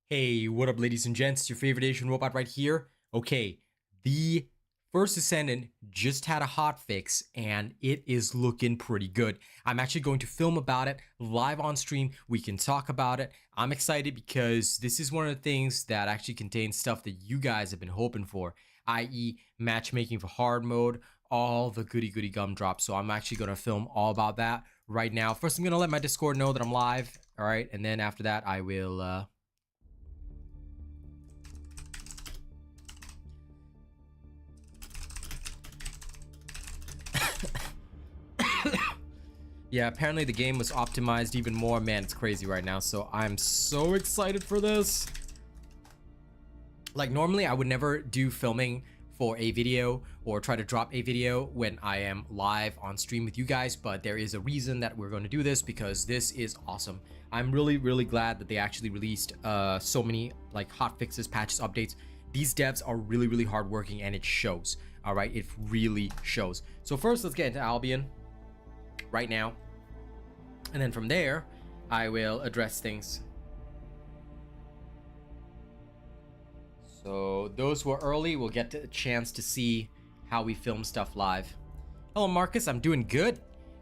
Hey, what up, ladies and gents? Your favorite Asian robot right here. Okay, the First Descendant just had a hotfix and it is looking pretty good. I'm actually going to film about it live on stream. We can talk about it. I'm excited because this is one of the things that actually contains stuff that you guys have been hoping for, i.e. matchmaking for hard mode, all the goody gumdrops. So I'm actually going to film all about that right now. First, I'm going to let my Discord know that I'm live. All right, and then after that, I will... Yeah, apparently the game was optimized even more. Man, it's crazy right now. So I'm so excited for this. Like normally I would never do filming for a video or try to drop a video when I am live on stream with you guys, but there is a reason that we're going to do this because this is awesome. I'm really glad that they actually released so many like hot fixes, patches, updates. These devs are really hardworking and it shows. All right, it really shows. So first, let's get into Albion right now, and then from there I will address things. So those who are early will get a chance to see how we film stuff live. Hello Marcus, I'm doing good.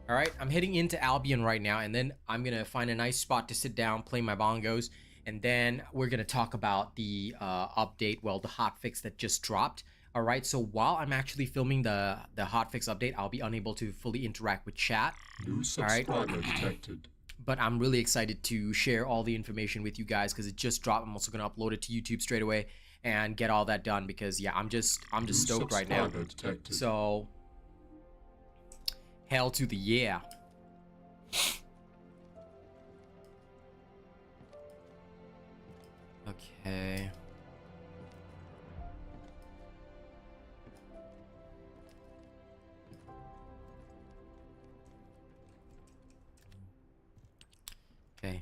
All right, I'm heading into Albion right now, and then I'm gonna find a nice spot to sit down, play my bongos, and then we're gonna talk about the update, well, the hotfix that just dropped. All right, so while I'm actually filming the hotfix update, I'll be unable to fully interact with chat. New subscriber detected. But I'm really excited to share all the information with you guys because it just dropped. I'm also gonna upload it to YouTube straight away and get all that done because yeah, I'm just stoked right now. Detected. So hell to the yeah. Okay. Okay.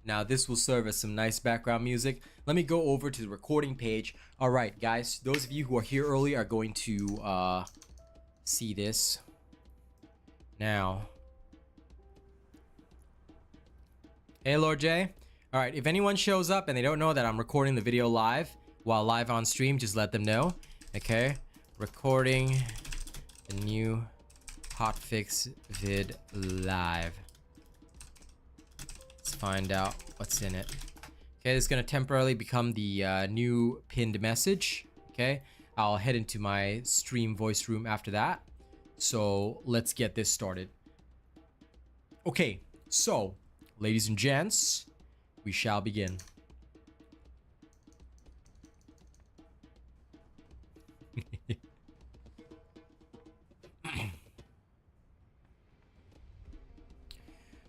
Now this will serve as some nice background music. Let me go over to the recording page. All right, guys, those of you who are here early are going to see this now. Hey, Lord J. All right, if anyone shows up and they don't know that I'm recording the video live while live on stream, just let them know. Okay, recording the new hotfix vid live. Let's find out what's in it. Okay, this is gonna temporarily become the new pinned message. Okay, I'll head into my stream voice room after that. So let's get this started. Okay, so ladies and gents, we shall begin.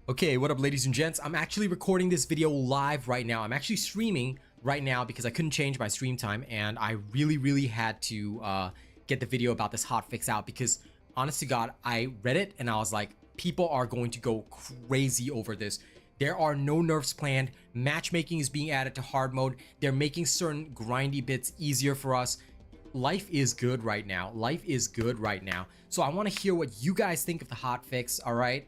Okay, what up, ladies and gents? I'm actually recording this video live right now. I'm actually streaming right now because I couldn't change my stream time, and I really had to get the video about this hotfix out because, honest to God, I read it and I was like, people are going to go crazy over this. There are no nerfs planned. Matchmaking is being added to hard mode. They're making certain grindy bits easier for us. Life is good right now. Life is good right now. So I want to hear what you guys think of the hotfix, all right?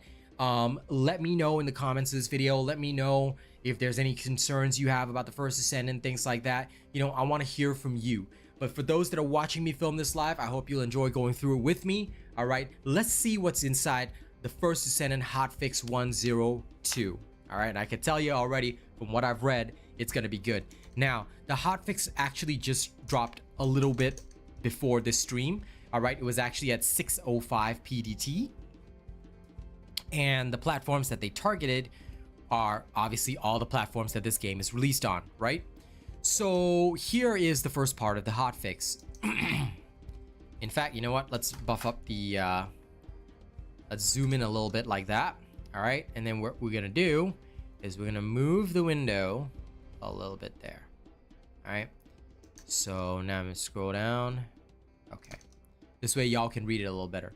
Let me know in the comments of this video. Let me know if there's any concerns you have about the First Descendant, things like that. You know, I want to hear from you. But for those that are watching me film this live, I hope you'll enjoy going through it with me. All right, let's see what's inside the First Descendant hotfix 102. All right, and I can tell you already from what I've read, it's gonna be good. Now, the hotfix actually just dropped a little bit before this stream. All right, it was actually at 6:05 PDT. And the platforms that they targeted are obviously all the platforms that this game is released on, right? So here is the first part of the hotfix. In fact, you know what? Let's buff up the, let's zoom in a little bit like that. All right, and then what we're gonna do is we're gonna move the window a little bit there. All right, so now I'm gonna scroll down. Okay, this way y'all can read it a little better.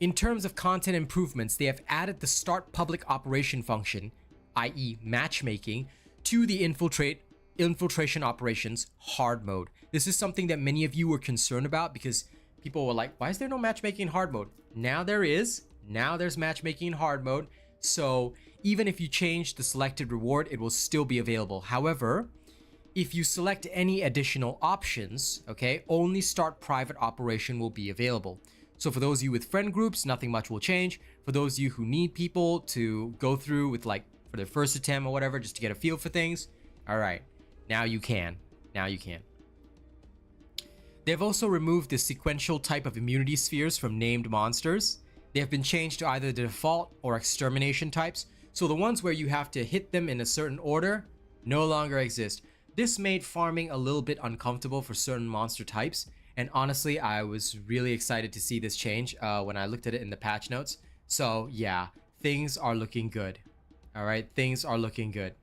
In terms of content improvements, they have added the start public operation function, i.e. matchmaking, to the infiltration operations hard mode. This is something that many of you were concerned about because people were like, why is there no matchmaking in hard mode? Now there is. Now there's matchmaking in hard mode. So even if you change the selected reward, it will still be available. However, if you select any additional options, okay, only start private operation will be available. So for those of you with friend groups, nothing much will change. For those of you who need people to go through with like for their first attempt or whatever, just to get a feel for things, all right, now you can. Now you can. They've also removed the sequential type of immunity spheres from named monsters. They have been changed to either the default or extermination types. So the ones where you have to hit them in a certain order no longer exist. This made farming a little bit uncomfortable for certain monster types. And honestly, I was really excited to see this change when I looked at it in the patch notes. So yeah, things are looking good. All right, things are looking good.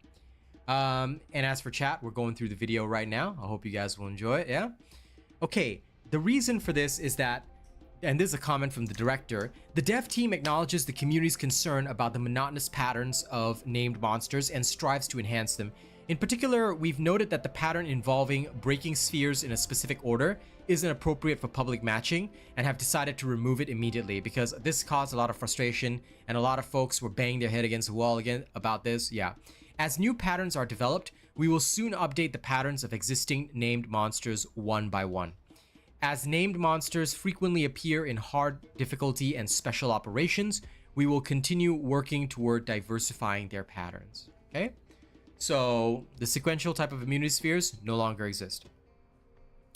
And as for chat, we're going through the video right now. I hope you guys will enjoy it, yeah? Okay, the reason for this is that, and this is a comment from the director, the dev team acknowledges the community's concern about the monotonous patterns of named monsters and strives to enhance them. In particular, we've noted that the pattern involving breaking spheres in a specific order isn't appropriate for public matching and have decided to remove it immediately because this caused a lot of frustration and a lot of folks were banging their head against the wall again about this. Yeah. As new patterns are developed, we will soon update the patterns of existing named monsters one by one. As named monsters frequently appear in hard difficulty and special operations, we will continue working toward diversifying their patterns. Okay? So the sequential type of immunity spheres no longer exist.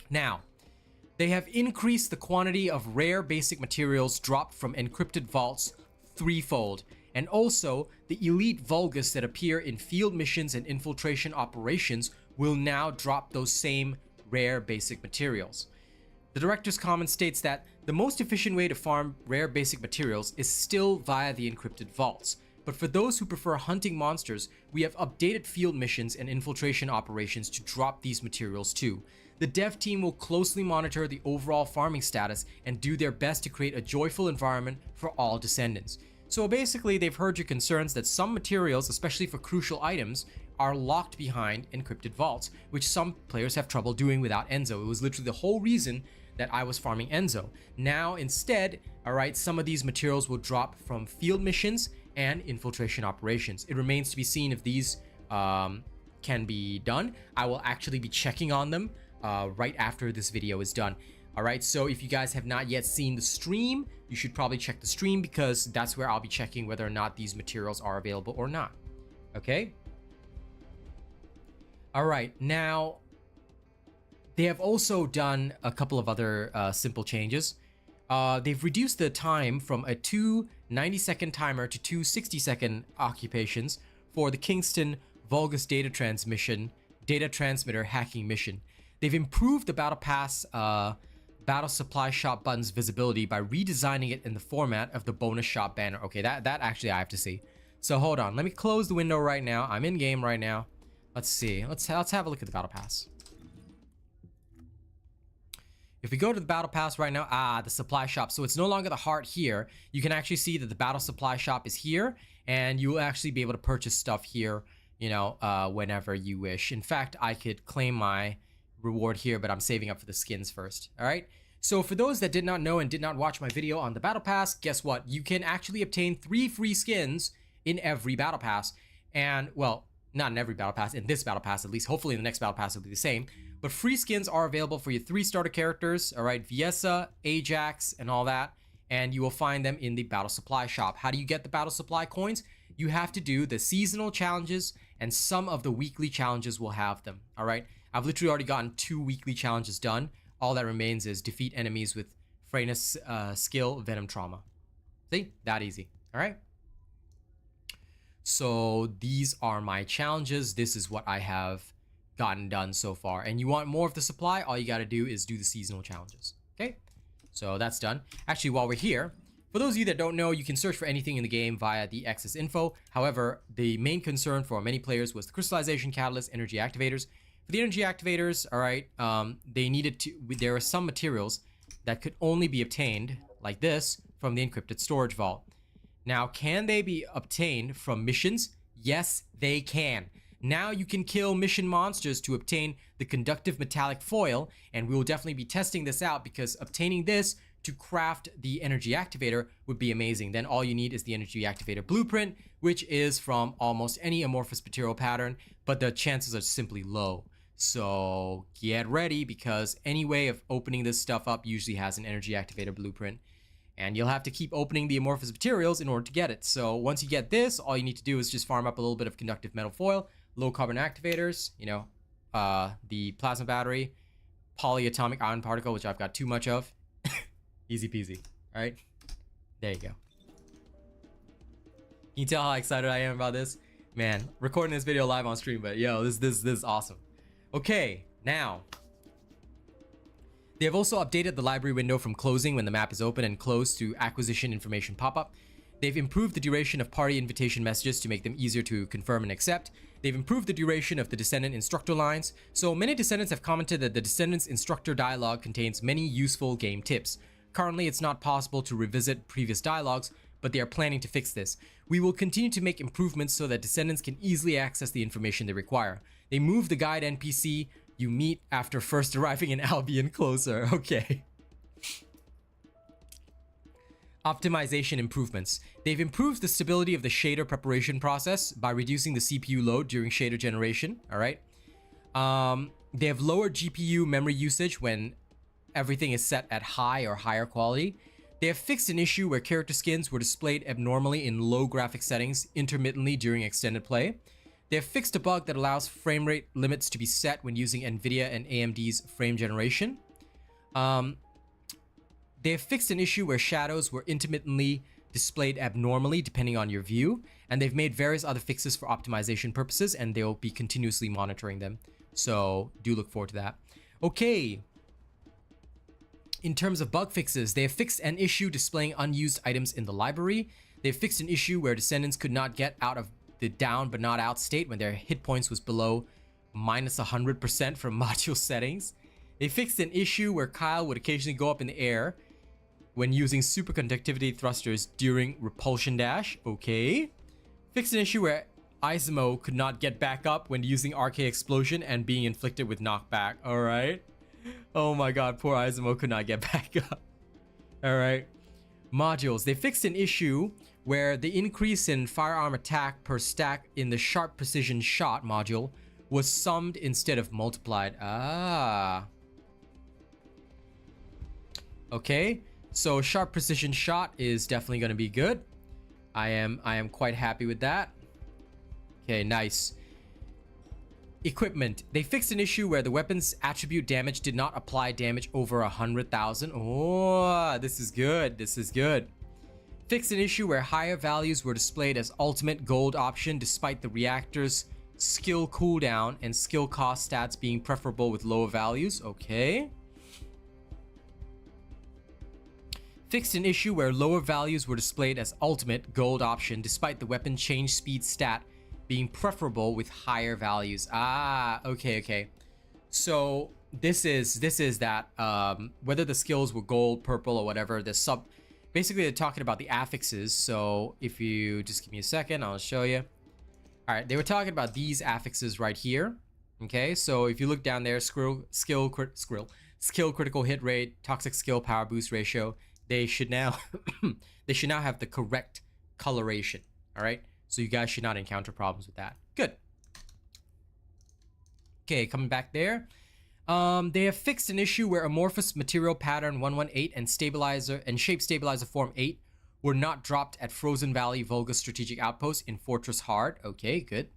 Now, they have increased the quantity of rare basic materials dropped from encrypted vaults threefold, and also the elite Vulgus that appear in field missions and infiltration operations will now drop those same rare basic materials. The director's comment states that the most efficient way to farm rare basic materials is still via the encrypted vaults. But for those who prefer hunting monsters, we have updated field missions and infiltration operations to drop these materials too. The dev team will closely monitor the overall farming status and do their best to create a joyful environment for all descendants. So basically, they've heard your concerns that some materials, especially for crucial items, are locked behind encrypted vaults, which some players have trouble doing without Enzo. It was literally the whole reason that I was farming Enzo. Now, instead, all right, some of these materials will drop from field missions and infiltration operations. It remains to be seen if these can be done. I will actually be checking on them right after this video is done. All right, so if you guys have not yet seen the stream, you should probably check the stream because that's where I'll be checking whether or not these materials are available or not. Okay. All right, now they have also done a couple of other simple changes. They've reduced the time from a 2 90-second timer to 2 60-second occupations for the Kingston Vulgus data transmitter hacking mission. They've improved the Battle Pass Battle Supply Shop button's visibility by redesigning it in the format of the bonus shop banner. Okay, that actually I have to see. So hold on, let me close the window right now. I'm in game right now. Let's see. Let's have a look at the Battle Pass. If we go to the Battle Pass right now, the supply shop. So it's no longer the heart here. You can actually see that the Battle Supply Shop is here, and you will actually be able to purchase stuff here, you know, whenever you wish. In fact, I could claim my reward here, but I'm saving up for the skins first. All right. So for those that did not know and did not watch my video on the Battle Pass, guess what? You can actually obtain 3 free skins in every Battle Pass. And, well, not in every Battle Pass, in this Battle Pass at least. Hopefully in the next Battle Pass it'll be the same. But free skins are available for your 3 starter characters, all right? Viessa, Ajax, and all that. And you will find them in the Battle Supply Shop. How do you get the Battle Supply coins? You have to do the seasonal challenges, and some of the weekly challenges will have them, all right? I've literally already gotten 2 weekly challenges done. All that remains is defeat enemies with Freyna's skill, Venom Trauma. See? That easy, all right? So these are my challenges. This is what I have gotten done so far. And you want more of the supply, all you got to do is do the seasonal challenges. Okay, so that's done. Actually, while we're here, for those of you that don't know, you can search for anything in the game via the Access info. However, the main concern for many players was the crystallization catalyst energy activators. For the energy activators, all right, they needed to, there are some materials that could only be obtained like this from the encrypted storage vault. Now, can they be obtained from missions? Yes, they can. Now you can kill mission monsters to obtain the conductive metallic foil, and we will definitely be testing this out because obtaining this to craft the energy activator would be amazing. Then all you need is the energy activator blueprint, which is from almost any amorphous material pattern, but the chances are simply low. So get ready, because any way of opening this stuff up usually has an energy activator blueprint, and you'll have to keep opening the amorphous materials in order to get it. So once you get this, all you need to do is just farm up a little bit of conductive metal foil, low carbon activators, you know, the plasma battery, polyatomic ion particle, which I've got too much of. Easy peasy. All right, there you go. Can you tell how excited I am about this? Man, recording this video live on stream, but yo, this is awesome. Okay, now they have also updated the library window from closing when the map is open and closed to acquisition information pop-up. They've improved the duration of party invitation messages to make them easier to confirm and accept. They've improved the duration of the Descendant instructor lines. So many Descendants have commented that the Descendant's instructor dialogue contains many useful game tips. Currently, it's not possible to revisit previous dialogues, but they are planning to fix this. We will continue to make improvements so that Descendants can easily access the information they require. They move the guide NPC you meet after first arriving in Albion closer. Okay. Optimization improvements. They've improved the stability of the shader preparation process by reducing the CPU load during shader generation. All right. They have lowered GPU memory usage when everything is set at high or higher quality. They have fixed an issue where character skins were displayed abnormally in low graphic settings intermittently during extended play. They have fixed a bug that allows frame rate limits to be set when using NVIDIA and AMD's frame generation. They have fixed an issue where shadows were intermittently displayed abnormally depending on your view, and they've made various other fixes for optimization purposes, and they'll be continuously monitoring them. So do look forward to that. Okay. In terms of bug fixes, they have fixed an issue displaying unused items in the library. They've fixed an issue where Descendants could not get out of the down but not out state when their hit points was below minus 100% from module settings. They fixed an issue where Kyle would occasionally go up in the air when using superconductivity thrusters during repulsion dash. Okay. Fixed an issue where Izumo could not get back up when using RK explosion and being inflicted with knockback. All right. Oh my god, poor Izumo could not get back up. All right. Modules. They fixed an issue where the increase in firearm attack per stack in the sharp precision shot module was summed instead of multiplied. Ah. Okay. So sharp precision shot is definitely going to be good. I am quite happy with that. Okay, nice. Equipment. They fixed an issue where the weapon's attribute damage did not apply damage over 100,000. Oh, this is good. This is good. Fixed an issue where higher values were displayed as ultimate gold option despite the reactor's skill cooldown and skill cost stats being preferable with lower values. Okay. Fixed an issue where lower values were displayed as ultimate gold option despite the weapon change speed stat being preferable with higher values. Ah, okay. So this is that whether the skills were gold, purple, or whatever, basically they're talking about the affixes. So if you just give me a second, I'll show you. All right, they were talking about these affixes right here. Okay, so if you look down there, skill critical hit rate, toxic skill power boost ratio, they should now have the correct coloration. All right, so you guys should not encounter problems with that. Good. Okay, coming back there. They have fixed an issue where amorphous material pattern 118 and stabilizer and shape stabilizer form 8 were not dropped at Frozen Valley Vulgus strategic outpost in Fortress Hard. Okay, good.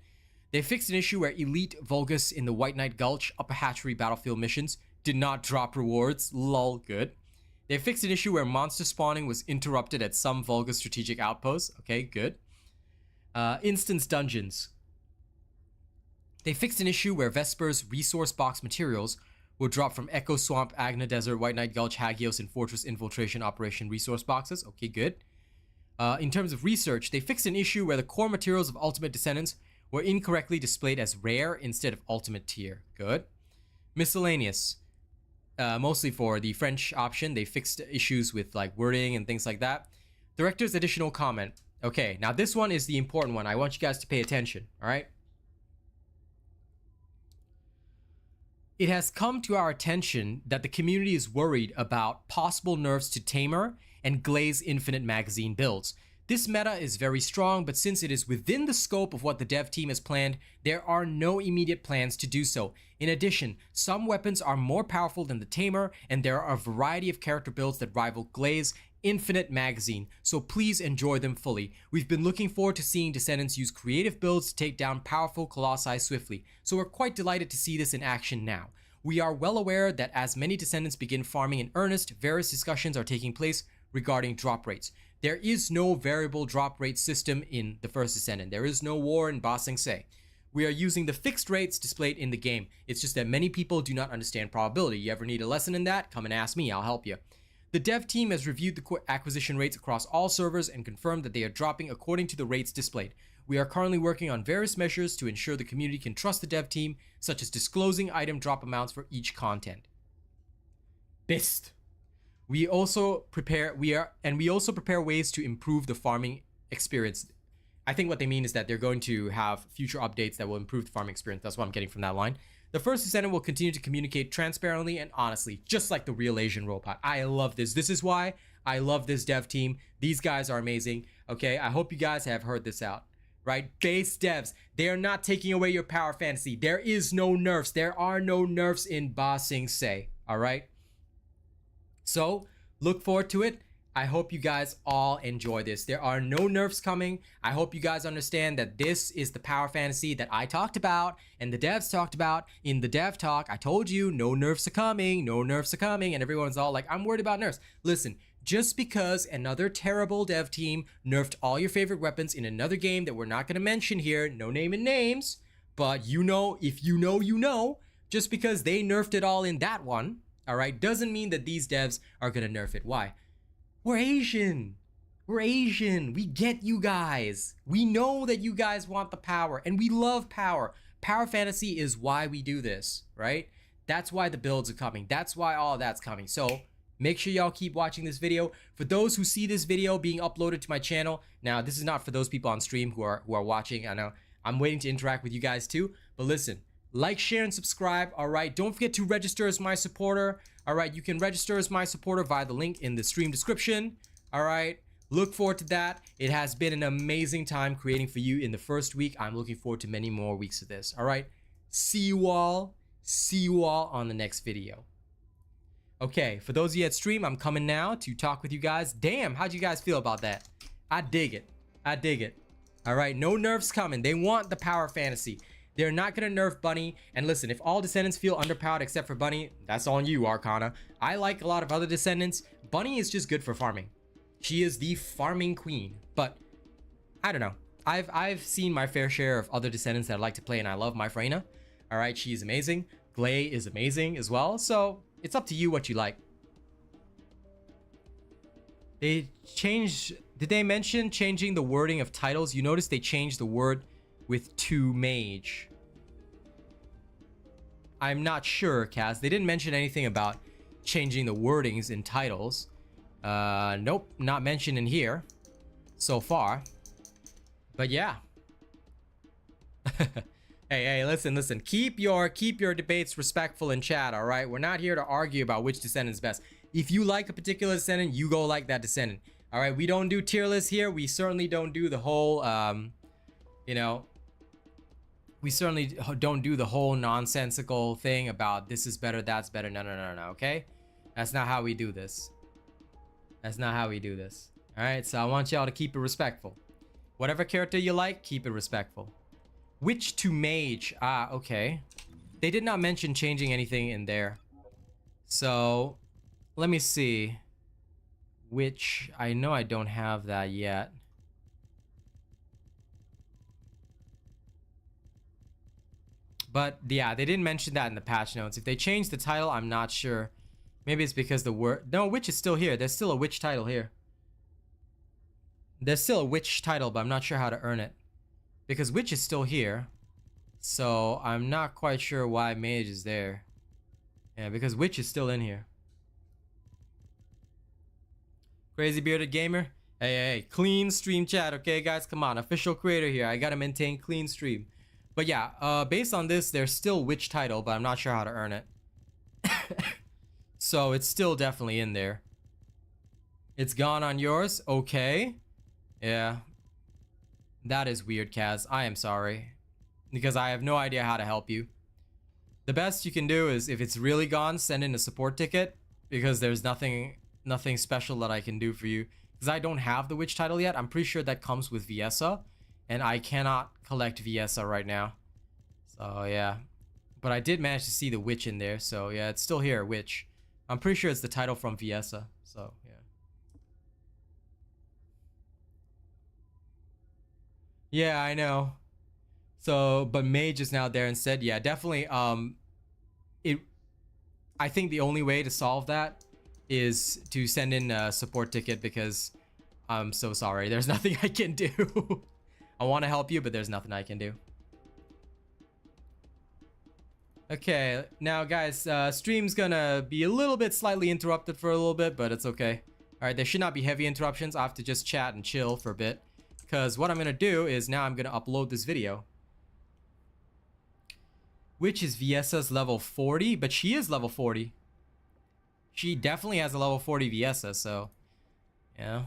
They fixed an issue where elite Vulgus in the White Knight Gulch upper hatchery battlefield missions did not drop rewards. Lol, good. They fixed an issue where monster spawning was interrupted at some Vulgus strategic outposts. Okay, good. Instance dungeons. They fixed an issue where Vesper's resource box materials were dropped from Echo Swamp, Agna Desert, White Knight Gulch, Hagios, and Fortress Infiltration Operation resource boxes. Okay, good. In terms of research, they fixed an issue where the core materials of Ultimate Descendants were incorrectly displayed as rare instead of Ultimate tier. Good. Miscellaneous. Mostly for the French option, they fixed issues with like wording and things like that. Director's additional comment. Okay, now this one is the important one. I want you guys to pay attention, all right? It has come to our attention that the community is worried about possible nerfs to Tamer and Glaze Infinite Magazine builds. This meta is very strong, but since it is within the scope of what the dev team has planned, there are no immediate plans to do so. In addition, some weapons are more powerful than the Tamer, and there are a variety of character builds that rival Glaze Infinite Magazine, so please enjoy them fully. We've been looking forward to seeing Descendants use creative builds to take down powerful Colossi swiftly, so we're quite delighted to see this in action now. We are well aware that as many Descendants begin farming in earnest, various discussions are taking place regarding drop rates. There is no variable drop rate system in the First Descendant. There is no war in Ba Sing Se. We are using the fixed rates displayed in the game. It's just that many people do not understand probability. You ever need a lesson in that? Come and ask me, I'll help you. The dev team has reviewed the acquisition rates across all servers and confirmed that they are dropping according to the rates displayed. We are currently working on various measures to ensure the community can trust the dev team, such as disclosing item drop amounts for each content. Best. We also prepare ways to improve the farming experience. I think what they mean is that they're going to have future updates that will improve the farming experience. That's what I'm getting from that line. The First Descendant will continue to communicate transparently and honestly, just like the RealAsianRobot. I love this. This is why I love this dev team. These guys are amazing. Okay, I hope you guys have heard this out. Right? Base devs, they are not taking away your power fantasy. There is no nerfs. There are no nerfs in Ba Sing Se. All right? So, look forward to it. I hope you guys all enjoy this. There are no nerfs coming. I hope you guys understand that this is the power fantasy that I talked about and the devs talked about in the dev talk. I told you no nerfs are coming, no nerfs are coming, and everyone's all like, I'm worried about nerfs. Listen, just because another terrible dev team nerfed all your favorite weapons in another game that we're not going to mention here, no naming names, but you know, if you know, you know, just because they nerfed it all in that one, all right, doesn't mean that these devs are going to nerf it. Why? We're Asian. We're Asian. We get you guys. We know that you guys want the power, and we love power. Power fantasy is why we do this, right? That's why the builds are coming. That's why all of that's coming. So make sure y'all keep watching this video. For those who see this video being uploaded to my channel, now this is not for those people on stream who are watching. I know I'm waiting to interact with you guys too, but listen, like, share, and subscribe. All right, don't forget to register as my supporter. All right, you can register as my supporter via the link in the stream description. All right, look forward to that. It has been an amazing time creating for you in the first week. I'm looking forward to many more weeks of this. All right, see you all on the next video. Okay, for those of you at stream, I'm coming now to talk with you guys. Damn, how'd you guys feel about that? I dig it. I dig it. All right, no nerfs coming. They want the power fantasy. They're not going to nerf Bunny. And listen, if all Descendants feel underpowered except for Bunny, that's on you, Arcana. I like a lot of other Descendants. Bunny is just good for farming. She is the farming queen. But I don't know. I've seen my fair share of other Descendants that I like to play, and I love my Freyna. All right, she's amazing. Glay is amazing as well. So it's up to you what you like. They changed... Did they mention changing the wording of titles? You notice they changed the word with to mage. I'm not sure, Kaz. They didn't mention anything about changing the wordings in titles. Nope, not mentioned in here so far. But yeah. Hey, listen. Keep your debates respectful in chat, all right? We're not here to argue about which Descendant is best. If you like a particular Descendant, you go like that Descendant. All right, we don't do tier lists here. We certainly don't do the whole, you know, we certainly don't do the whole nonsensical thing about this is better, that's better. No, okay? That's not how we do this. That's not how we do this. All right, so I want y'all to keep it respectful. Whatever character you like, keep it respectful. Witch to mage. Ah, okay. They did not mention changing anything in there. So, let me see. Which, I know I don't have that yet. But yeah, they didn't mention that in the patch notes. If they changed the title, I'm not sure. Maybe it's because the word... No, witch is still here. There's still a witch title here. There's still a witch title, but I'm not sure how to earn it. Because witch is still here. So I'm not quite sure why mage is there. Yeah, because witch is still in here. Crazy bearded gamer. Hey, clean stream chat, okay guys? Come on, official creator here. I gotta maintain clean stream. But yeah, based on this, there's still witch title, but I'm not sure how to earn it. So it's still definitely in there. It's gone on yours? Okay. Yeah. That is weird, Kaz. I am sorry. Because I have no idea how to help you. The best you can do is, if it's really gone, send in a support ticket. Because there's nothing special that I can do for you. Because I don't have the witch title yet. I'm pretty sure that comes with Viessa. And I cannot collect Viessa right now. So yeah. But I did manage to see the witch in there. So yeah, it's still here, witch. I'm pretty sure it's the title from Viessa. So yeah. Yeah, I know. So, but Mage is now there instead. Yeah, definitely. I think the only way to solve that is to send in a support ticket, because I'm so sorry. There's nothing I can do. I want to help you, but there's nothing I can do. Okay, now guys, stream's gonna be a little bit slightly interrupted for a little bit, but it's okay. All right, there should not be heavy interruptions. I have to just chat and chill for a bit, because what I'm gonna do is now I'm gonna upload this video. Which is Viessa's level 40, but she is level 40. She definitely has a level 40 Viessa, so yeah.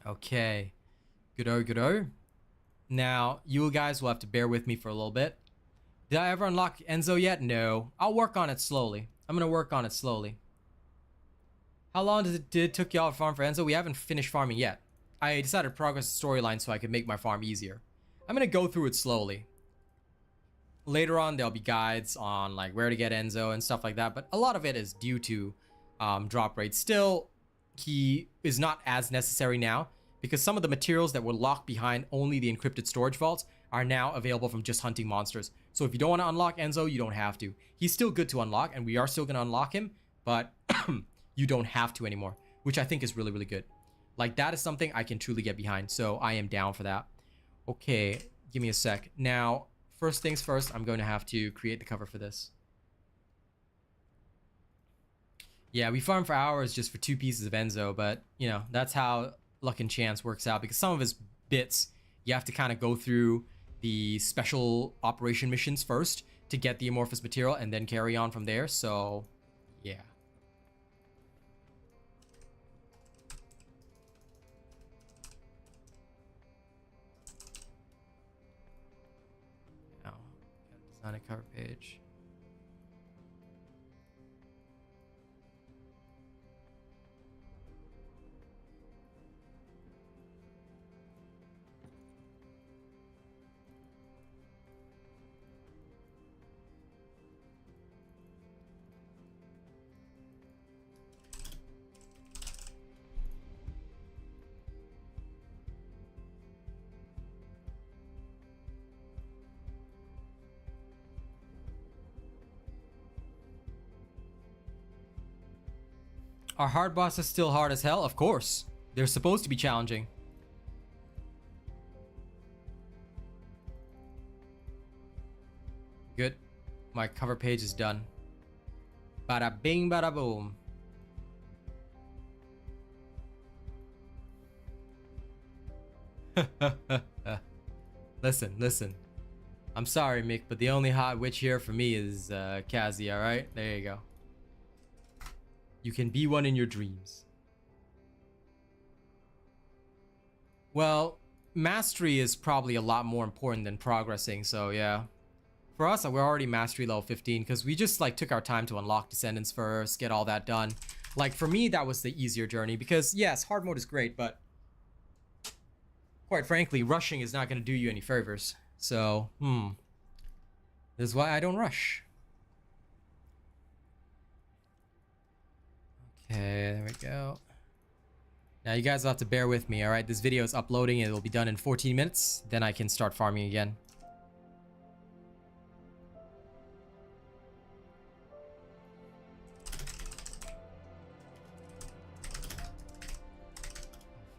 Okay, good. Now, you guys will have to bear with me for a little bit. Did I ever unlock Enzo yet? No. I'll work on it slowly. I'm gonna work on it slowly. How long did it took y'all to farm for Enzo? We haven't finished farming yet. I decided to progress the storyline so I could make my farm easier. I'm gonna go through it slowly. Later on, there'll be guides on like where to get Enzo and stuff like that, but a lot of it is due to drop rate. Still, he is not as necessary now, because some of the materials that were locked behind only the encrypted storage vaults are now available from just hunting monsters. So if you don't want to unlock Enzo, you don't have to. He's still good to unlock, and we are still going to unlock him, but you don't have to anymore, which I think is really, really good. Like, that is something I can truly get behind, so I am down for that. Okay, give me a sec. Now, first things first, I'm going to have to create the cover for this. Yeah, we farm for hours just for 2 pieces of Enzo, but, you know, that's how luck and chance works out, because some of his bits, you have to kind of go through the special operation missions first to get the amorphous material and then carry on from there, so, yeah. Now, gotta design a cover page. Are hard bosses still hard as hell? Of course. They're supposed to be challenging. Good. My cover page is done. Bada bing, bada boom. Listen. I'm sorry, Mick, but the only hot witch here for me is Kazi, alright? There you go. You can be one in your dreams. Well, mastery is probably a lot more important than progressing, so yeah. For us, we're already mastery level 15 because we just like took our time to unlock Descendants first, get all that done. Like for me, that was the easier journey because yes, hard mode is great, but quite frankly, rushing is not going to do you any favors. So, this is why I don't rush. Okay, there we go. Now you guys will have to bear with me, alright? This video is uploading and it will be done in 14 minutes. Then I can start farming again.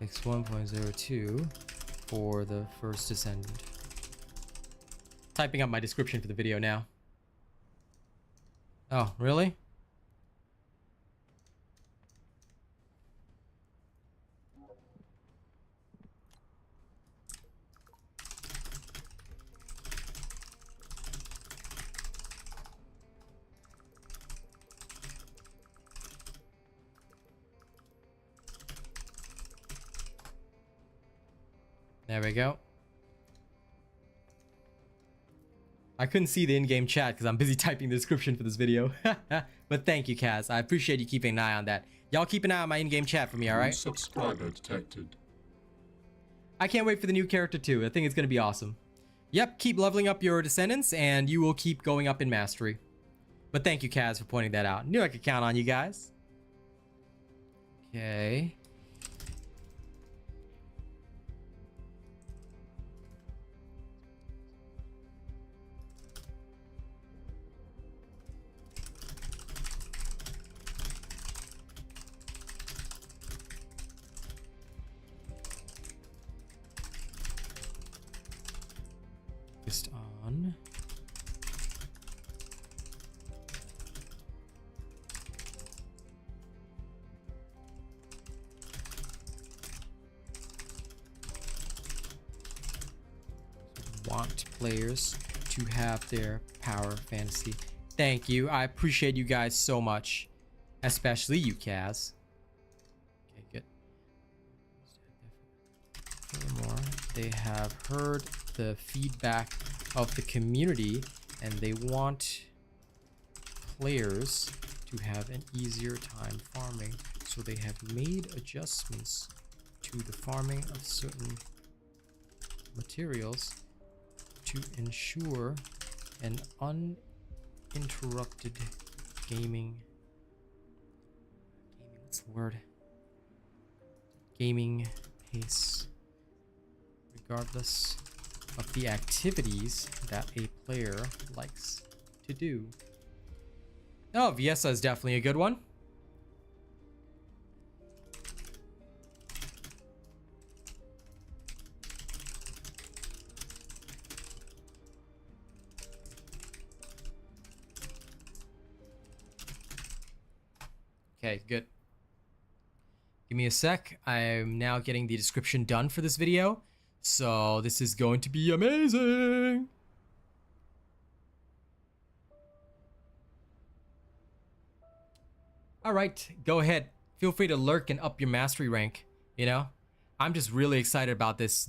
Fix 1.02 for the First Descendant. Typing up my description for the video now. Oh, really? There we go. I couldn't see the in-game chat because I'm busy typing the description for this video. But thank you, Kaz. I appreciate you keeping an eye on that. Y'all keep an eye on my in-game chat for me, alright? Subscriber detected. I can't wait for the new character too. I think it's going to be awesome. Yep, keep leveling up your Descendants and you will keep going up in Mastery. But thank you, Kaz, for pointing that out. Knew I could count on you guys. Okay. Focused on want players to have their power fantasy. Thank you. I appreciate you guys so much, especially you, Kaz. Okay, good. Furthermore, they have heard the feedback of the community and they want players to have an easier time farming, so they have made adjustments to the farming of certain materials to ensure an uninterrupted gaming what's the word? Gaming pace, regardless of the activities that a player likes to do. Oh, Viesa is definitely a good one. Okay, good. Give me a sec. I'm now getting the description done for this video. So this is going to be amazing. All right, go ahead. Feel free to lurk and up your mastery rank. You know, I'm just really excited about this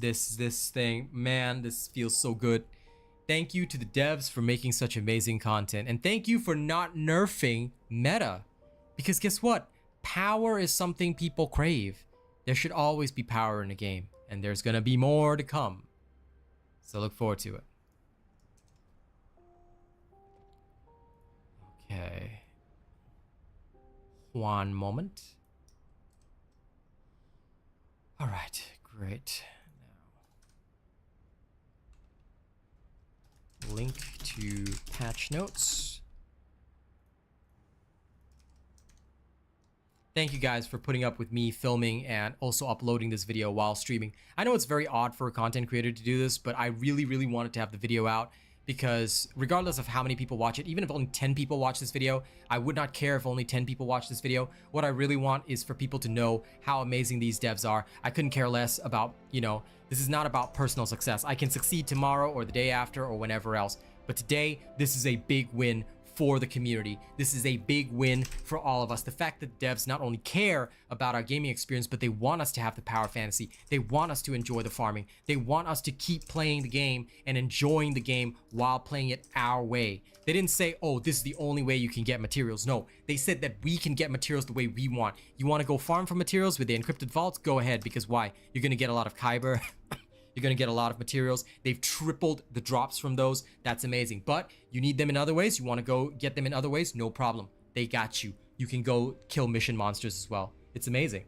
thing. Man, this feels so good. Thank you to the devs for making such amazing content, and thank you for not nerfing meta. Because guess what? Power is something people crave. There should always be power in a game. And there's gonna be more to come. So look forward to it. Okay. One moment. All right, great. Now, link to patch notes. Thank you guys for putting up with me filming and also uploading this video while streaming. I know it's very odd for a content creator to do this, but I really wanted to have the video out because regardless of how many people watch it, even if only 10 people watch this video, I would not care if only 10 people watch this video. What I really want is for people to know how amazing these devs are. I couldn't care less about, you know, this is not about personal success. I can succeed tomorrow or the day after or whenever else. But today, this is a big win for the community. This is a big win for all of us. The fact that devs not only care about our gaming experience, but they want us to have the power fantasy. They want us to enjoy the farming. They want us to keep playing the game and enjoying the game while playing it our way. They didn't say, oh, this is the only way you can get materials. No, they said that we can get materials the way we want. You want to go farm for materials with the encrypted vaults? Go ahead, because why? You're going to get a lot of Kyber. You're going to get a lot of materials. They've tripled the drops from those. That's amazing. But you need them in other ways. You want to go get them in other ways? No problem. They got you. You can go kill mission monsters as well. It's amazing.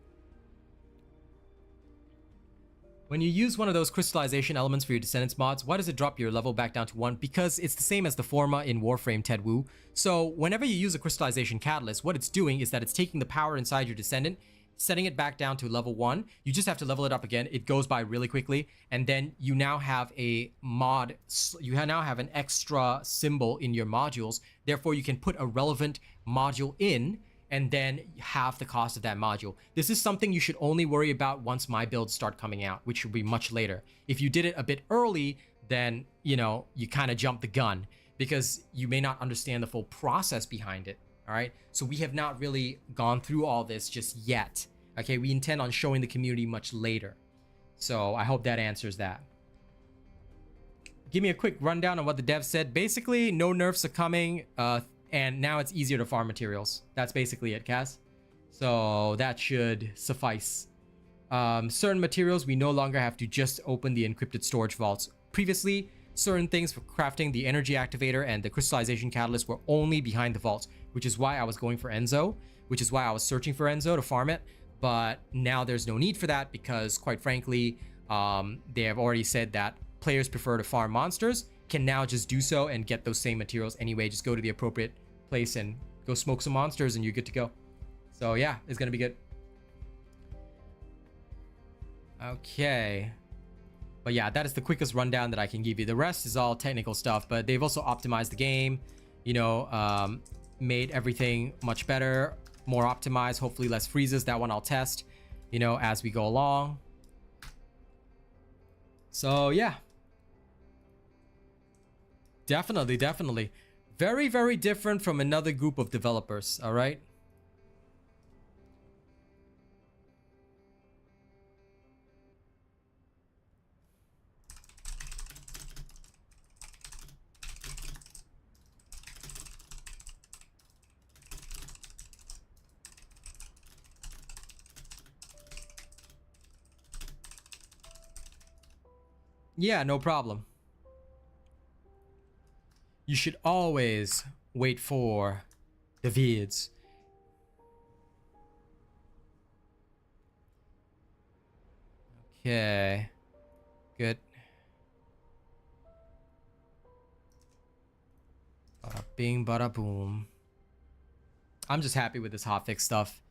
When you use one of those crystallization elements for your Descendants mods, why does it drop your level back down to 1? Because it's the same as the Forma in Warframe Ted Wu. So whenever you use a crystallization catalyst, what it's doing is that it's taking the power inside your Descendant, setting it back down to level 1. You just have to level it up again. It goes by really quickly. And then you now have a mod. You now have an extra symbol in your modules. Therefore, you can put a relevant module in and then half the cost of that module. This is something you should only worry about once my builds start coming out, which will be much later. If you did it a bit early, then, you know, you kind of jumped the gun because you may not understand the full process behind it. All right, so we have not really gone through all this just yet. Okay, we intend on showing the community much later. So I hope that answers that. Give me a quick rundown on what the devs said. Basically, no nerfs are coming, and now it's easier to farm materials. That's basically it, Cass. So that should suffice. Certain materials, we no longer have to just open the encrypted storage vaults. Previously, certain things for crafting the energy activator and the crystallization catalyst were only behind the vaults, which is why I was going for Enzo, which is why I was searching for Enzo to farm it. But now there's no need for that because, quite frankly, they have already said that players prefer to farm monsters, can now just do so and get those same materials anyway. Just go to the appropriate place and go smoke some monsters and you're good to go. So yeah, it's gonna be good. Okay. But yeah, that is the quickest rundown that I can give you. The rest is all technical stuff, but they've also optimized the game, you know, made everything much better, more optimized, hopefully less freezes. That one I'll test, you know, as we go along. So yeah. Definitely. Very, very different from another group of developers, all right? Yeah, no problem. You should always wait for the vids. Okay. Good. Bada bing, bada boom. I'm just happy with this hotfix stuff.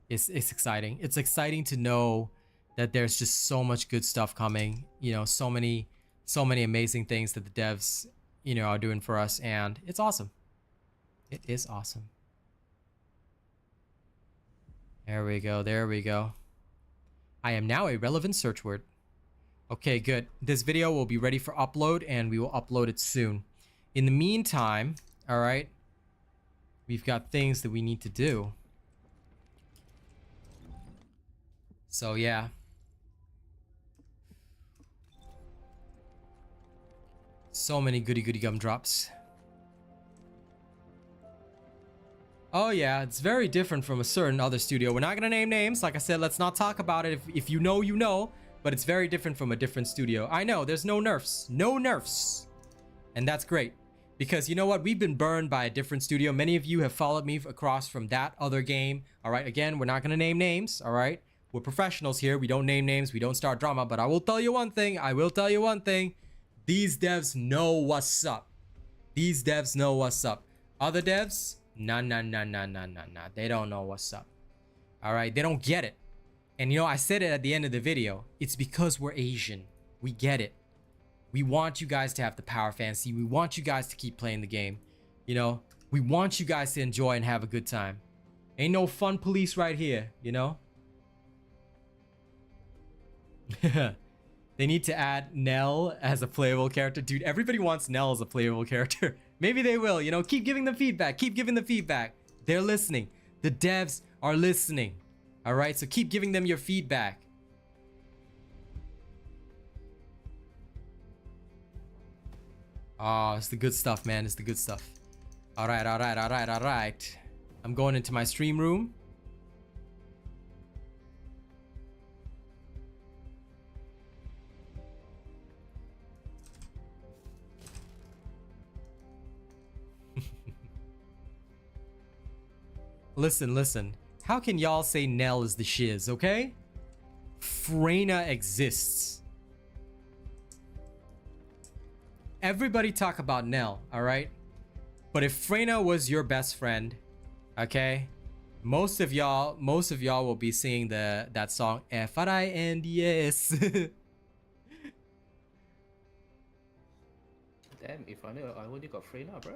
It's exciting. It's exciting to know that there's just so much good stuff coming. You know, so many amazing things that the devs, you know, are doing for us, and it's awesome. It is awesome. There we go. I am now a relevant search word. Okay, good. This video will be ready for upload, and we will upload it soon. In the meantime, all right, we've got things that we need to do. So yeah. So many goody gumdrops. Oh yeah, it's very different from a certain other studio. We're not gonna name names. Like I said, let's not talk about it. If you know, you know. But it's very different from a different studio. I know, there's no nerfs. No nerfs. And that's great. Because you know what? We've been burned by a different studio. Many of you have followed me across from that other game. Alright, again, we're not gonna name names. Alright? We're professionals here. We don't name names. We don't start drama. But I will tell you one thing. These devs know what's up. These devs know what's up. Other devs, nah. They don't know what's up. All right, they don't get it. And you know, I said it at the end of the video. It's because we're Asian. We get it. We want you guys to have the power fantasy. We want you guys to keep playing the game. You know, we want you guys to enjoy and have a good time. Ain't no fun police right here, you know? They need to add Nell as a playable character. Dude, everybody wants Nell as a playable character. Maybe they will, you know, keep giving them feedback. Keep giving them feedback. They're listening. The devs are listening. All right, so keep giving them your feedback. Oh, it's the good stuff, man. It's the good stuff. All right, all right, all right, all right. I'm going into my stream room. Listen, listen. How can y'all say Nell is the shiz, okay? Freyna exists. Everybody talk about Nell, alright? But if Freyna was your best friend, okay? Most of y'all will be singing that song F-R-I-N-D-S. Damn, if I knew I already got Freyna, bro.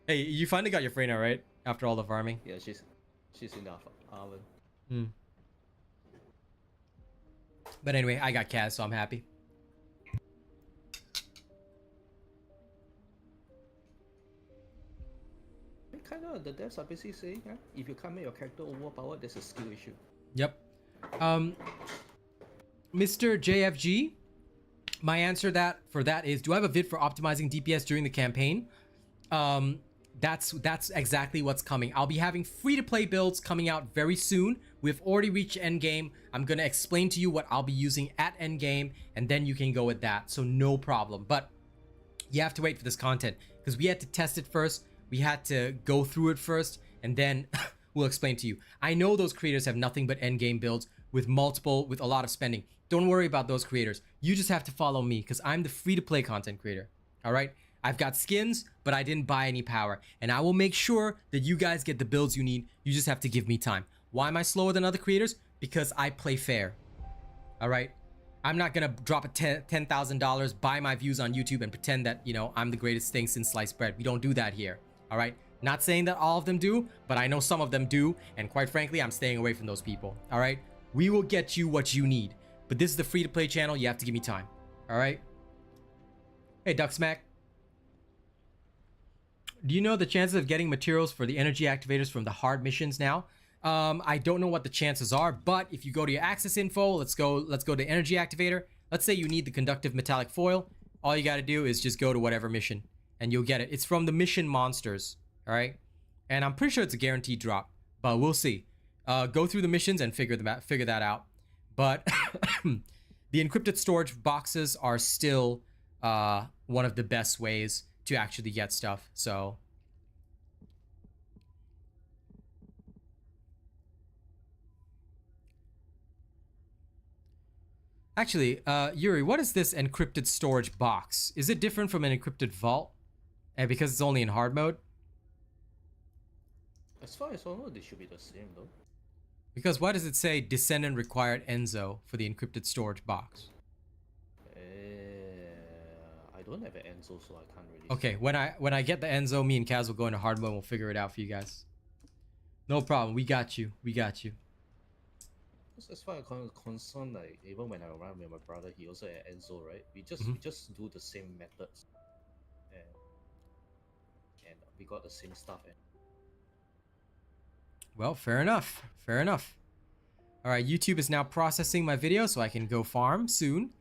Hey, you finally got your Freyna, right? After all the farming? Yeah, she's in the oven. Hmm. But anyway, I got Kaz, so I'm happy. Kind of, the devs are basically saying, if you can't make your character overpowered, there's a skill issue. Yep. Mr. JFG, my answer for that is, do I have a vid for optimizing DPS during the campaign? That's exactly what's coming. I'll be having free-to-play builds coming out very soon. We've already reached Endgame. I'm gonna explain to you what I'll be using at Endgame, and then you can go with that, so no problem. But you have to wait for this content, because we had to test it first. We had to go through it first, and then we'll explain to you. I know those creators have nothing but endgame builds with a lot of spending. Don't worry about those creators. You just have to follow me, because I'm the free-to-play content creator. All right? I've got skins, but I didn't buy any power. And I will make sure that you guys get the builds you need. You just have to give me time. Why am I slower than other creators? Because I play fair. All right? I'm not gonna drop a $10,000, buy my views on YouTube, and pretend that, you know, I'm the greatest thing since sliced bread. We don't do that here. All right, not saying that all of them do, but I know some of them do, and quite frankly, I'm staying away from those people. All right, we will get you what you need, but this is the free-to-play channel. You have to give me time. All right. Hey, Ducksmack, do you know the chances of getting materials for the energy activators from the hard missions now? I don't know what the chances are, but if you go to your access info, let's go to energy activator. Let's say you need the conductive metallic foil. All you got to do is just go to whatever mission, and you'll get it. It's from the mission monsters, all right? And I'm pretty sure it's a guaranteed drop, but we'll see. Go through the missions and figure that out. But the encrypted storage boxes are still one of the best ways to actually get stuff. So actually, Yuri, what is this encrypted storage box? Is it different from an encrypted vault? And because it's only in hard mode? As far as I know, they should be the same though. Because why does it say Descendant required Enzo for the encrypted storage box? I don't have an Enzo, so I can't really. Okay, when I get the Enzo, me and Kaz will go into hard mode and we'll figure it out for you guys. No problem. We got you. We got you. As far as I'm concerned, like even when I run with my brother, he also had Enzo, right? We just do the same methods, and we got the same stuff. Well, fair enough. Fair enough. All right, YouTube is now processing my video so I can go farm soon.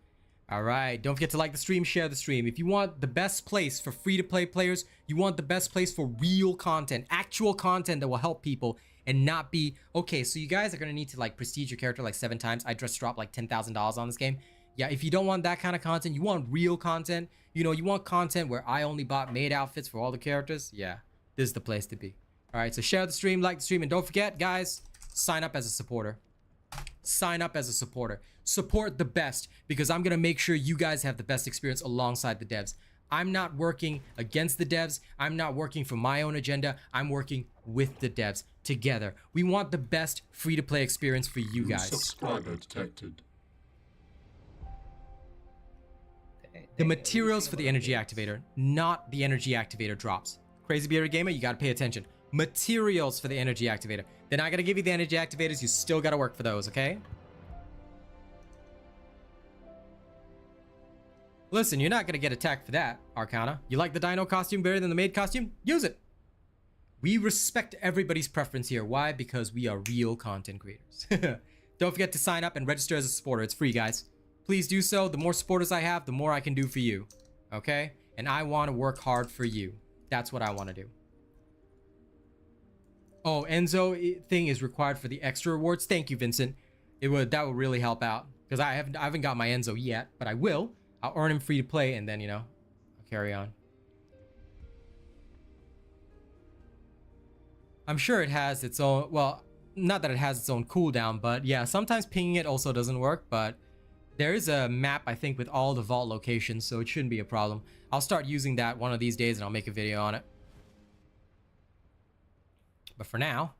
All right, don't forget to like the stream, share the stream. If you want the best place for free-to-play players, you want the best place for real content, actual content that will help people and not be, okay, so you guys are going to need to like prestige your character like 7 times. I just dropped like $10,000 on this game. Yeah, if you don't want that kind of content, you want real content, you know, you want content where I only bought made outfits for all the characters. Yeah, this is the place to be. All right, so share the stream, like the stream, and don't forget, guys, sign up as a supporter. Sign up as a supporter. Support the best, because I'm going to make sure you guys have the best experience alongside the devs. I'm not working against the devs. I'm not working for my own agenda. I'm working with the devs together. We want the best free-to-play experience for you guys. Subscriber detected. The materials for the energy activator, not the energy activator drops. Crazy Bearded Gamer, you got to pay attention. Materials for the energy activator. They're not going to give you the energy activators. You still got to work for those, okay? Listen, you're not gonna get attacked for that, Arcana. You like the dino costume better than the maid costume? Use it. We respect everybody's preference here. Why? Because we are real content creators. Don't forget to sign up and register as a supporter. It's free, guys. Please do so. The more supporters I have, the more I can do for you. Okay? And I want to work hard for you. That's what I want to do. Oh, Enzo thing is required for the extra rewards. Thank you, Vincent. That would really help out. Because I haven't got my Enzo yet, but I will. I'll earn him free to play, and then, you know, I'll carry on. I'm sure it has its own, well, not that it has its own cooldown, but yeah, sometimes pinging it also doesn't work, but there is a map, I think, with all the vault locations, so it shouldn't be a problem. I'll start using that one of these days, and I'll make a video on it. But for now,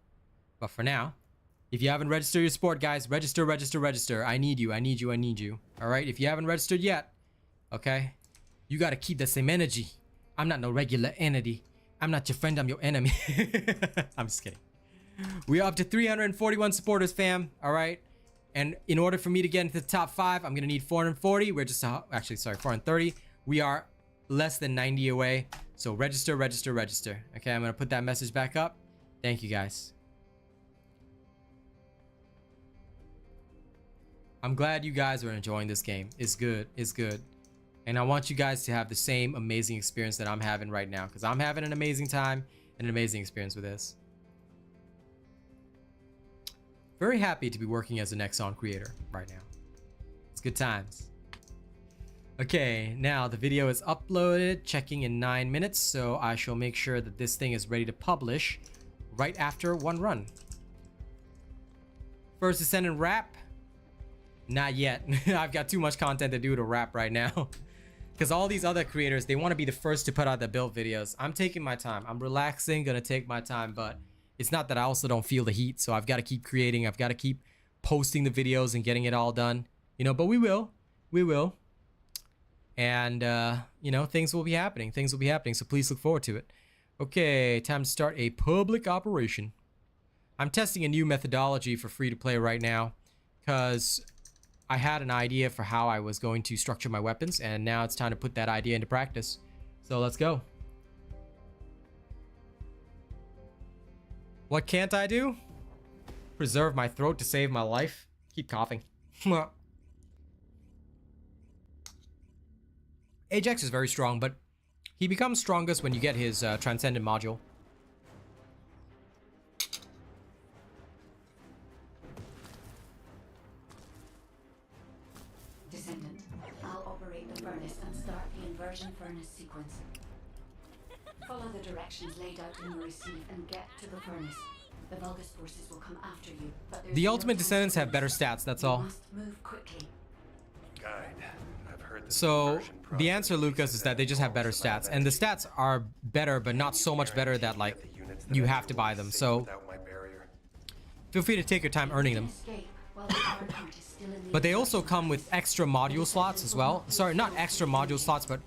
if you haven't registered your support, guys, register. I need you. All right, if you haven't registered yet, okay, you got to keep the same energy. I'm not no regular entity. I'm not your friend, I'm your enemy. I'm just kidding. We are up to 341 supporters, fam. All right. And in order for me to get into the top 5, I'm going to need 440. We're just, actually, sorry, 430. We are less than 90 away. So register. Okay, I'm going to put that message back up. Thank you, guys. I'm glad you guys are enjoying this game. It's good. And I want you guys to have the same amazing experience that I'm having right now, because I'm having an amazing time and an amazing experience with this. Very happy to be working as a Nexon creator right now. It's good times. Okay, now the video is uploaded, checking in 9 minutes, so I shall make sure that this thing is ready to publish right after one run. First Descendant wrap? Not yet. I've got too much content to do to wrap right now. Because all these other creators, they want to be the first to put out the build videos. I'm taking my time. I'm relaxing, gonna take my time, but it's not that I also don't feel the heat, so I've got to keep creating. I've got to keep posting the videos and getting it all done. You know, but we will. And, you know, things will be happening. So please look forward to it. Okay, time to start a public operation. I'm testing a new methodology for free-to-play right now, because I had an idea for how I was going to structure my weapons, and now it's time to put that idea into practice. So let's go. What can't I do? Preserve my throat to save my life. Keep coughing. Ajax is very strong, but he becomes strongest when you get his Transcendent module. Descendant, I'll operate the furnace and start the inversion furnace sequence. Follow the directions laid out in the receive and get to the furnace. The Vulgus forces will come after you, but there's The no ultimate time descendants to have better lose. stats, that's You all. must move quickly. Guide. I've heard this So conversion the process answer, Lucas, is that they just have better stats, and the stats are better, but not so much better that like you have to buy them. So without my barrier. feel free to take your time earning them. Escape while the guard part is still in the But they also inversion come with extra module slots as well. Sorry, not extra module slots, but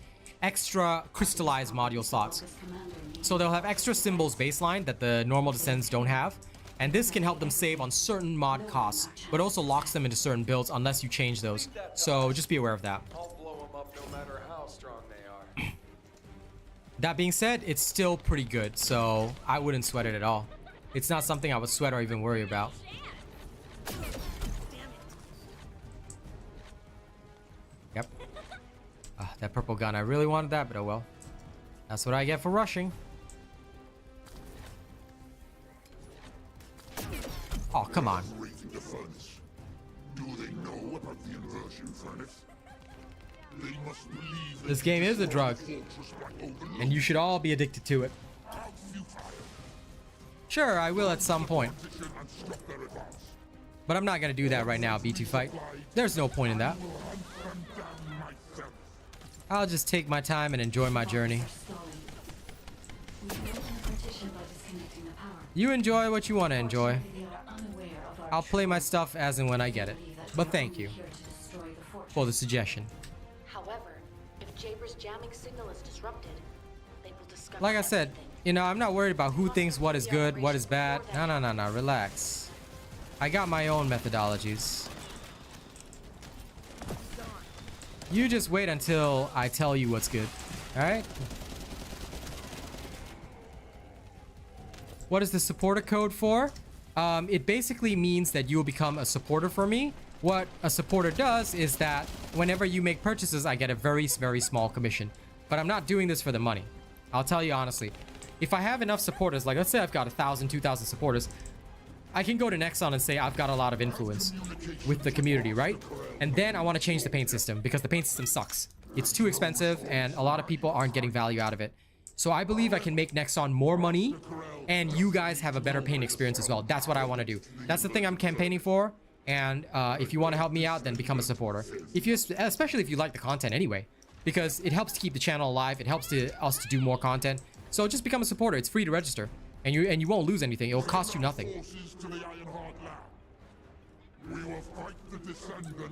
extra crystallized module slots. Vulgus commander needs So they'll have extra symbols baseline that the normal descendants don't have. And this can help them save on certain mod costs, but also locks them into certain builds unless you change those. So just be aware of that. I'll blow them up no matter how strong they are. That being said, it's still pretty good, so I wouldn't sweat it at all. It's not something I would sweat or even worry about. Yep. That purple gun, I really wanted that, but oh well. That's what I get for rushing. Oh, come on. Operating the furnace. Do they know about the inversion furnace? They must believe This game is a drug, and you should all be addicted to it. Sure, I will at some point. But I'm not gonna do that right now, B2 Fight. There's no point in that. I'll just take my time and enjoy my journey. stalling. We built a partition by disconnecting the power. You enjoy what you want to enjoy. They are unaware of our I'll play my true stuff as and when I get it. belief that But we're thank only you here to destroy the fortress. for the suggestion. However, if Jaber's jamming signal is disrupted, they will discover Like I said, everything. you know, I'm not worried about who thinks what is good, what is bad. No, relax. I got my own methodologies. You just wait until I tell you what's good. All right. What is the supporter code for? It basically means that you will become a supporter for me. What a supporter does is that whenever you make purchases, I get a very, very small commission. But I'm not doing this for the money. I'll tell you honestly. If I have enough supporters, like let's say I've got 1,000, 2,000 supporters, I can go to Nexon and say I've got a lot of influence with the community, right? And then I want to change the paint system because the paint system sucks. It's too expensive and a lot of people aren't getting value out of it. So I believe I can make Nexon more money and you guys have a better paint experience as well. That's what I want to do. That's the thing I'm campaigning for. And if you want to help me out, then become a supporter. Especially if you like the content anyway, because it helps to keep the channel alive. It helps us to do more content. So just become a supporter. It's free to register, and you won't lose anything. It will cost you nothing.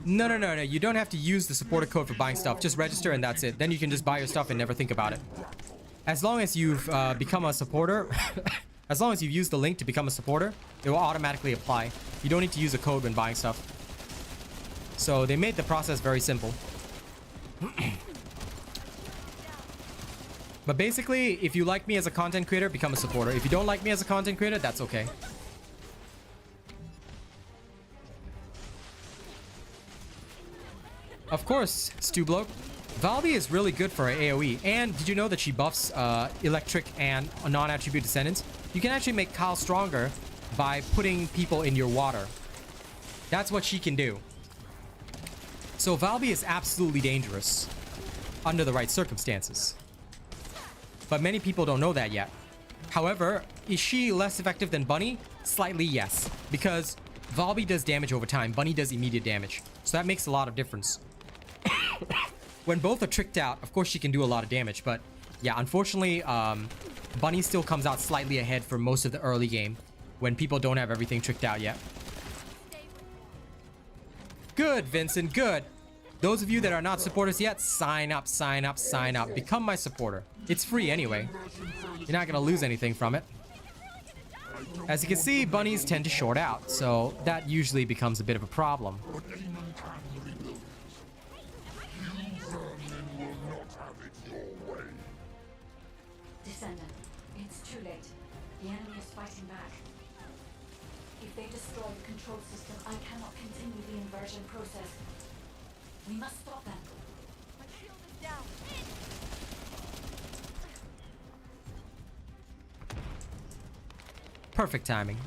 No. You don't have to use the supporter code for buying stuff. Just register and that's it. Then you can just buy your stuff and never think about it. As long as you've become a supporter, as long as you've used the link to become a supporter, it will automatically apply. You don't need to use a code when buying stuff. So they made the process very simple. But basically, if you like me as a content creator, become a supporter. If you don't like me as a content creator, that's okay. Of course, Stu Bloke. Valby is really good for an AoE. And did you know that she buffs electric and non-attribute descendants? You can actually make Kyle stronger by putting people in your water. That's what she can do. So Valby is absolutely dangerous under the right circumstances. But many people don't know that yet. However, is she less effective than Bunny? Slightly, yes. Because Valby does damage over time. Bunny does immediate damage. So that makes a lot of difference. When both are tricked out, of course she can do a lot of damage. But yeah, unfortunately, Bunny still comes out slightly ahead for most of the early game when people don't have everything tricked out yet. Good, Vincent, good. Those of you that are not supporters yet, sign up, sign up, sign up. Become my supporter. It's free anyway. You're not going to lose anything from it. As you can see, bunnies tend to short out, so that usually becomes a bit of a problem. Descendant, it's too late. The enemy is fighting back. If they destroy the control system, I cannot continue the inversion process. We must stop them. My shield is down. Perfect timing.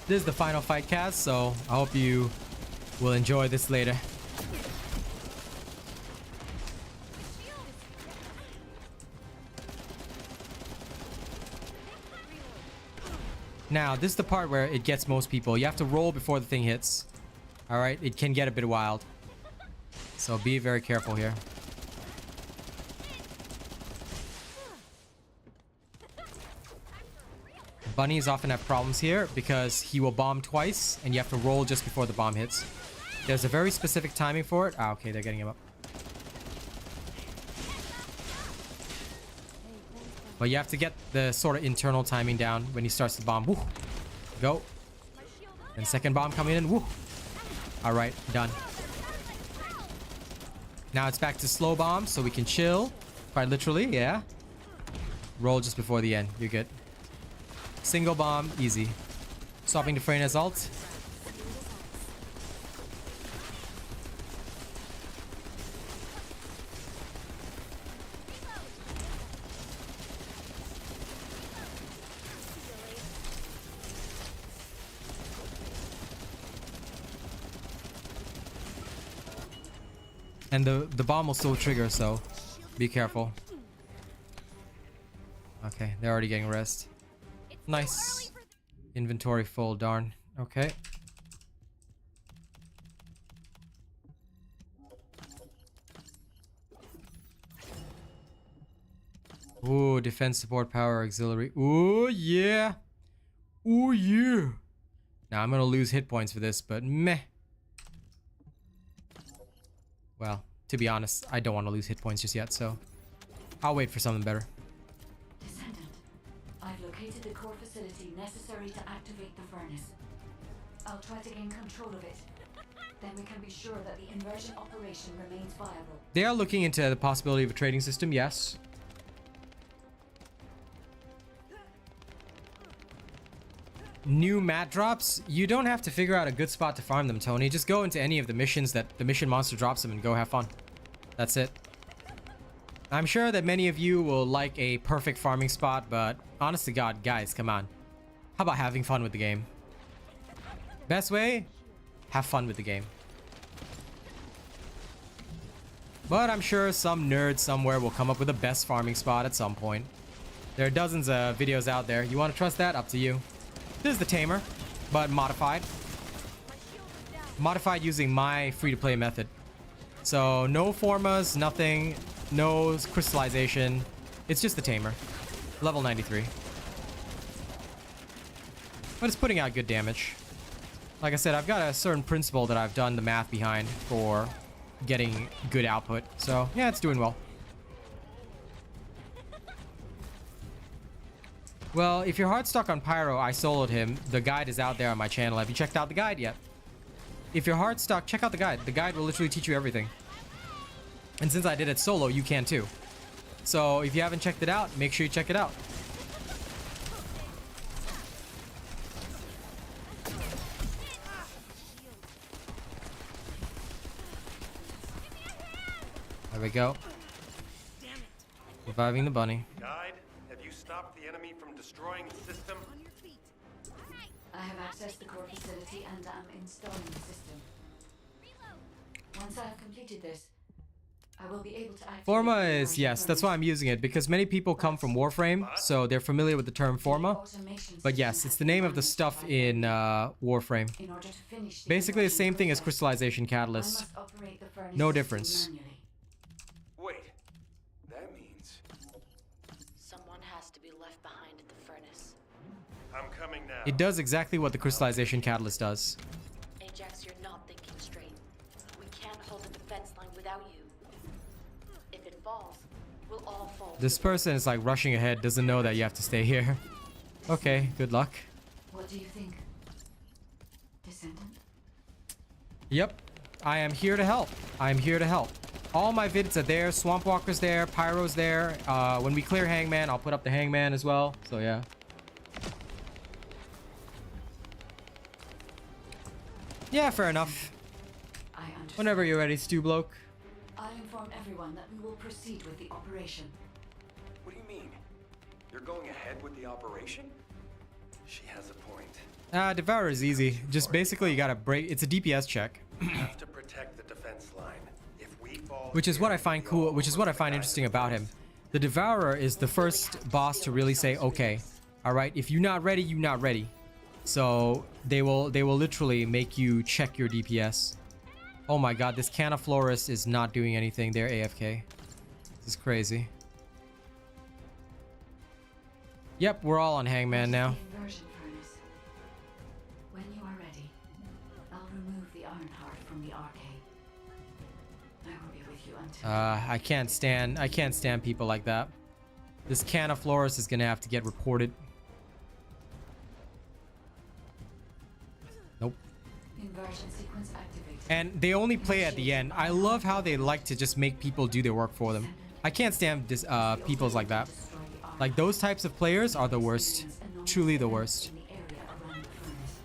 This is the final fight cast, so I hope you will enjoy this later. Now, this is the part where it gets most people. You have to roll before the thing hits. Alright, it can get a bit wild. So be very careful here. Bunnies often have problems here because he will bomb twice and you have to roll just before the bomb hits. There's a very specific timing for it. Ah, okay, they're getting him up. But you have to get the sort of internal timing down when he starts to bomb. Woo. Go. And second bomb coming in. Woo. Alright, done. Now it's back to slow bomb, so we can chill. Quite literally, yeah. Roll just before the end. You're good. Single bomb, easy. Swapping to Freyna's ult. And the bomb will still trigger, so be careful. Okay, they're already getting rest. Nice. Inventory full, darn. Okay. Ooh, defense, support, power, auxiliary. Ooh, yeah. Ooh, yeah. Now, I'm gonna lose hit points for this, but meh. Well, to be honest, I don't want to lose hit points just yet, so I'll wait for something better. Descendant, I've located the core facility necessary to activate the furnace. I'll try to gain control of it. Then we can be sure that the inversion operation remains viable. They are looking into the possibility of a trading system, yes. New mat drops? You don't have to figure out a good spot to farm them, Tony. Just go into any of the missions that the mission monster drops them and go have fun. That's it. I'm sure that many of you will like a perfect farming spot, but honest to God, guys, come on. How about having fun with the game? Best way? Have fun with the game. But I'm sure some nerd somewhere will come up with the best farming spot at some point. There are dozens of videos out there. You want to trust that? Up to you. This is the tamer, but modified. Modified using my free-to-play method. So no formas, nothing, no crystallization. It's just the tamer. Level 93. But it's putting out good damage. Like I said, I've got a certain principle that I've done the math behind for getting good output. So yeah, it's doing well. Well, if you're hard stuck on Pyro, I soloed him. The guide is out there on my channel. Have you checked out the guide yet? If you're hard stuck, check out the guide. The guide will literally teach you everything. And since I did it solo, you can too. So if you haven't checked it out, make sure you check it out. There we go. Reviving the bunny. Guide, have you stopped the enemy from destroying the system? I have accessed the core facility and am installing the system. Once I have completed this, I will be able to activate Forma the is, inversion yes, that's why I'm furnace. using it, because many people come from Warframe, so they're familiar with the term Forma. Automation But yes, system it's has the been name of the managed stuff by in Lepic. Warframe. In order to finish the Basically the inversion same thing as process, crystallization I catalyst. must operate the furnace No system difference. manually. Wait, that means Someone has to be left behind at the furnace. I'm coming now. It does exactly what the crystallization catalyst does. Ajax, you're not thinking straight. We can't hold a defense line without you. If it falls, we'll all fall. This person is like rushing ahead, doesn't know that you have to stay here. Okay, good luck. What do you think, Descendant? Yep, I am here to help. I am here to help. All my vids are there. Swamp Walker's there. Pyro's there. When we clear Hangman, I'll put up the Hangman as well. So yeah. Yeah, fair enough. I understand. Whenever you're ready, Stew Bloke. I'll inform everyone that we will proceed with the operation. What do you mean? You're going ahead with the operation? She has a point. Devour is easy. Just basically you gotta break. It's a DPS check, We have to protect the defense line. If we fall which is what I here, find we cool. all Which is what I lose the find guy interesting in the about him. furnace. The Devourer is the first boss to really say, okay, all right, if you're not ready, you're not ready. So they will literally make you check your DPS. Oh my god, this Canaflorus is not doing anything. They're AFK. This is crazy. Yep, we're all on Hangman now. The inversion furnace. When you are ready, I'll remove the iron heart from the arcade. I will be with you until. I can't stand people like that. This Canaflorus is gonna have to get reported. Nope. Inversion sequence activated. And they only play at the end. I love how they like to just make people do their work for them. I can't stand this peoples like that. Destroy the iron Like those types of players are the worst. Truly the worst. in the area around the furnace.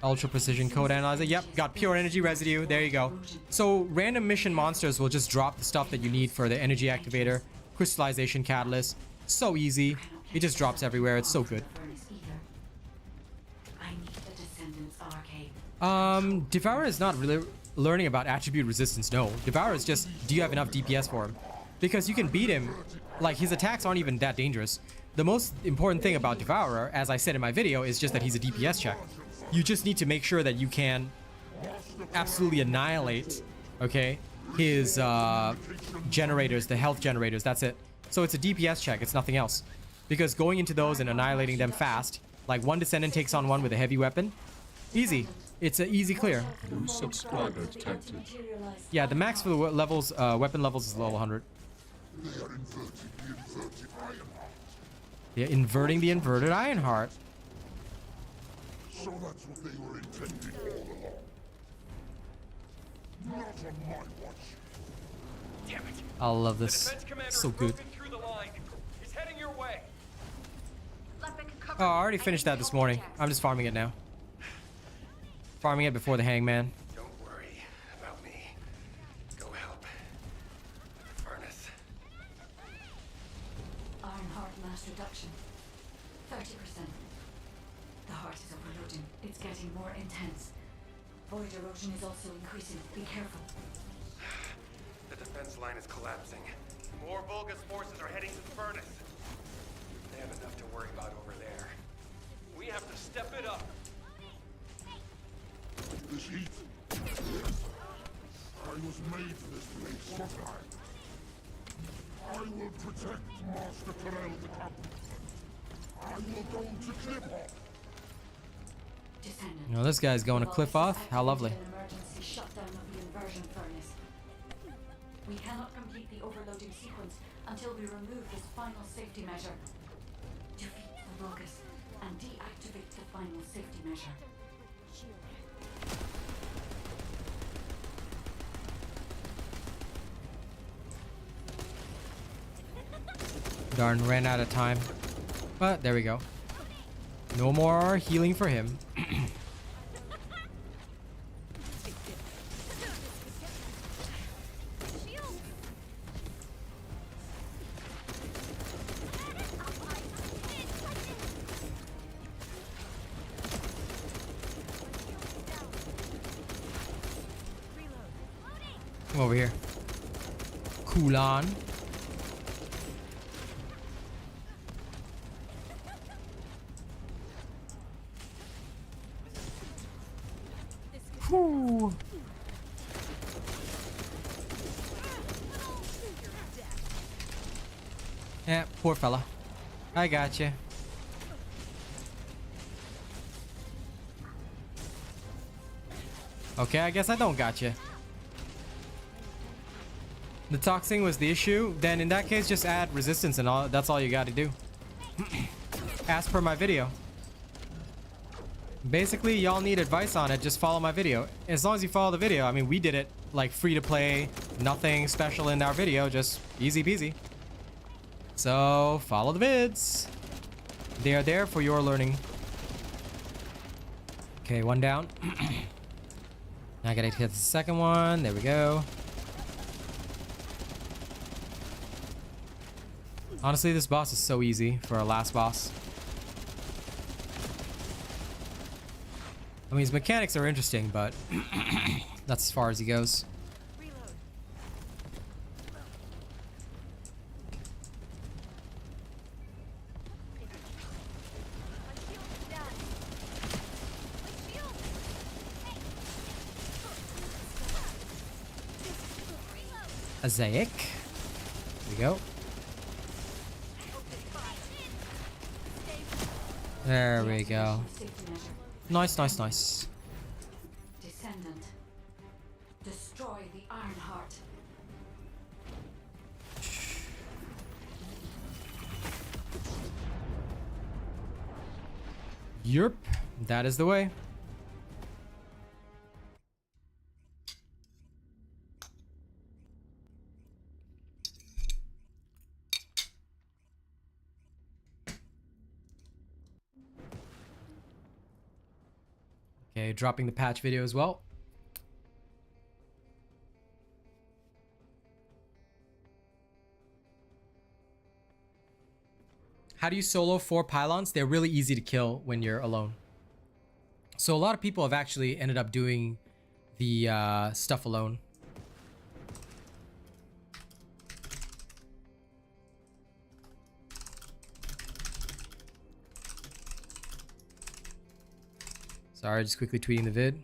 Ultra precision code analyzer. Yep, got pure energy residue. There you go. So random mission monsters will just drop the stuff that you need for the energy activator, crystallization catalyst. So easy. It just drops everywhere. It's so good. Furnace either. I need the Descendant's arcade. Devourer is not really learning about attribute resistance. No, Devourer is just, do you have enough DPS for him? Because you can beat him. Like his attacks aren't even that dangerous. The most important thing about Devourer, as I said in my video, is just that he's a DPS check. You just need to make sure that you can absolutely annihilate, okay, his generators, the health generators. That's it. So it's a DPS check. It's nothing else. Because going into those and annihilating them fast, like one Descendant takes on one with a heavy weapon, easy. It's an easy clear. New subscriber detected. Yeah, the max for the levels, weapon levels is level 100. They are inverting the inverted iron heart. They're inverting the inverted Ironheart. So that's what they were intending all along. Not on my watch. Damn it. I love The this. defense commander So is good. broken through the line. He's heading your way. Lepic, cover Oh, I me. already need finished to that this hold morning. Jax. I'm just farming it now. Farming it before the hangman. Don't worry about me. Go help. The furnace. Iron heart mass reduction. 30%. The heart is overloading. It's getting more intense. Void erosion is also increasing. Be careful. The defense line is collapsing. More Vulgus forces are heading to the furnace. They have enough to worry about over there. We have to step it up. This heat. Yes. I was made for this place, wasn't I? I will protect Master Terrell the Captain. I will go to Cliff. Descendant. You know, this guy's going a The cliff Vulgus off. has How lovely. activated an emergency shutdown of the inversion furnace. We cannot complete the overloading sequence until we remove this final safety measure. Defeat the Vulgus and deactivate the final safety measure. Darn, ran out of time. But there we go. No more healing for him. Come over here. Cool on. Whew. Yeah, poor fella. I got you. Okay, I guess I don't got you. The toxing was the issue. Then in that case, just add resistance and all. That's all you got to do. As per my video. Basically, y'all need advice on it. Just follow my video. As long as you follow the video. I mean, we did it like free to play. Nothing special in our video. Just easy peasy. So follow the vids. They are there for your learning. Okay, one down. I gotta hit the second one. There we go. Honestly, this boss is so easy for our last boss. I mean, his mechanics are interesting, but that's as far as he goes. Azaic. There we go. There we go. Safety measure. Nice, nice, nice. Descendant. Destroy the Iron Heart. Yerp. That is the way. Okay, dropping the patch video as well. How do you solo 4 pylons? They're really easy to kill when you're alone. So a lot of people have actually ended up doing the stuff alone. Sorry, just quickly tweeting the vid.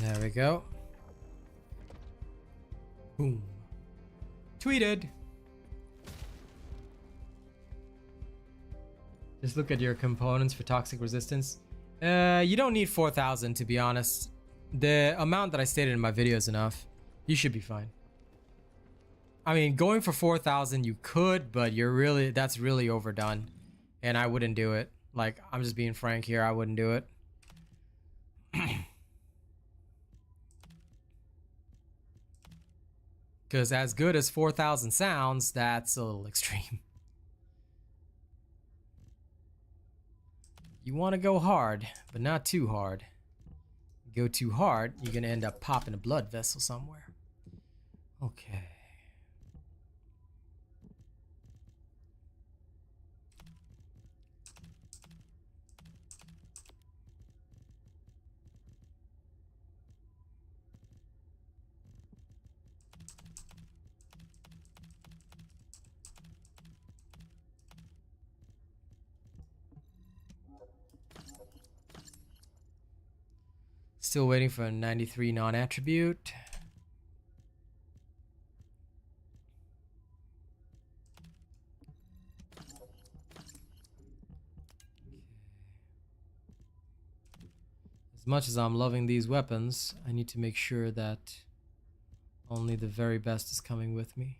There we go. Boom. Tweeted. Just look at your components for toxic resistance. You don't need 4,000 to be honest. The amount that I stated in my video is enough. You should be fine. I mean, going for 4,000 you could, but that's really overdone. And I wouldn't do it. Like, I'm just being frank here, I wouldn't do it. Because as good as 4,000 sounds, that's a little extreme. You want to go hard, but not too hard. Go too hard, you're going to end up popping a blood vessel somewhere. Okay. Still waiting for a 93 non-attribute. As much as I'm loving these weapons, I need to make sure that only the very best is coming with me.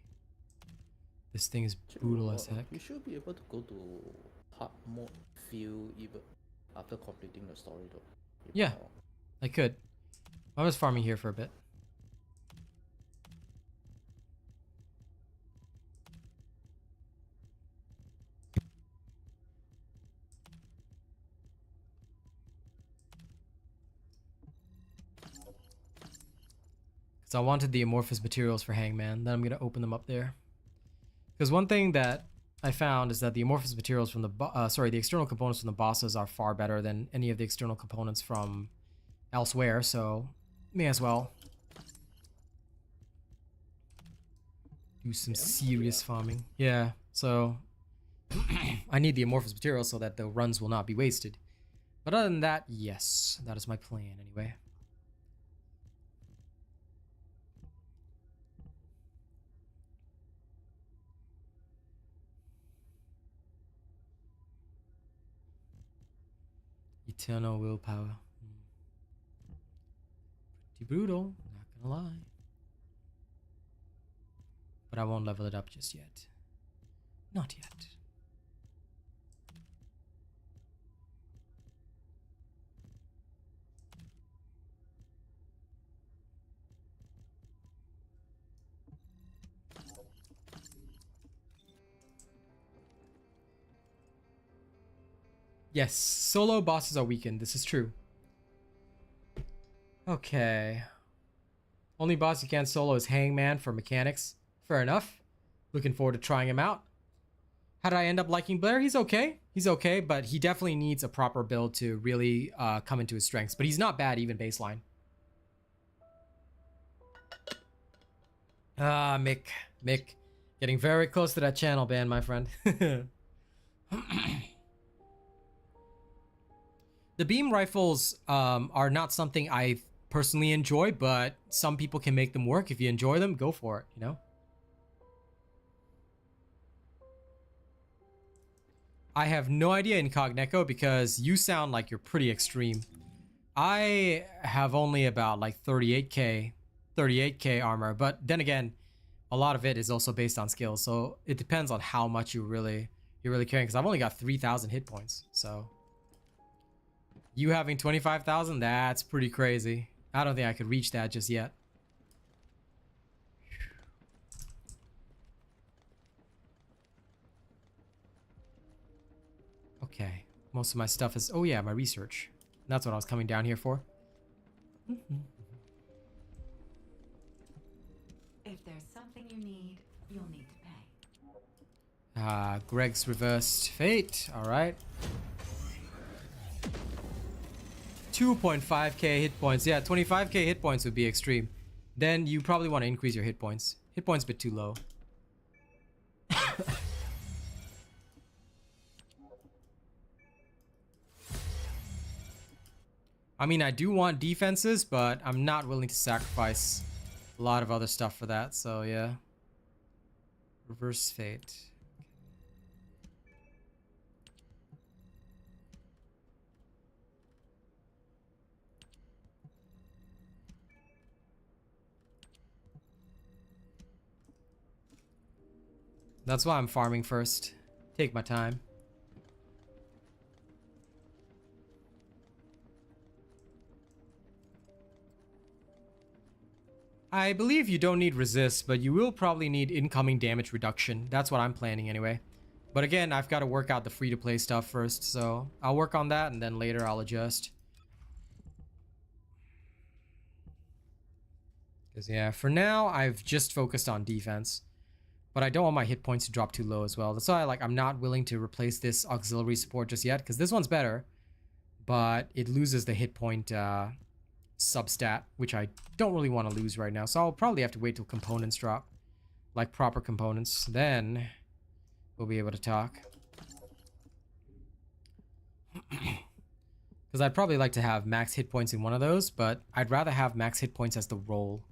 This thing is brutal as heck. You should be able to go to hard mode field even after completing the story though. Yeah. I could. I was farming here for a bit. Because I wanted the amorphous materials for Hangman. Then I'm going to open them up there. Because one thing that I found is that the amorphous materials from the external components from the bosses are far better than any of the external components from elsewhere, so may as well do some serious farming. Yeah, so I need the amorphous material so that the runs will not be wasted. But other than that, yes, that is my plan anyway. Eternal willpower. Pretty brutal, not gonna lie. But I won't level it up just yet. Not yet. Yes, solo bosses are weakened. This is true. Okay. Only boss you can't solo is Hangman for mechanics. Fair enough. Looking forward to trying him out. How did I end up liking Blair? He's okay. He's okay, but he definitely needs a proper build to really come into his strengths. But he's not bad even baseline. Ah, Mick. Getting very close to that channel ban, my friend. The beam rifles are not something I personally enjoy, but some people can make them work. If you enjoy them, go for it, you know? I have no idea, Incognito, because you sound like you're pretty extreme. I have only about like 38k armor, but then again, a lot of it is also based on skills, so it depends on how much you're really carrying, because I've only got 3,000 hit points, so you having 25,000, that's pretty crazy. I don't think I could reach that just yet. Okay, most of my stuff is, oh yeah, my research. That's what I was coming down here for. If there's something you need, you'll need to pay. Greg's reversed fate, all right. 2.5k hit points. Yeah, 25k hit points would be extreme. Then you probably want to increase your hit points. Hit points a bit too low. I mean, I do want defenses, but I'm not willing to sacrifice a lot of other stuff for that. So yeah. Reverse fate. That's why I'm farming first. Take my time. I believe you don't need resist, but you will probably need incoming damage reduction. That's what I'm planning anyway. But again, I've got to work out the free-to-play stuff first, so I'll work on that and then later I'll adjust. Because yeah, for now, I've just focused on defense. But I don't want my hit points to drop too low as well. That's why I'm not willing to replace this auxiliary support just yet, because this one's better, but it loses the hit point substat, which I don't really want to lose right now. So I'll probably have to wait till components drop, like proper components. Then we'll be able to talk. Because I'd probably like to have max hit points in one of those, but I'd rather have max hit points as the role,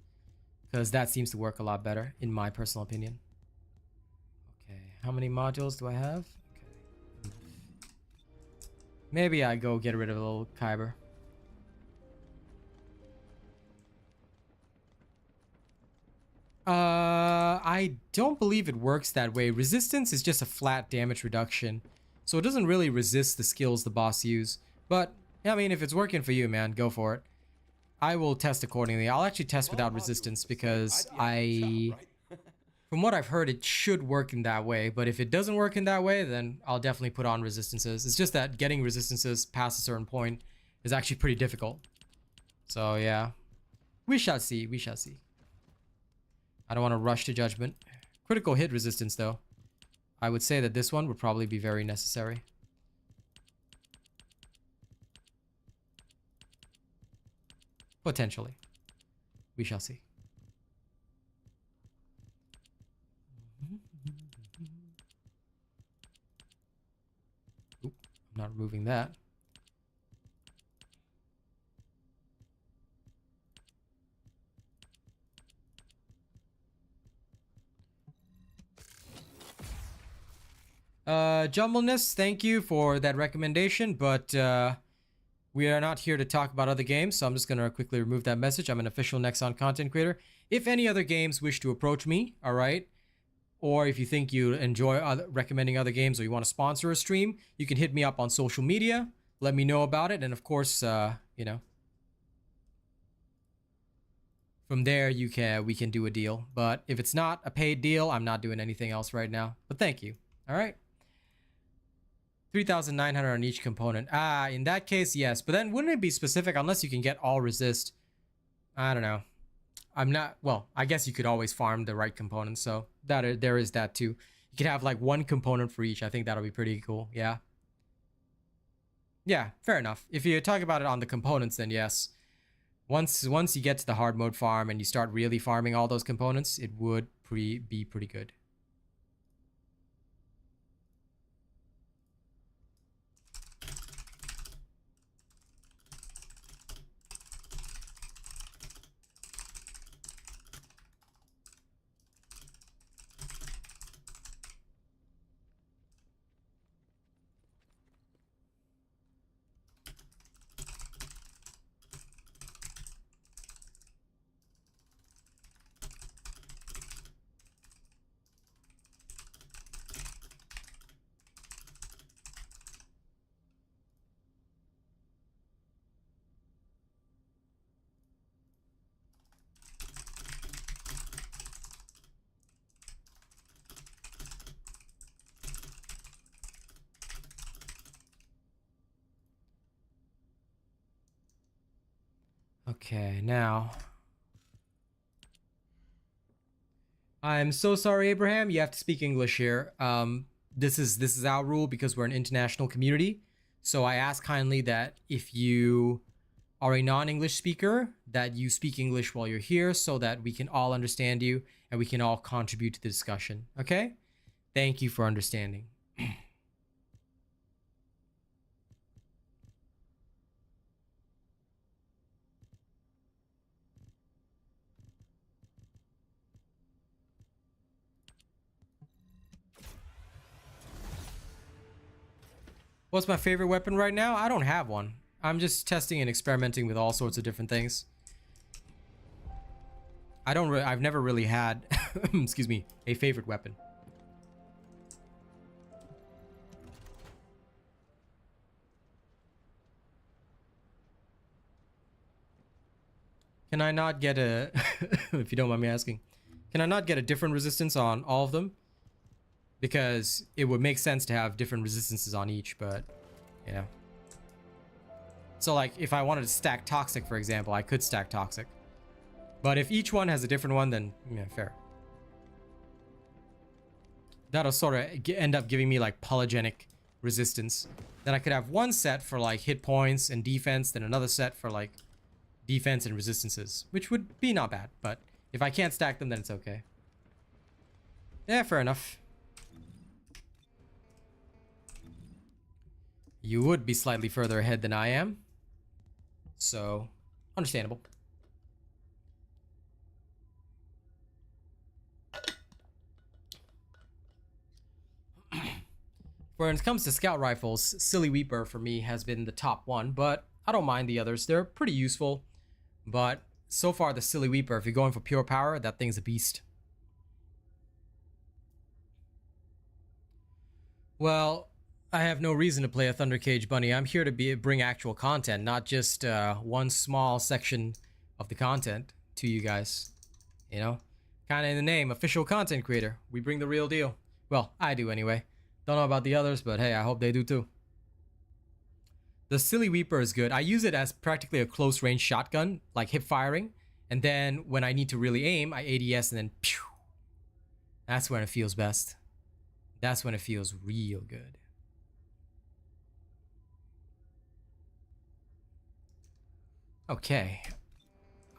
because that seems to work a lot better, in my personal opinion. Okay, how many modules do I have? Okay. Maybe I go get rid of a little Kyber. I don't believe it works that way. Resistance is just a flat damage reduction, so it doesn't really resist the skills the boss use. But, I mean, if it's working for you, man, go for it. I will test accordingly. I'll actually test without resistance because from what I've heard, it should work in that way. But if it doesn't work in that way, then I'll definitely put on resistances. It's just that getting resistances past a certain point is actually pretty difficult. So, yeah. We shall see. We shall see. I don't want to rush to judgment. Critical hit resistance, though. I would say that this one would probably be very necessary. Potentially. We shall see. Oop, I'm not removing that. Jumbleness, thank you for that recommendation, but we are not here to talk about other games, so I'm just going to quickly remove that message. I'm an official Nexon content creator. If any other games wish to approach me, all right, or if you think you enjoy recommending other games or you want to sponsor a stream, you can hit me up on social media, let me know about it, and of course, you know, from there we can do a deal. But if it's not a paid deal, I'm not doing anything else right now. But thank you. All right. 3,900 on each component. In that case, yes. But then wouldn't it be specific unless you can get all resist? I don't know. I'm not, well, I guess you could always farm the right components. So there is that too. You could have like one component for each. I think that'll be pretty cool. Yeah. Yeah, fair enough. If you talk about it on the components, then yes. Once you get to the hard mode farm and you start really farming all those components, it would be pretty good. Okay, now. I'm so sorry, Abraham. You have to speak English here. This is our rule because we're an international community. So I ask kindly that if you are a non-English speaker, that you speak English while you're here so that we can all understand you and we can all contribute to the discussion. Okay? Thank you for understanding. What's my favorite weapon right now? I don't have one. I'm just testing and experimenting with all sorts of different things. I've never really had, excuse me, a favorite weapon. Can I not get a, if you don't mind me asking, can I not get a different resistance on all of them? Because it would make sense to have different resistances on each, but yeah. So like if I wanted to stack Toxic, for example, I could stack Toxic. But if each one has a different one, then yeah, fair. That'll sort of end up giving me like polygenic resistance. Then I could have one set for like hit points and defense, then another set for like defense and resistances, which would be not bad. But if I can't stack them, then it's okay. Yeah, fair enough. You would be slightly further ahead than I am. So, understandable. When it comes to scout rifles, Silly Weeper for me has been the top one, but I don't mind the others. They're pretty useful, but so far the Silly Weeper, if you're going for pure power, that thing's a beast. Well, I have no reason to play a Thunder Cage Bunny. I'm here to bring actual content, not just one small section of the content to you guys. You know, kind of in the name, official content creator. We bring the real deal. Well, I do anyway. Don't know about the others, but hey, I hope they do too. The Silly Weeper is good. I use it as practically a close range shotgun, like hip firing. And then when I need to really aim, I ADS and then pew. That's when it feels best. That's when it feels real good. Okay.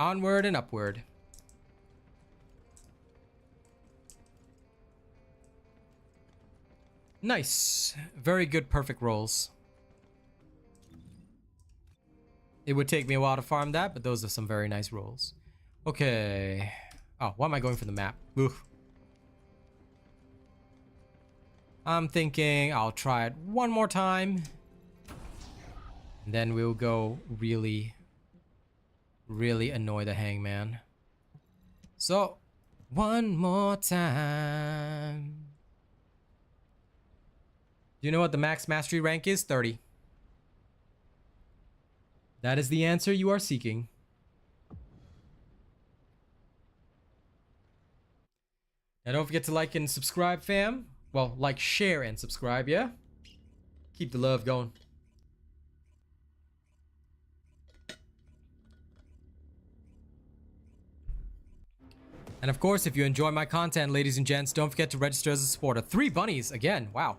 Onward and upward. Nice. Very good perfect rolls. It would take me a while to farm that, but those are some very nice rolls. Okay. Oh, why am I going for the map? Oof. I'm thinking I'll try it one more time. And then we'll go really annoy the hangman. So, one more time. Do you know what the max mastery rank is? 30. That is the answer you are seeking. And don't forget to like and subscribe, fam. Well, like, share, and subscribe, yeah? Keep the love going. And of course, if you enjoy my content, ladies and gents, don't forget to register as a supporter. 3 bunnies, again, wow.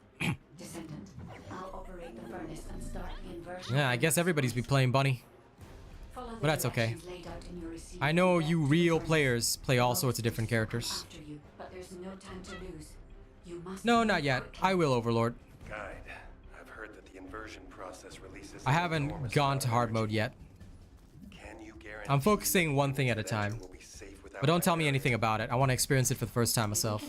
Descendant, I'll operate the furnace and start the inversion. Yeah, I guess everybody's be playing bunny. But that's okay. I know you real players play all sorts of different characters. No, not yet. I will, Overlord. Guide, I've heard that the inversion process releases. I haven't gone to hard mode yet. Can you guarantee I'm focusing one thing at a time. will be safe without But don't tell me my anything about it. I want to experience it for the first time myself.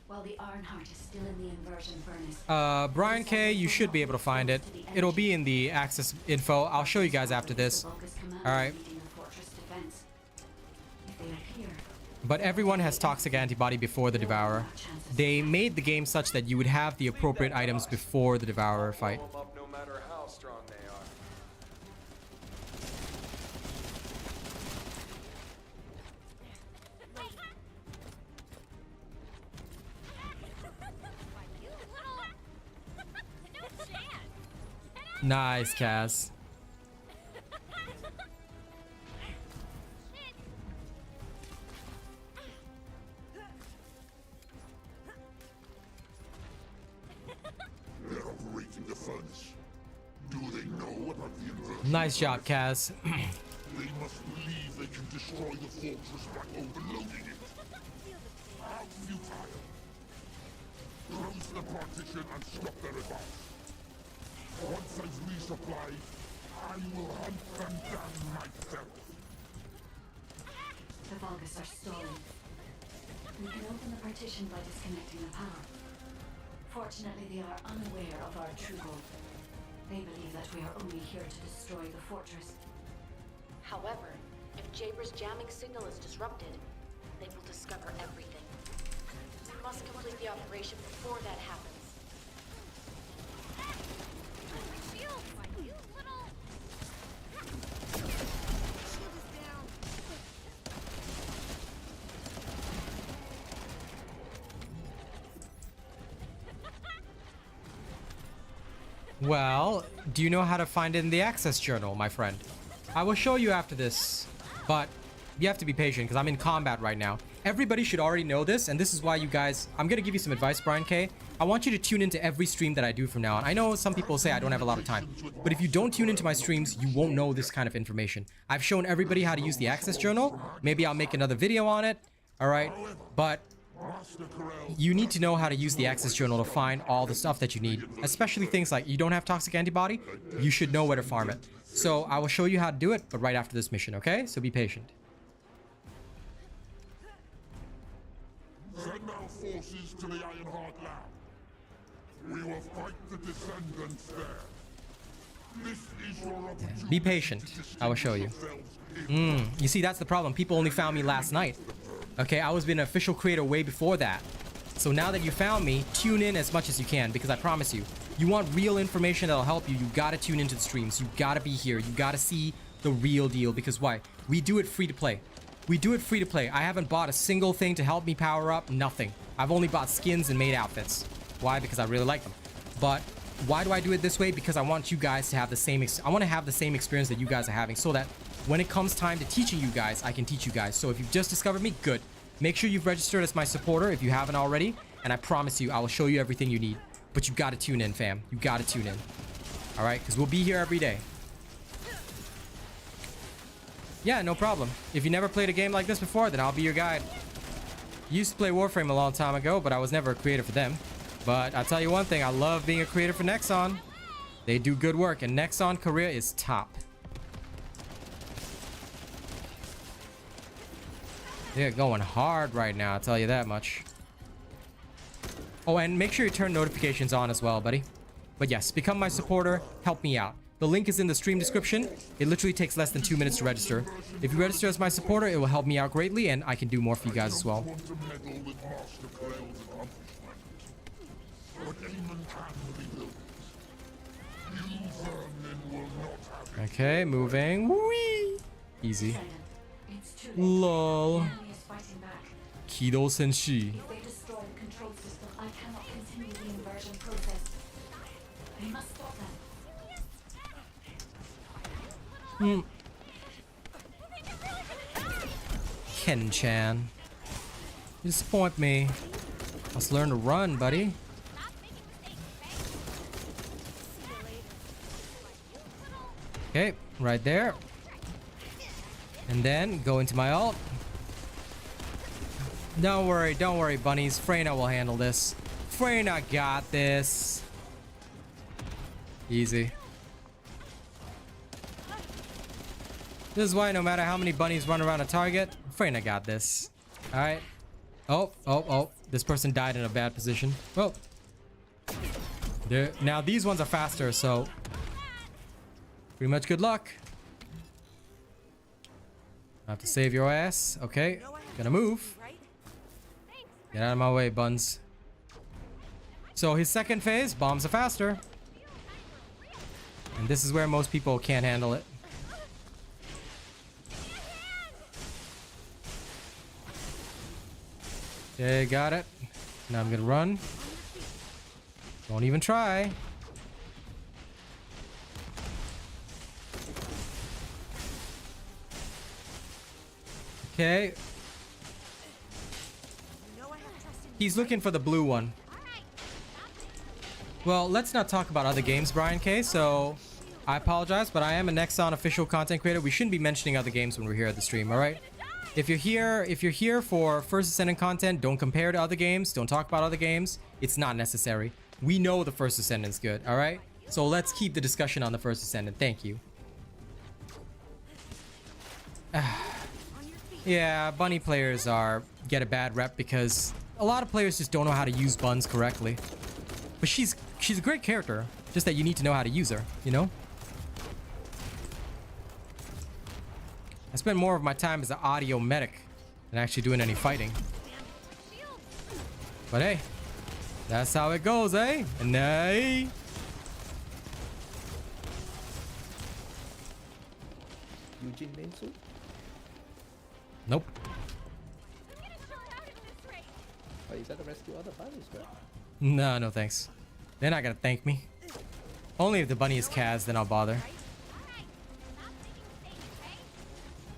While the Ironheart is still in the inversion furnace. Brian K, you should be able to find it. It'll be in the access info. I'll show you guys after this. Alright. But everyone has toxic antibody before the Devourer. They made the game such that you would have the appropriate items before the Devourer fight. no matter how strong they are. Nice, Cass. They're operating the furnace. Do they know about the inversion? Nice job, Kaz. They must believe they can destroy the fortress by overloading it. How futile. Close the partition and stop their advance. Once I've resupplied, I will hunt them down myself. The Vulgus are stalling. We can open the partition by disconnecting the power. Fortunately, they are unaware of our true goal. They believe that we are only here to destroy the fortress. However, if Jaber's jamming signal is disrupted, they will discover everything. We must complete the operation before that happens. Well, do you know how to find it in the access journal, my friend? I will show you after this, but you have to be patient because I'm in combat right now. Everybody should already know this, and this is why you guys... I'm going to give you some advice, Brian K. I want you to tune into every stream that I do from now on. I know some people say I don't have a lot of time, but if you don't tune into my streams, you won't know this kind of information. I've shown everybody how to use the access journal. Maybe I'll make another video on it, all right? But you need to know how to use the access journal to find all the stuff that you need, especially things like you don't have toxic antibody. You should know where to farm it. So I will show you how to do it, but right after this mission, okay? So be patient. Send our forces to the Ironheart lab. We will fight the Descendants there. This is your opportunity. Be patient. I will show you. You see, that's the problem. People only found me last night. Okay, I was being an official creator way before that. So now that you found me, tune in as much as you can, because I promise you, you want real information that'll help you, you gotta tune into the streams. You gotta be here. You gotta see the real deal, because why? We do it free to play. We do it free to play. I haven't bought a single thing to help me power up. Nothing. I've only bought skins and made outfits. Why? Because I really like them. But why do I do it this way? Because I want you guys to have the same... I want to have the same experience that you guys are having, so that when it comes time to teaching you guys, I can teach you guys. So if you've just discovered me, good. Make sure you've registered as my supporter if you haven't already. And I promise you, I will show you everything you need. But you gotta tune in, fam. You gotta tune in. Alright? Because we'll be here every day. Yeah, no problem. If you never played a game like this before, then I'll be your guide. Used to play Warframe a long time ago, but I was never a creator for them. But I'll tell you one thing, I love being a creator for Nexon. They do good work, and Nexon Korea is top. They're going hard right now, I'll tell you that much. Oh, and make sure you turn notifications on as well, buddy. But yes, become my supporter, help me out. The link is in the stream description. It literally takes less than 2 minutes to register. If you register as my supporter, it will help me out greatly, and I can do more for you guys as well. Okay, moving. Whee! Easy. Lol. Kido Senshi. If they destroy the control system, I cannot continue the inversion process. I must stop them. Ken-chan. You disappoint me. Let's learn to run, buddy. Okay, right there. And then go into my ult. Don't worry, bunnies. Freyna will handle this. Freyna got this. Easy. This is why no matter how many bunnies run around a target, Freyna got this. Alright. Oh. This person died in a bad position. Oh. Now these ones are faster, so... pretty much good luck. I have to save your ass. Okay. Gonna move. Get out of my way, buns. So his second phase, bombs are faster. And this is where most people can't handle it. Okay, got it. Now I'm gonna run. Don't even try. Okay. He's looking for the blue one. Well, let's not talk about other games, Brian K. So, I apologize, but I am a Nexon official content creator. We shouldn't be mentioning other games when we're here at the stream, all right? If you're here for First Descendant content, don't compare to other games. Don't talk about other games. It's not necessary. We know the First Descendant's good, all right? So let's keep the discussion on the First Descendant. Thank you. Yeah, bunny players get a bad rep because a lot of players just don't know how to use buns correctly. But she's a great character. Just that you need to know how to use her, you know? I spend more of my time as an audio medic than actually doing any fighting. But hey, that's how it goes, eh? Nay. Eugene main suit? Nope. Oh, you gotta rescue other bunnies, right? No, no thanks. They're not gonna thank me. Only if the bunny is Kaz, then I'll bother.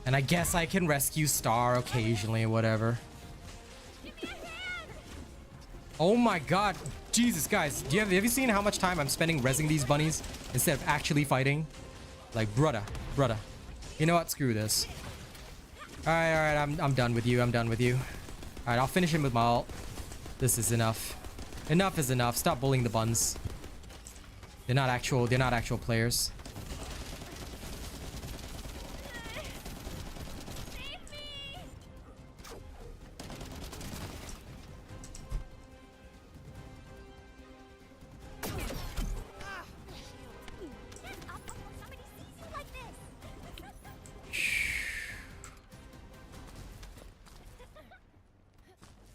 And I guess I can rescue Star occasionally or whatever. Oh my god. Jesus, guys. Have you seen how much time I'm spending rezzing these bunnies instead of actually fighting? Like, brudda. You know what? Screw this. Alright, I'm done with you. Alright, I'll finish him with my ult. This is enough. Enough is enough. Stop bullying the buns. They're not actual players.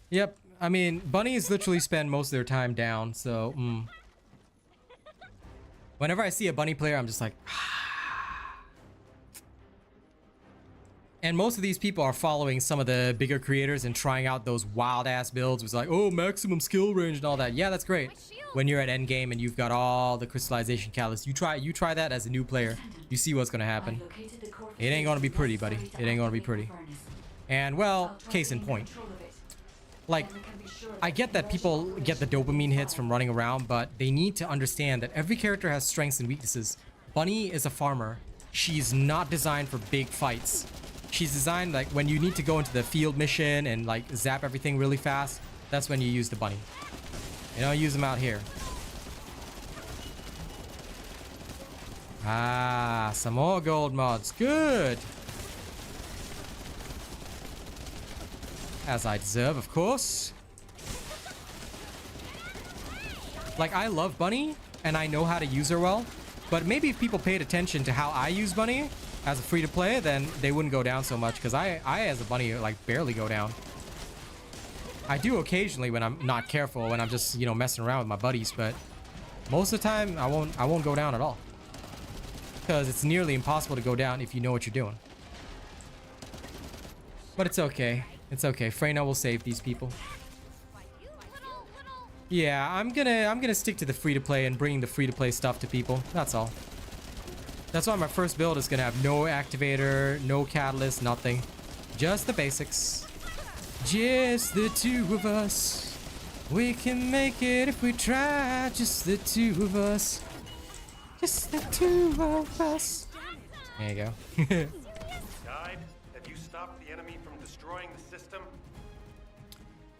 Yep, I mean, bunnies literally spend most of their time down, so, Whenever I see a bunny player, I'm just like, And most of these people are following some of the bigger creators and trying out those wild-ass builds. It's like, oh, maximum skill range and all that. Yeah, that's great. When you're at Endgame and you've got all the crystallization catalysts, you try that as a new player. You see what's gonna happen. It ain't gonna be pretty, buddy. It ain't gonna be pretty. And, well, case in point. Like, I get that people get the dopamine hits from running around, but they need to understand that every character has strengths and weaknesses. Bunny is a farmer. She's not designed for big fights. She's designed, like, when you need to go into the field mission and, like, zap everything really fast, that's when you use the bunny. You don't use them out here. Ah, some more gold mods. Good. As I deserve, of course. Like, I love Bunny, and I know how to use her well. But maybe if people paid attention to how I use Bunny as a free-to-play, then they wouldn't go down so much. Because I, as a Bunny, like, barely go down. I do occasionally when I'm not careful, when I'm just, you know, messing around with my buddies. But most of the time, I won't go down at all. Because it's nearly impossible to go down if you know what you're doing. But it's okay. It's okay. Freyna will save these people. Yeah, I'm gonna stick to the free-to-play and bring the free-to-play stuff to people. That's all. That's why my first build is gonna have no activator, no catalyst, nothing. Just the basics. Just the two of us. We can make it if we try. Just the two of us. Just the two of us. There you go. Guide, have you stopped the enemy from destroying the system?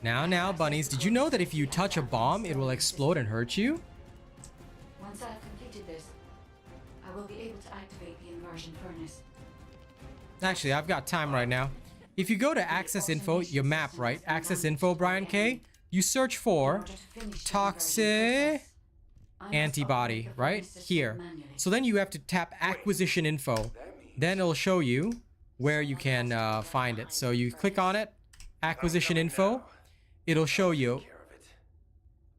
Now, bunnies, did you know that if you touch a bomb, it will explode and hurt you? Once I have completed this, I will be able to activate the inversion furnace. Actually, I've got time right now. If you go to access info, your map, right? Access info, Brian K. You search for toxic antibody, right? Here. So then you have to tap acquisition info. Then it'll show you where you can find it. So you click on it, acquisition info. It'll show you.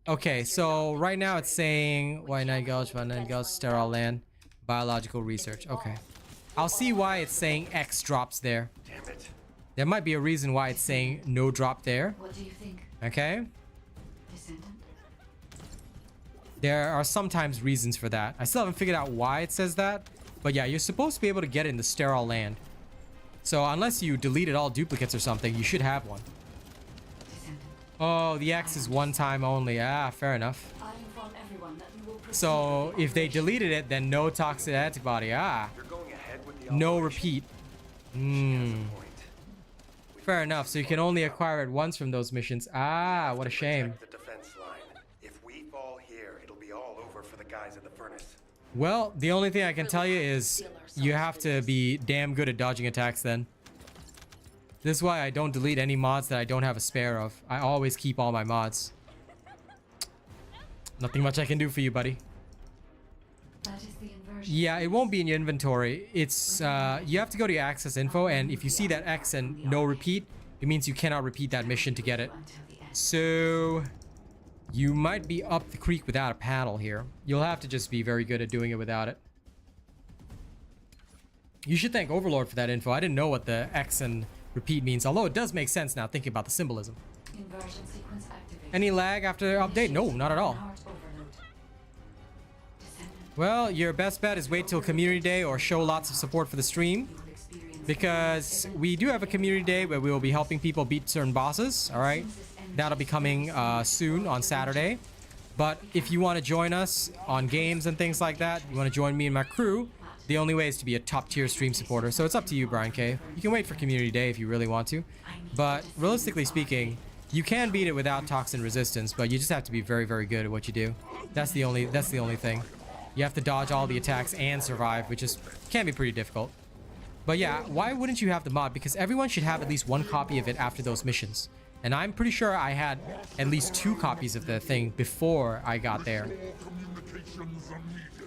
Okay, so right now it's saying White Night Gulch, Sterile Land, Biological Research. Okay. I'll see why it's saying X drops there. Damn it. There might be a reason why it's saying no drop there. What do you think, Okay? Descendant? There are sometimes reasons for that. I still haven't figured out why it says that. But yeah, you're supposed to be able to get it in the Sterile Land. So unless you deleted all duplicates or something, you should have one. Oh, the X is one time only. Ah, fair enough. I inform everyone that we will proceed So with the if they operation. deleted it, then no toxic antibody. Ah, You're going ahead with the no operation. repeat. She has a point. Fair enough. So you can only acquire it once from those missions. Ah, what a shame. Protect the defense line. If we fall here, it'll be all over for the guys at the furnace. Well, the only thing I can tell you is you have to be damn good at dodging attacks then. This is why I don't delete any mods that I don't have a spare of. I always keep all my mods. Nothing much I can do for you, buddy. That is the inversion. Yeah, it won't be in your inventory. It's you have to go to your access info, and if you see that X and no repeat, it means you cannot repeat that mission to get it. Until the end. So you might be up the creek without a paddle here. You'll have to just be very good at doing it without it. You should thank Overlord for that info. I didn't know what the X and repeat means, although it does make sense now thinking about the symbolism. Inversion sequence activated. Any lag after the update? No, not at all. Heart overload. Descendant, Well, your best bet is wait till community day or show lots of support for the stream, you will experience because we do have a community day where we will be helping people beat certain bosses. All right, that'll be coming soon on Saturday. But if you want to join us on games and things like that, you want to join me and my crew, the only way is to be a top tier stream supporter. So it's up to you, Brian K. You can wait for community day if you really want to, but realistically speaking, you can beat it without toxin resistance, but you just have to be very, very good at what you do. That's the only thing. You have to dodge all the attacks and survive, which is can be pretty difficult. But yeah, why wouldn't you have the mod? Because everyone should have at least one copy of it after those missions. And I'm pretty sure I had at least 2 copies of the thing before I got there.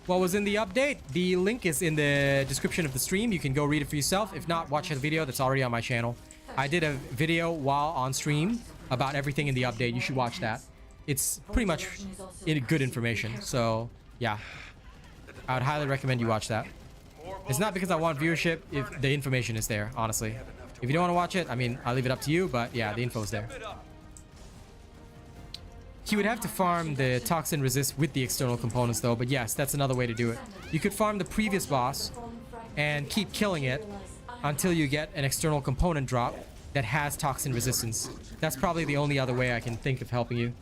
What was in the update? The link is in the description of the stream. You can go read it for yourself. If not, watch the video that's already on my channel. I did a video while on stream about everything in the update. You should watch that. It's pretty much good information. So yeah, I would highly recommend you watch that. It's not because I want viewership, if the information is there, honestly. If you don't want to watch it, I mean, I'll leave it up to you, but yeah, the info is there. He would have to farm the toxin resist with the external components though, but yes, that's another way to do it. You could farm the previous boss and keep killing it until you get an external component drop that has toxin resistance. That's probably the only other way I can think of helping you.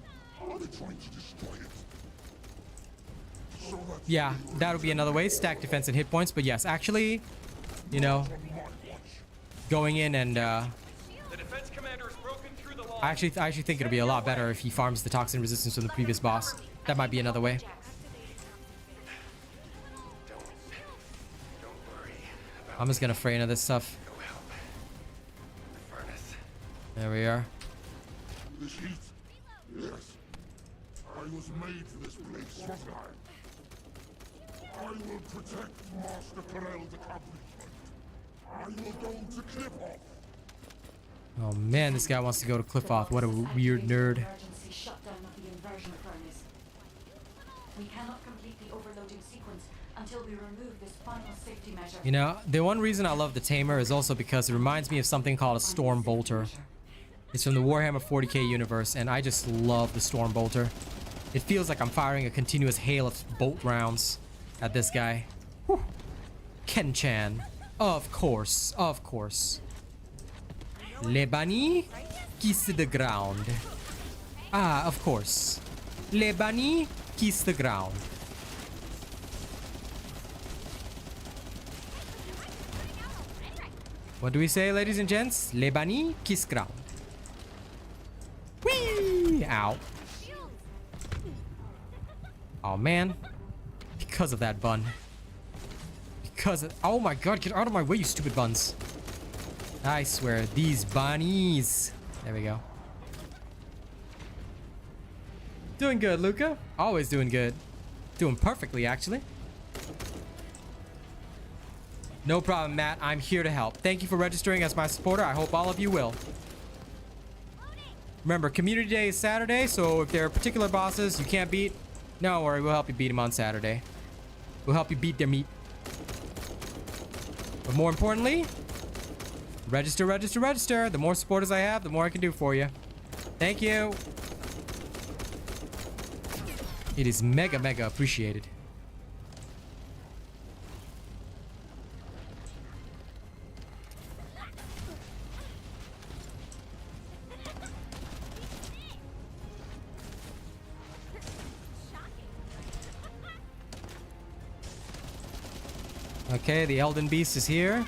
Yeah, that would be another way. Stack defense and hit points, but yes, actually, you know, going in and The defense commander has broken through the line. I actually think it'll be a lot better if he farms the toxin resistance from the previous boss. That might be another way. Don't worry about I'm just gonna fray into this stuff. go help. The furnace. There we are. This heat? Yes. I was made for this place, wasn't I? I will protect Master Terrell's accomplishment. I will go to Cliff-Off. Oh man, this guy wants to go to Cliff-Off. What a weird nerd. Emergency shutdown of the inversion furnace. We cannot complete the overloading sequence until we remove this final safety measure. You know, the one reason I love the Tamer is also because it reminds me of something called a Storm Bolter. It's from the Warhammer 40k universe, and I just love the Storm Bolter. It feels like I'm firing a continuous hail of bolt rounds at this guy. Whew. Ken-chan. Of course, of course. Les bannis kiss the ground. Ah, of course. Les bannis kiss the ground. What do we say, ladies and gents? Les bannis kiss ground. Whee! Ow. Oh man. Because of that bun. Because of, oh my god, get out of my way, you stupid buns. I swear, these bunnies. There we go. Doing good, Luca. Always doing good. Doing perfectly, actually. No problem, Matt. I'm here to help. Thank you for registering as my supporter. I hope all of you will. Remember, Community Day is Saturday, so if there are particular bosses you can't beat, don't worry, we'll help you beat them on Saturday. We'll help you beat their meat. But more importantly, register, register, register. The more supporters I have, the more I can do for you. Thank you. It is mega, mega appreciated. Okay, the Elden Beast is here.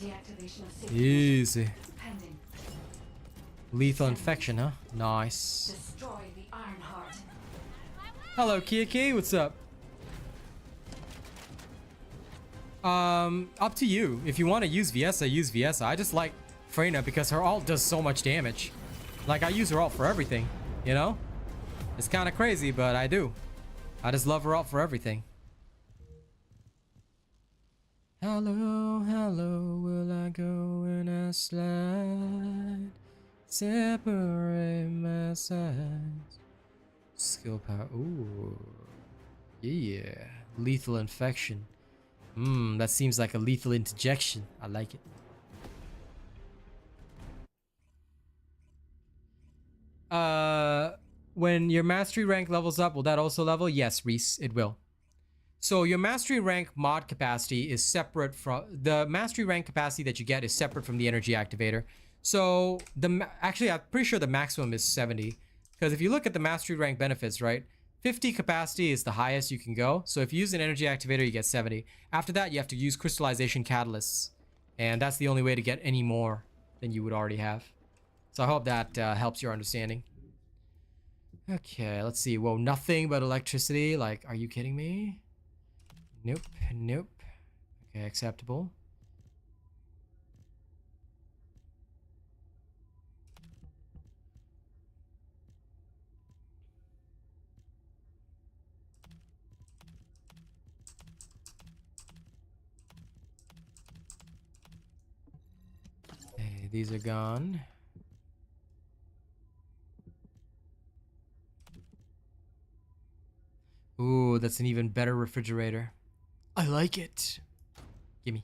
Deactivation of safety Easy. pending. Lethal infection, huh? Nice. Destroy the Ironheart. Hello, Kiki. What's up? Up to you. If you want to use Viesa, use Viesa. I just like Freyna because her ult does so much damage. Like, I use her ult for everything, you know? It's kind of crazy, but I do. I just love her ult for everything. Hello, hello, will I go when I slide? Separate my sides. Skill power. Ooh. Yeah. Lethal infection. That seems like a lethal interjection. I like it. When your mastery rank levels up, will that also level? Yes, Reese, it will. So your mastery rank mod capacity is separate from the mastery rank capacity that you get is separate from the energy activator. So actually, I'm pretty sure the maximum is 70, because if you look at the mastery rank benefits, right, 50 capacity is the highest you can go. So if you use an energy activator, you get 70. After that, you have to use crystallization catalysts, and that's the only way to get any more than you would already have. So I hope that helps your understanding. Okay, let's see. Whoa, nothing but electricity. Like, are you kidding me? Nope, nope. Okay, acceptable. Okay, these are gone. Ooh, that's an even better refrigerator. I like it. Gimme.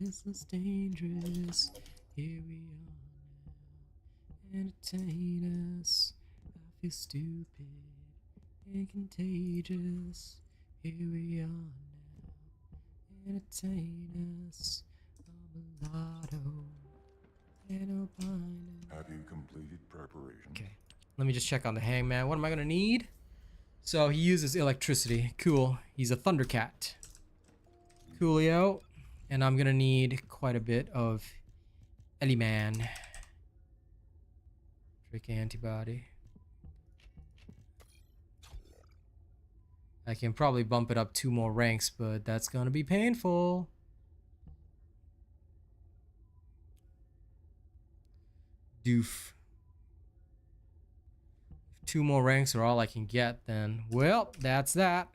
This is dangerous. Here we are now. Entertain us. I feel stupid and contagious. Here we are now. Entertain us. I'm a lotto and albino. Have you completed preparation? Okay. Let me just check on the hangman. What am I gonna need? So he uses electricity. Cool. He's a Thundercat. Coolio. And I'm gonna need quite a bit of Eliman. Trick antibody. I can probably bump it up 2 more ranks, but that's gonna be painful. Doof. If 2 more ranks are all I can get, then, well, that's that.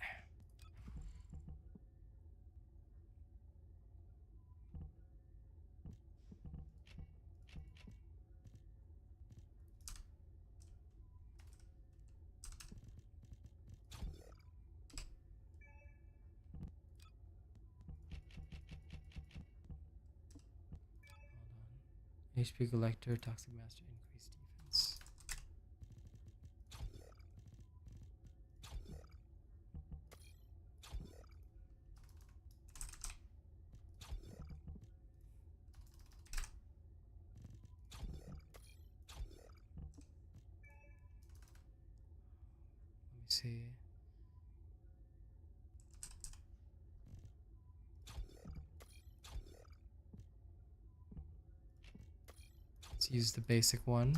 HP collector, toxic master, increased defense. Let me see. Let's use the basic one.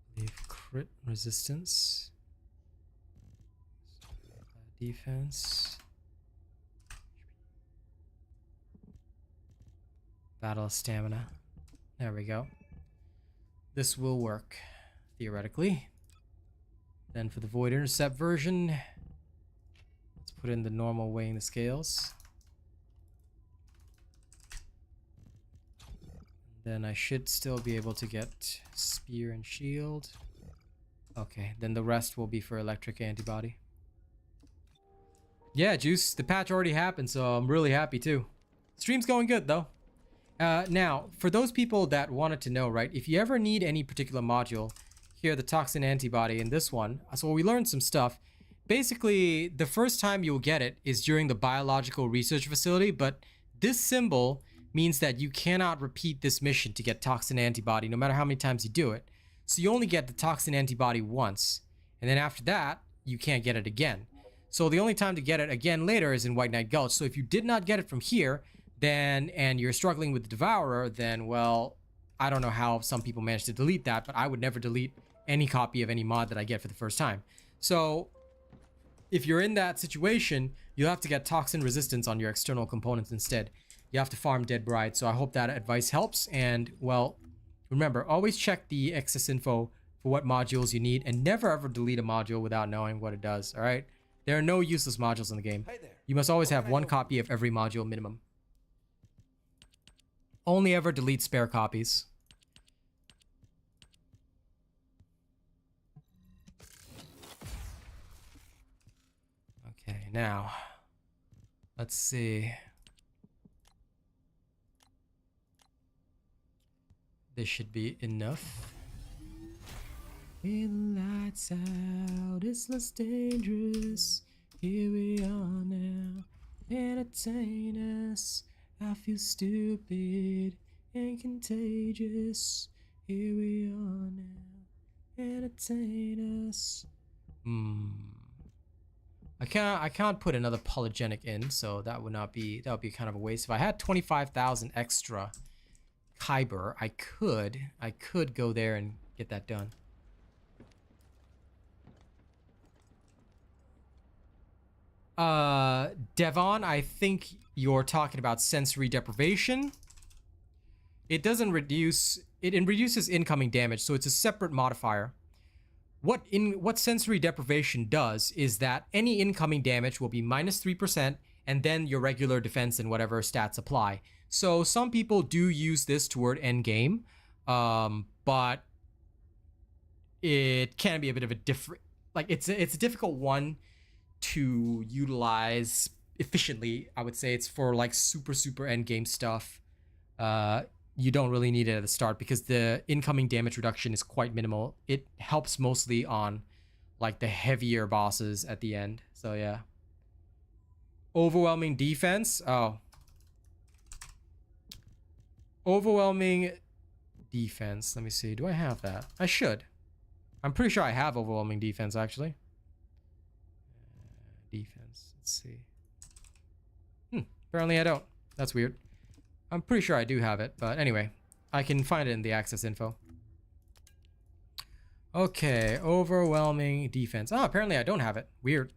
I believe crit resistance. Defense. Battle stamina. There we go. This will work. Theoretically. Then for the Void Intercept version, let's put in the normal weighing the scales. Then I should still be able to get Spear and Shield. Okay, then the rest will be for Electric Antibody. Yeah, Juice, the patch already happened, so I'm really happy too. Stream's going good though. Now, for those people that wanted to know, right, if you ever need any particular module, here, the toxin antibody in this one, so we learned some stuff. Basically, the first time you'll get it is during the biological research facility, but this symbol means that you cannot repeat this mission to get toxin antibody, no matter how many times you do it. So you only get the toxin antibody once, and then after that, you can't get it again. So the only time to get it again later is in White Knight Gulch. So if you did not get it from here, then, and you're struggling with the Devourer, then, well, I don't know how some people manage to delete that, but I would never delete any copy of any mod that I get for the first time. So if you're in that situation, you'll have to get toxin resistance on your external components instead. You have to farm Dead Bride. So I hope that advice helps. And, well, remember, always check the excess info for what modules you need, and never ever delete a module without knowing what it does. All right, there are no useless modules in the game. You must always have one copy of every module minimum. Only ever delete spare copies. Okay, now let's see. This should be enough. When the lights out, it's less dangerous. Here we are now. Entertain us. I feel stupid and contagious. Here we are now. Entertain us. I can't put another polygenic in, so that would be kind of a waste. If I had 25,000 extra Kyber, I could go there and get that done. Devon, I think you're talking about sensory deprivation. It doesn't reduce, it reduces incoming damage, so it's a separate modifier. What sensory deprivation does is that any incoming damage will be -3%, and then your regular defense and whatever stats apply. So some people do use this toward endgame, but it can be a bit of a different, like it's a difficult one to utilize efficiently. I would say it's for like super endgame stuff. You don't really need it at the start because the incoming damage reduction is quite minimal. It helps mostly on like the heavier bosses at the end. So yeah. Overwhelming defense. Oh. Overwhelming defense. Let me see. Do I have that? I should. I'm pretty sure I have overwhelming defense actually. Defense. Let's see. Apparently I don't. That's weird. I'm pretty sure I do have it, but anyway, I can find it in the access info. Okay, overwhelming defense. Oh, apparently I don't have it. Weird.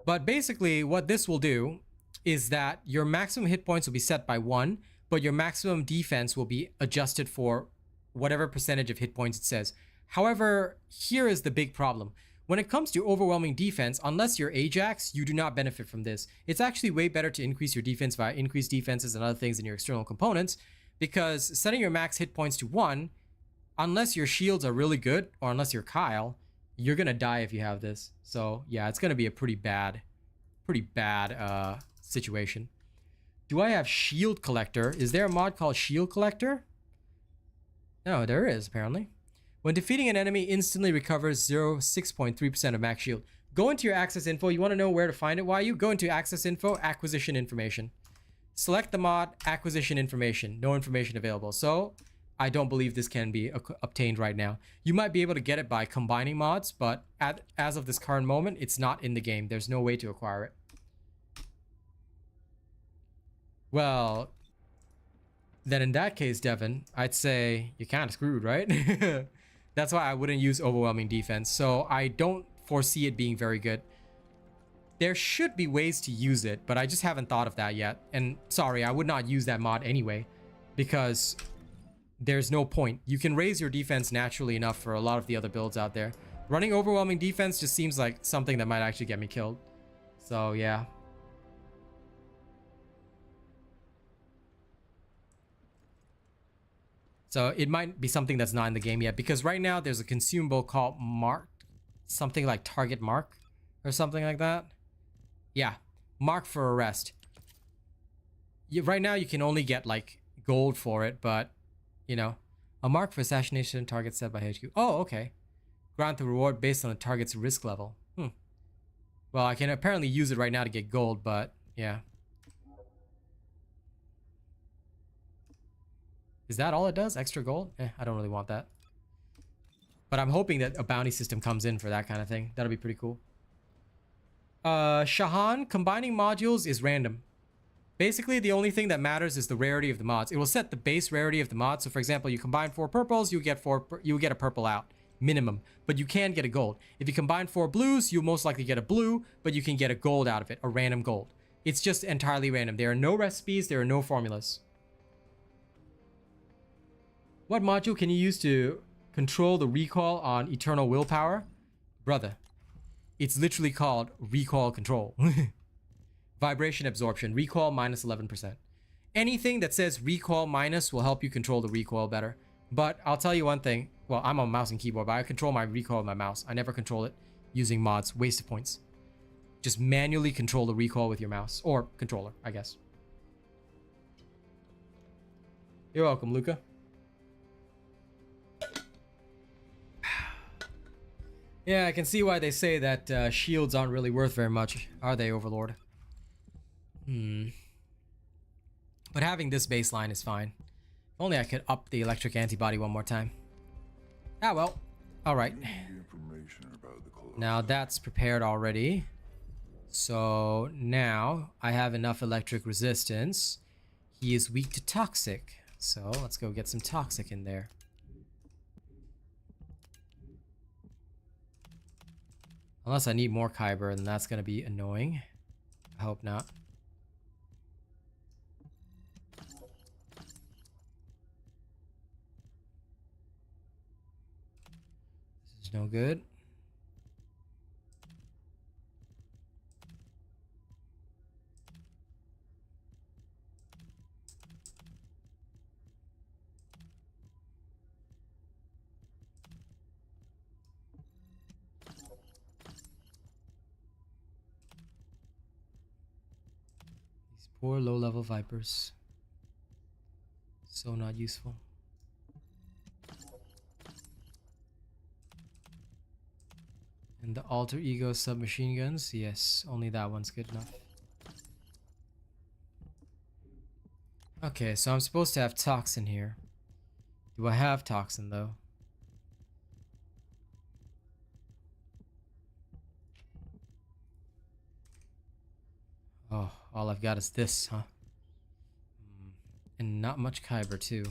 But basically what this will do is that your maximum hit points will be set by 1, but your maximum defense will be adjusted for whatever percentage of hit points it says. However, here is the big problem. When it comes to overwhelming defense, unless you're Ajax, you do not benefit from this. It's actually way better to increase your defense via increased defenses and other things in your external components, because setting your max hit points to 1, unless your shields are really good, or unless you're Kyle, you're gonna die if you have this. So yeah, it's gonna be a pretty bad situation. Do I have Shield Collector? Is there a mod called Shield Collector? No, there is apparently. When defeating an enemy, instantly recovers 6.3% of max shield. Go into your access info. You want to know where to find it? Why you go into access info, acquisition information. Select the mod, acquisition information. No information available. So I don't believe this can be obtained right now. You might be able to get it by combining mods, but as of this current moment, it's not in the game. There's no way to acquire it. Well, then in that case, Devin, I'd say you're kind of screwed, right? That's why I wouldn't use overwhelming defense. So I don't foresee it being very good. There should be ways to use it, but I just haven't thought of that yet. And sorry, I would not use that mod anyway, because there's no point. You can raise your defense naturally enough for a lot of the other builds out there. Running overwhelming defense just seems like something that might actually get me killed. So yeah. So it might be something that's not in the game yet, because right now there's a consumable called Mark, something like Target Mark or something like that. Yeah, Mark for Arrest. Right now you can only get like gold for it, but, you know. A mark for assassination target set by HQ. Oh, okay. Grant the reward based on the target's risk level. Well, I can apparently use it right now to get gold, but yeah. Is that all it does? Extra gold? I don't really want that. But I'm hoping that a bounty system comes in for that kind of thing. That'll be pretty cool. Shahan, combining modules is random. Basically, the only thing that matters is the rarity of the mods. It will set the base rarity of the mod. So for example, you combine 4 purples, you get a purple out. Minimum. But you can get a gold. If you combine 4 blues, you'll most likely get a blue, but you can get a gold out of it. A random gold. It's just entirely random. There are no recipes, there are no formulas. What module can you use to control the recoil on Eternal Willpower? Brother, it's literally called recoil control. Vibration absorption, recoil minus 11%. Anything that says recoil minus will help you control the recoil better. But I'll tell you one thing. Well, I'm on mouse and keyboard, but I control my recoil with my mouse. I never control it using mods. Waste of points. Just manually control the recoil with your mouse. Or controller, I guess. You're welcome, Luca. Yeah, I can see why they say that shields aren't really worth very much, are they, Overlord? But having this baseline is fine. If only I could up the electric antibody one more time. Ah, well. Alright. Now that's prepared already. So now I have enough electric resistance. He is weak to toxic. So let's go get some toxic in there. Unless I need more Kyber, then that's going to be annoying. I hope not. This is no good. Poor low-level vipers. So not useful. And the alter ego submachine guns? Yes, only that one's good enough. Okay, so I'm supposed to have toxin here. Do I have toxin though? Oh, all I've got is this, huh? And not much Kyber, too.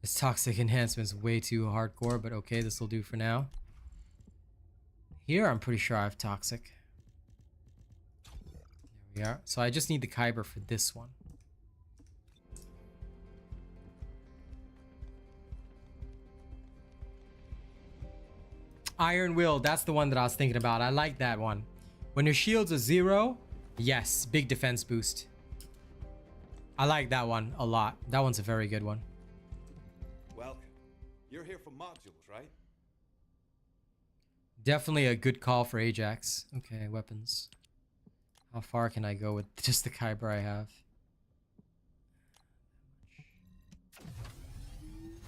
This toxic enhancement's way too hardcore, but okay, this will do for now. Here, I'm pretty sure I have toxic. There we are. So I just need the Kyber for this one. Iron Will, that's the one that I was thinking about. I like that one. When your shields are 0, yes, big defense boost. I like that one a lot. That one's a very good one. Welcome. You're here for modules, right? Definitely a good call for Ajax. Okay, weapons. How far can I go with just the Kyber I have?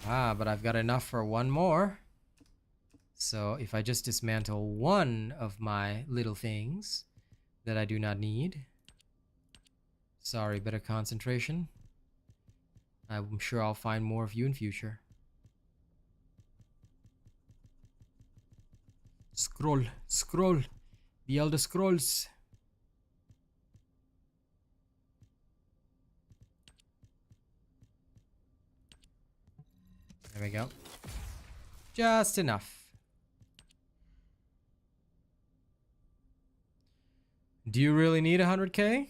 Ah, but I've got enough for one more. So if I just dismantle one of my little things that I do not need. Sorry, better concentration. I'm sure I'll find more of you in future. Scroll, scroll. The Elder Scrolls. There we go. Just enough. Do you really need 100k?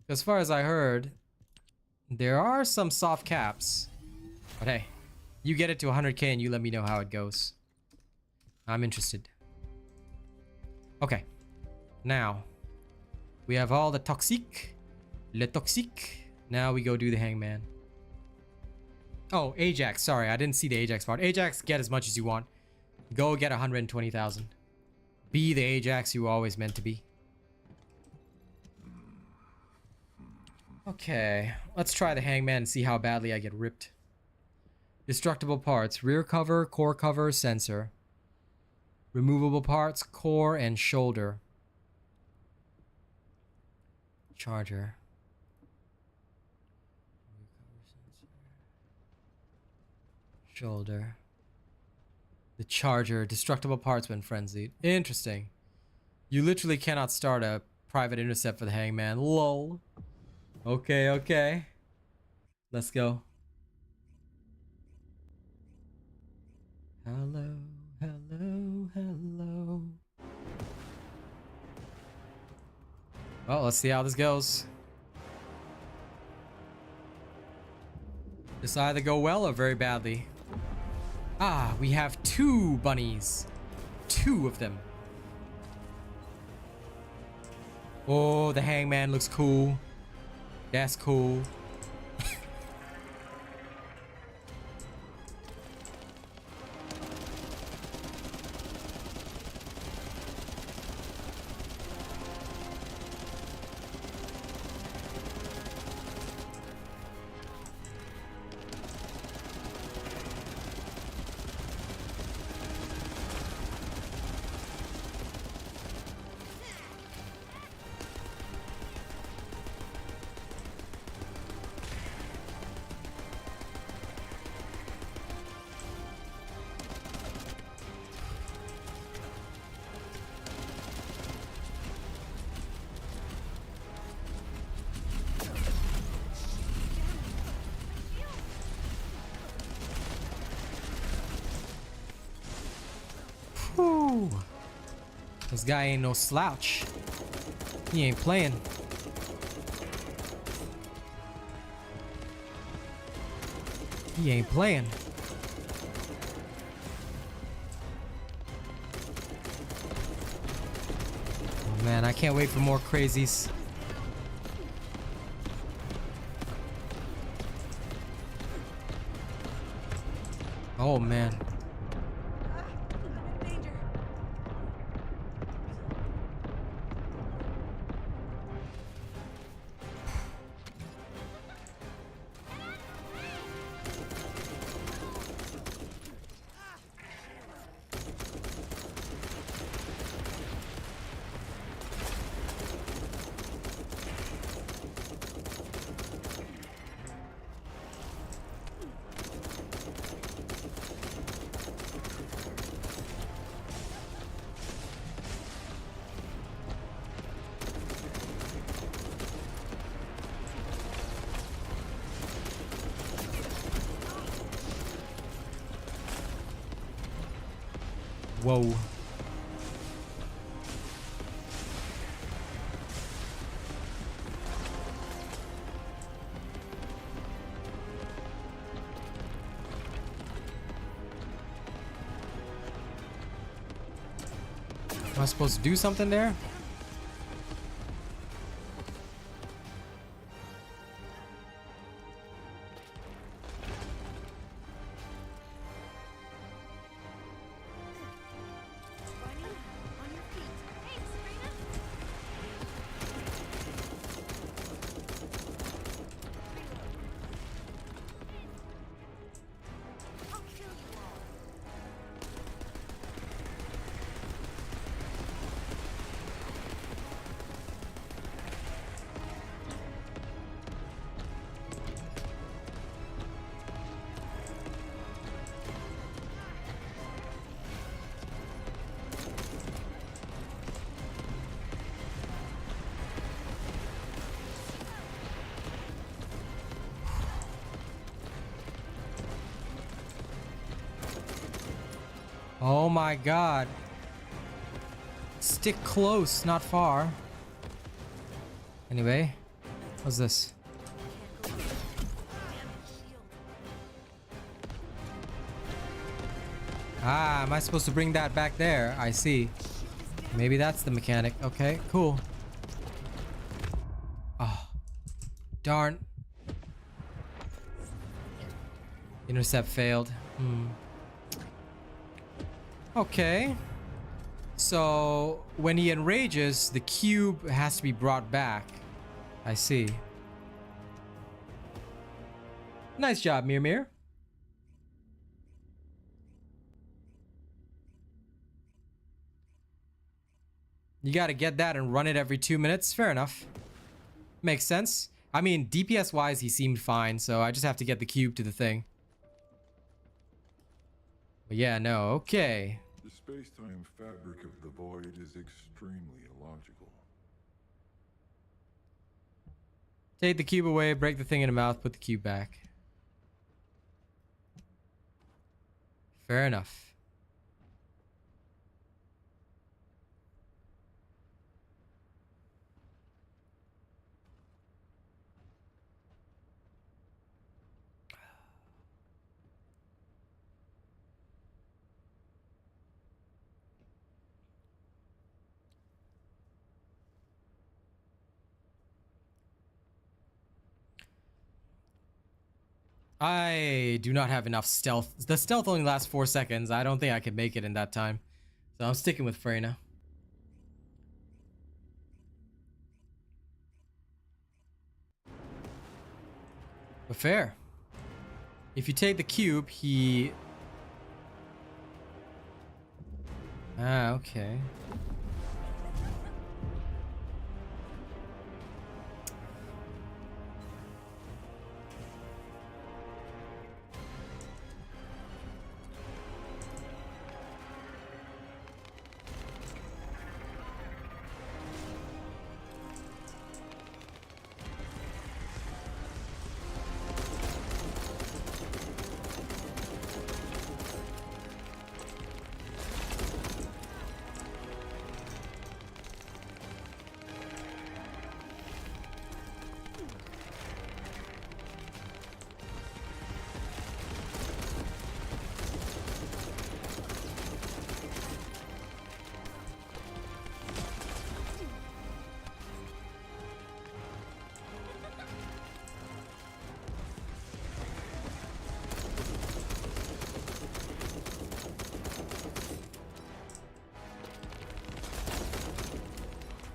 As far as I heard, there are some soft caps. But hey, you get it to 100k and you let me know how it goes. I'm interested. Okay. Now, we have all the toxic. Le toxic. Now we go do the hangman. Oh, Ajax. Sorry, I didn't see the Ajax part. Ajax, get as much as you want. Go get 120,000. Be the Ajax you were always meant to be. Okay, let's try the hangman and see how badly I get ripped. Destructible parts, rear cover, core cover, sensor. Removable parts, core and shoulder. Charger. Shoulder. The charger, destructible parts when frenzied. Interesting. You literally cannot start a private intercept for the hangman. Lol. Okay, okay. Let's go. Hello, hello, hello. Well, let's see how this goes. This either go well or very badly. Ah, we have 2 bunnies. 2 of them. Oh, the hangman looks cool. That's cool. Whew. This guy ain't no slouch. He ain't playing. He ain't playing. Oh man, I can't wait for more crazies. Oh man. Whoa. Am I supposed to do something there? Oh my god. Stick close, not far. Anyway, what's this? Ah, am I supposed to bring that back there? I see. Maybe that's the mechanic. Okay, cool. Oh, darn. Intercept failed. Okay. So, when he enrages, the cube has to be brought back. I see. Nice job, Mir. You gotta get that and run it every 2 minutes. Fair enough. Makes sense. I mean, DPS wise, he seemed fine, so I just have to get the cube to the thing. But yeah, no, okay. The space-time fabric of the void is extremely illogical. Take the cube away, break the thing in the mouth, put the cube back. Fair enough. I do not have enough stealth. The stealth only lasts 4 seconds. I don't think I can make it in that time. So I'm sticking with Freyna. But fair. If you take the cube, he... Ah, okay.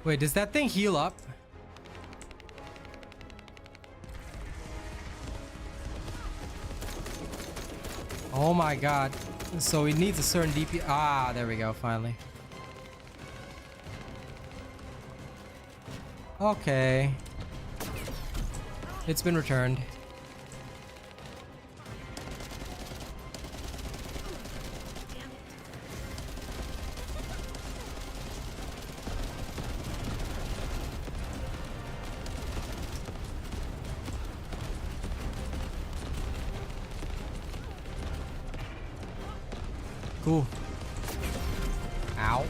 Wait, does that thing heal up? Oh my god. So it needs a certain DP. Ah, there we go, finally. Okay. It's been returned. Cool. Ow.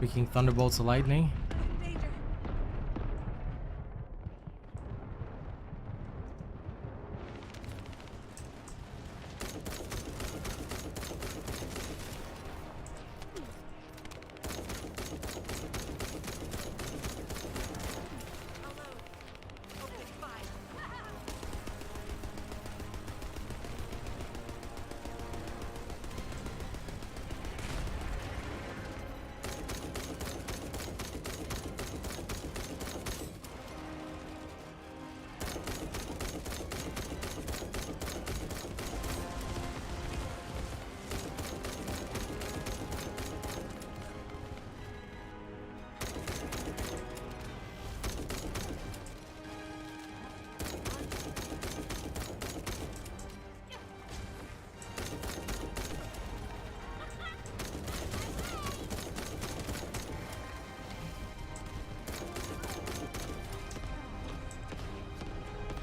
Freaking thunderbolts of lightning.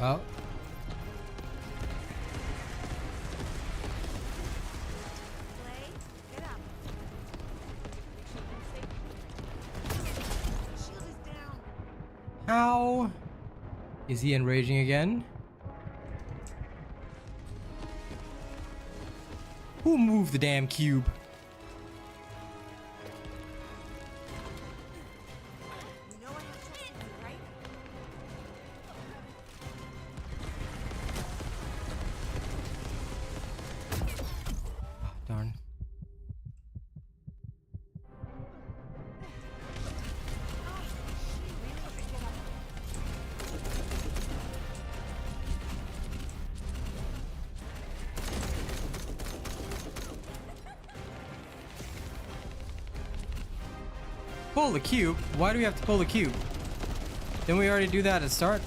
Oh. How is he enraging again? Who moved the damn cube? Darn. Pull the cube? Why do we have to pull the cube? Didn't we already do that at the start?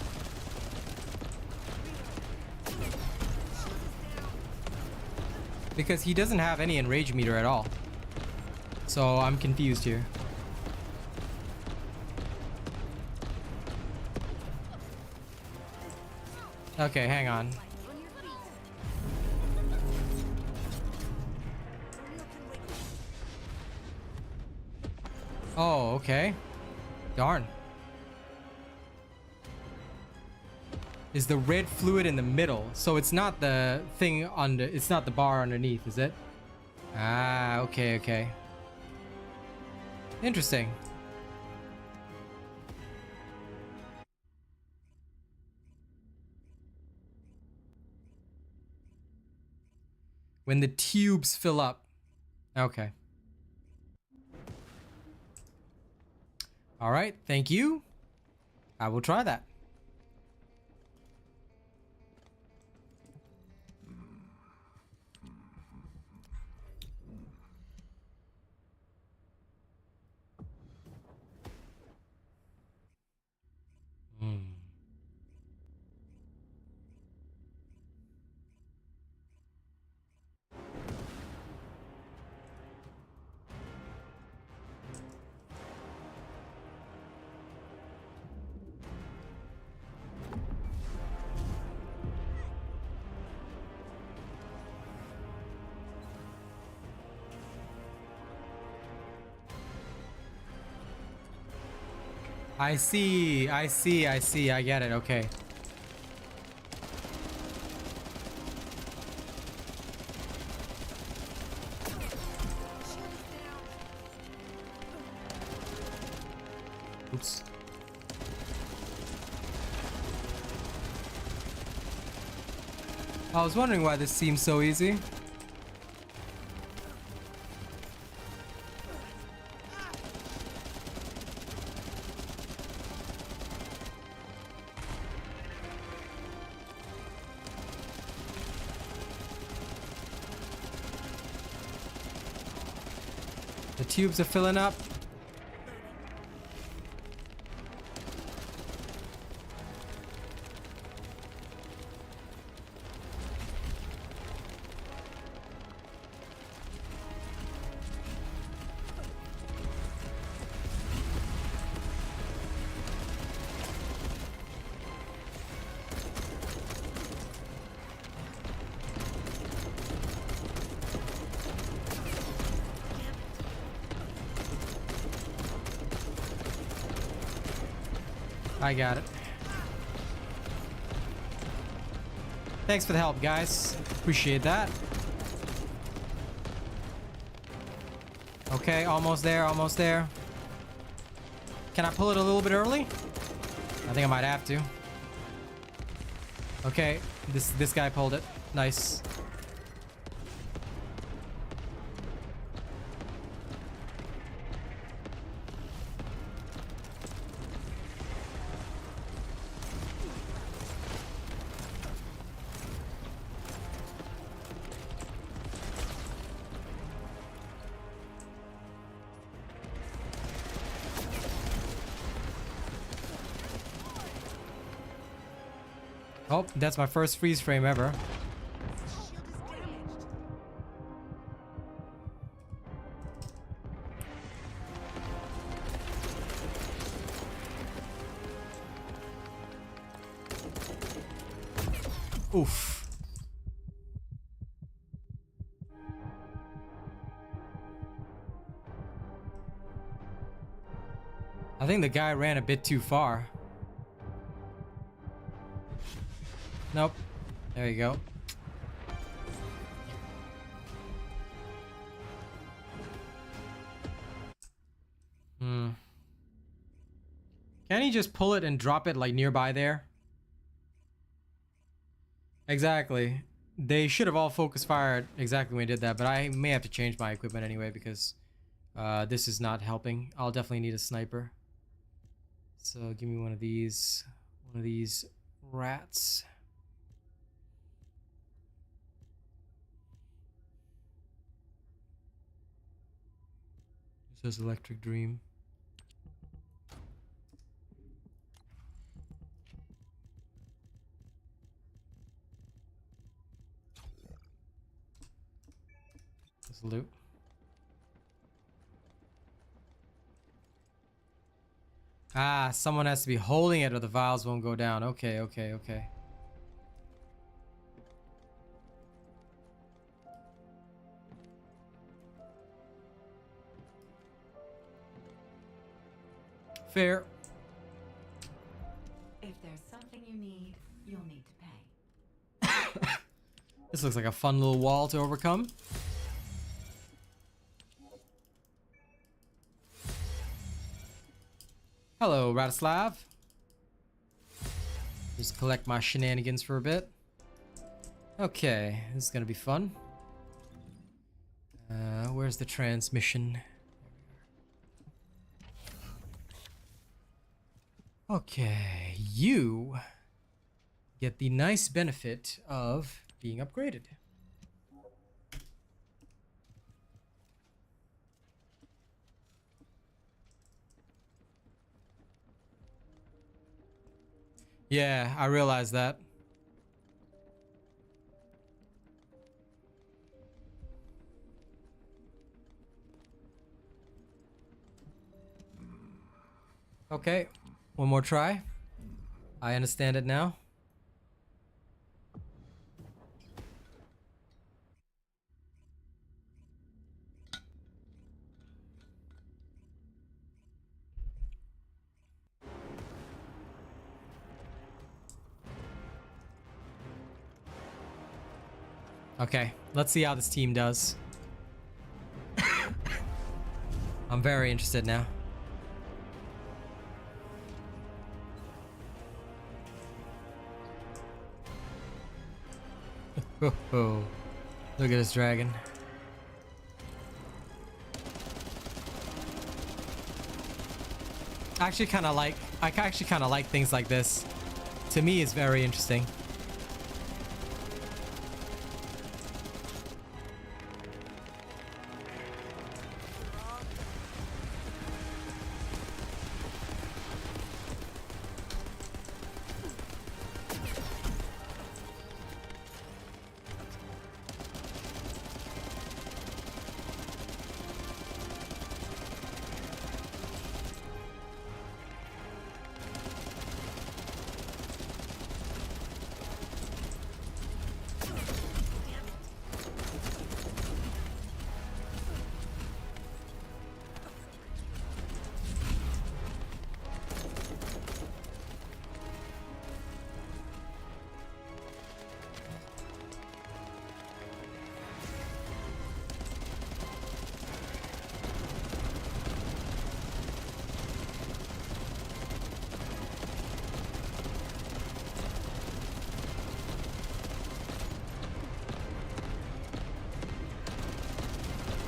Because he doesn't have any enrage meter at all. So I'm confused here. Okay, hang on. Oh, okay. Darn. Is the red fluid in the middle? So it's not the thing under, it's not the bar underneath, is it? Ah, okay, okay. Interesting. When the tubes fill up. Okay. All right, thank you. I will try that. I see, I see, I see, I get it, okay. Oops. I was wondering why this seems so easy. The tubes are filling up. I got it. Thanks for the help, guys. Appreciate that. Okay, almost there, almost there. Can I pull it a little bit early? I think I might have to. Okay, this guy pulled it. Nice. Oh, that's my first freeze frame ever. Oof. I think the guy ran a bit too far. Nope. There you go. Can he just pull it and drop it like nearby there? Exactly. They should have all focus fired exactly when he did that, but I may have to change my equipment anyway because this is not helping. I'll definitely need a sniper. So give me one of these rats. This is Electric Dream. Loot. Ah, someone has to be holding it or the vials won't go down. Okay, okay, okay. Fair. If there's something you need, you'll need to pay. This looks like a fun little wall to overcome. Hello, Radislav. Just collect my shenanigans for a bit. Okay, this is gonna be fun. Where's the transmission? Okay, you get the nice benefit of being upgraded. Yeah, I realize that. Okay, one more try. I understand it now. Okay, let's see how this team does. I'm very interested now. Oh, look at this dragon. I actually kind of like things like this. To me, it's very interesting.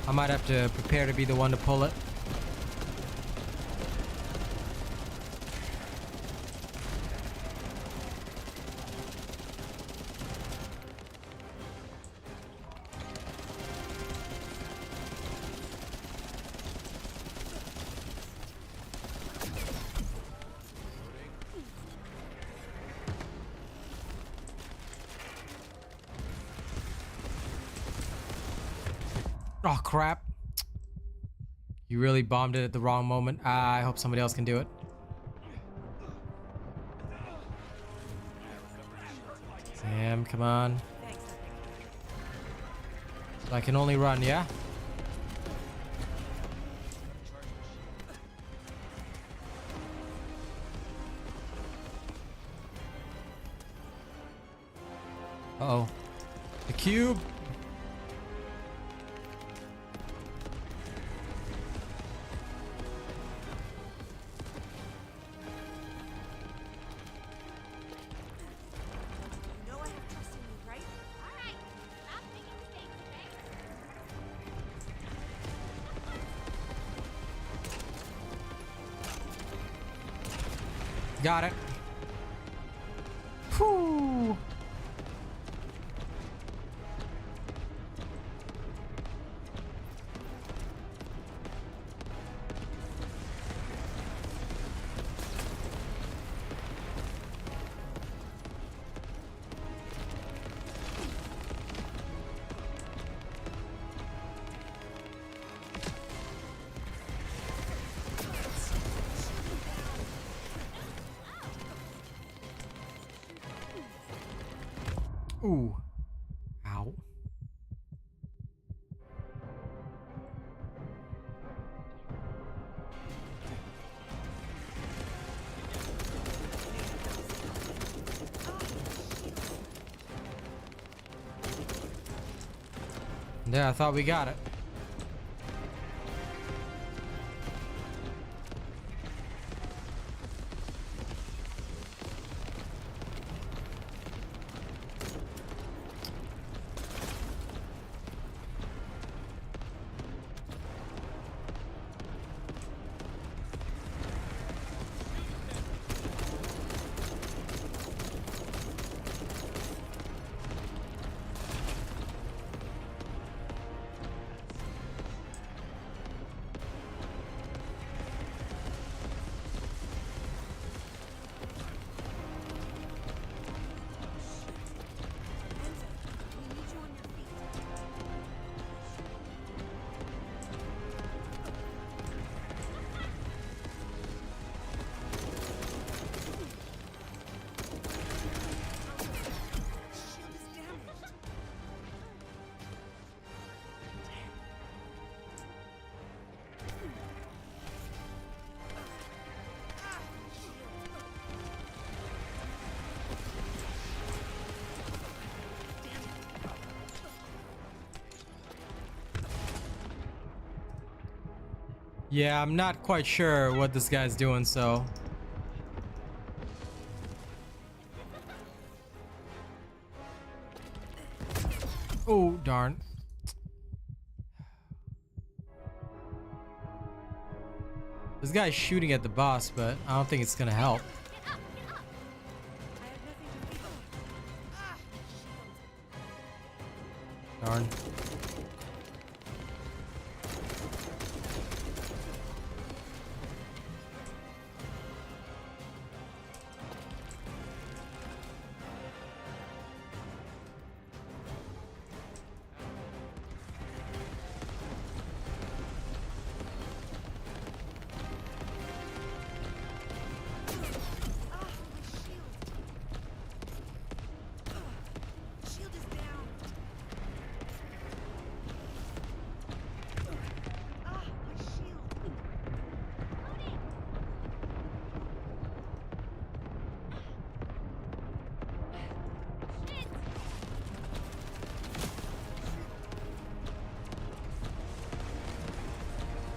I might have to prepare to be the one to pull it. Oh crap. You really bombed it at the wrong moment. I hope somebody else can do it. Sam, come on. So I can only run, yeah? Uh-oh. The cube. Got it. Whew. Ooh. Ow. Yeah, I thought we got it. Yeah, I'm not quite sure what this guy's doing, so. Oh, darn. This guy's shooting at the boss, but I don't think it's gonna help. Darn.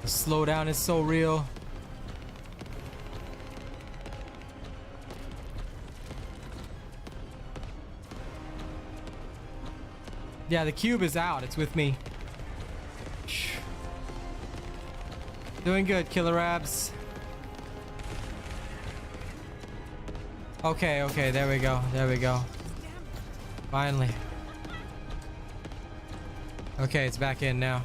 The slowdown is so real. Yeah, the cube is out. It's with me. Doing good, Killer Abs. Okay, okay, there we go. There we go. Finally. Okay, it's back in now.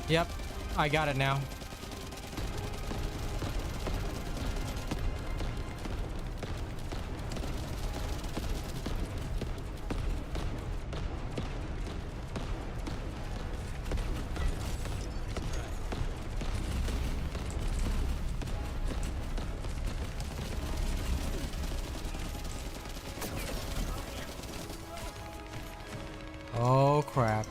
Yep, I got it now. Oh crap.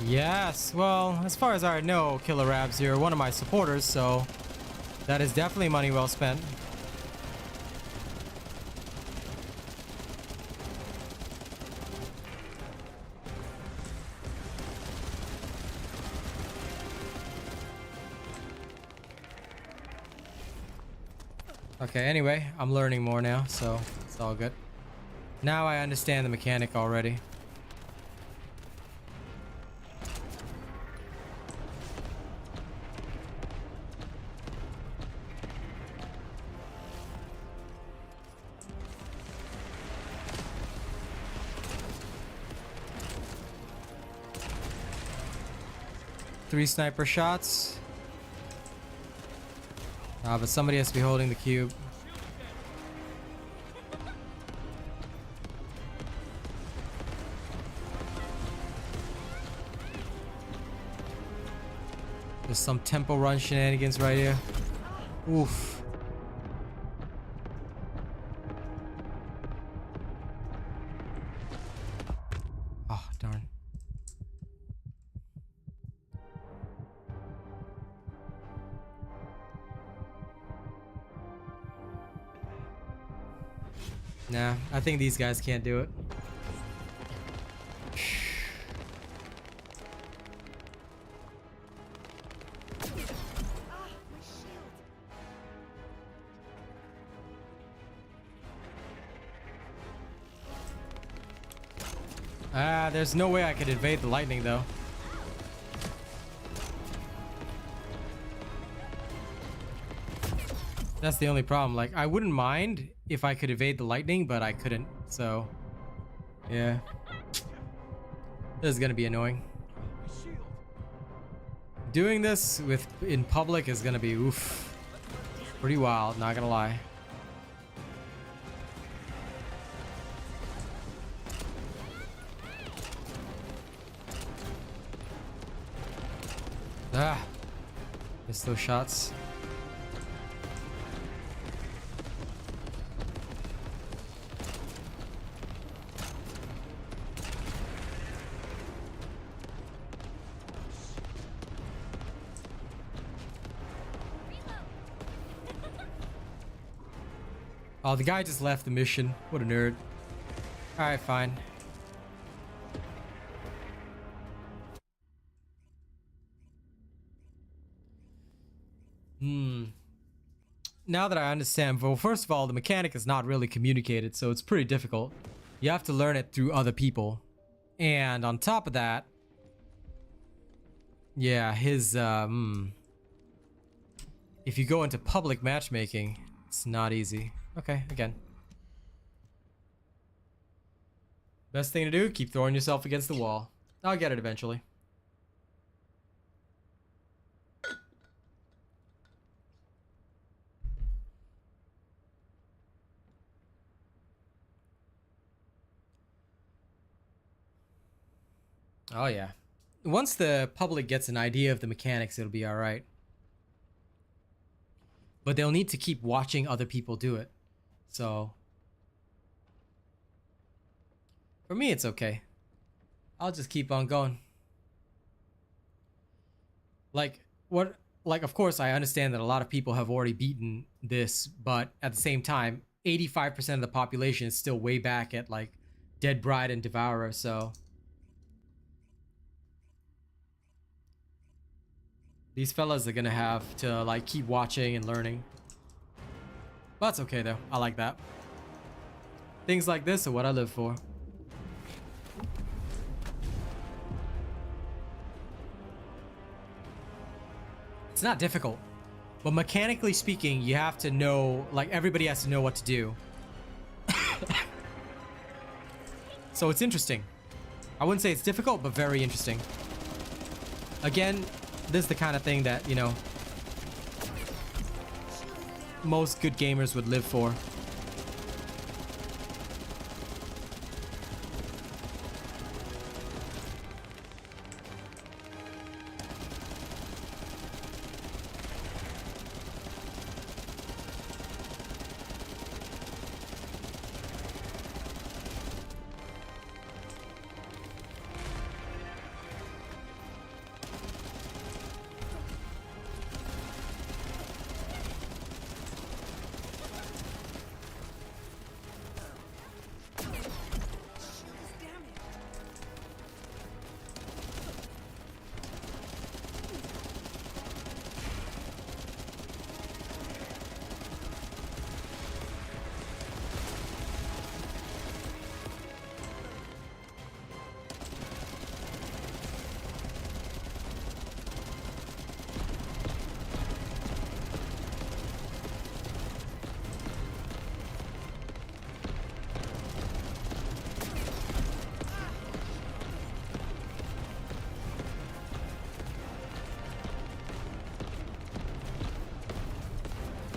Yes, well, as far as I know, Killer Rabs, you're one of my supporters, so that is definitely money well spent. Okay, anyway, I'm learning more now, so it's all good. Now I understand the mechanic already. Three sniper shots. But somebody has to be holding the cube. There's some tempo run shenanigans right here. Oof. Oh, darn. Nah, I think these guys can't do it. There's no way I could evade the lightning though. That's the only problem. Like, I wouldn't mind if I could evade the lightning, but I couldn't. So, yeah. This is gonna be annoying. Doing this in public is gonna be oof. Pretty wild, not gonna lie. Ah, missed those shots. Oh, the guy just left the mission. What a nerd. Alright, fine. Now that I understand, well, first of all, the mechanic is not really communicated, so it's pretty difficult. You have to learn it through other people. And on top of that, yeah, his, if you go into public matchmaking, it's not easy. Okay, again. Best thing to do, keep throwing yourself against the wall. I'll get it eventually. Oh yeah. Once the public gets an idea of the mechanics, it'll be alright. But they'll need to keep watching other people do it. So for me, it's okay. I'll just keep on going. Like, of course, I understand that a lot of people have already beaten this, but at the same time, 85% of the population is still way back at, like, Dead Bride and Devourer, so these fellas are gonna have to, like, keep watching and learning. But that's okay, though. I like that. Things like this are what I live for. It's not difficult. But mechanically speaking, you have to know, like, everybody has to know what to do. So it's interesting. I wouldn't say it's difficult, but very interesting. Again, this is the kind of thing that, you know, most good gamers would live for.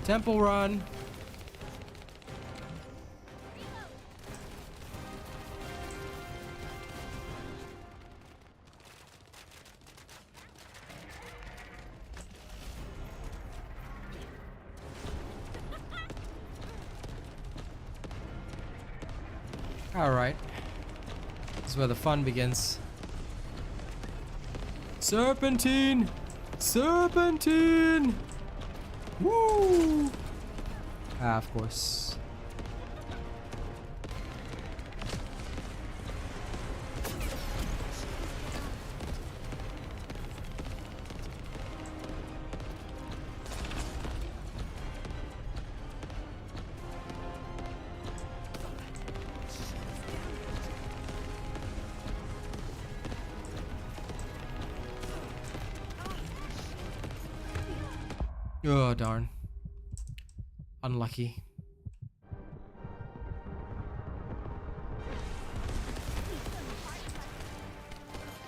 Temple run. All right. This is where the fun begins. Serpentine! Serpentine! Woo! Ah, of course. Oh, darn. Unlucky.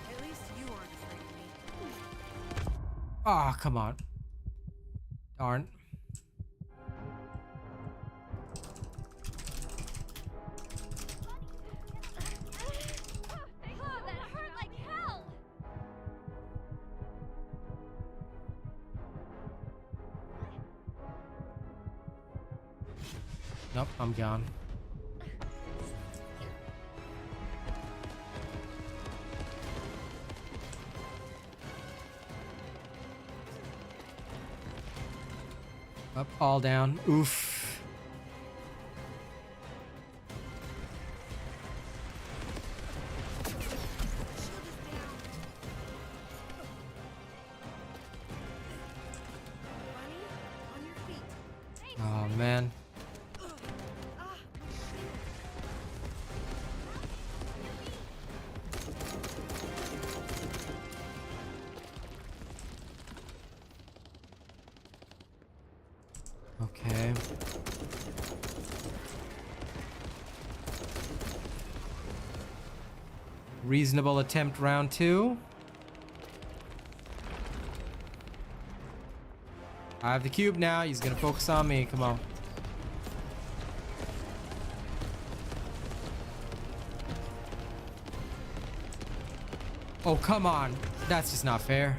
At least you aren't afraid of me. Ah, come on. Darn. That hurt like hell. Nope, I'm gone. Up, all down. Oof. Bunny, on your feet. Oh, man. Okay. Reasonable attempt round 2. I have the cube now. He's gonna focus on me. Come on. Oh, come on. That's just not fair.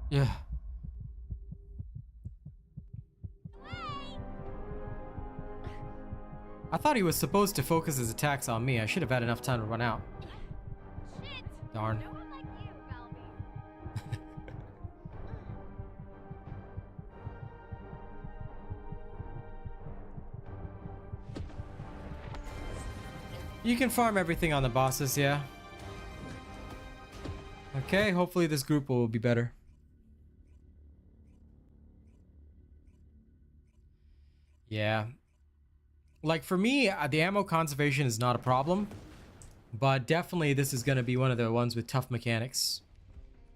Yeah. I thought he was supposed to focus his attacks on me. I should have had enough time to run out. Shit. Darn. No one like you, Belby. You can farm everything on the bosses, yeah. Okay, hopefully this group will be better. Yeah. Like for me, the ammo conservation is not a problem. But definitely this is going to be one of the ones with tough mechanics.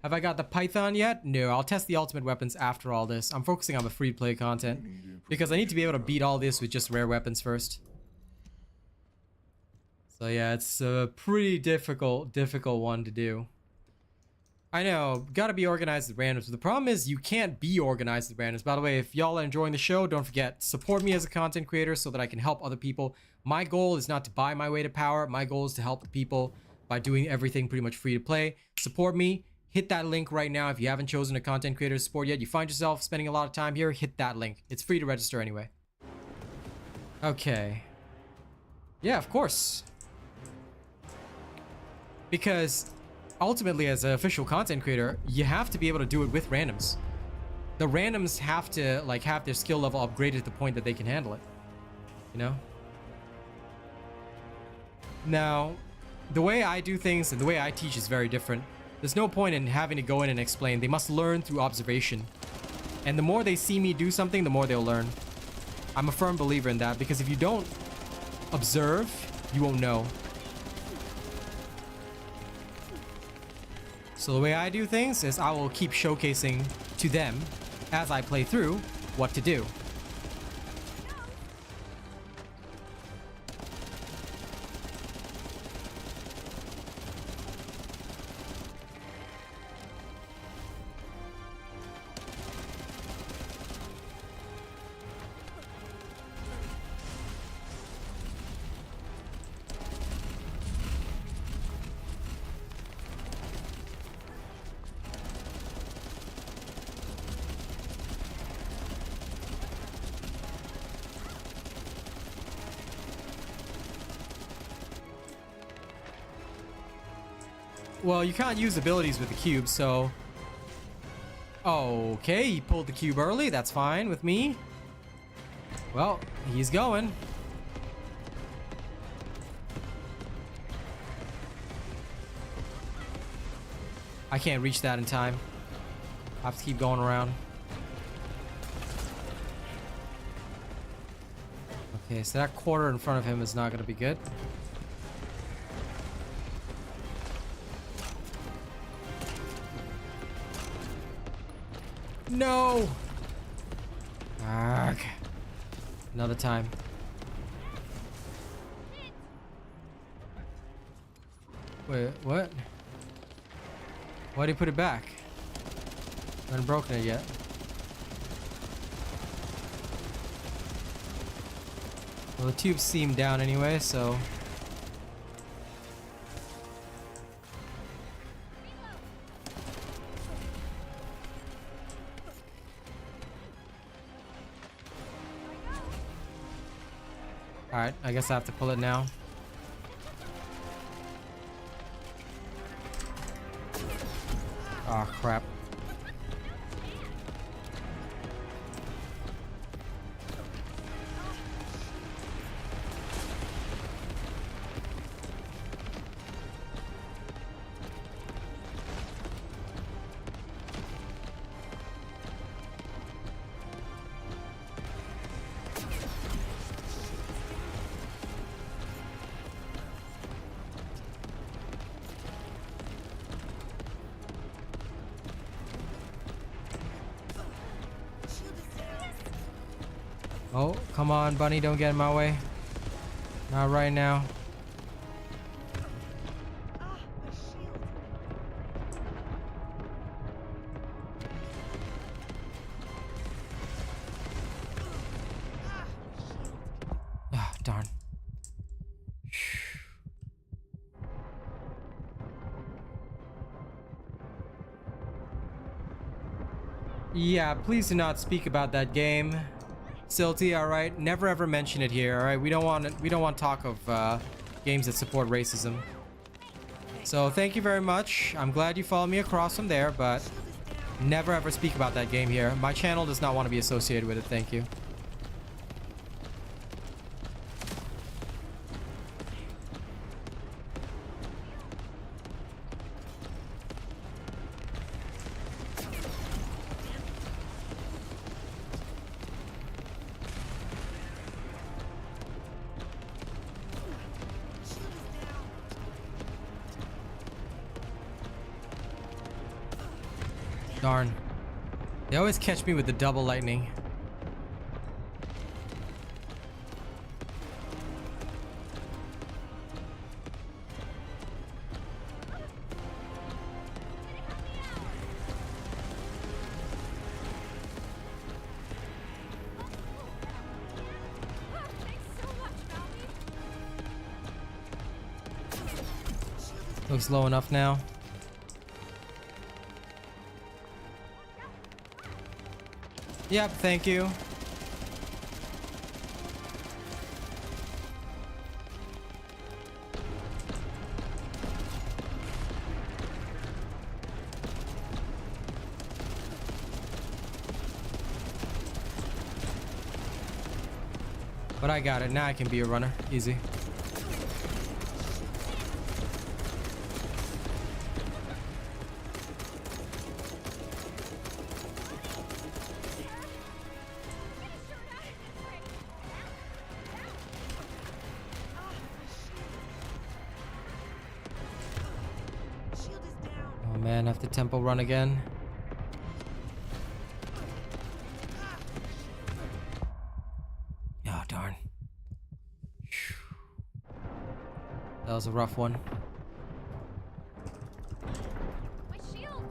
Have I got the Python yet? No, I'll test the ultimate weapons after all this. I'm focusing on the free-to-play content. Because I need to be able to beat all this with just rare weapons first. So yeah, it's a pretty difficult one to do. I know, gotta be organized with randoms. But the problem is you can't be organized with randoms. By the way, if y'all are enjoying the show, don't forget, support me as a content creator so that I can help other people. My goal is not to buy my way to power. My goal is to help people by doing everything pretty much free to play. Support me. Hit that link right now if you haven't chosen a content creator to support yet. You find yourself spending a lot of time here, hit that link. It's free to register anyway. Okay. Yeah, of course. Because ultimately, as an official content creator, you have to be able to do it with randoms. The randoms have to like have their skill level upgraded to the point that they can handle it. You know? Now, the way I do things and the way I teach is very different. There's no point in having to go in and explain. They must learn through observation. And the more they see me do something, the more they'll learn. I'm a firm believer in that, because if you don't observe, you won't know. So the way I do things is I will keep showcasing to them as I play through what to do. Well, you can't use abilities with the cube, so... Okay, he pulled the cube early. That's fine with me. Well, he's going. I can't reach that in time. I have to keep going around. Okay, so that quarter in front of him is not going to be good. No! Arg. Another time. Wait, what? Why'd he put it back? I haven't broken it yet. Well, the tubes seem down anyway, so... Alright, I guess I have to pull it now. Oh, crap. Oh, come on, bunny, don't get in my way. Not right now. Ah, darn. Yeah, please do not speak about that game. Silty, all right. Never ever mention it here, all right. We don't want talk of games that support racism. So thank you very much. I'm glad you followed me across from there, but never ever speak about that game here. My channel does not want to be associated with it. Thank you. Darn. They always catch me with the double lightning. Looks low enough now. Yep, thank you. But I got it. Now I can be a runner. Easy. Man, have to tempo run again. Oh, darn. That was a rough one. My shield.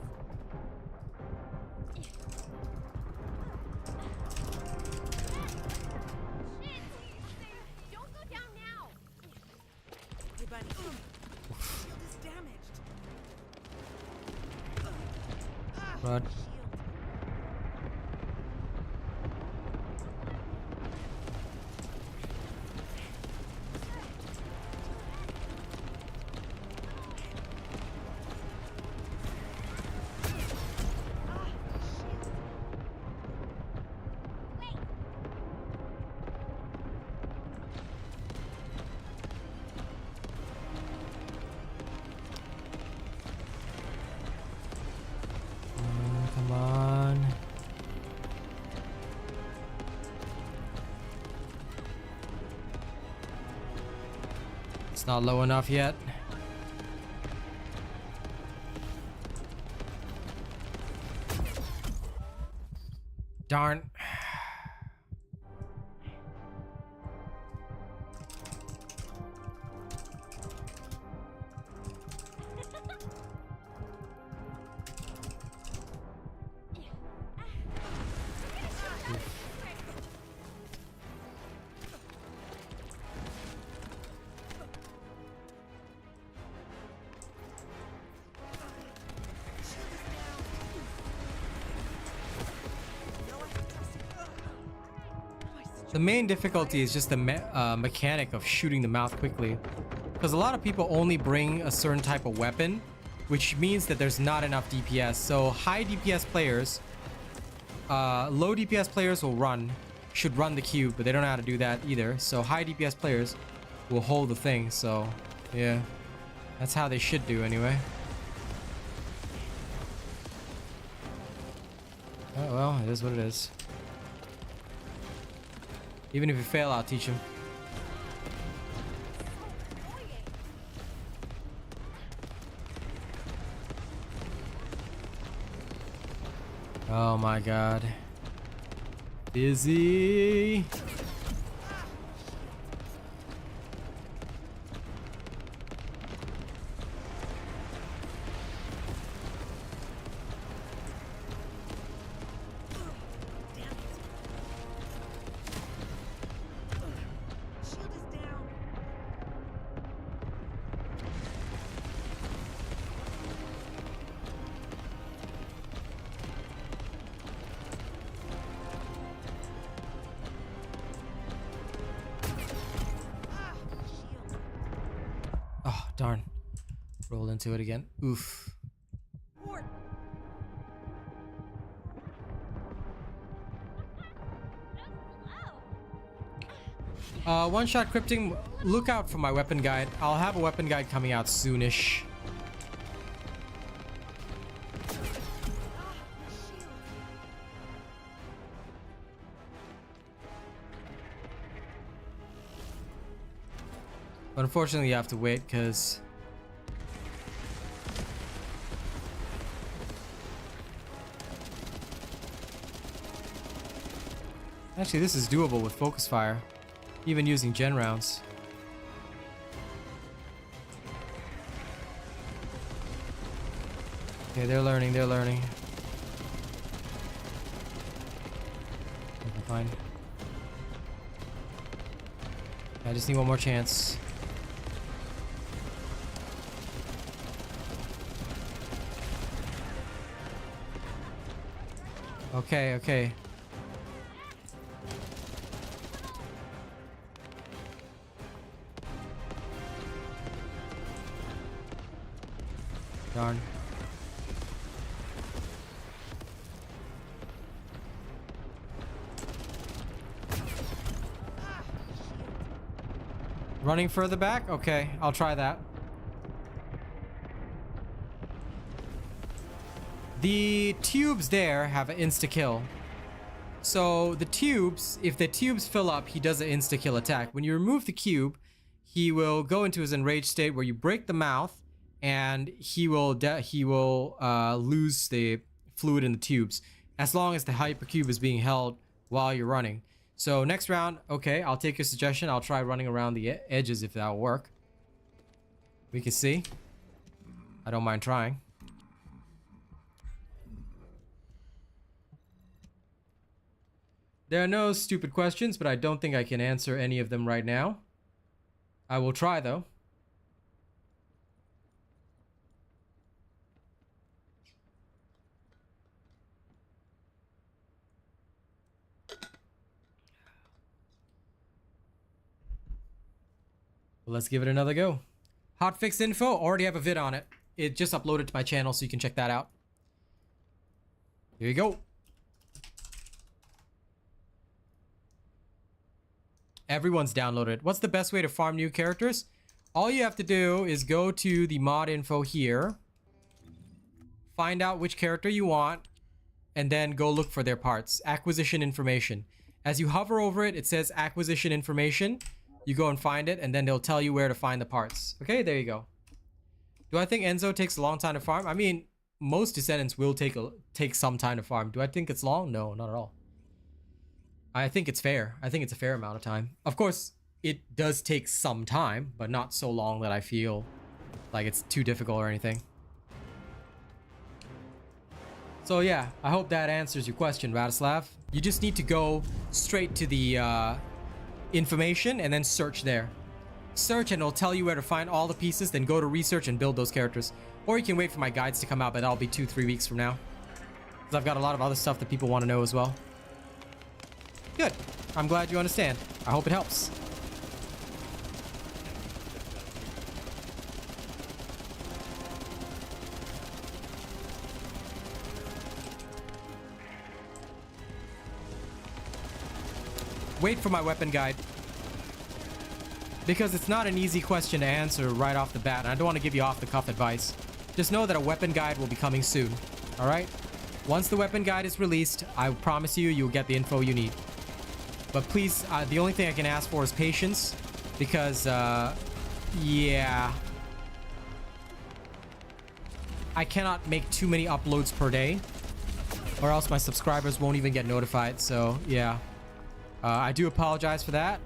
Don't go down now. Hey, buddy. Shield is damaged. Rod. Not low enough yet. Darn. The main difficulty is just the mechanic of shooting them out quickly. Because a lot of people only bring a certain type of weapon, which means that there's not enough DPS. So high DPS players, low DPS players should run the cube, but they don't know how to do that either. So high DPS players will hold the thing. So yeah, that's how they should do anyway. Oh well, it is what it is. Even if you fail, I'll teach him. Oh my god. Busy. Oh, darn. Rolled into it again. Oof. One-shot crypting. Look out for my weapon guide. I'll have a weapon guide coming out soonish. But unfortunately, you have to wait because actually this is doable with focus fire, even using gen rounds. Okay, they're learning. They're learning. Okay, fine. I just need one more chance. Okay, okay. Darn. Running further back? Okay, I'll try that. The tubes there have an insta-kill. So the tubes, if the tubes fill up, he does an insta-kill attack. When you remove the cube, he will go into his enraged state where you break the mouth and he will lose the fluid in the tubes as long as the hypercube is being held while you're running. So next round, okay, I'll take your suggestion. I'll try running around the edges if that'll work. We can see. I don't mind trying. There are no stupid questions, but I don't think I can answer any of them right now. I will try though. Well, let's give it another go. Hotfix info, already have a vid on it. It just uploaded to my channel, so you can check that out. Here you go. Everyone's downloaded. What's the best way to farm new characters? All you have to do is go to the mod info here. Find out which character you want. And then go look for their parts. Acquisition information. As you hover over it, it says acquisition information. You go and find it, and then they'll tell you where to find the parts. Okay, there you go. Do I think Enzo takes a long time to farm? I mean, most Descendants will take some time to farm. Do I think it's long? No, not at all. I think it's fair. I think it's a fair amount of time. Of course, it does take some time, but not so long that I feel like it's too difficult or anything. So yeah, I hope that answers your question, Radislav. You just need to go straight to the information and then search there. Search and it'll tell you where to find all the pieces, then go to research and build those characters. Or you can wait for my guides to come out, but that'll be 2-3 weeks from now. Because I've got a lot of other stuff that people want to know as well. Good. I'm glad you understand. I hope it helps. Wait for my weapon guide. Because it's not an easy question to answer right off the bat, and I don't want to give you off-the-cuff advice. Just know that a weapon guide will be coming soon. Alright? Once the weapon guide is released, I promise you, you'll get the info you need. But please, the only thing I can ask for is patience. Because, yeah. I cannot make too many uploads per day, or else my subscribers won't even get notified, so, yeah. I do apologize for that.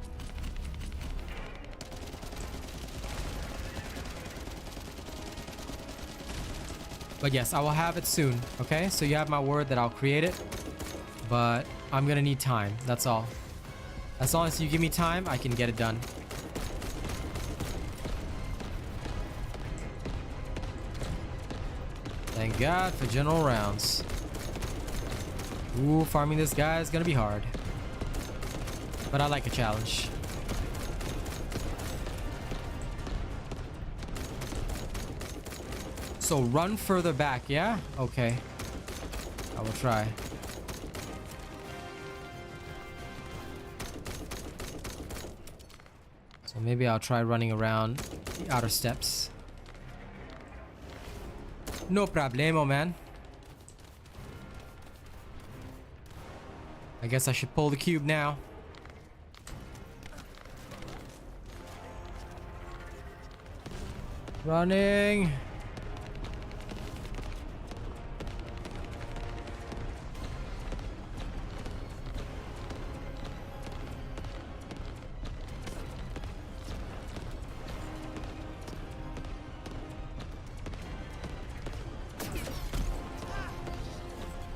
But yes, I will have it soon, okay? So you have my word that I'll create it. But I'm gonna need time, that's all. As long as you give me time, I can get it done. Thank God for general rounds. Ooh, farming this guy is gonna be hard. But I like a challenge. So run further back, yeah? Okay. I will try. So maybe I'll try running around the outer steps. No problemo, man. I guess I should pull the cube now. Running.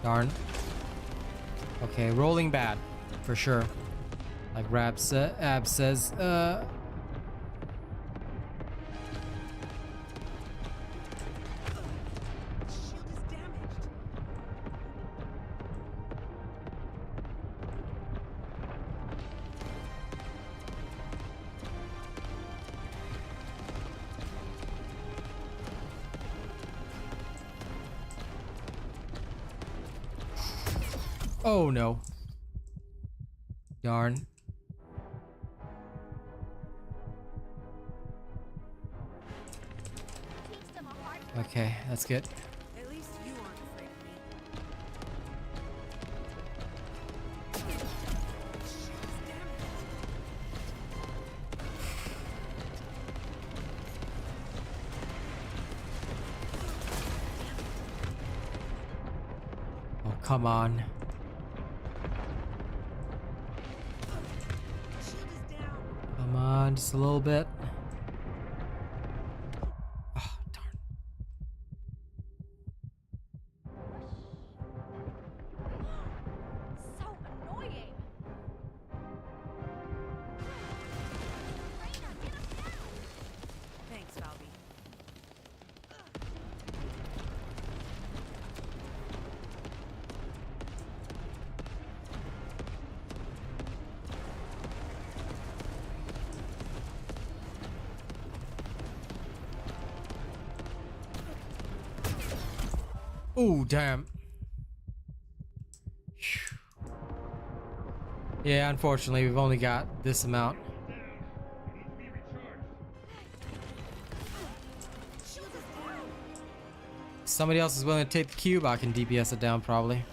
Darn. Okay, rolling bad, for sure. Like Ab says, oh no. Darn. Okay, that's good. At least you aren't afraid of me. Oh, come on. Come on, just a little bit. Oh, darn. So annoying. Raina, get him down. Thanks, Valby. Oh, damn. Phew. Yeah, unfortunately, we've only got this amount. If somebody else is willing to take the cube, I can DPS it down probably.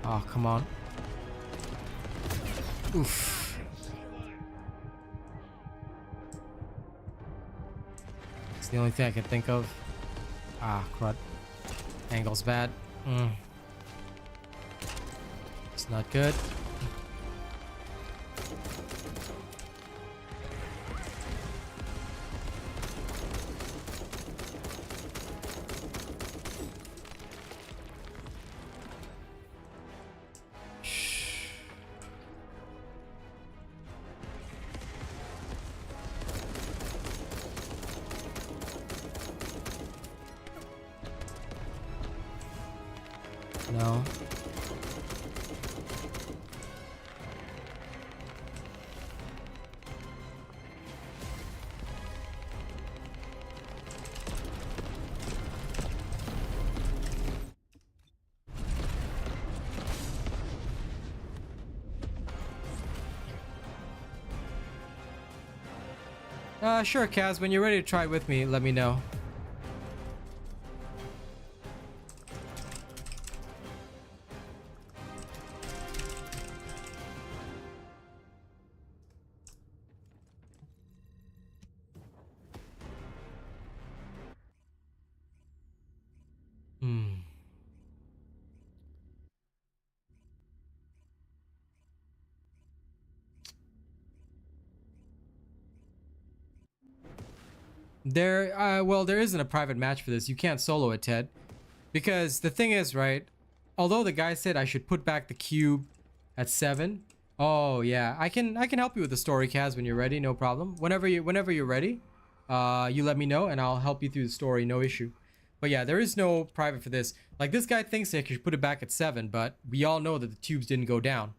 Oh, come on. Oof. It's the only thing I can think of. Ah, crud. Angle's bad. It's not good. No. Sure, Kaz. When you're ready to try it with me, let me know. Well, there isn't a private match for this. You can't solo it, Ted. Because the thing is, right? Although the guy said I should put back the cube at 7. Oh yeah, I can help you with the story, Kaz, when you're ready. No problem. Whenever you're ready, you let me know and I'll help you through the story. No issue. But yeah, there is no private for this. Like, this guy thinks that you should put it back at 7, but we all know that the tubes didn't go down.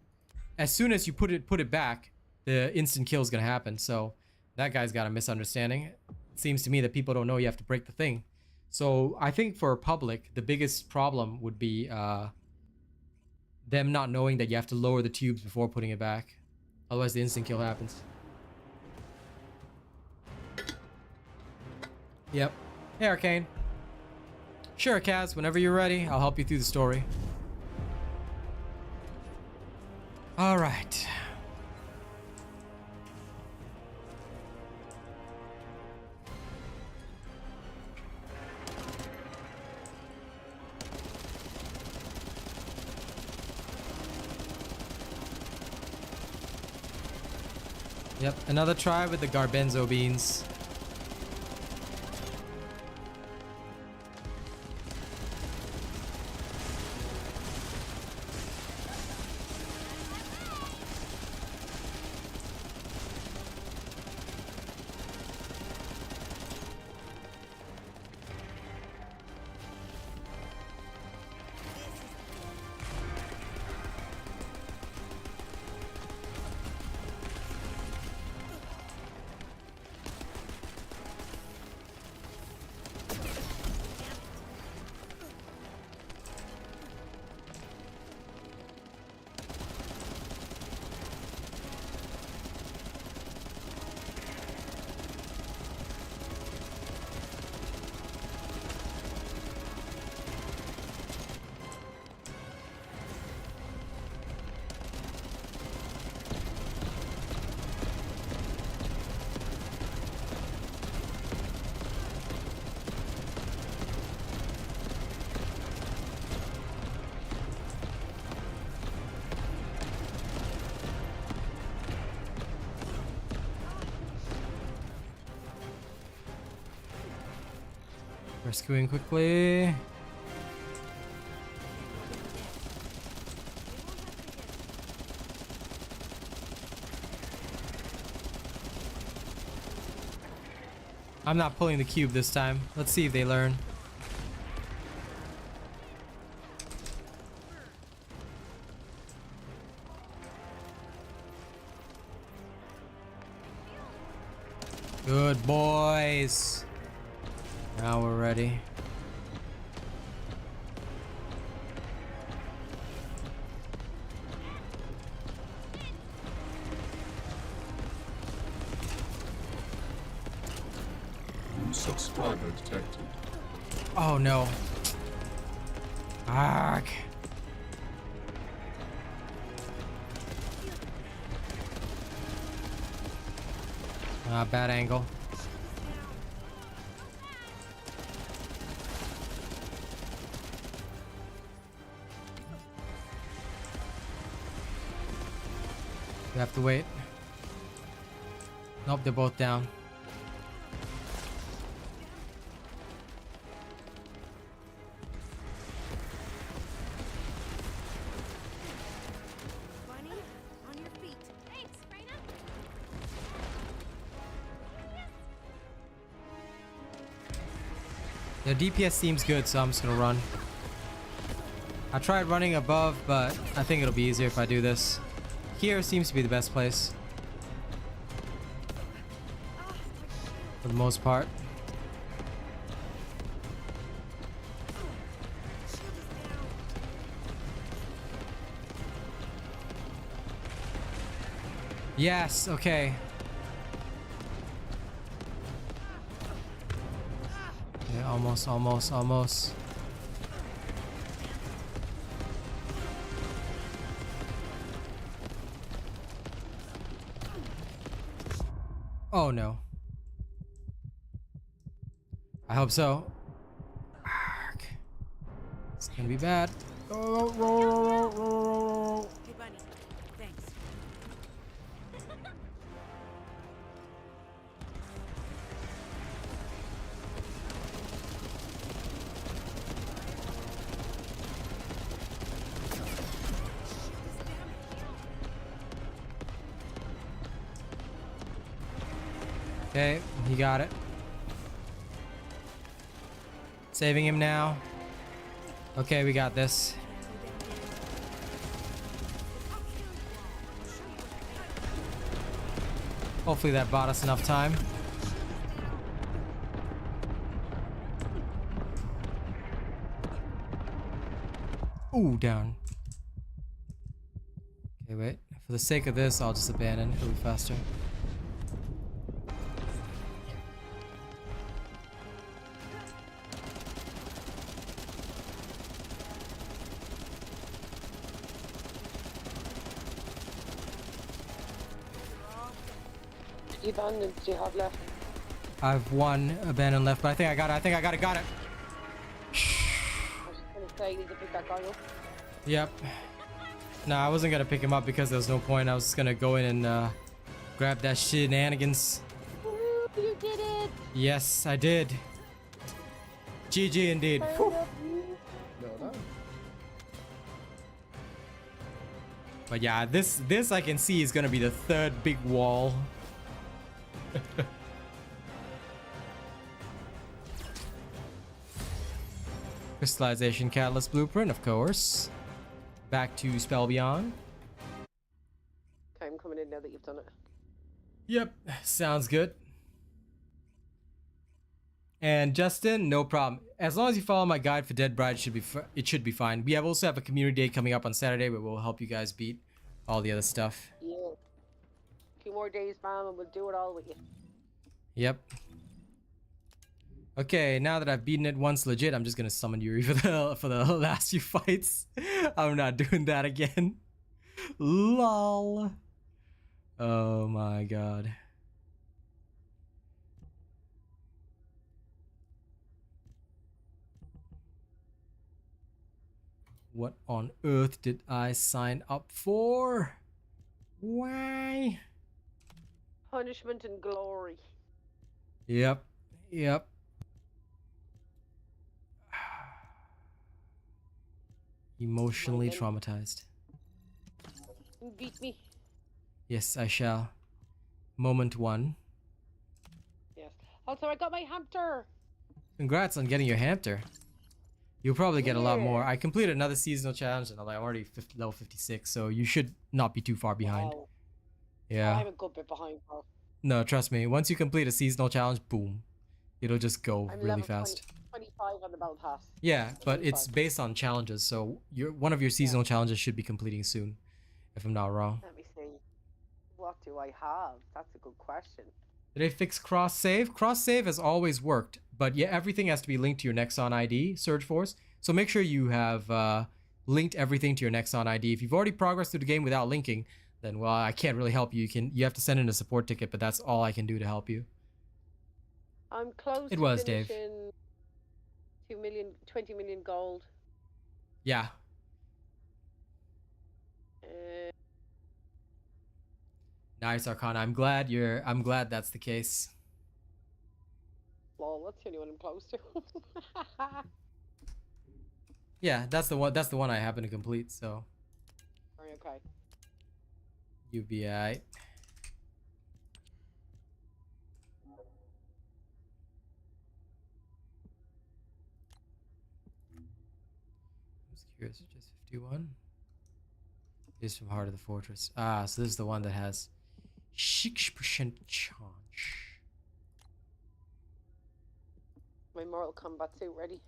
As soon as you put it back, the instant kill is gonna happen. So that guy's got a misunderstanding. It seems to me that people don't know you have to break the thing. So I think for public, the biggest problem would be them not knowing that you have to lower the tubes before putting it back. Otherwise the instant kill happens. Yep. Hey, Arcane. Sure, Kaz, whenever you're ready, I'll help you through the story. All right. Yep, another try with the garbanzo beans. Rescuing quickly. I'm not pulling the cube this time. Let's see if they learn. Good boys. Now we're ready. Subscriber detected. Oh no. Arg. Bad angle. We have to wait. Nope, they're both down. Bunny, on your feet. Thanks, Raina. Their DPS seems good, so I'm just gonna run. I tried running above, but I think it'll be easier if I do this. Here seems to be the best place. For the most part. Yes, okay. Yeah, almost. Oh no. I hope so. Arrgh. It's gonna be bad. Roll. Hey, Bunny. Thanks. Okay, he got it. Saving him now. Okay, we got this. Hopefully that bought us enough time. Ooh, down. Okay, wait. For the sake of this, I'll just abandon. It'll be faster. Abandoned do you have left? I have one abandon left, but I think I got it. Got it. I was just gonna say, you need to pick that guy up. Yep. No, I wasn't gonna pick him up because there was no point. I was just gonna go in and grab that shenanigans. Woo, you did it! Yes, I did. GG indeed. Whew. But yeah, this I can see is gonna be the third big wall. Crystallization Catalyst Blueprint, of course. Back to Spell Beyond. Okay, I'm coming in now that you've done it. Yep, sounds good. And Justin, no problem. As long as you follow my guide for Dead Bride, it should be fine. We also have a community day coming up on Saturday where we'll help you guys beat all the other stuff. Yeah. A few more days, ma'am, and we'll do it all with you. Yep. Okay, now that I've beaten it once legit, I'm just gonna summon Yuri for the last few fights. I'm not doing that again. Lol. Oh my god. What on earth did I sign up for? Why? Punishment and glory. Yep. Emotionally traumatized. You beat me. Yes, I shall. Moment one. Yes. Also, I got my hamster. Congrats on getting your hamster. You'll probably get a lot more. Yeah. I completed another seasonal challenge and I'm already level 56, so you should not be too far behind. Wow. Yeah. I'm a good bit behind, bro. No, trust me. Once you complete a seasonal challenge, boom. It'll just go I'm really level fast. 25 on the battle pass. Yeah, but it's 25. based on challenges, so one of your seasonal challenges should be completing soon, if I'm not wrong. Let me see. What do I have? That's a good question. Did they fix cross save? Cross save has always worked, but yeah, everything has to be linked to your Nexon ID, Surge Force. So make sure you have linked everything to your Nexon ID. If you've already progressed through the game without linking, then well, I can't really help you. You have to send in a support ticket, but that's all I can do to help you. I'm close It to was, Dave. finishing 20 million gold. Yeah. Nice, Arcana. I'm glad that's the case. Lol, that's the only one I'm close to. Yeah, that's the one I happen to complete, so Okay. you'll be alright. I'm just curious, just 51. Is from Heart of the Fortress. Ah, so this is the one that has 6% chance. My Mortal Kombat suit ready.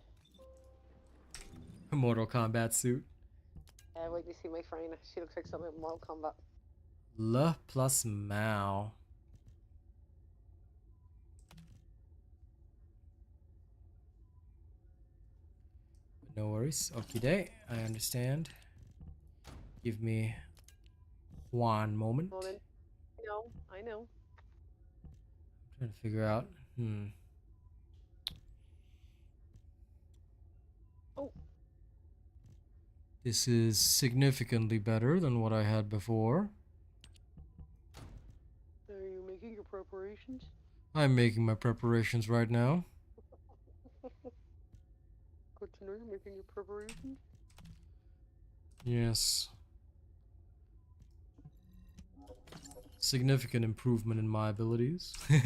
Mortal Kombat suit. Wait, you see my friend? She looks like something in Mortal Kombat. Le plus Mao. No worries. Okie day. I understand. Give me one moment. I know. I'm trying to figure out. Oh. This is significantly better than what I had before. Are you making your preparations? I'm making my preparations right now. Good to know you're making your preparations. Yes. Significant improvement in my abilities. So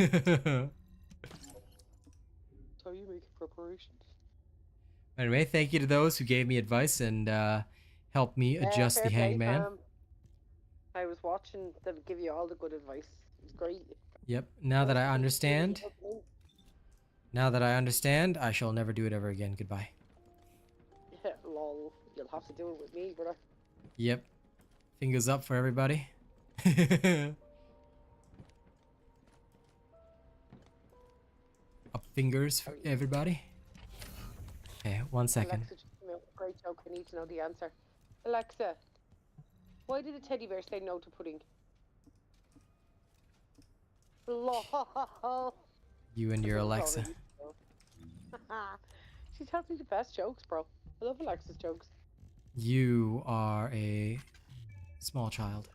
you make your preparations. Anyway, thank you to those who gave me advice and helped me adjust the hangman. I was watching them give you all the good advice. It was great. Yep. Now that I understand, I shall never do it ever again. Goodbye. Yeah, lol. You'll have to do it with me, brother. Yep. Fingers up for everybody. Up fingers for everybody. Okay, 1 second. Alexa just came out with a great joke. I need to know the answer. Alexa, why did a teddy bear say no to pudding? Lol. You and your Alexa. She tells me the best jokes, bro. I love Alexa's jokes. You are a small child.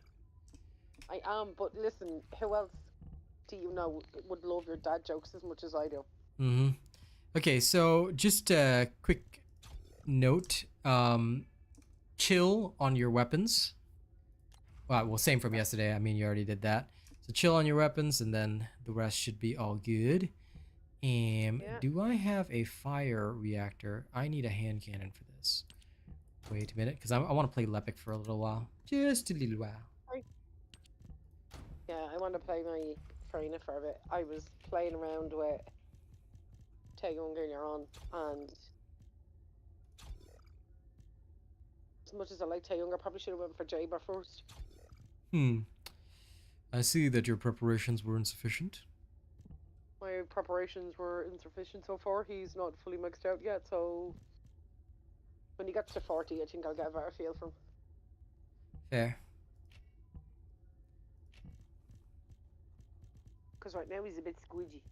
I am, but listen, who else do you know would love your dad jokes as much as I do? Mm-hmm. Okay, so just a quick note. Chill on your weapons. Well, same from yesterday. I mean, you already did that. So chill on your weapons, and then the rest should be all good. Do I have a fire reactor? I need a hand cannon for this. Wait a minute, because I want to play Lepic for a little while. Just a little while. Yeah, I want to play my Freyna for a bit. I was playing around with Taeyong earlier on, and as much as I like Taeyong, I probably should have went for Jaber first. I see that your preparations were insufficient. My preparations were insufficient so far. He's not fully mixed out yet, so when he gets to 40, I think I'll get a better feel for him. Fair. Because right now he's a bit squidgy.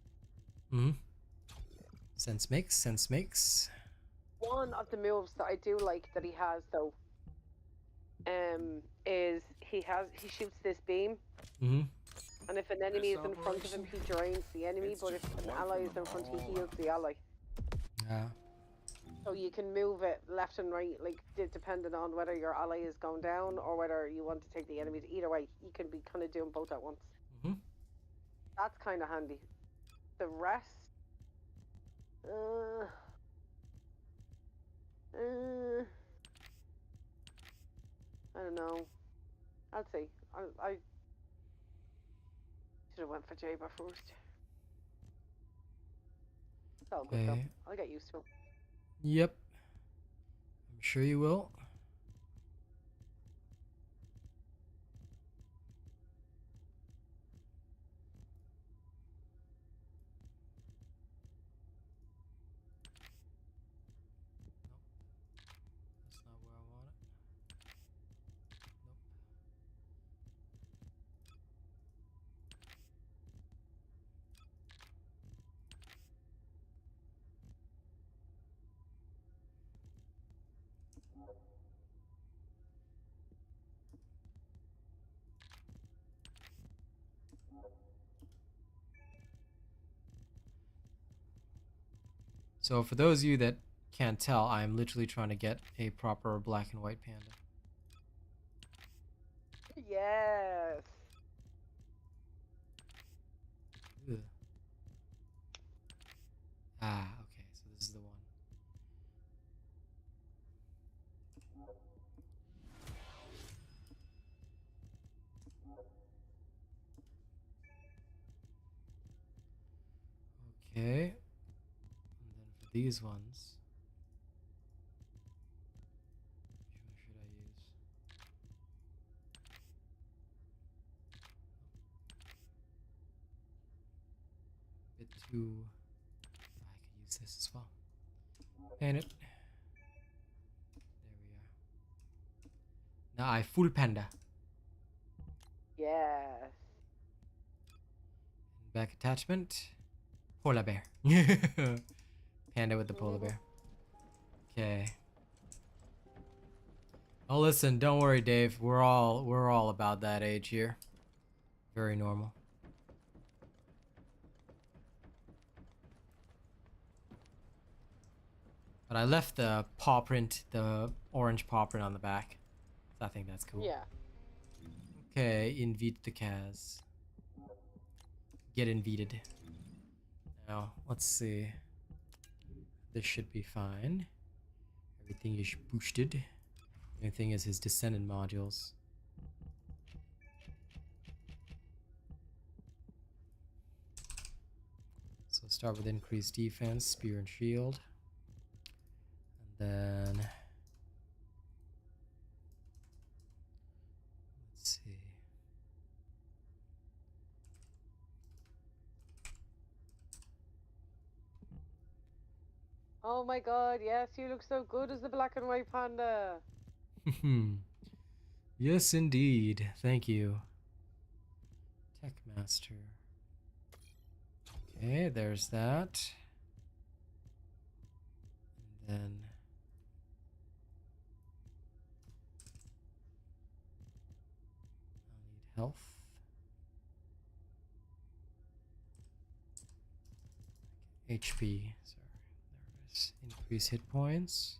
Sense makes. One of the moves that I do like that he has though, is he shoots this beam. And if an enemy is in front of him, he drains the enemy, but if an ally is in front, he heals the ally. Yeah. So you can move it left and right, like depending on whether your ally is going down or whether you want to take the enemies. Either way, you can be kind of doing both at once. That's kind of handy. The rest, I don't know. I'll see. I should have went for Jaber first. It's all good though. I'll get used to it. Yep. I'm sure you will. That's not where I want it. Nope. So for those of you that can't tell, I'm literally trying to get a proper black and white panda. Yes. Ugh. Ah, okay, so this is the one. Okay. And then for these ones, which one should I use? Bit too. I could use this as well. And it. There we are. Now I full panda. Yes. Back attachment. Polar bear. Panda with the polar bear. Okay. Oh, listen, don't worry, Dave. We're all about that age here. Very normal. But I left the paw print, the orange paw print on the back. So I think that's cool. Yeah. Okay, invite the Kaz. Get invited. Now, let's see. This should be fine. Everything is boosted. The only thing is his Descendant modules. So start with increased defense, spear and shield. And then let's see. Oh my god, yes, you look so good as the black and white panda. Yes, indeed. Thank you. Tech Master. Okay, there's that. And then I'll need health. HP. Sorry, there it is. Increase hit points.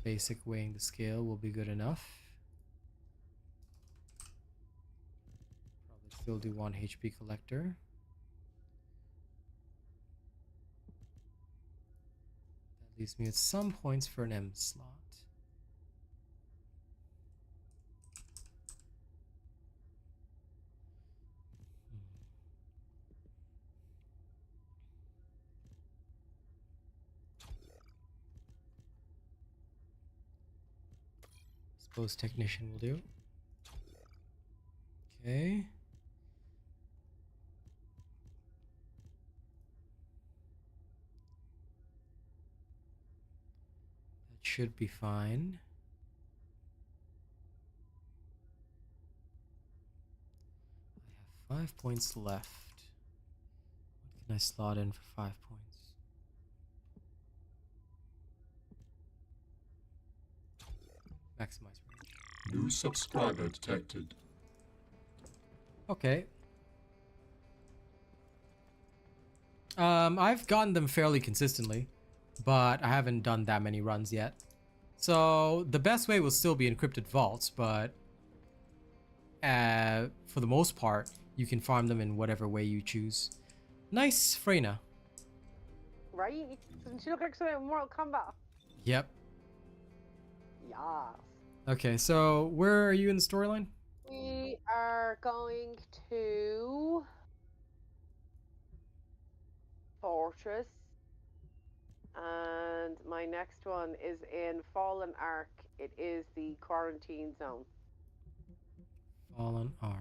Basic weighing the scale will be good enough. Probably still do one HP collector. That leaves me with some points for an M slot. Suppose technician will do. Okay. That should be fine. I have 5 points left. What can I slot in for 5 points? Maximize range. New subscriber detected. Okay. I've gotten them fairly consistently, but I haven't done that many runs yet. So the best way will still be encrypted vaults, but for the most part, you can farm them in whatever way you choose. Nice, Freyna. Right? Doesn't she look like something in Mortal Kombat? Yep. Yes. Okay, so where are you in the storyline? We are going to Fortress, and my next one is in Fallen Ark. It is the quarantine zone. Fallen Ark.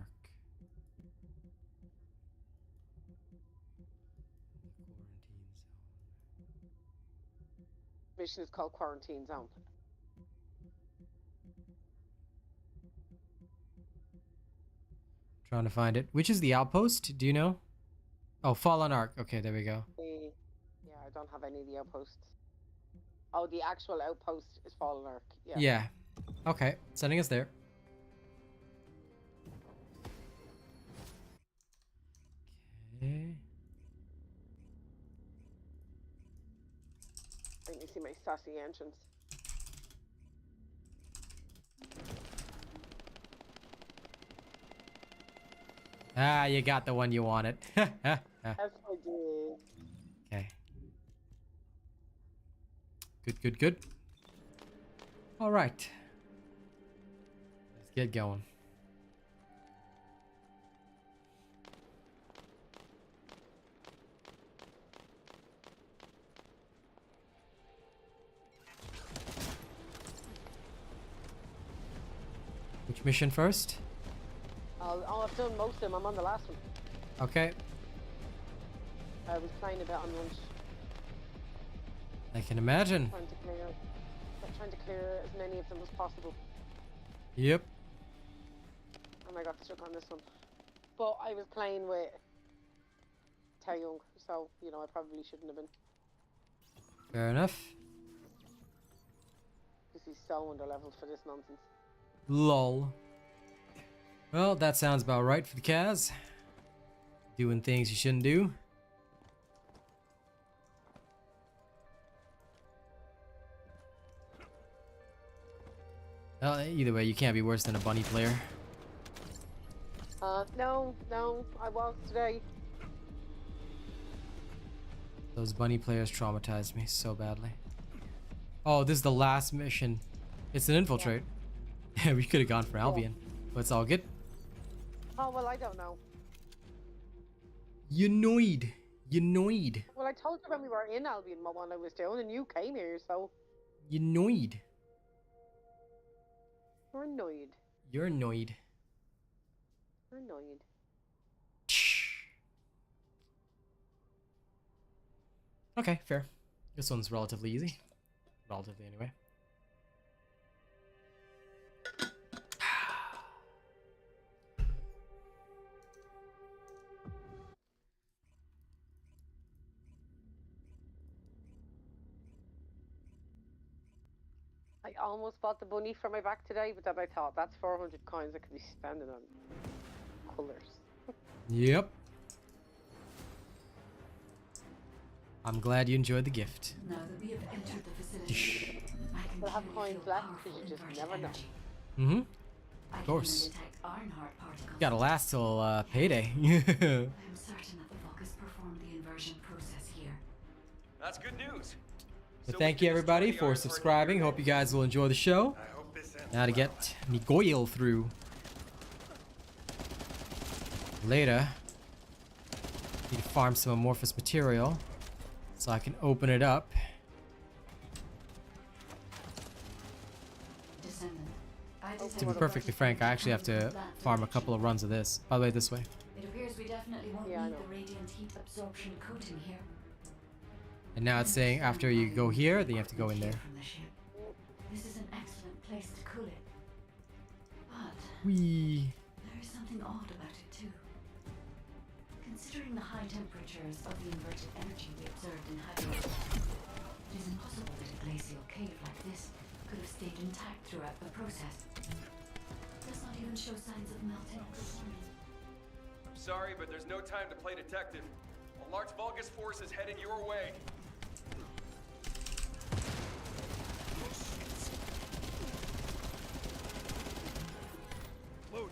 Quarantine zone. Mission is called Quarantine Zone. Trying to find it. Which is the outpost? Do you know? Oh, Fallen Ark. Okay, there we go. Yeah, I don't have any of the outposts. Oh, the actual outpost is Fallen Ark. Yeah. Yeah. Okay, sending us there. Okay. Let me see my sassy entrance. Ah, you got the one you wanted. Yes, I did. Okay. Good, good, good. All right. Let's get going. Which mission first? I've done most of them. I'm on the last one. Okay. I was playing a bit on lunch. I can imagine. Trying to clear as many of them as possible. Yep. And I got stuck on this one. But I was playing with Young, so, you know, I probably shouldn't have been. Fair enough. Because he's so underleveled for this nonsense. Lol. Well, that sounds about right for the Kaz. Doing things you shouldn't do. Well, either way, you can't be worse than a bunny player. No, I was today. Those bunny players traumatized me so badly. Oh, this is the last mission. It's an infiltrate. Yeah. We could have gone for Albion, but it's all good. Oh, well, I don't know. You annoyed. Well, I told you when we were in Albion what one I was doing, and you came here, so... You annoyed. You're annoyed. You're annoyed. You're annoyed. Okay, fair. This one's relatively easy. Relatively, anyway. I almost bought the bunny for my back today, but then I thought that's 400 coins I could be spending on colours. Yep. I'm glad you enjoyed the gift. Now that we have entered the facility, I can We'll have clearly coins feel left powerful because you just inversion never know. energy. Mm-hmm. Of course. Detect Ironheart particles. Gotta last till payday. I am certain that the Vulgus performed the inversion process here. That's good news. But So thank we you can everybody destroy the for Ironheart subscribing. here. Hope you guys will enjoy the show. I hope this ends Now to well. get Nigoyle through. Later. Need to farm some amorphous material so I can open it up. Descendant. I To be perfectly frank, I actually have to farm a couple of runs of this. By the way, this way. It appears we definitely won't Yeah, I need know. the radiant heat absorption coating here. And now it's saying after you go here, then you have to go in there. From the ship. This is an excellent place to cool it. But Whee. there is something odd about it too. Considering the high temperatures of the inverted energy we observed in Hadron, it is impossible that a glacial cave like this could have stayed intact throughout the process. It does not even show signs of melting or forming. I'm sorry, but there's no time to play detective. A large Vulgus force is heading your way. Loading.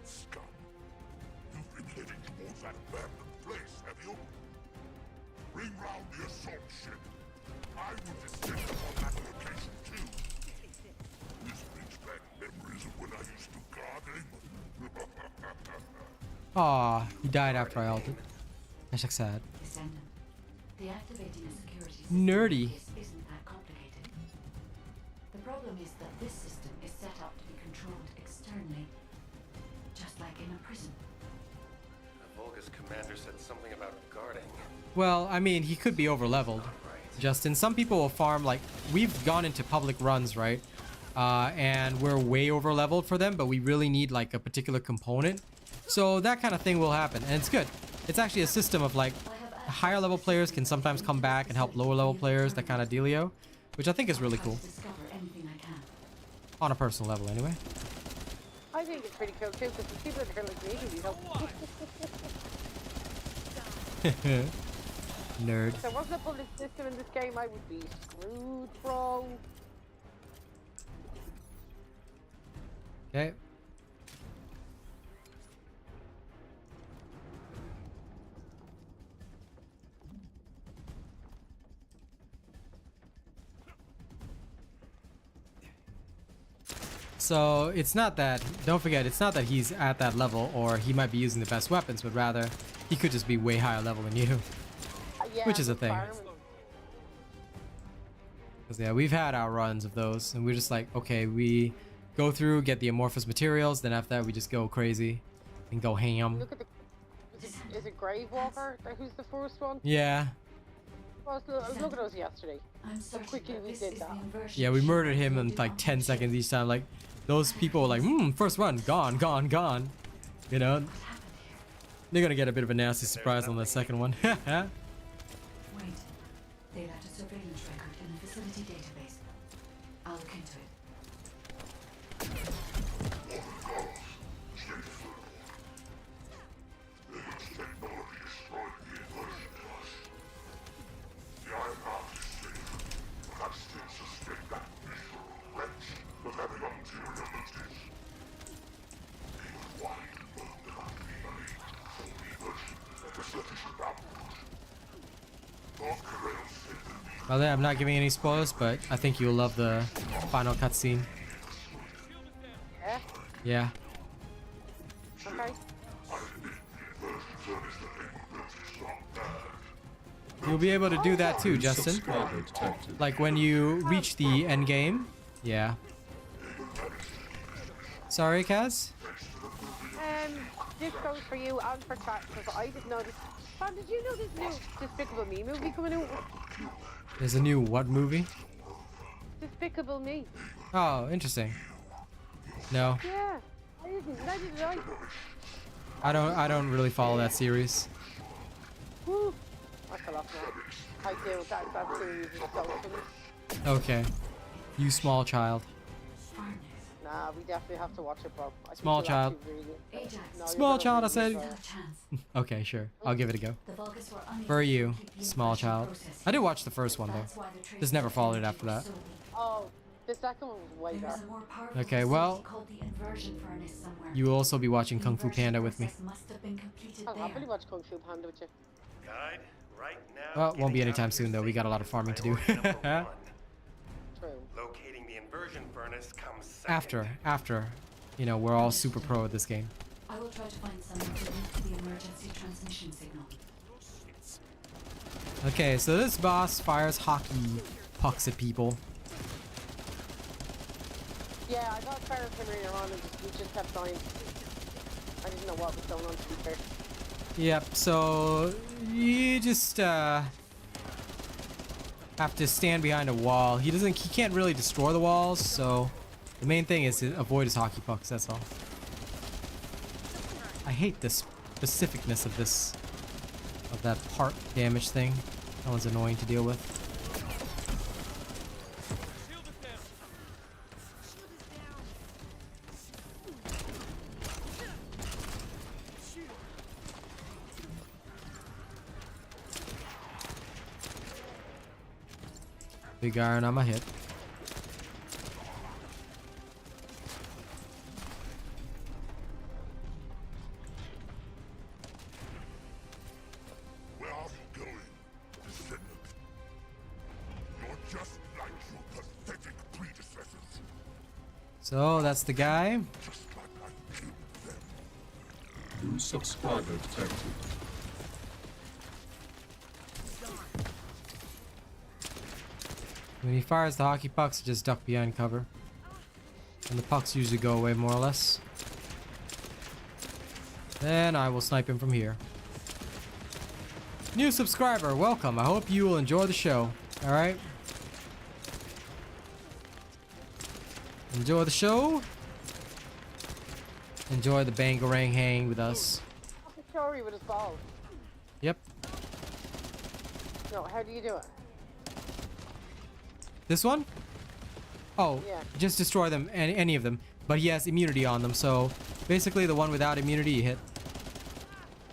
Scum. You've been heading towards that abandoned place, have you? Bring round the assault ship. I will descend upon that location too. This brings back memories of when I used to guard him. Aw, he died after I ulted. Hashtag sad. Descendant. Deactivating a security system Nerdy. like this isn't that complicated. The problem is that this system is set up to be controlled externally, just like in a prison. Volga's commander said something about guarding. Well, I mean, he could be over leveled. Justin, some people will farm, like, we've gone into public runs, right? And we're way over leveled for them, but we really need like a particular component. So that kind of thing will happen, and it's good. It's actually a system of like higher level players can sometimes come back and help lower level players, that kind of dealio, which I think is really cool. On a personal level, anyway. I think it's pretty cool too, because the people that are like me who help. Nerd. If there wasn't a bullet system in this game, I would be screwed, bro. Okay. So it's not that, don't forget, it's not that he's at that level or he might be using the best weapons, but rather he could just be way higher level than you. Yeah, which is a thing. Because yeah, we've had our runs of those and we're just like, okay, we go through, get the amorphous materials, then after that we just go crazy and go ham. Look at the, is it Grave Walker? Who's the first one? Yeah. Well, look at us yesterday. How quickly we did that. Yeah, we murdered him in like 10 seconds each time. Like, those people were like, first run, gone, gone, gone. You know? They're gonna get a bit of a nasty surprise on the second one. Wait. They left a surveillance record in the facility database. I'll look into it. By the way, I'm not giving any spoilers, but I think you'll love the final cutscene. Yeah? Yeah. Okay. You'll be able to do that too, Justin. Like when you reach the end game. Yeah. Sorry, Kaz? This goes for you and for chat, because I didn't know this. Sam, did you know this new Despicable Me movie coming out? There's a new what movie? Despicable Me. Oh, interesting. No. Yeah, I didn't. Neither did I. I don't really follow that series. Woo. I fell off now. I do. That series is so funny. Okay. You small child. Nah, we definitely have to watch it, bro. I think Small you'll child. actually really... No, Small you're child, I gonna said. really Okay, sure. I'll give it a go. For you, small child. I did watch the first one though. Just never followed it after that. Oh, the second one was way better. Okay, well, you will also be watching Kung Fu Panda with me. I'll happily watch Kung Fu Panda with you. Guide right now. Well, won't be anytime soon though. We got a lot of farming to do. True. Locating the inversion furnace comes second. After, you know, we're all super pro at this game. I will try to find someone to link to the emergency transmission signal. Okay, so this boss fires hockey pucks at people. Yeah, I got Ferris him earlier on and he just kept dying. I didn't know what was going on, to be fair. Yep, so you just have to stand behind a wall. He can't really destroy the walls, so the main thing is to avoid his hockey pucks, that's all. I hate the specificness of that part damage thing. That one's annoying to deal with. Big iron on my hip. Where are you going, Descendant? You're just like your pathetic predecessors. So that's the guy. Just like I killed them. New subscriber detected. When he fires the hockey pucks, just duck behind cover. And the pucks usually go away more or less. Then I will snipe him from here. New subscriber, welcome. I hope you will enjoy the show. All right. Enjoy the show. Enjoy the bangarang hang with us. Sorry with his balls. Yep. No, how do you do it? This one? Oh, Yeah. just destroy them, any of them. But he has immunity on them, so basically the one without immunity you hit.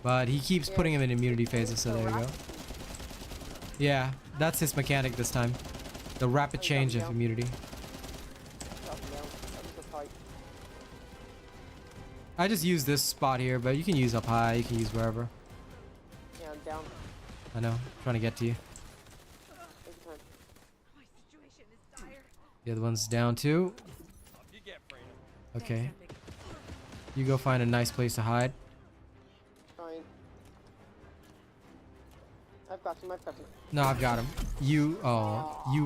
But he keeps putting him in immunity phases, so there you go. Yeah, that's his mechanic this time. The rapid change of immunity. I just use this spot here, but you can use up high, you can use wherever. Yeah, I'm down. I know, trying to get to you. The other one's down too. Okay. You go find a nice place to hide. Fine. I've got him, I've got him. No, I've got him. You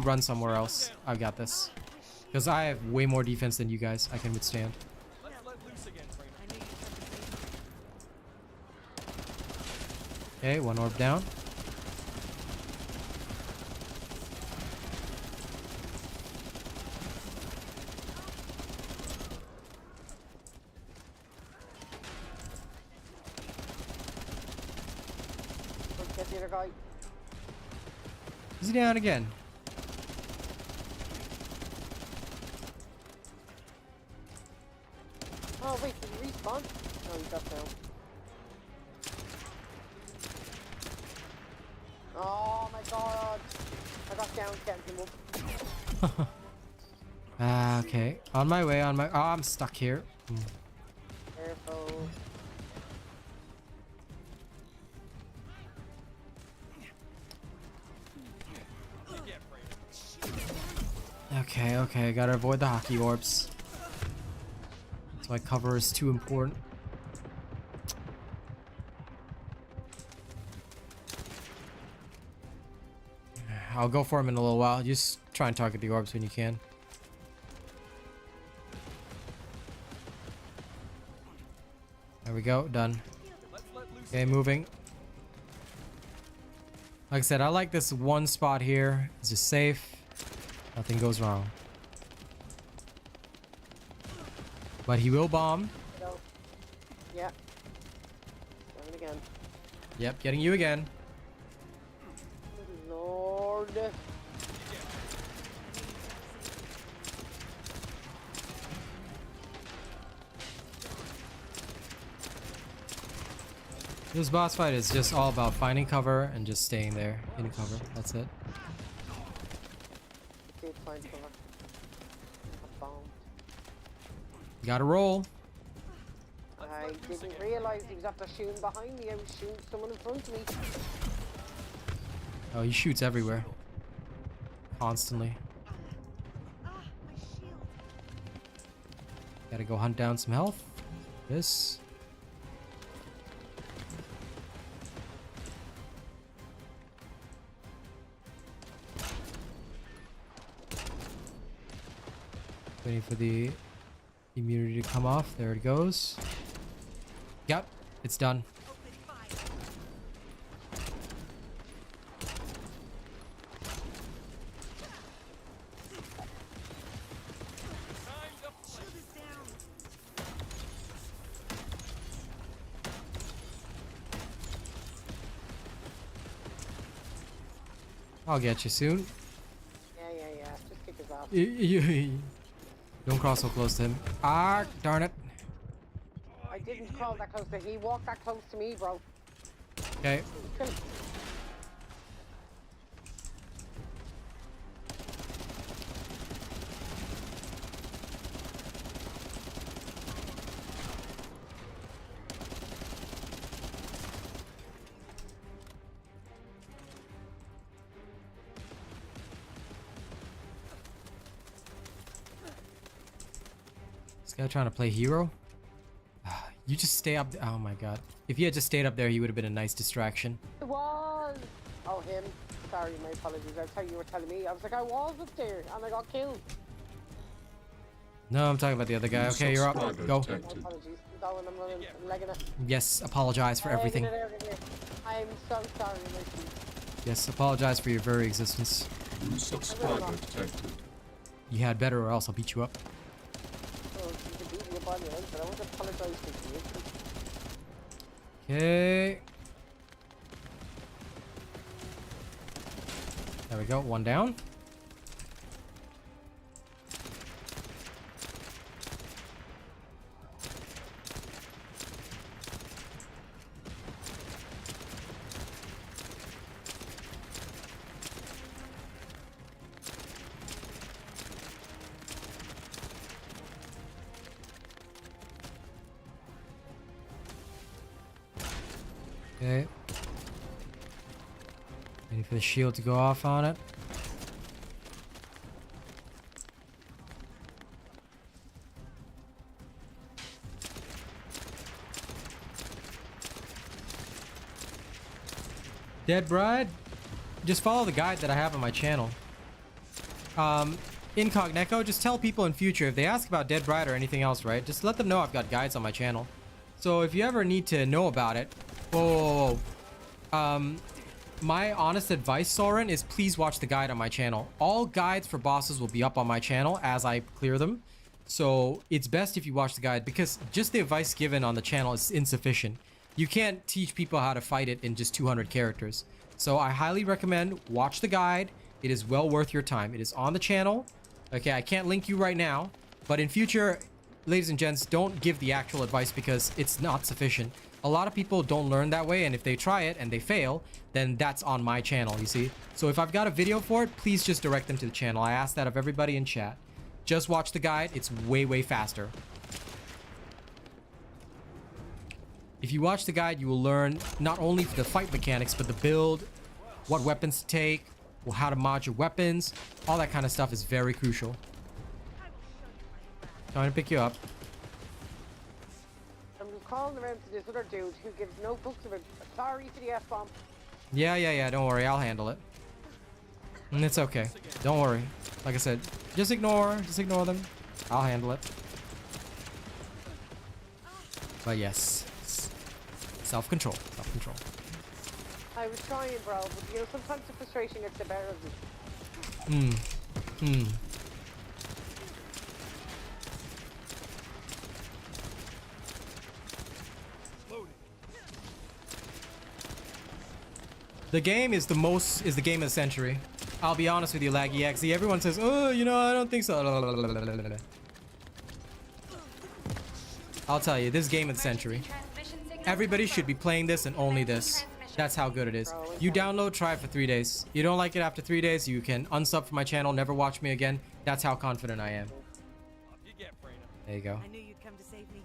run somewhere else. I've got this. Because I have way more defense than you guys. I can withstand. Okay, one orb down. Let's get the other guy. Is he down again? Oh wait, did he respawn? No, he's up now. Oh my god! I got down, can't move. Okay. On my way, on my... Oh, I'm stuck here. Careful. Okay, okay. Gotta avoid the hockey orbs. That's why cover is too important. I'll go for him in a little while. Just try and target the orbs when you can. There we go. Done. Okay, moving. Like I said, I like this one spot here. It's just safe. Nothing goes wrong. But he will bomb. No. Yeah. Down again. Yep, getting you again. Good lord. This boss fight is just all about finding cover and just staying there in cover. That's it. Did find cover. A bomb. Gotta roll. I didn't realize he was after shooting behind me. I was shooting someone in front of me. Oh, he shoots everywhere. Constantly. Gotta go hunt down some health. This. Waiting for the immunity to come off. There it goes. Yep, it's done. I'll get you soon. Yeah. Just kick his ass. Don't cross so close to him. Ah, darn it. I didn't crawl that close to him. He walked that close to me, bro. Okay. This guy trying to play hero? You just stay up. Oh my god. If you had just stayed up there, he would have been a nice distraction. It was. Oh, him. Sorry, my apologies. I thought you were telling me. I was like, I was up there and I got killed. No, I'm talking about the other guy. Okay, you're up. Go. My apologies. I'm going, I'm running, I'm legging it. Yes, apologize for everything. Legging it. I'm so sorry, Lucy. Yes, apologize for your very existence. New subscriber detected. You had better or else I'll beat you up. Oh, you can beat me up on your own, but I won't apologize for you. Okay. There we go, one down. Okay. Waiting for the shield to go off on it. Dead Bride? Just follow the guide that I have on my channel. Incognito, just tell people in future if they ask about Dead Bride or anything else, right? Just let them know I've got guides on my channel. So if you ever need to know about it, whoa. My honest advice, Soren, is please watch the guide on my channel. All guides for bosses will be up on my channel as I clear them. So it's best if you watch the guide because just the advice given on the channel is insufficient. You can't teach people how to fight it in just 200 characters. So I highly recommend watch the guide. It is well worth your time. It is on the channel. Okay, I can't link you right now, but in future, ladies and gents, don't give the actual advice because it's not sufficient. A lot of people don't learn that way, and if they try it and they fail, then that's on my channel, you see? So if I've got a video for it, please just direct them to the channel. I ask that of everybody in chat. Just watch the guide. It's way, way faster. If you watch the guide, you will learn not only the fight mechanics, but the build, what weapons to take, how to mod your weapons. All that kind of stuff is very crucial. Trying to pick you up. I'm calling around to this other dude who gives no books of it. Sorry for the F-bomb. Yeah, don't worry. I'll handle it. And it's okay. Don't worry. Like I said, just ignore them. I'll handle it. But yes. Self-control. Self-control. I was trying, bro, but you know, sometimes the frustration gets the better of me. The game is the game of the century. I'll be honest with you, Laggy XZ. Everyone says, oh, you know, I don't think so. I'll tell you, this game of the century. Everybody should be playing this and only this. That's how good it is. You download, try it for 3 days. You don't like it after 3 days, you can unsub from my channel, never watch me again. That's how confident I am. There you go. I knew you'd come to save me.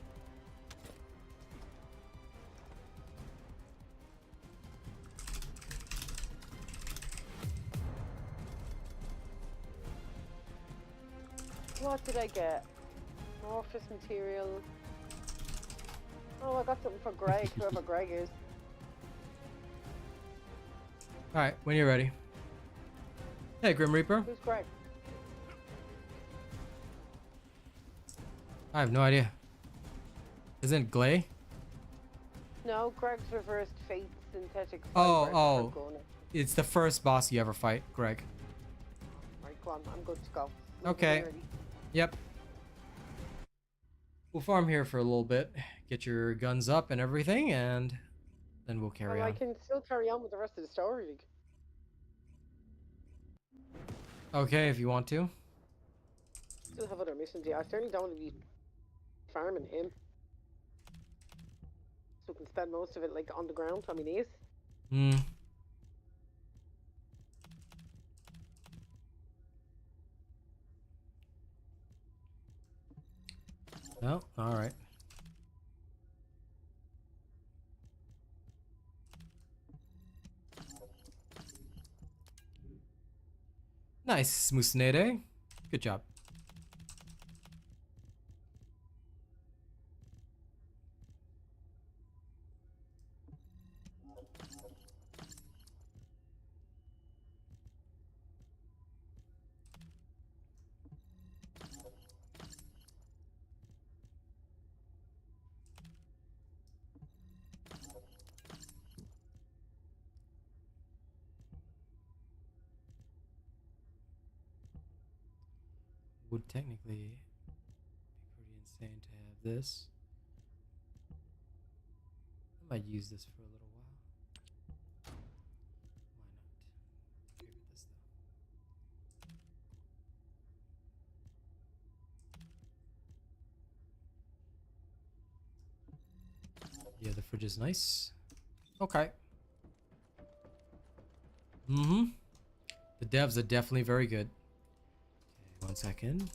What did I get? Amorphous Material. Oh, I got something for Greg, whoever Greg is. Alright, when you're ready. Hey, Grim Reaper. Who's Greg? I have no idea. Isn't it Glay? No, Greg's reversed fate synthetic. Oh. It's the first boss you ever fight, Greg. Right, come on, I'm good to go. Okay. Yep. We'll farm here for a little bit. Get your guns up and everything, and then we'll carry on. I can still carry on with the rest of the story. Okay, if you want to. Still have other missions, yeah. I certainly don't want to be farming him. So we can spend most of it like on the ground on my knees. Oh, alright. Nice, Musnede. Good job. would technically be pretty insane to have this. I might use this for a little while. Why not? Okay with this though. Yeah, the fridge is nice. Okay. Mm-hmm. The devs are definitely very good. Okay, 1 second.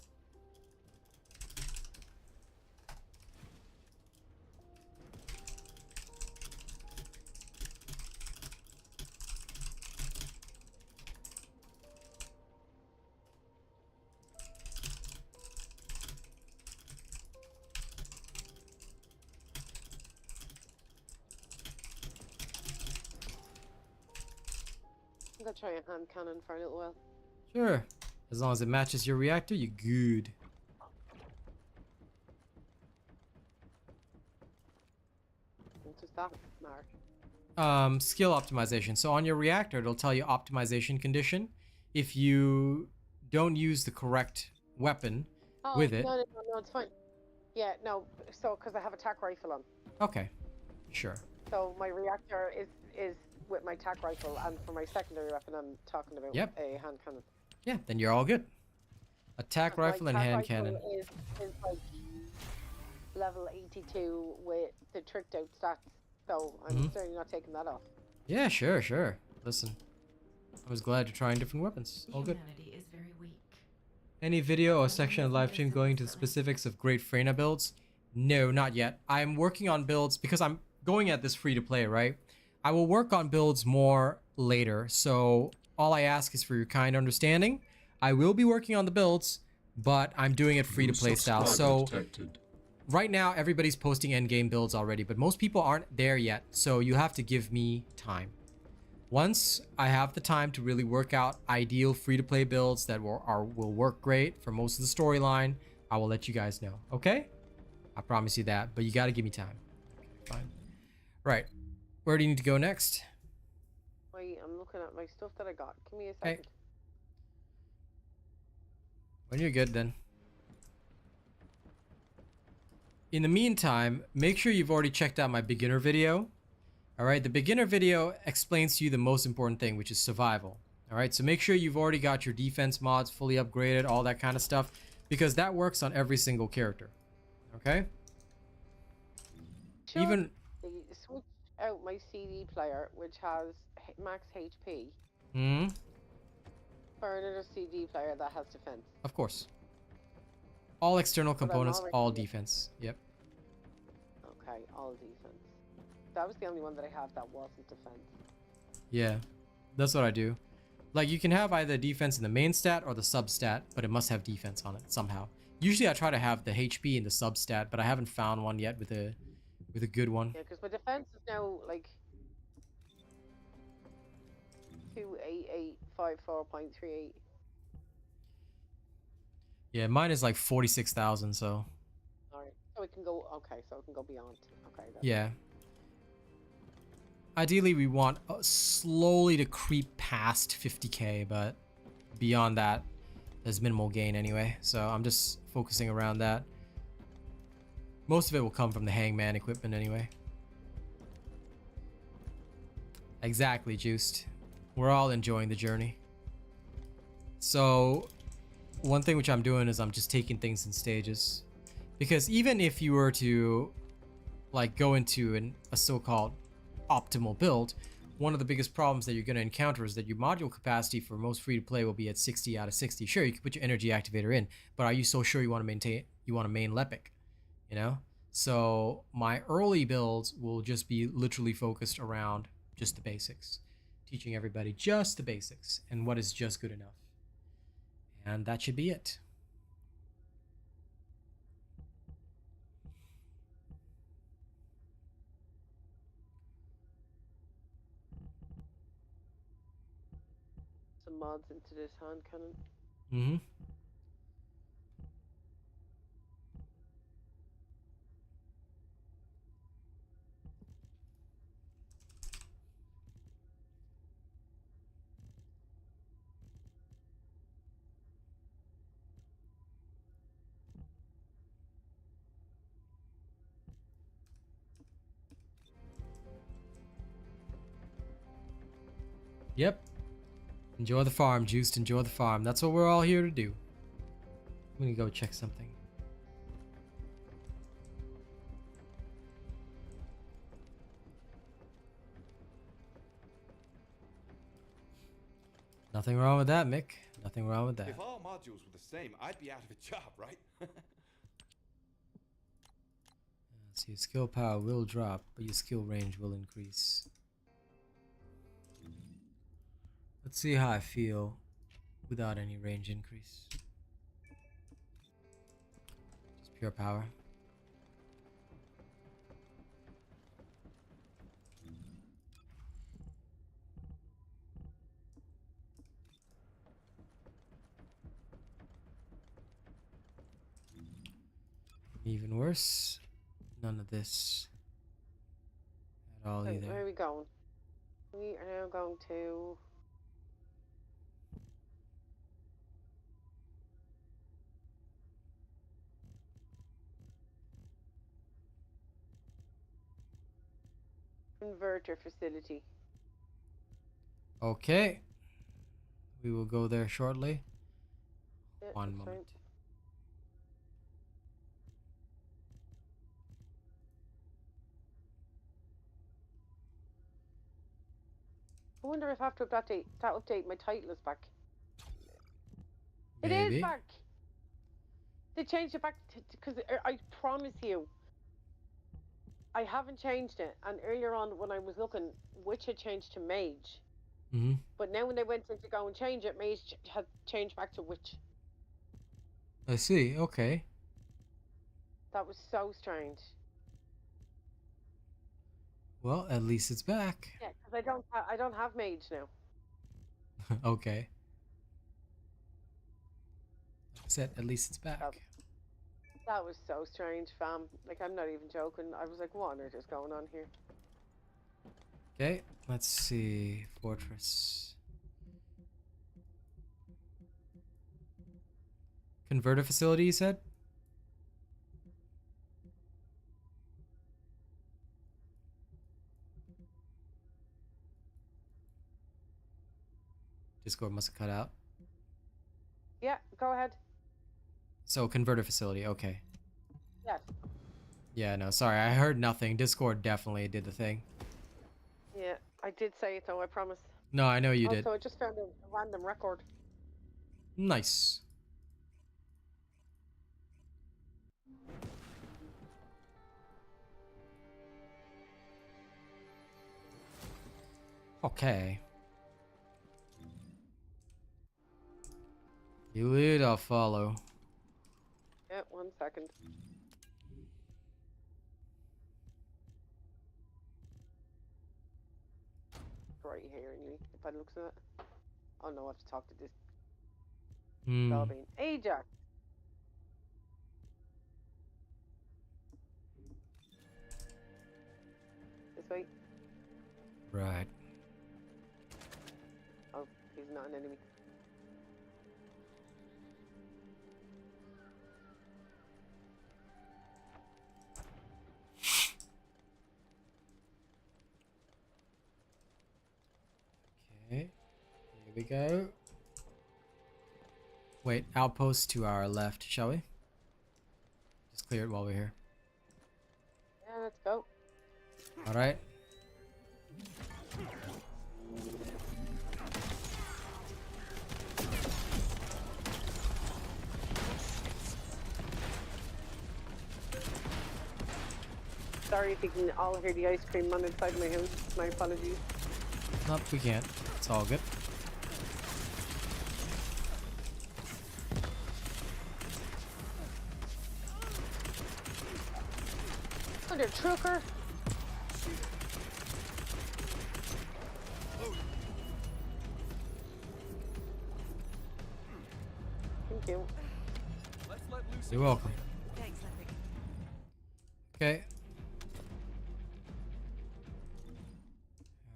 I'm gonna try a hand cannon for a little while. Sure. As long as it matches your reactor, you're good. What does that mark? Skill optimization. So on your reactor, it'll tell you optimization condition. If you don't use the correct weapon with it. No, it's fine. Yeah, no, so because I have a tac rifle on. Okay, sure. So my reactor is with my tac rifle, and for my secondary weapon, I'm talking about a hand cannon. Yeah, then you're all good. Attack rifle and hand cannon. Is like level 82 with the tricked out stats, so I'm certainly not taking that off. Yeah, sure. Listen, I was glad you're trying different weapons. All good. Humanity is very weak. Any video or section of live stream going to the specifics of great Freyna builds? No, not yet. I'm working on builds because I'm going at this free to play, right? I will work on builds more later, so all I ask is for your kind understanding. I will be working on the builds, but I'm doing it free to play style. So right now everybody's posting endgame builds already, but most people aren't there yet, so you have to give me time. Once I have the time to really work out ideal free-to-play builds that will work great for most of the storyline, I will let you guys know, okay? I promise you that, but you gotta give me time. Okay, fine. Right, where do you need to go next? Wait, I'm looking at my stuff that I got. Give me a second. Okay. When you're good, then. In the meantime, make sure you've already checked out my beginner video. Alright, the beginner video explains to you the most important thing, which is survival. Alright, so make sure you've already got your defense mods fully upgraded, all that kind of stuff, because that works on every single character. Okay? Sure. Even switch out my CD player, which has max HP, for another CD player that has defense. Of course. All external components, all defense. Yep. Okay, all defense. That was the only one that I have that wasn't defense. Yeah, that's what I do. Like, you can have either defense in the main stat or the sub stat, but it must have defense on it somehow. Usually I try to have the HP in the sub stat, but I haven't found one yet with a good one. Yeah, because my defense is now like 28854.38. Yeah, mine is like 46,000, so. Alright, so it can go, okay, so it can go beyond. Okay. Yeah. Ideally, we want slowly to creep past 50k, but beyond that, there's minimal gain anyway. So I'm just focusing around that. Most of it will come from the hangman equipment anyway. Exactly, Juiced. We're all enjoying the journey. So one thing which I'm doing is I'm just taking things in stages. Because even if you were to like go into a so-called optimal build, one of the biggest problems that you're going to encounter is that your module capacity for most free-to-play will be at 60 out of 60. Sure, you can put your energy activator in, but are you so sure you want to main Lepic? You know? So my early builds will just be literally focused around just the basics, teaching everybody just the basics and what is just good enough. And that should be it. Some mods into this hand cannon. Yep. Enjoy the farm, Juiced. Enjoy the farm. That's what we're all here to do. I'm gonna go check something. Nothing wrong with that, Mick. Nothing wrong with that. If all modules were the same, I'd be out of a job, right? So your skill power will drop, but your skill range will increase. Let's see how I feel without any range increase. Just pure power. Even worse, none of this at all either. Where are we going? We are now going to... Converter facility. Okay. We will go there shortly. Yeah, One that's moment. fine. I wonder if after that update my title is back. It is Maybe. back! They changed it back because I promise you, I haven't changed it. And earlier on when I was looking, Witch had changed to Mage. Mm-hmm. But now when they went in to go and change it, Mage had changed back to Witch. I see. Okay. That was so strange. Well, at least it's back. Yeah, because I don't have Mage now. Okay. Like I said, at least it's back. That was so strange, fam. Like, I'm not even joking. I was like, what on earth is going on here? Okay, let's see. Fortress. Converter facility, you said? Discord must have cut out. Yeah, go ahead. So, converter facility, okay. Yes. Yeah, no, sorry, I heard nothing. Discord definitely did the thing. Yeah, I did say it though, I promise. No, I know you did. Also, I just found a random record. Nice. Okay. You lead, I'll follow. Yeah, 1 second. Right here, anyway, if I look at it. Oh no, I have to talk to this. Being Ajax. This way. Right. Oh, he's not an enemy. Okay. Here we go. Wait, outpost to our left, shall we? Just clear it while we're here. Yeah, let's go. Alright. Sorry if you can all hear the ice cream on inside my house. My apologies. Nope, we can't. It's all good. Oh, they're trucker. Thank you. You're welcome. Thanks, Lepic. Okay.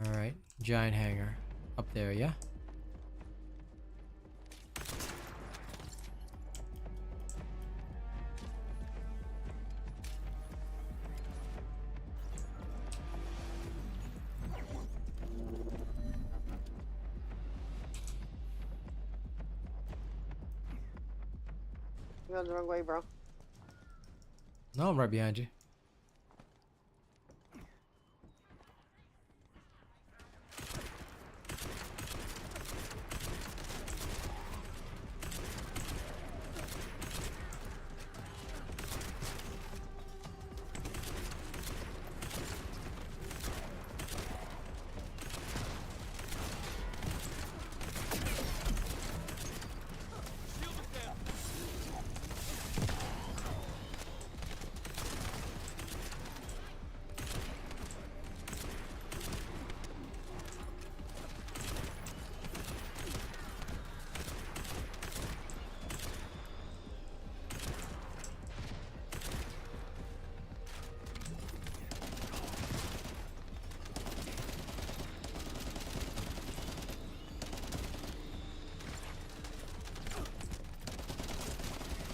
Alright, giant hangar. Up there, yeah? You're going the wrong way, bro. No, I'm right behind you.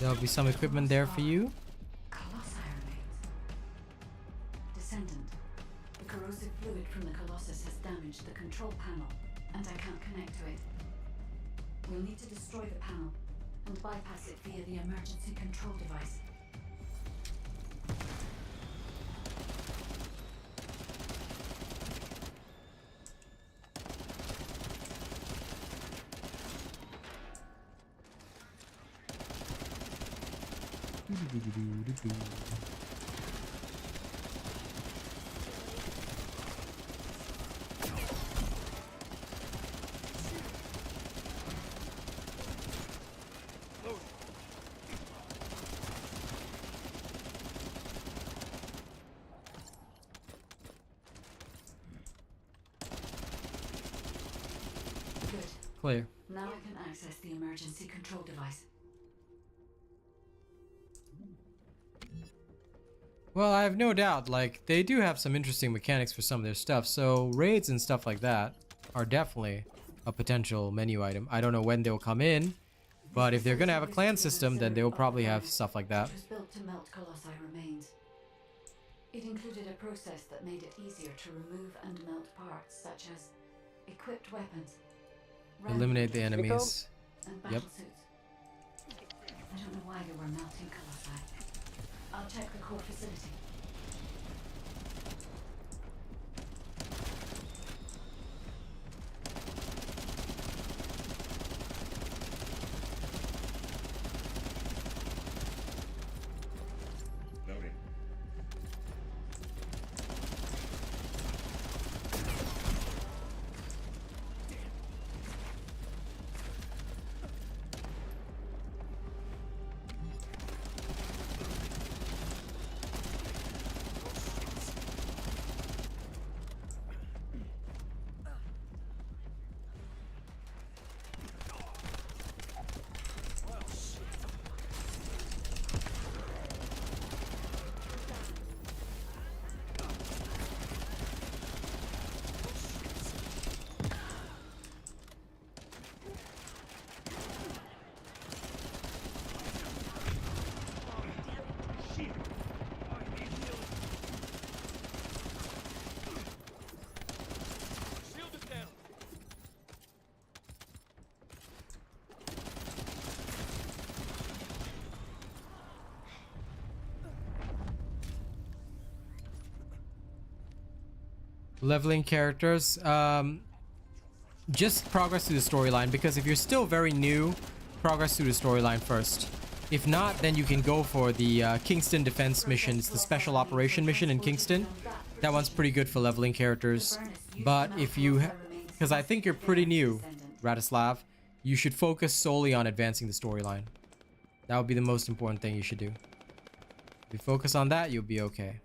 There'll be some equipment there for you. Colossi remains. Descendant. The corrosive fluid from the Colossus has damaged the control panel, and I can't connect to it. We'll need to destroy the panel and bypass it via the emergency control device. Good. Clear. Now I can access the emergency control device. Well, I have no doubt, like, they do have some interesting mechanics for some of their stuff, so raids and stuff like that are definitely a potential menu item. I don't know when they'll come in, but if they're gonna have a clan system, then they'll probably have stuff like that. It was built to melt Colossi remains. It included a process that made it easier to remove and melt parts such as equipped weapons, Eliminate the enemies. and Yep. battle suits. I don't know why they were melting Colossi. I'll check the core facility. Loading. Leveling characters, just progress through the storyline, because if you're still very new, progress through the storyline first. If not, then you can go for the Kingston defense mission. It's the special operation mission in Kingston. That one's pretty good for leveling characters. But if you, because I think you're pretty new, Radislav, you should focus solely on advancing the storyline. That would be the most important thing you should do. If you focus on that, you'll be okay.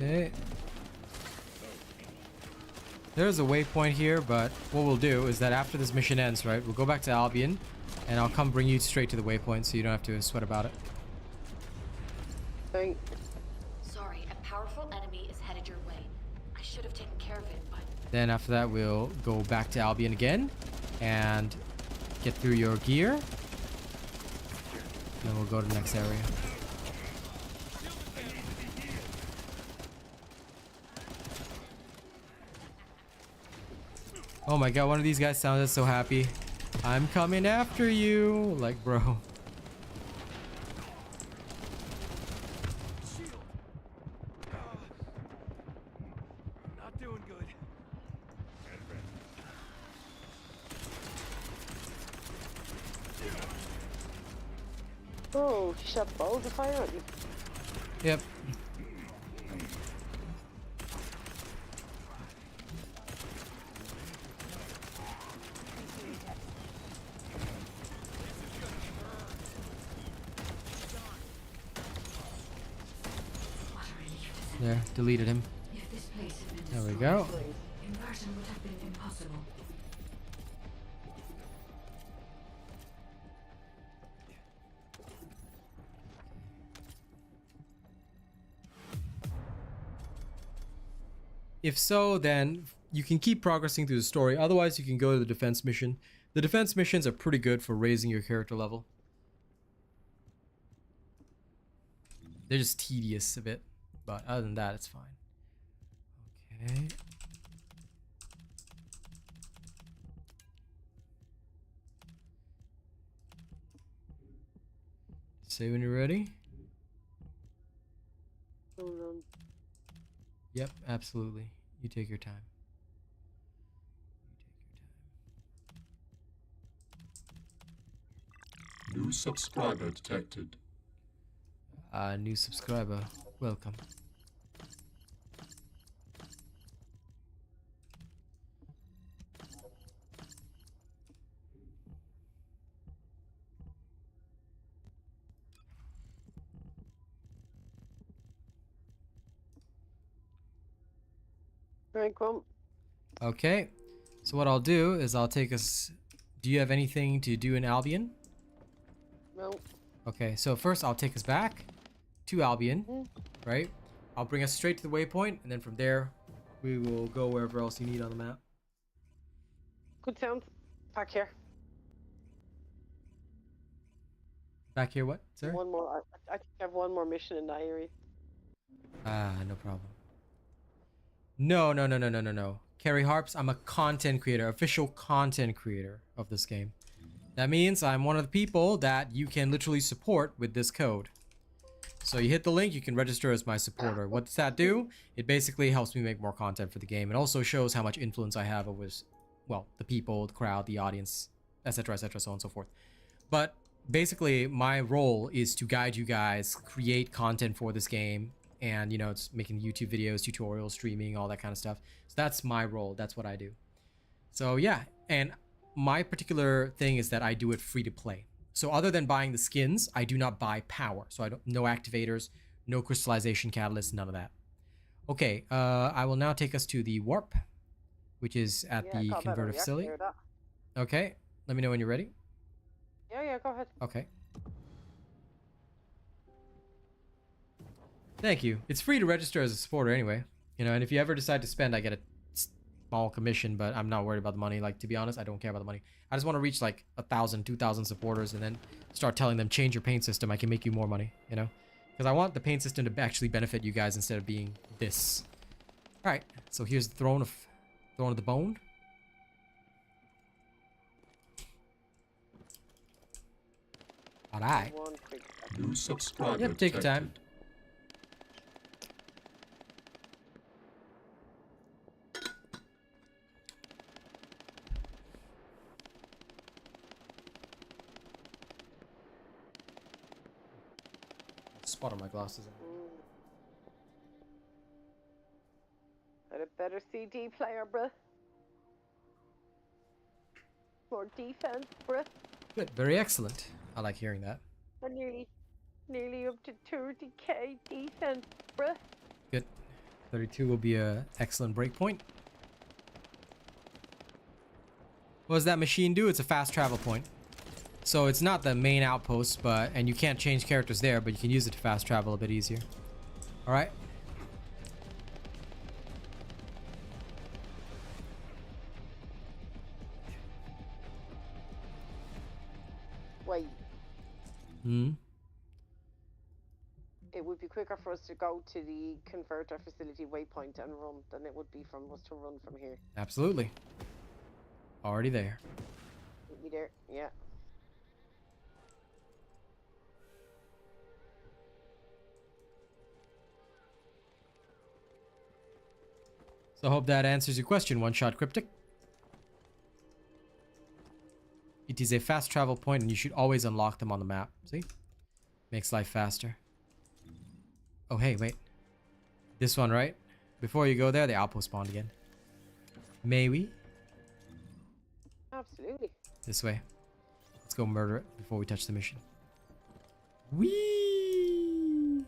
Okay. There's a waypoint here, but what we'll do is that after this mission ends, right, we'll go back to Albion, and I'll come bring you straight to the waypoint, so you don't have to sweat about it. Sorry. Sorry, a powerful enemy is headed your way. I should have taken care of it, but... Then after that, we'll go back to Albion again, and get through your gear. Then we'll go to the next area. Oh my god, one of these guys sounded so happy. I'm coming after you. Like, bro. Not doing good. Oh, she shot balls of fire at you. Yep. There, deleted him. If this place had been There we destroyed, go. Inversion would have been impossible. If so, then you can keep progressing through the story. Otherwise, you can go to the defense mission. The defense missions are pretty good for raising your character level. They're just tedious a bit, but other than that, it's fine. Okay. Say when you're ready. Hold on. Yep, absolutely. You take your time. New subscriber detected. New subscriber. Welcome. Very cool. Okay. So what I'll do is I'll take us... Do you have anything to do in Albion? No. Okay, so first I'll take us back to Albion, right? I'll bring us straight to the waypoint, and then from there, we will go wherever else you need on the map. Good sound. Back here. Back here, what, sir? One more. I think I have one more mission in that area. Ah, no problem. No. Carrie Harps, I'm a content creator, official content creator of this game. That means I'm one of the people that you can literally support with this code. So you hit the link, you can register as my supporter. What does that do? It basically helps me make more content for the game. It also shows how much influence I have over, well, the people, the crowd, the audience, etc., etc., so on and so forth. But basically, my role is to guide you guys, create content for this game, and, you know, it's making YouTube videos, tutorials, streaming, all that kind of stuff. So that's my role. That's what I do. So yeah, and my particular thing is that I do it free to play. So other than buying the skins, I do not buy power. So no activators, no crystallization catalysts, none of that. Okay, I will now take us to the warp, which is at the converter facility. Okay, let me know when you're ready. Yeah, go ahead. Okay. Thank you. It's free to register as a supporter anyway. You know, and if you ever decide to spend, I get a small commission, but I'm not worried about the money. Like, to be honest, I don't care about the money. I just want to reach like 1,000, 2,000 supporters and then start telling them, change your paint system. I can make you more money, you know? Because I want the paint system to actually benefit you guys instead of being this. All right, so here's the throne of the bone. All right. New subscriber Yep, take your time. Spot on my glasses. Got a better CD player, bruh. More defense, bruh. Good, very excellent. I like hearing that. I'm nearly up to 30k defense, bruh. Good. 32 will be a excellent breakpoint. What does that machine do? It's a fast travel point. So it's not the main outpost, and you can't change characters there, but you can use it to fast travel a bit easier. All right. Wait. Hmm. It would be quicker for us to go to the converter facility waypoint and run than it would be from us to run from here. Absolutely. Already there. Meet me there. Yeah. So I hope that answers your question, One Shot Cryptic. It is a fast travel point and you should always unlock them on the map. See? Makes life faster. Oh, hey, wait. This one, right? Before you go there, the outpost spawned again. May we? Absolutely. This way. Let's go murder it before we touch the mission. Whee!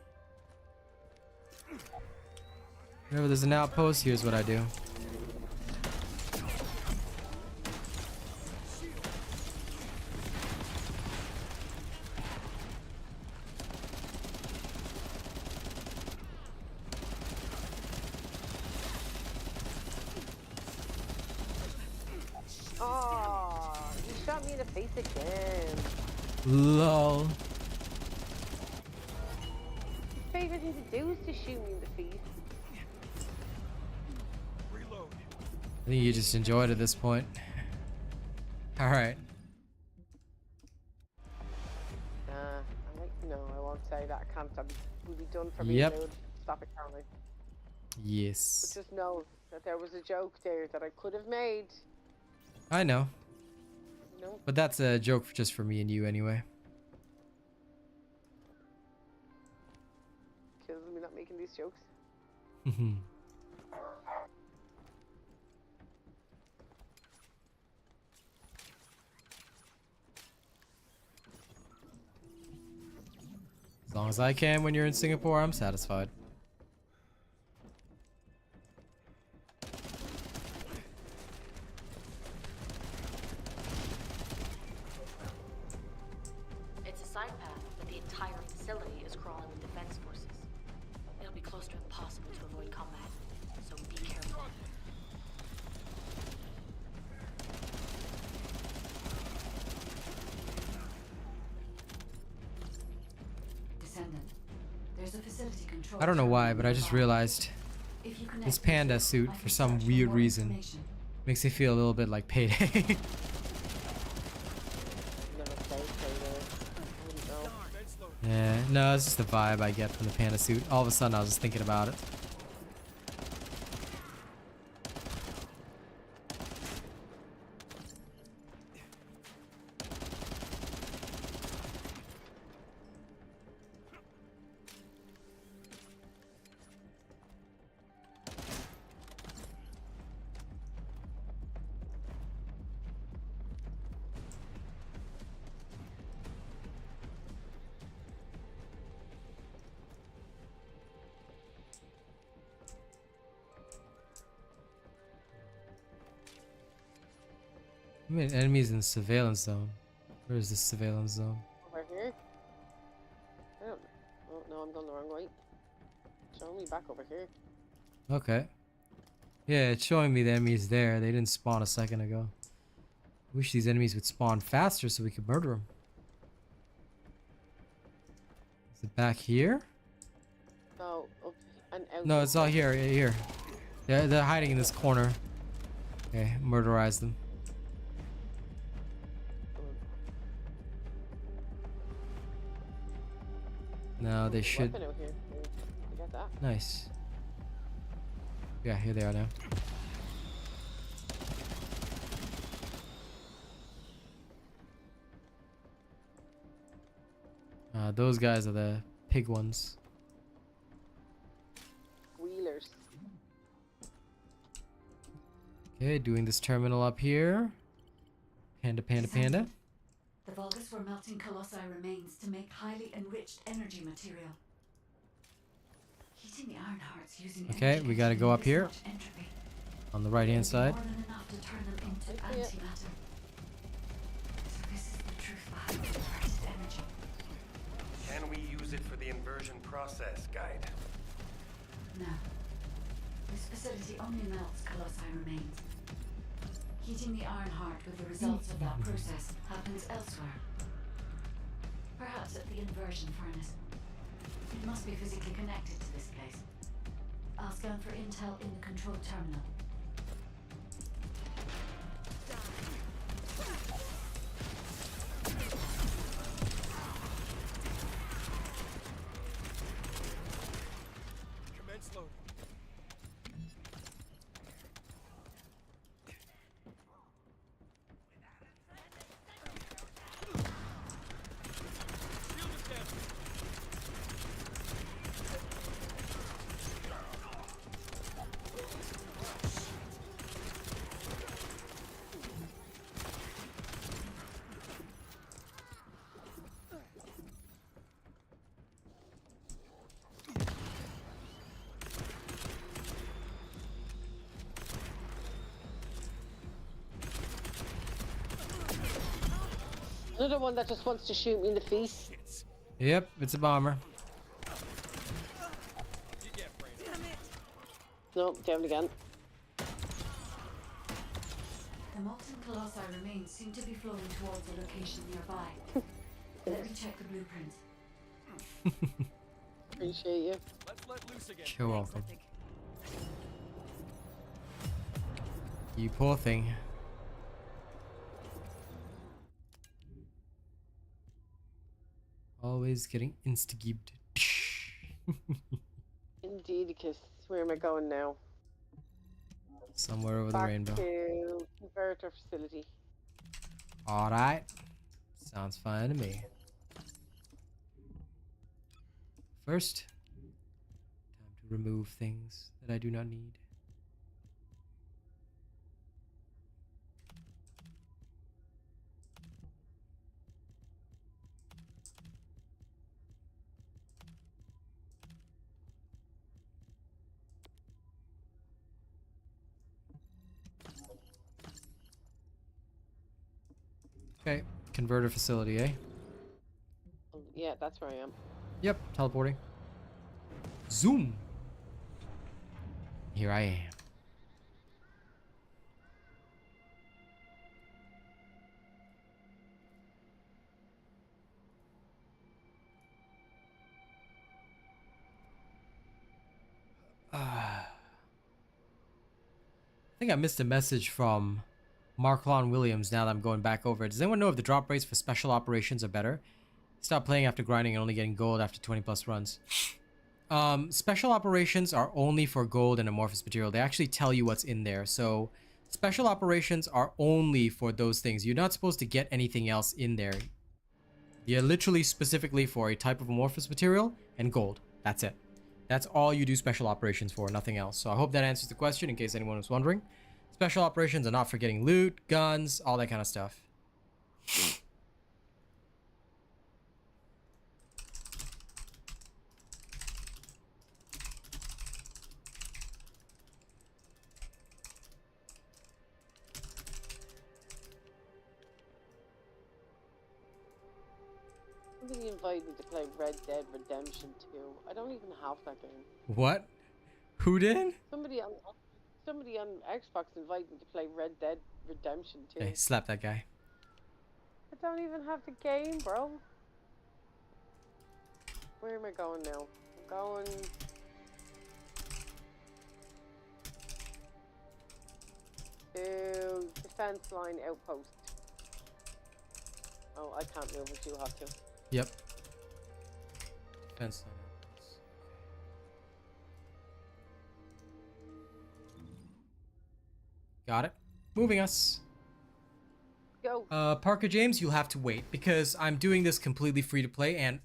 Whenever there's an outpost, here's what I do. Oh, you shot me in the face again. LOL. Favorite thing to do is to shoot me in the face. I think you just enjoyed it at this point. Alright. No, I won't say that. I can't. That would be done for me. Yep. Dude. Stop it, Caroline. Yes. But just know that there was a joke there that I could have made. I know. No. But that's a joke just for me and you anyway. Kills me not making these jokes. As long as I can when you're in Singapore, I'm satisfied. It's a side path, but the entire facility is crawling with defense forces. It'll be close to impossible to avoid combat, so be careful. Descendant. There's a facility control. I don't know why, but I just realized this panda suit, for some weird reason, makes me feel a little bit like Payday. Yeah, no, it's just the vibe I get from the panda suit. All of a sudden, I was just thinking about it. I mean, enemies in the surveillance zone. Where is this surveillance zone? Over here? I don't. Oh no, I'm going the wrong way. Show me back over here. Okay. Yeah, it's showing me the enemies there. They didn't spawn a second ago. Wish these enemies would spawn faster so we could murder them. Is it back here? No, up and out. No, it's all here. Here. They're hiding in this corner. Okay, murderize them. No, they should. Weapon out here. You got that? Nice. Yeah, here they are now. Those guys are the pig ones. Wheelers. Okay, doing this terminal up here. Panda, panda, panda. The Vulgus were melting colossi remains to make highly enriched energy material. Heating the iron hearts using Okay, we gotta go up here. On the right hand side. More than enough to turn them into antimatter. Inversion process guide. No. This facility only melts colossi remains. Heating the iron heart with the results of that process happens elsewhere. Perhaps at the Inversion furnace. It must be physically connected to this place. I'll scan for intel in the control terminal. Commence loading. Another one that just wants to shoot me in the face. Yep, it's a bomber. No, down again. The molten colossi remains seem to be flowing towards a location nearby. Let me check the blueprint. Appreciate you. Let's let loose again. You're welcome. You poor thing. Always getting insta-geeked. Indeed, because where am I going now? Somewhere over the Back rainbow. to converter facility. Alright. Sounds fine to me. First, time to remove things that I do not need. Okay, converter facility, eh? Yeah, that's where I am. Yep, teleporting. Zoom! Here I am. I think I missed a message from Marklon Williams now that I'm going back over it. Does anyone know if the drop rates for special operations are better? Stop playing after grinding and only getting gold after 20 plus runs. Special operations are only for gold and amorphous material. They actually tell you what's in there. So special operations are only for those things. You're not supposed to get anything else in there. You're literally specifically for a type of amorphous material and gold. That's it. That's all you do special operations for, nothing else. So I hope that answers the question in case anyone was wondering. Special operations are not for getting loot, guns, all that kind of stuff. Somebody invited me to play Red Dead Redemption 2. I don't even have that game. What? Who did? Somebody on Xbox invited me to play Red Dead Redemption 2. Okay, slap that guy. I don't even have the game, bro. Where am I going now? I'm going... to defense line outpost. Oh, I can't move it, you have to. Yep. Fence line. Got it. Moving us. Go. Parker James, you'll have to wait because I'm doing this completely free to play, and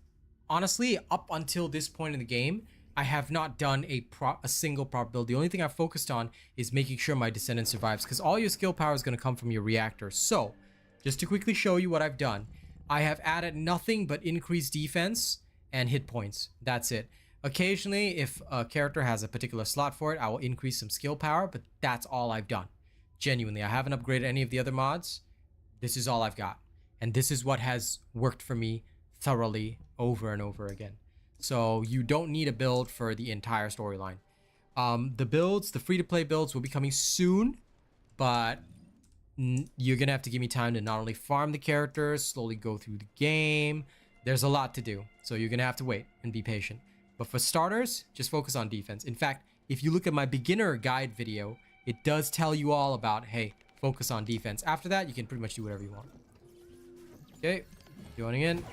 honestly, up until this point in the game, I have not done a single prop build. The only thing I've focused on is making sure my Descendant survives, because all your skill power is going to come from your reactor. So, just to quickly show you what I've done, I have added nothing but increased defense and hit points. That's it. Occasionally, if a character has a particular slot for it, I will increase some skill power, but that's all I've done. Genuinely, I haven't upgraded any of the other mods. This is all I've got. And this is what has worked for me thoroughly over and over again. So you don't need a build for the entire storyline. The free-to-play builds will be coming soon, but you're gonna have to give me time to not only farm the characters, slowly go through the game. There's a lot to do, so you're gonna have to wait and be patient. But for starters, just focus on defense. In fact, if you look at my beginner guide video, it does tell you all about, hey, focus on defense. After that, you can pretty much do whatever you want. Okay, joining in.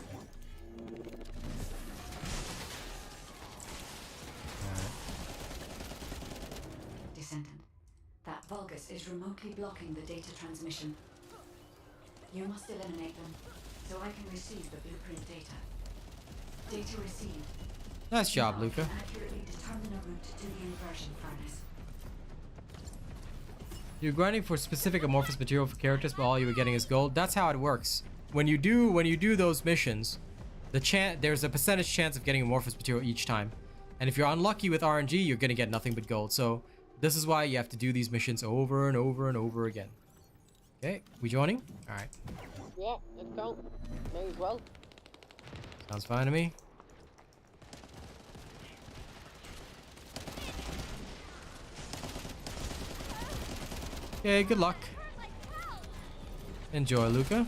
Descendant, that Vulgus is remotely blocking the data transmission. You must eliminate them, so I can receive the blueprint data. Data received. Nice job, Now I Luca. can accurately determine a route to the inversion furnace. You're grinding for specific amorphous material for characters, but all you were getting is gold. That's how it works. When you do those missions, there's a percentage chance of getting amorphous material each time. And if you're unlucky with RNG, you're gonna get nothing but gold. So this is why you have to do these missions over and over and over again. Okay, we joining? All right. Yeah, let's go. May as well. Sounds fine to me. Okay, good luck. Enjoy, Luca.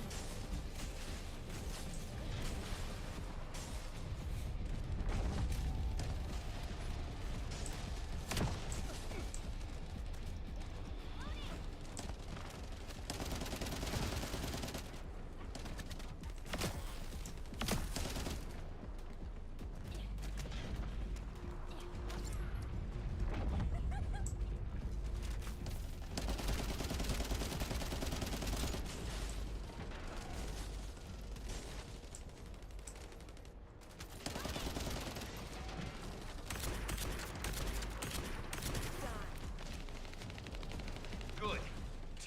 Good.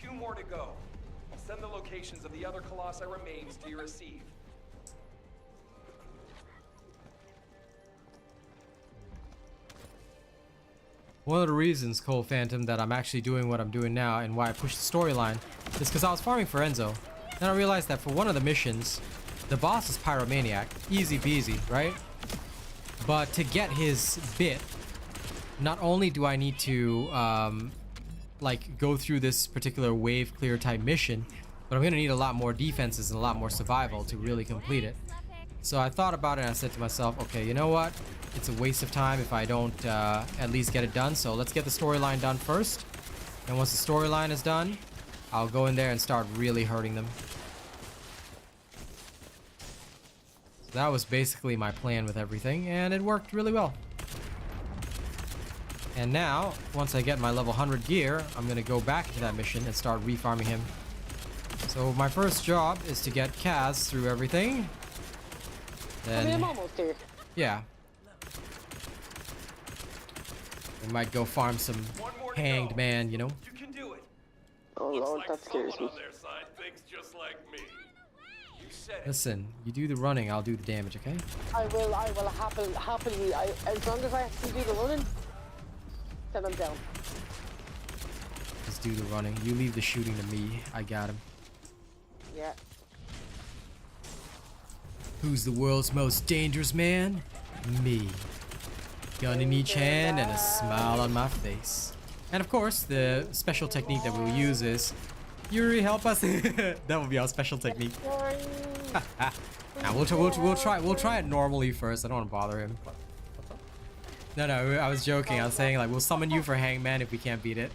2 more to go. I'll send the locations of the other Colossi remains to your receive. One of the reasons, Cole Phantom, that I'm actually doing what I'm doing now and why I pushed the storyline is because I was farming for Enzo. Then I realized that for one of the missions, the boss is Pyromaniac. Easy peasy, right? But to get his bit, not only do I need to like go through this particular wave clear type mission, but I'm gonna need a lot more defenses and a lot more survival to really complete it. So I thought about it and I said to myself, okay, you know what? It's a waste of time if I don't at least get it done. So let's get the storyline done first. And once the storyline is done, I'll go in there and start really hurting them. So that was basically my plan with everything, and it worked really well. And now, once I get my level 100 gear, I'm gonna go back into that mission and start refarming him. So my first job is to get Kaz through everything. Then, I'm almost here. yeah. We might go farm some hanged man, you know? You can do it. Oh lord, that scares me. On their side thinks just like me. You said it. Listen, you do the running, I'll do the damage, okay? I will happily, as long as I have to do the running, then I'm down. Just do the running. You leave the shooting to me. I got him. Yeah. Who's the world's most dangerous man? Me. Gun in each hand and a smile on my face. And of course, the special technique that we'll use is Yuri, help us. That will be our special technique. Now we'll try it normally first. I don't want to bother him. No, I was joking. I was saying like we'll summon you for Hangman if we can't beat it.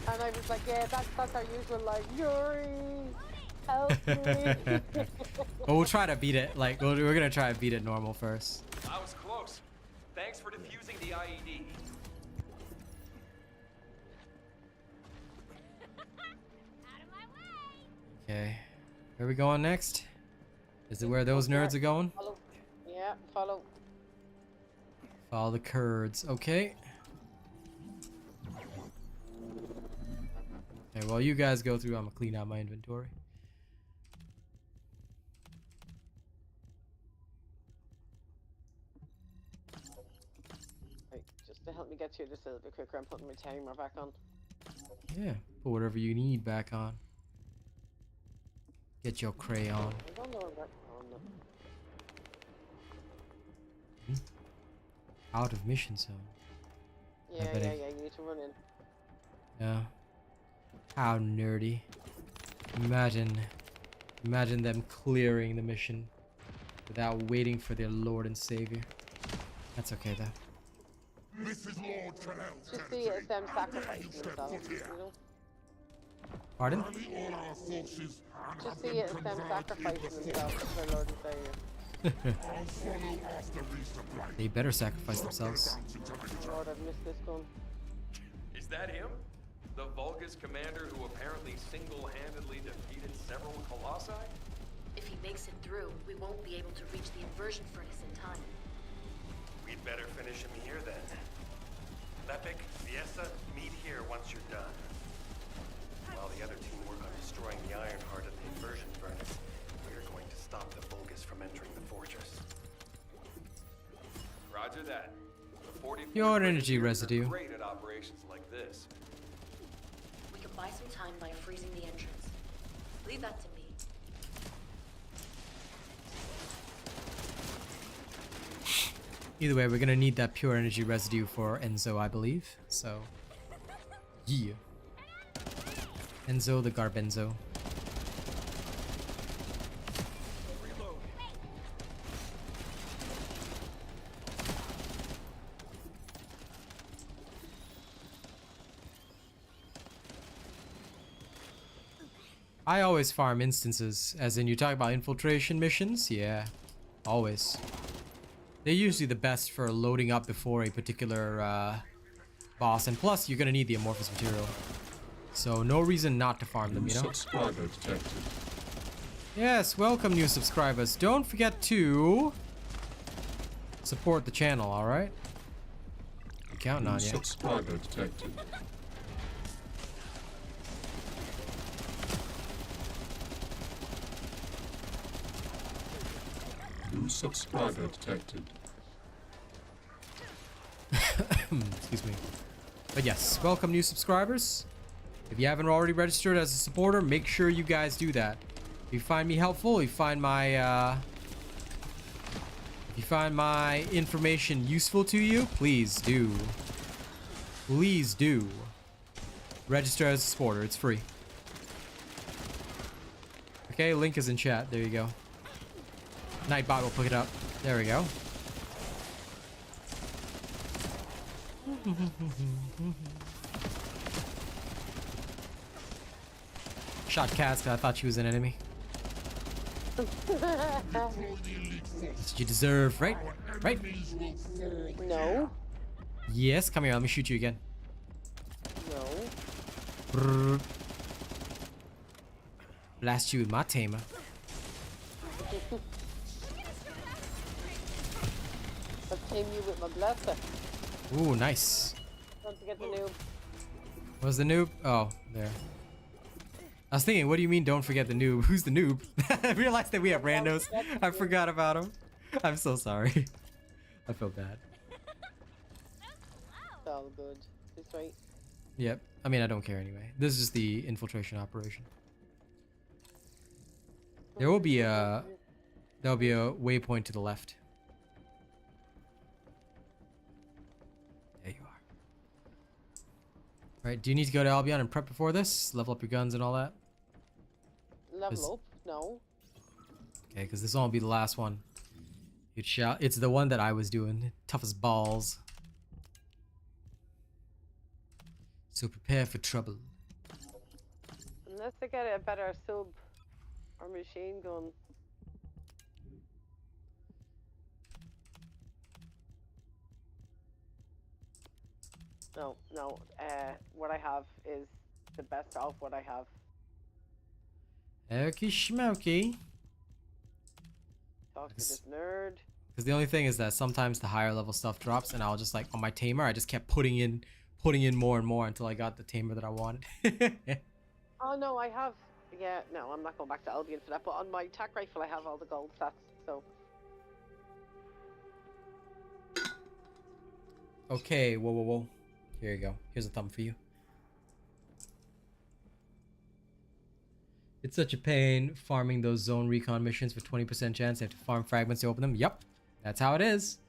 And I was like, yeah, that's our usual like, Yuri, help me. But we'll try to beat it. Like we're gonna try to beat it normal first. I was close. Thanks for defusing the IED. Okay, where are we going next? Is it where those nerds are going? Follow. Yeah, follow. Follow the Kurds. Okay. Okay, while you guys go through, I'm gonna clean out my inventory. Right, just to help me get through this a little bit quicker, I'm putting my timer back on. Yeah, put whatever you need back on. Get your crayon. I don't know where that. Oh, no. Out of mission zone. Yeah, bet yeah, it- yeah. You need to run in. Yeah. How nerdy. Imagine them clearing the mission without waiting for their Lord and Savior. That's okay though. This is Lord Terrell's Just see it as them sacrificing themselves, you know? Pardon? Rally all our forces and Just have see it as them converge sacrificing into themselves to their Lord and Savior. I'll follow after resupply. They better sacrifice themselves. Lord, I've missed this gun. Is that him? The Vulgus commander who apparently single-handedly defeated several Colossi? If he makes it through, we won't be able to reach the inversion furnace in time. We'd better finish him here then. Lepic, Fiesta, meet here once you're done. While the other team work on destroying the iron heart at the inversion furnace, we're going to stop the Vulgus from entering the fortress. Roger that. The 44th Your energy Grenadiers are residue. Great at operations like this. We can buy some time by freezing the entrance. Leave that to me. Either way, we're gonna need that pure energy residue for Enzo, I believe. So, yeah. Enzo the Garbenzo. I always farm instances, as in you talk about infiltration missions? Yeah, always. They're usually the best for loading up before a particular boss, and plus you're gonna need the Amorphous Material. So no reason not to farm them, you know? Subscriber detected. Yes, welcome new subscribers. Don't forget to support the channel, alright? I'm counting on you. Subscriber detected. New subscriber detected. Excuse me. But yes, welcome new subscribers. If you haven't already registered as a supporter, make sure you guys do that. If you find me helpful, if you find my information useful to you, please do. Please do. Register as a supporter. It's free. Okay, link is in chat. There you go. Nightbot will pick it up. There we go. Shot Cats 'cause I thought she was an enemy. That's what you deserve, right? Right? No. Yes, come here. Let me shoot you again. No. Brrr. Blast you with my tamer. I'll tame you with my blaster. Ooh, nice. Don't forget the noob. What's the noob? Oh, there. I was thinking, what do you mean don't forget the noob? Who's the noob? I realized that we have randos. I forgot about him. I'm so sorry. I feel bad. It's all good. It's right. Yep. I mean, I don't care anyway. This is the infiltration operation. There'll be a waypoint to the left. There you are. Right, do you need to go to Albion and prep before this? Level up your guns and all that? Level up? No. Okay, because this won't be the last one. It's the one that I was doing. Tough as balls. So prepare for trouble. Unless they get a better sub or machine gun. No, no. What I have is the best of what I have. Okie schmoky. Talk to this nerd. Because the only thing is that sometimes the higher level stuff drops, and I'll just like on my tamer, I just kept putting in more and more until I got the tamer that I wanted. Oh no, I have. Yeah, no, I'm not going back to Albion for that. But on my tac rifle, I have all the gold stats. So. Okay, whoa. Here you go. Here's a thumb for you. It's such a pain farming those zone recon missions for 20% chance. You have to farm fragments to open them. Yep, that's how it is.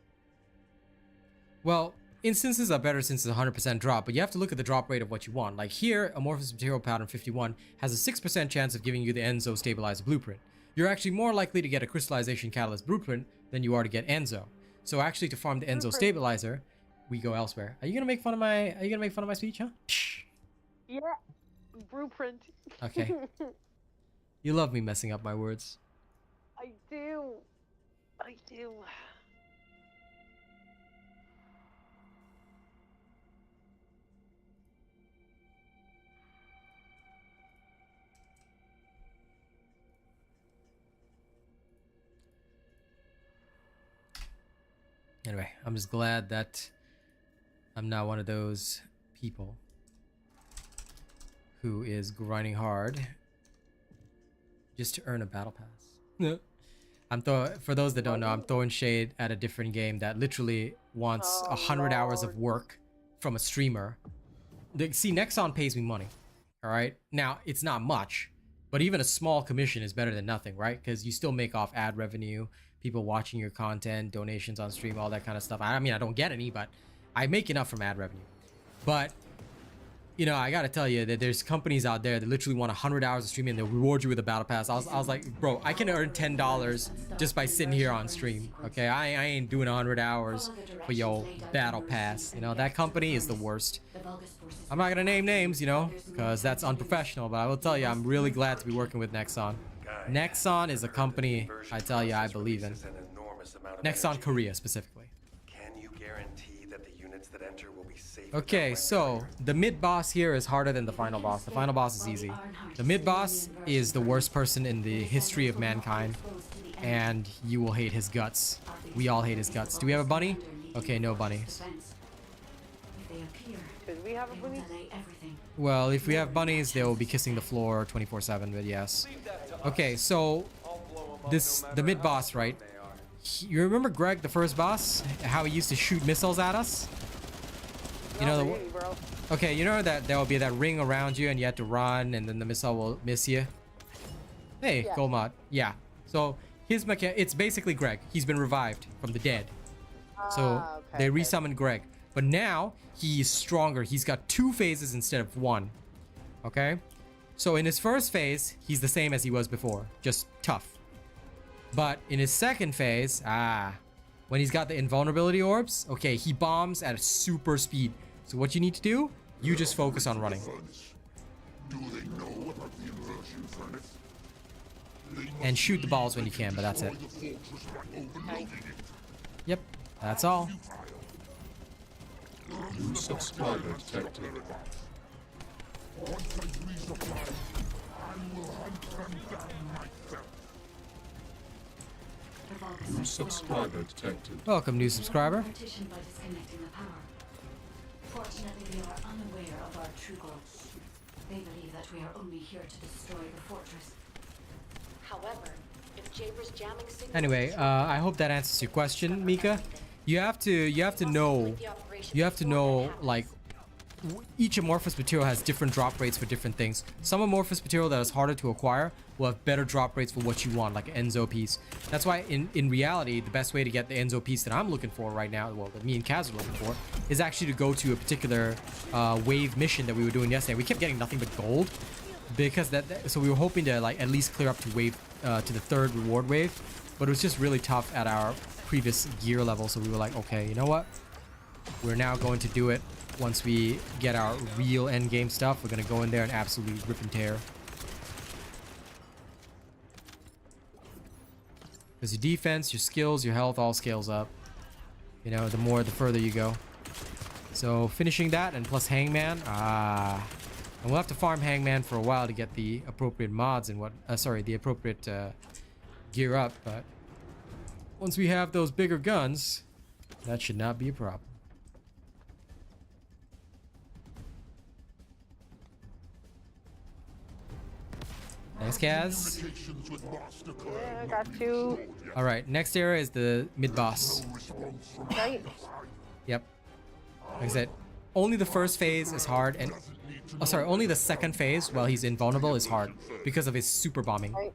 Well, instances are better since it's 100% drop, but you have to look at the drop rate of what you want. Like here, Amorphous Material Pattern 51 has a 6% chance of giving you the Enzo Stabilizer Blueprint. You're actually more likely to get a Crystallization Catalyst Blueprint than you are to get Enzo. So actually, to farm the Enzo Stabilizer, we go elsewhere. Are you gonna make fun of my speech, huh? Yeah, blueprint. Okay. You love me messing up my words. I do. I do. Anyway, I'm just glad that I'm not one of those people who is grinding hard just to earn a battle pass. For those that don't know, I'm throwing shade at a different game that literally wants 100 hours of work from a streamer. See, Nexon pays me money. All right. Now, it's not much, but even a small commission is better than nothing, right? Because you still make off ad revenue, people watching your content, donations on stream, all that kind of stuff. I mean, I don't get any, but I make enough from ad revenue. But, you know, I gotta tell you that there's companies out there that literally want 100 hours of streaming and they'll reward you with a battle pass. I was like, bro, I can earn $10 just by sitting here on stream. Okay, I ain't doing 100 hours for your battle pass. You know, that company is the worst. I'm not gonna name names, you know, because that's unprofessional, but I will tell you, I'm really glad to be working with Nexon. Nexon is a company, I tell you, I believe in. Nexon Korea, specifically. Can you guarantee that the units that enter will be safe? Okay, so the mid-boss here is harder than the final boss. The final boss is easy. The mid-boss is the worst person in the history of mankind, and you will hate his guts. We all hate his guts. Do we have a bunny? Okay, no bunnies. Did we have a bunny? Well, if we have bunnies, they will be kissing the floor 24/7, but yes. Okay, so the mid-boss, right? You remember Greg, the first boss? How he used to shoot missiles at us? You know, okay, you know that there will be that ring around you and you have to run and then the missile will miss you? Hey, yeah. Golmod. Yeah. So his it's basically Greg. He's been revived from the dead. So they resummoned Greg. But now he's stronger. He's got 2 phases instead of 1. Okay? So in his first phase, he's the same as he was before. Just tough. But in his second phase, when he's got the invulnerability orbs, okay, he bombs at a super speed. So what you need to do, you just focus on running. Do they know about the inversion furnace? And shoot the balls when you can, but that's it. Yep, that's all. New subscriber detected. Once I resupply, I will hunt them down myself. New subscriber detected. Welcome, new subscriber. Partitioned by disconnecting the power. Fortunately, they are unaware of our true goals. They believe that we are only here to destroy the fortress. However, if Jaber's jamming signal Anyway, I hope that answers your question, Mika. You have to know like each amorphous material has different drop rates for different things. Some amorphous material that is harder to acquire will have better drop rates for what you want, like an Enzo piece. That's why in reality, the best way to get the Enzo piece that I'm looking for right now, well, that me and Kaz are looking for, is actually to go to a particular wave mission that we were doing yesterday. We kept getting nothing but gold because so we were hoping to like at least clear up to wave to the 3rd reward wave, but it was just really tough at our previous gear level. So we were like, okay, you know what? We're now going to do it. Once we get our real endgame stuff, we're going to go in there and absolutely rip and tear. Because your defense, your skills, your health all scales up. You know, the further you go. So finishing that and plus Hangman. And we'll have to farm Hangman for a while to get the appropriate mods and the appropriate gear up. But once we have those bigger guns, that should not be a problem. Thanks, Kaz. Yeah, I got you. Alright, next area is the mid-boss. Right. Yep. Like I said, only the first phase is hard, and only the second phase, while he's invulnerable, is hard because of his super bombing. Right.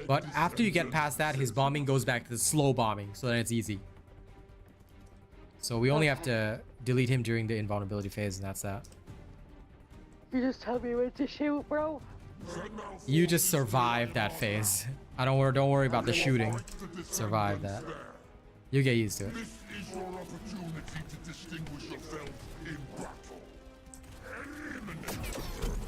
But after you get past that, his bombing goes back to the slow bombing, so then it's easy. So we only have to delete him during the invulnerability phase, and that's that. You just tell me when to shoot, bro. You just survive that phase. Don't worry about the shooting. Survive that. You get used to it. This is your opportunity to distinguish yourself in battle. Eliminate the vermin.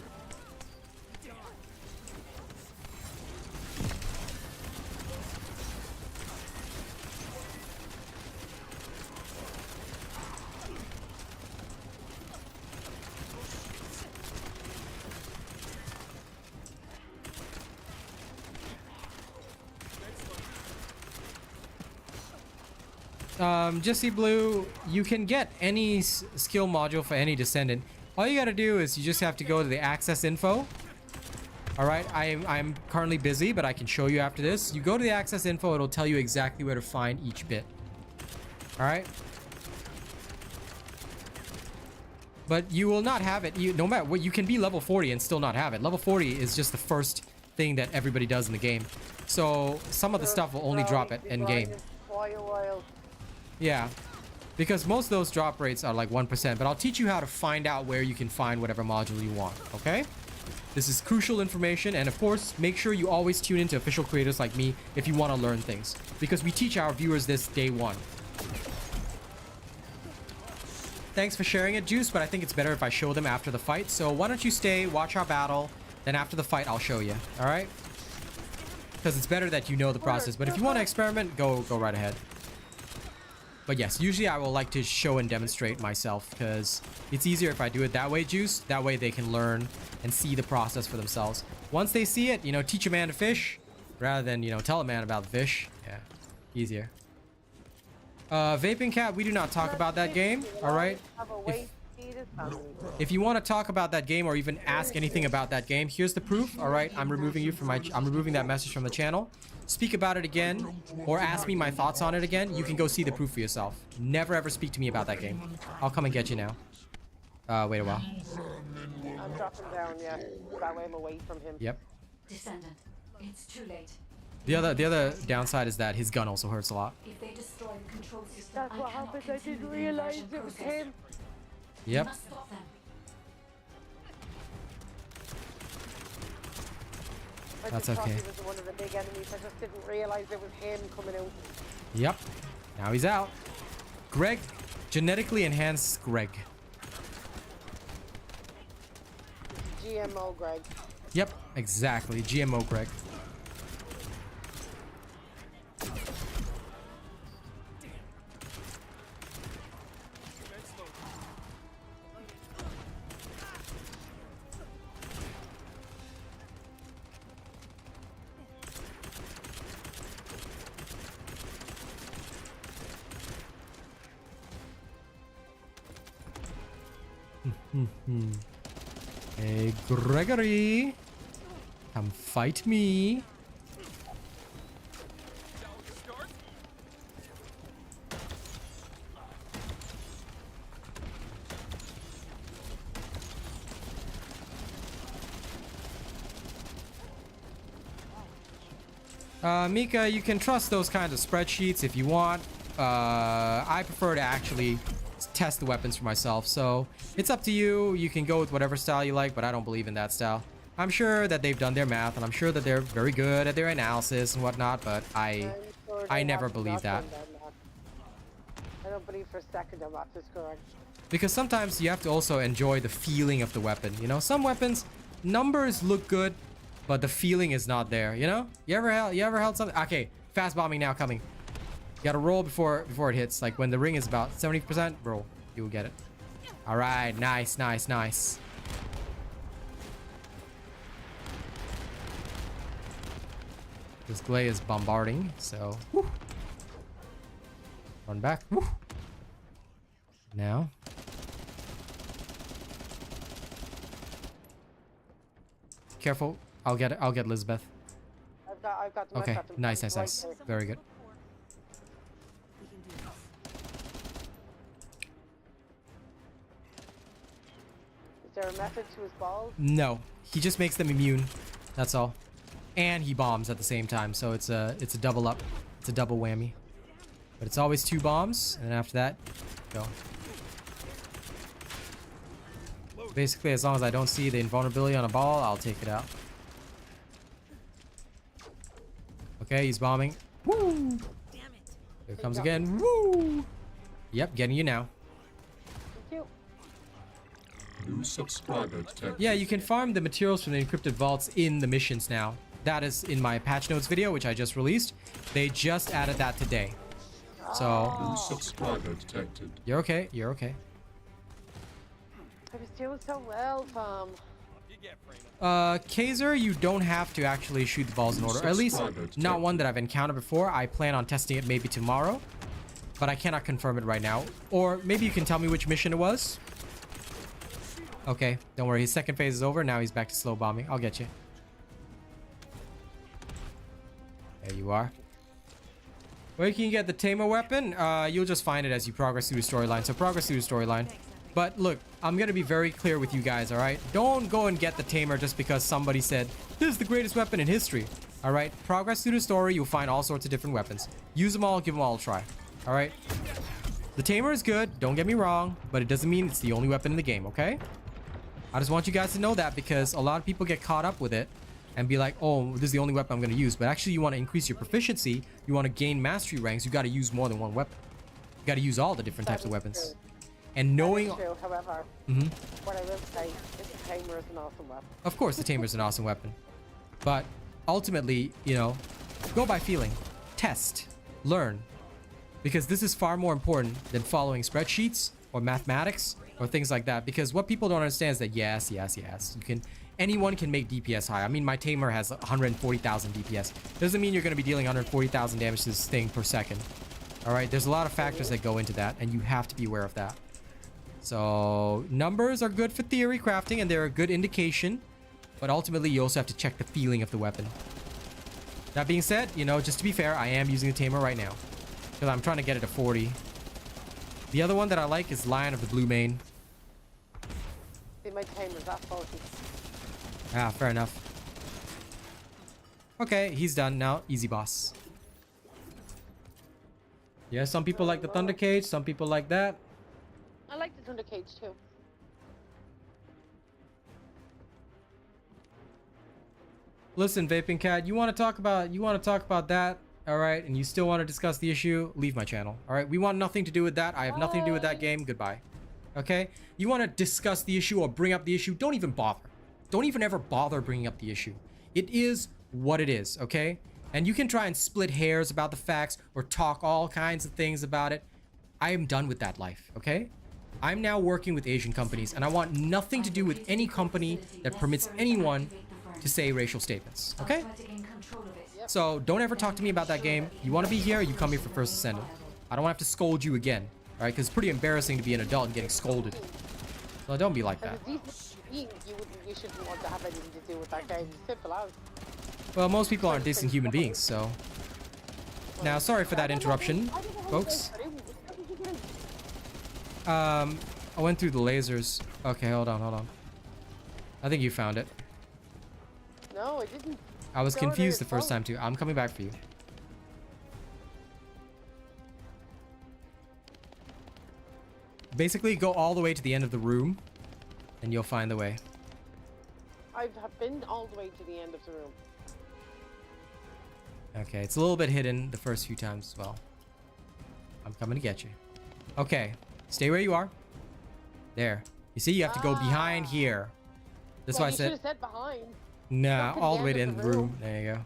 Jesse Blue, you can get any skill module for any Descendant. All you gotta do is you just have to go to the access info. Alright, I'm currently busy, but I can show you after this. You go to the access info, it'll tell you exactly where to find each bit. Alright? But you will not have it. No matter what, you can be level 40 and still not have it. Level 40 is just the first thing that everybody does in the game. So some of the stuff will only drop at end game. Yeah, because most of those drop rates are like 1%, but I'll teach you how to find out where you can find whatever module you want, okay? This is crucial information, and of course, make sure you always tune into official creators like me if you want to learn things, because we teach our viewers this day one. Thanks for sharing it, Juice, but I think it's better if I show them after the fight, so why don't you stay, watch our battle, then after the fight, I'll show you, alright? Because it's better that you know the process, but if you want to experiment, go right ahead. But yes, usually I will like to show and demonstrate myself because it's easier if I do it that way, Juice. That way they can learn and see the process for themselves. Once they see it, you know, teach a man to fish rather than, you know, tell a man about the fish. Yeah, easier. Vaping Cat, we do not talk about that game, all right? If you want to talk about that game or even ask anything about that game, here's the proof, all right? I'm removing you from I'm removing that message from the channel. Speak about it again or ask me my thoughts on it again, you can go see the proof for yourself. Never ever speak to me about that game. I'll come and get you now. Wait a while. I'm dropping down, yeah. That way I'm away from him. Yep. Descendant, it's too late. The other downside is that his gun also hurts a lot. If they destroy the control system, that's what happened. I didn't realize it was him. Yep. Must stop them. That's okay. okay. He was one of the big enemies. I just didn't realize it was him coming out. Yep. Now he's out. Greg, genetically enhanced Greg. GMO Greg. Yep, exactly. GMO Greg. Hey, Gregory, come fight me. Mika, you can trust those kinds of spreadsheets if you want. I prefer to actually test the weapons for myself, so it's up to you. You can go with whatever style you like, but I don't believe in that style. I'm sure that they've done their math, and I'm sure that they're very good at their analysis and whatnot, but I never believe that. I don't believe for a second that math is correct. Because sometimes you have to also enjoy the feeling of the weapon, you know? Some weapons, numbers look good, but the feeling is not there, you know? You ever held something? Okay, fast bombing now coming. You gotta roll before it hits. Like when the ring is about 70%, roll. You will get it. All right, nice, nice, nice. This Glay is bombarding, so whew. Run back. Whew. Now. Careful. I'll get it. I'll get Elizabeth. I've got them. Okay, nice, nice, nice. Very good. Is there a method to his balls? No, he just makes them immune. That's all. And he bombs at the same time, so it's a double up. It's a double whammy. But it's always 2 bombs, and then after that, go. Basically, as long as I don't see the invulnerability on a ball, I'll take it out. Okay, he's bombing. Woo! Here comes again. Woo! Yep, getting you now. Thank you. New subscriber detected. Yeah, you can farm the materials from the encrypted vaults in the missions now. That is in my patch notes video, which I just released. They just added that today. So, New subscriber detected. you're okay. You're okay. I was doing so well, fam. Kaiser, you don't have to actually shoot the balls in order. At least not one that I've encountered before. I plan on testing it maybe tomorrow, but I cannot confirm it right now. Or maybe you can tell me which mission it was. Okay, don't worry. His second phase is over. Now he's back to slow bombing. I'll get you. There you are. Where can you get the Tamer weapon? You'll just find it as you progress through the storyline. So progress through the storyline. But look, I'm going to be very clear with you guys, all right? Don't go and get the Tamer just because somebody said, this is the greatest weapon in history. All right? Progress through the story. You'll find all sorts of different weapons. Use them all. Give them all a try. All right? The Tamer is good. Don't get me wrong. But it doesn't mean it's the only weapon in the game, okay? I just want you guys to know that because a lot of people get caught up with it and be like, oh, this is the only weapon I'm going to use. But actually, you want to increase your proficiency. You want to gain mastery ranks. You got to use more than one weapon. You got to use all the different types of weapons. True. And knowing... That is true, however, what I will say is the Tamer is an awesome weapon. Of course, the Tamer is an awesome weapon. But ultimately, you know, go by feeling. Test. Learn. Because this is far more important than following spreadsheets or mathematics or things like that. Because what people don't understand is that yes. You can... Anyone can make DPS high. I mean, my Tamer has 140,000 DPS. Doesn't mean you're going to be dealing 140,000 damage to this thing per second. All right? There's a lot of factors that go into that, and you have to be aware of that. So, numbers are good for theory crafting, and they're a good indication. But ultimately, you also have to check the feeling of the weapon. That being said, you know, just to be fair, I am using the Tamer right now. Because I'm trying to get it to 40. The other one that I like is Lion of the Blue Mane. See, my Tamer's at 40. Ah, fair enough. Okay, he's done now. Easy boss. Yeah, some people like the Thunder Cage, some people like that. I like the Thunder Cage too. Listen, Vaping Cat, you want to talk about that, all right? And you still want to discuss the issue? Leave my channel, all right? We want nothing to do with that. I have nothing to do with that game. Goodbye. Okay? You want to discuss the issue or bring up the issue? Don't even bother. Don't even ever bother bringing up the issue. It is what it is, okay? And you can try and split hairs about the facts or talk all kinds of things about it. I am done with that life, okay? I'm now working with Asian companies, and I want nothing to do with any company that permits anyone to say racial statements, okay? So don't ever talk to me about that game. You want to be here, you come here for First Descendant. I don't want to have to scold you again, all right? Because it's pretty embarrassing to be an adult and getting scolded. So don't be like that. You shouldn't want to have anything to do with that game. Simple as. Well, most people aren't decent human beings, so... Now, sorry for that interruption, folks. I went through the lasers. Okay, hold on. I think you found it. No, I didn't. I was confused the first time too. I'm coming back for you. Basically, go all the way to the end of the room, and you'll find the way. I've been all the way to the end of the room. Okay, it's a little bit hidden the first few times as well. I'm coming to get you. Okay, stay where you are. There. You see, you have to go behind here. That's why I said... You should have said behind. Nah, all the way to the end of the room. There you go.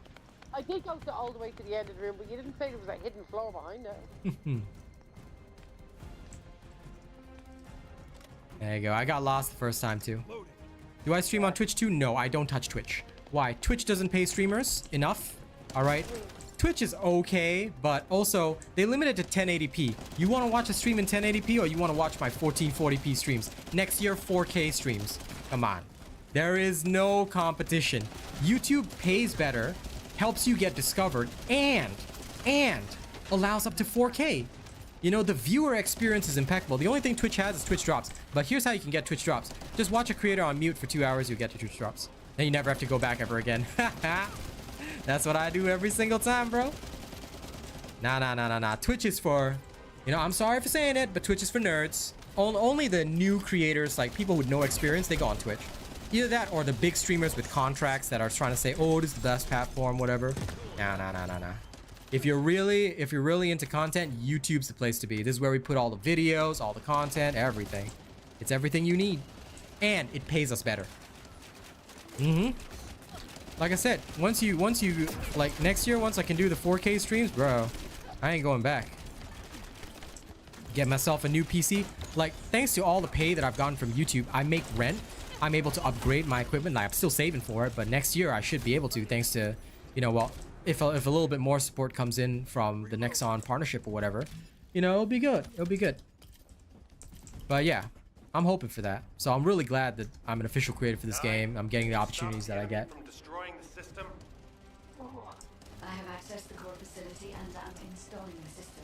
I did go all the way to the end of the room, but you didn't say there was a hidden floor behind it. There you go. I got lost the first time too. Do I stream on Twitch too? No, I don't touch Twitch. Why? Twitch doesn't pay streamers enough. All right. Twitch is okay, but also they limit it to 1080p. You want to watch a stream in 1080p or you want to watch my 1440p streams? Next year, 4K streams. Come on. There is no competition. YouTube pays better, helps you get discovered, and allows up to 4K. You know, the viewer experience is impeccable. The only thing Twitch has is Twitch drops. But here's how you can get Twitch drops. Just watch a creator on mute for 2 hours, you'll get your Twitch drops. Then you never have to go back ever again. That's what I do every single time, bro. Nah. Twitch is for You know, I'm sorry for saying it, but Twitch is for nerds. Only the new creators, like people with no experience, they go on Twitch. Either that or the big streamers with contracts that are trying to say, oh, this is the best platform, whatever. Nah. If you're really into content, YouTube's the place to be. This is where we put all the videos, all the content, everything. It's everything you need. And it pays us better. Like I said, once you like next year, once I can do the 4K streams, bro, I ain't going back. Get myself a new PC. Like, thanks to all the pay that I've gotten from YouTube, I make rent. I'm able to upgrade my equipment. Like, I'm still saving for it, but next year I should be able to, thanks to, you know, well, if a little bit more support comes in from the Nexon partnership or whatever, you know, it'll be good. It'll be good. But yeah, I'm hoping for that. So I'm really glad that I'm an official creator for this game. I'm getting the opportunities that I get. From destroying the system. I have accessed the core facility and am installing the system.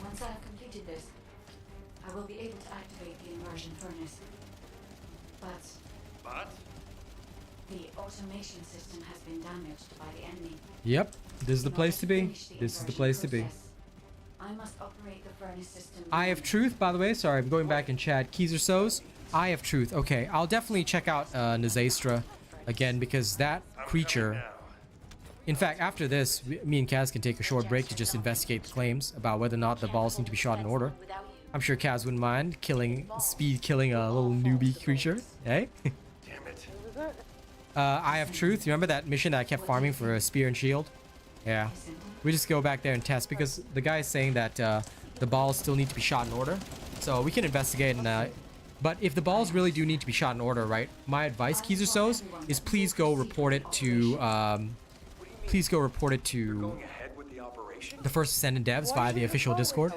Once I have completed this, I will be able to activate the immersion furnace. But the automation system has been damaged by the enemy. Yep, this is the place to be. This is the place to be. I must operate the furnace system. Eye of Truth, by the way. Sorry, I'm going back in chat. Keys or so's? Eye of Truth. Okay, I'll definitely check out Nazastra again because that creature. In fact, after this, me and Kaz can take a short break to just investigate the claims about whether or not the balls need to be shot in order. I'm sure Kaz wouldn't mind speed killing a little newbie creature. Hey? Damn it. Eye of Truth. You remember that mission that I kept farming for a spear and shield? Yeah. We just go back there and test because the guy is saying that the balls still need to be shot in order. So we can investigate and but if the balls really do need to be shot in order, right? My advice, Keys or so's, is please go report it to the First Descendant devs via the official Discord.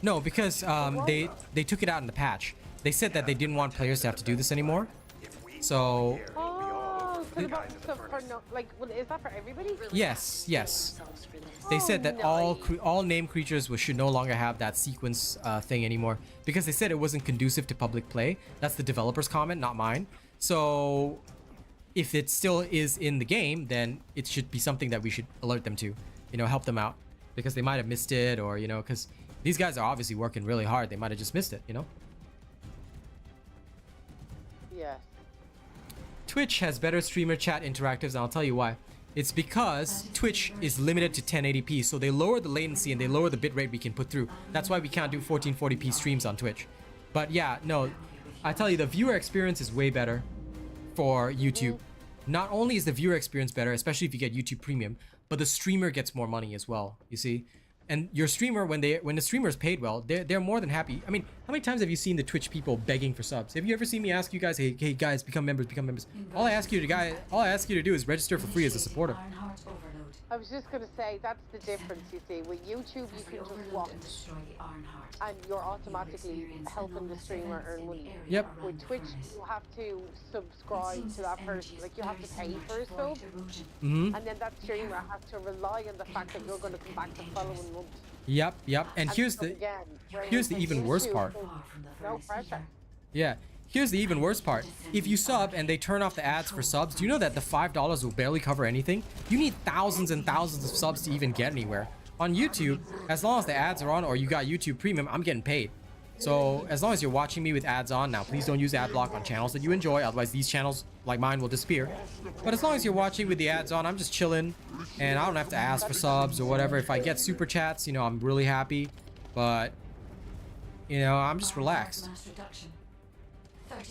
No, because they took it out in the patch. They said that they didn't want players to have to do this anymore. So Is that for everybody? yes. They said that all named creatures should no longer have that sequence thing anymore because they said it wasn't conducive to public play. That's the developer's comment, not mine. So if it still is in the game, then it should be something that we should alert them to, you know, help them out because they might have missed it, or, you know, because these guys are obviously working really hard. They might have just missed it, you know. Yes. Twitch has better streamer chat interactives, and I'll tell you why. It's because Twitch is limited to 1080p, so they lower the latency and they lower the bitrate we can put through. That's why we can't do 1440p streams on Twitch. But yeah, no, I tell you, the viewer experience is way better for YouTube. Not only is the viewer experience better, especially if you get YouTube Premium, but the streamer gets more money as well, you see? And your streamer, when the streamer is paid well, they're more than happy. I mean, how many times have you seen the Twitch people begging for subs? Have you ever seen me ask you guys, hey guys, become members, become members? All I ask you to do is register for free as a supporter. I was just gonna say that's the difference. You see, with YouTube you can just watch, and you're automatically helping the streamer earn money. Yep. With Twitch, you have to subscribe to that person. Like you have to pay for a sub, and then that streamer has to rely on the fact that you're going to come back the following month. Yep. And here's the even worse part. No pressure. Yeah. Here's the even worse part. If you sub and they turn off the ads for subs, do you know that the $5 will barely cover anything? You need thousands and thousands of subs to even get anywhere. On YouTube, as long as the ads are on or you got YouTube Premium, I'm getting paid. So as long as you're watching me with ads on, now please don't use ad block on channels that you enjoy, otherwise these channels like mine will disappear. But as long as you're watching with the ads on, I'm just chilling and I don't have to ask for subs or whatever. If I get super chats, you know, I'm really happy. But, you know, I'm just relaxed.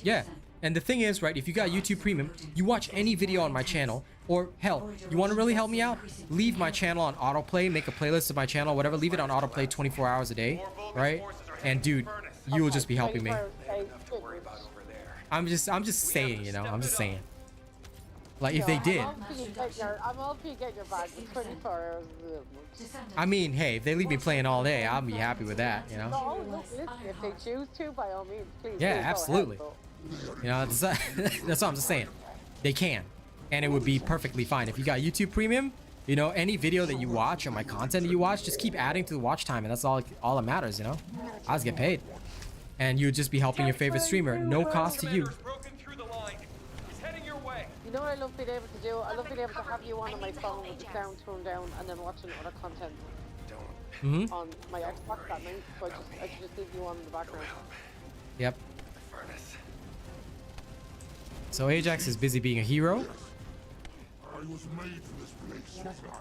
Yeah, and the thing is, right, if you got YouTube Premium, you watch any video on my channel, or hell, you want to really help me out? Leave my channel on autoplay, make a playlist of my channel, whatever, leave it on autoplay 24 hours a day, right? And dude, you will just be helping me. I'm just saying, you know, I'm just saying. Like, if they did. I'm all for you getting your bag, but 24 hours is I mean, hey, if they leave me playing all day, I'll be happy with that, you know? No, listen, if they choose to, by all means, please. Yeah, absolutely. You know, that's what I'm just saying. They can. And it would be perfectly fine. If you got YouTube Premium, you know, any video that you watch or my content that you watch, just keep adding to the watch time, and that's all that matters, you know? I just get paid. And you'd just be helping your favorite streamer, no cost to you. You know what I love being able to do? I love being able to have you on my phone with the sound turned down and then watching other content. Don't on my Xbox that night, so I just leave you on in the background. Yep. Furnace. So Ajax is busy being a hero. I was made for this place, wasn't I?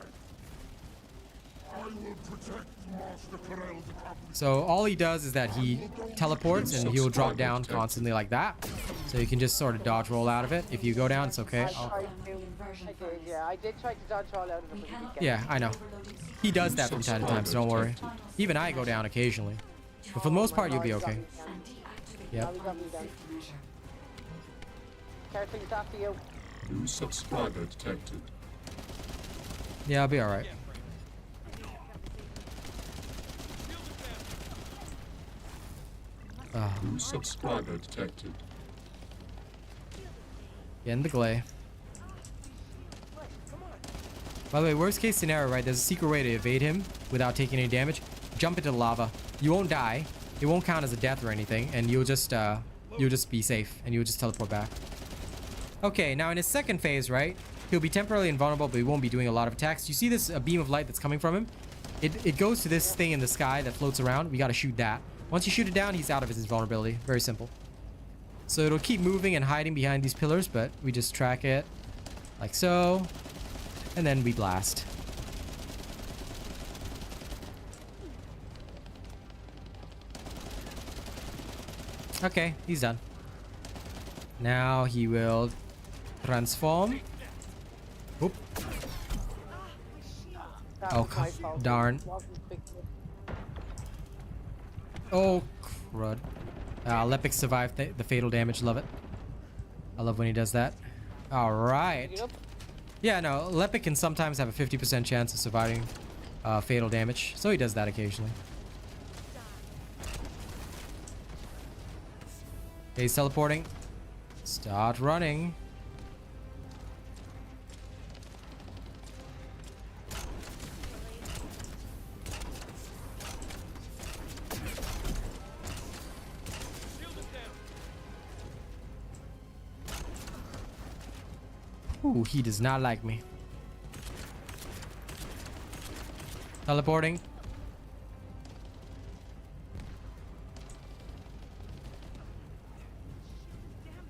I will protect Master Terrell's accomplishment. So all he does is that he teleports and he'll drop down constantly like that. So you can just sort of dodge roll out of it. If you go down, it's okay. I did try to dodge all out of it, but we didn't get Yeah, I know. He does that from time to time, so don't worry. Even I go down occasionally. But for the most part, you'll be okay. Yep. Careful's after you. New subscriber detected. Yeah, I'll be alright. New subscriber detected. Get in the glay. By the way, worst case scenario, right? There's a secret way to evade him without taking any damage. Jump into the lava. You won't die. It won't count as a death or anything, and you'll just be safe, and you'll just teleport back. Okay, now in his second phase, right? He'll be temporarily invulnerable, but he won't be doing a lot of attacks. You see this beam of light that's coming from him? It goes to this thing in the sky that floats around. We gotta shoot that. Once you shoot it down, he's out of his invulnerability. Very simple. So it'll keep moving and hiding behind these pillars, but we just track it like so. And then we blast. Okay, he's done. Now he will transform. Oop. Oh, darn. Oh, crud. Lepic survived the fatal damage. Love it. I love when he does that. All right. Yeah, no, Lepic can sometimes have a 50% chance of surviving fatal damage, so he does that occasionally. Okay, he's teleporting. Start running. Ooh, he does not like me. Teleporting.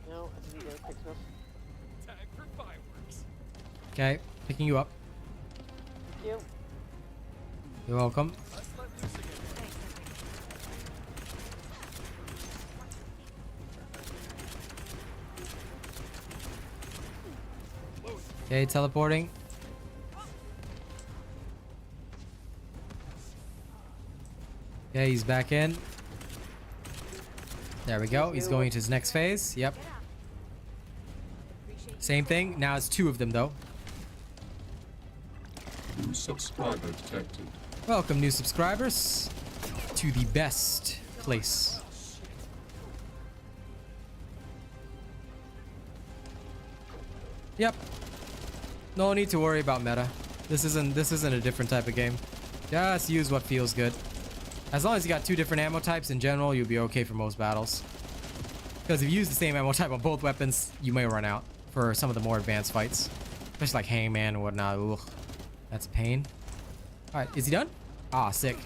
No, I didn't get it quick enough. Time for fireworks. Okay, picking you up. Thank you. You're welcome. Let's let loose again. Okay, teleporting. Okay, he's back in. There we go. He's going to his next phase. Yep. Same thing. Now it's two of them, though. New subscriber detected. Welcome, new subscribers, to the best place. Yep. No need to worry about meta. This isn't a different type of game. Just use what feels good. As long as you got two different ammo types in general, you'll be okay for most battles. Because if you use the same ammo type on both weapons, you may run out for some of the more advanced fights. Especially like Hangman and whatnot. Ugh. That's a pain. Alright, is he done? Ah, sick.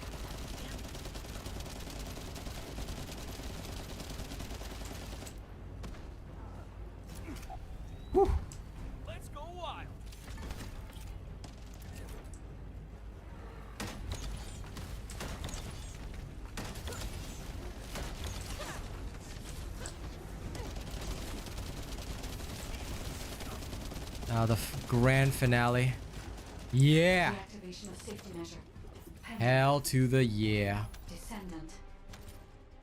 Whew. Let's go wild. Now the grand finale. Yeah. Deactivation of safety measure. Hell to the yeah. Descendant.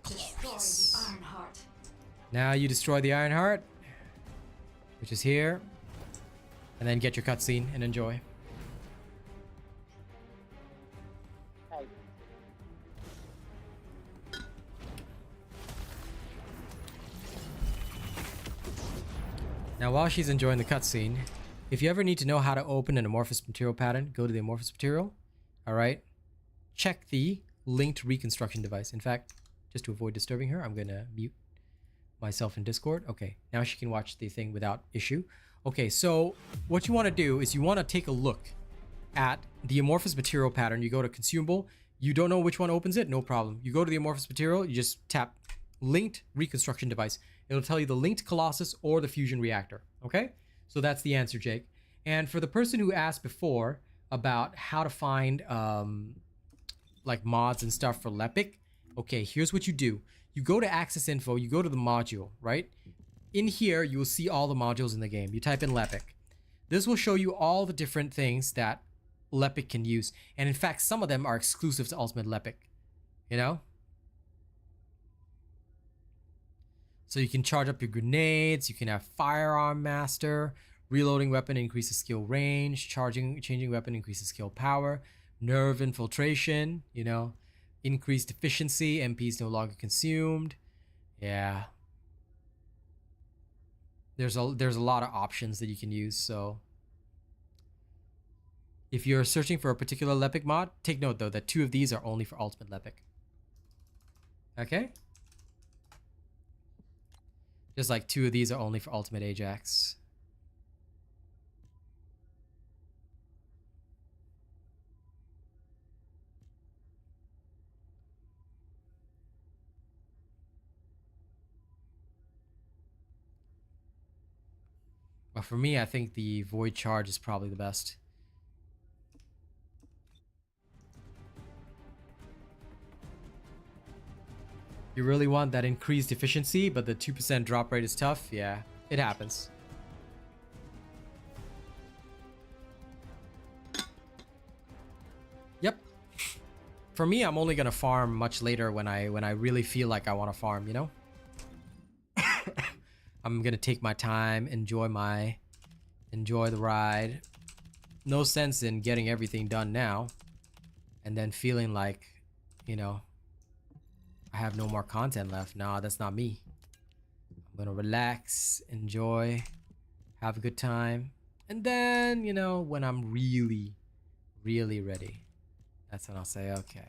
Destroy the Iron Heart. Now you destroy the Iron Heart, which is here, and then get your cutscene and enjoy. Okay. Now while she's enjoying the cutscene, if you ever need to know how to open an amorphous material pattern, go to the amorphous material. All right. Check the linked reconstruction device. In fact, just to avoid disturbing her, I'm gonna mute myself in Discord. Okay, now she can watch the thing without issue. Okay, so what you want to do is you want to take a look at the amorphous material pattern. You go to consumable, You don't know which one opens it? No problem. You go to the Amorphous Material, you just tap linked reconstruction device. It'll tell you the linked Colossus or the fusion reactor. Okay? So that's the answer, Jake. And for the person who asked before about how to find like mods and stuff for Lepic, okay, here's what you do. You go to access info, you go to the module, right? In here, you will see all the modules in the game. You type in Lepic. This will show you all the different things that Lepic can use. And in fact, some of them are exclusive to Ultimate Lepic, you know? So you can charge up your grenades, you can have Firearm Master, reloading weapon increases skill range, changing weapon increases skill power, nerve infiltration, you know, increased efficiency, MPs no longer consumed. Yeah. There's a lot of options that you can use, so if you're searching for a particular Lepic mod, take note though that 2 of these are only for Ultimate Lepic. Okay? Just like 2 of these are only for Ultimate Ajax. But for me, I think the Void Charge is probably the best. You really want that increased efficiency, but the 2% drop rate is tough? Yeah, it happens. Yep. For me, I'm only gonna farm much later when I really feel like I want to farm, you know? I'm gonna take my time, enjoy the ride. No sense in getting everything done now and then feeling like, you know, I have no more content left. Nah, that's not me. I'm gonna relax, enjoy, have a good time, and then, you know, when I'm really, really ready, that's when I'll say, okay.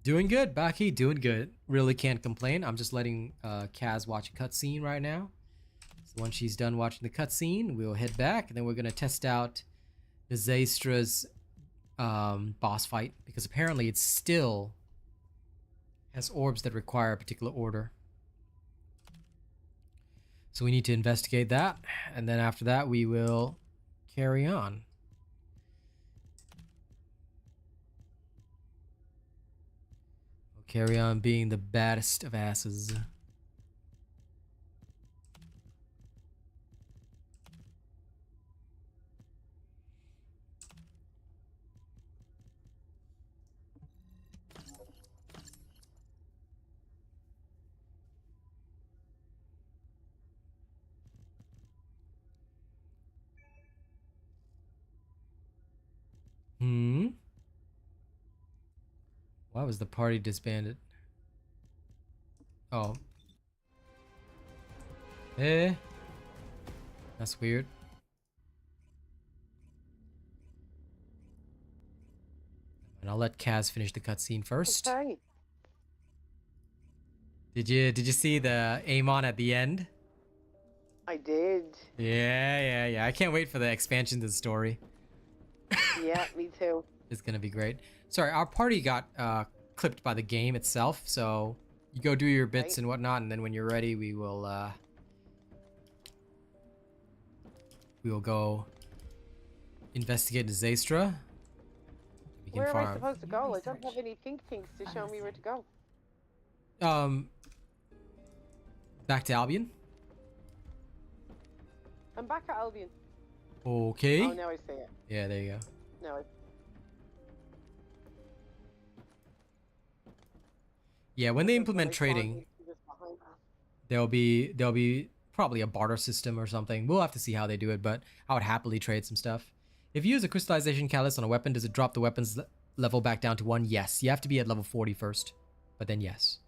Doing good, Baki, doing good. Really can't complain. I'm just letting Kaz watch a cutscene right now. So once she's done watching the cutscene, we'll head back, and then we're gonna test out the Zaystra's boss fight, because apparently it still has orbs that require a particular order. So we need to investigate that, and then after that we will carry on. We'll carry on being the baddest of asses. Why was the party disbanded? Oh. That's weird. And I'll let Kaz finish the cutscene first. Okay. Did you see the Amon at the end? I did. Yeah. I can't wait for the expansion to the story. Yeah, me too. It's gonna be great. Sorry, our party got clipped by the game itself, so you go do your bits and whatnot, and then when you're ready, we will go investigate the Zaystra. We can Where farm. am I supposed to go? I don't have any pink things to show me where to go. Back to Albion. I'm back at Albion. Okay. Oh, now I see it. Yeah, there you go. No, Yeah, when they implement trading, there'll be probably a barter system or something. We'll have to see how they do it, but I would happily trade some stuff. If you use a crystallization catalyst on a weapon, does it drop the weapon's level back down to 1? Yes. You have to be at level 40 first, but then yes.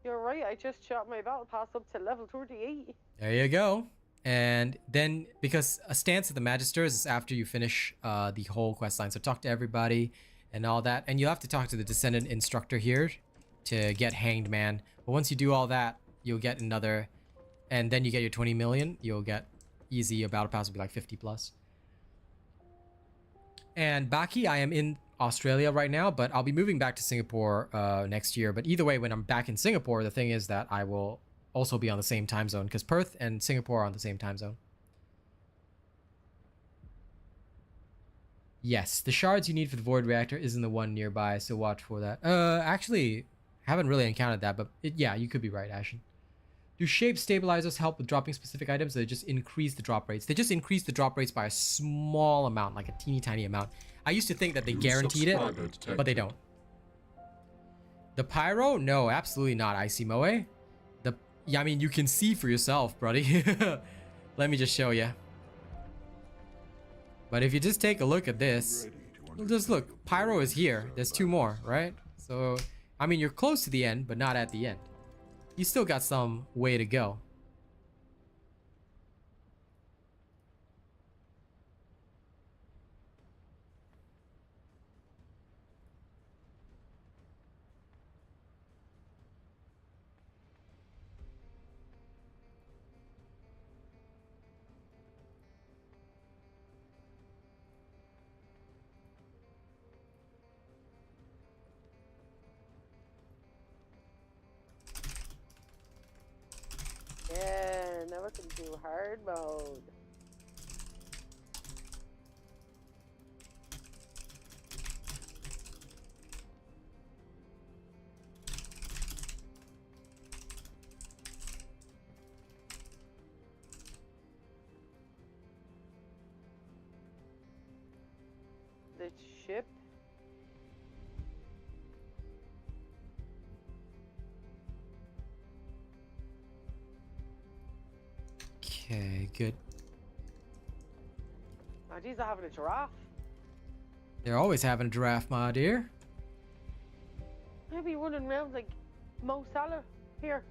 You're right, I just shot my battle pass up to level 38. There you go. And then, because a stance of the Magisters is after you finish the whole quest line, so talk to everybody and all that. And you'll have to talk to the Descendant instructor here to get Hanged Man. But once you do all that, you'll get another, and then you get your 20 million, you'll get easy. Your battle pass will be like 50 plus. And Baki, I am in Australia right now, but I'll be moving back to Singapore next year. But either way, when I'm back in Singapore, the thing is that I will also be on the same time zone because Perth and Singapore are on the same time zone. Yes, the shards you need for the void reactor isn't the one nearby, so watch for that. Actually, haven't really encountered that, but yeah, you could be right, Ashen. Do shape stabilizers help with dropping specific items, or they just increase the drop rates? They just increase the drop rates by a small amount, like a teeny tiny amount. I used to think that they guaranteed it, but they don't. The pyro? No, absolutely not, Icy Moe. Yeah, I mean, you can see for yourself, buddy. Let me just show you. But if you just take a look at this, just look, pyro is here. There's 2 more, right? So, I mean, you're close to the end, but not at the end. You still got some way to go. Yeah, now I can do hard mode. The ship. Okay, good. Oh, geez, they're having a giraffe. They're always having a giraffe, my dear. Maybe running around like Mo Salah here.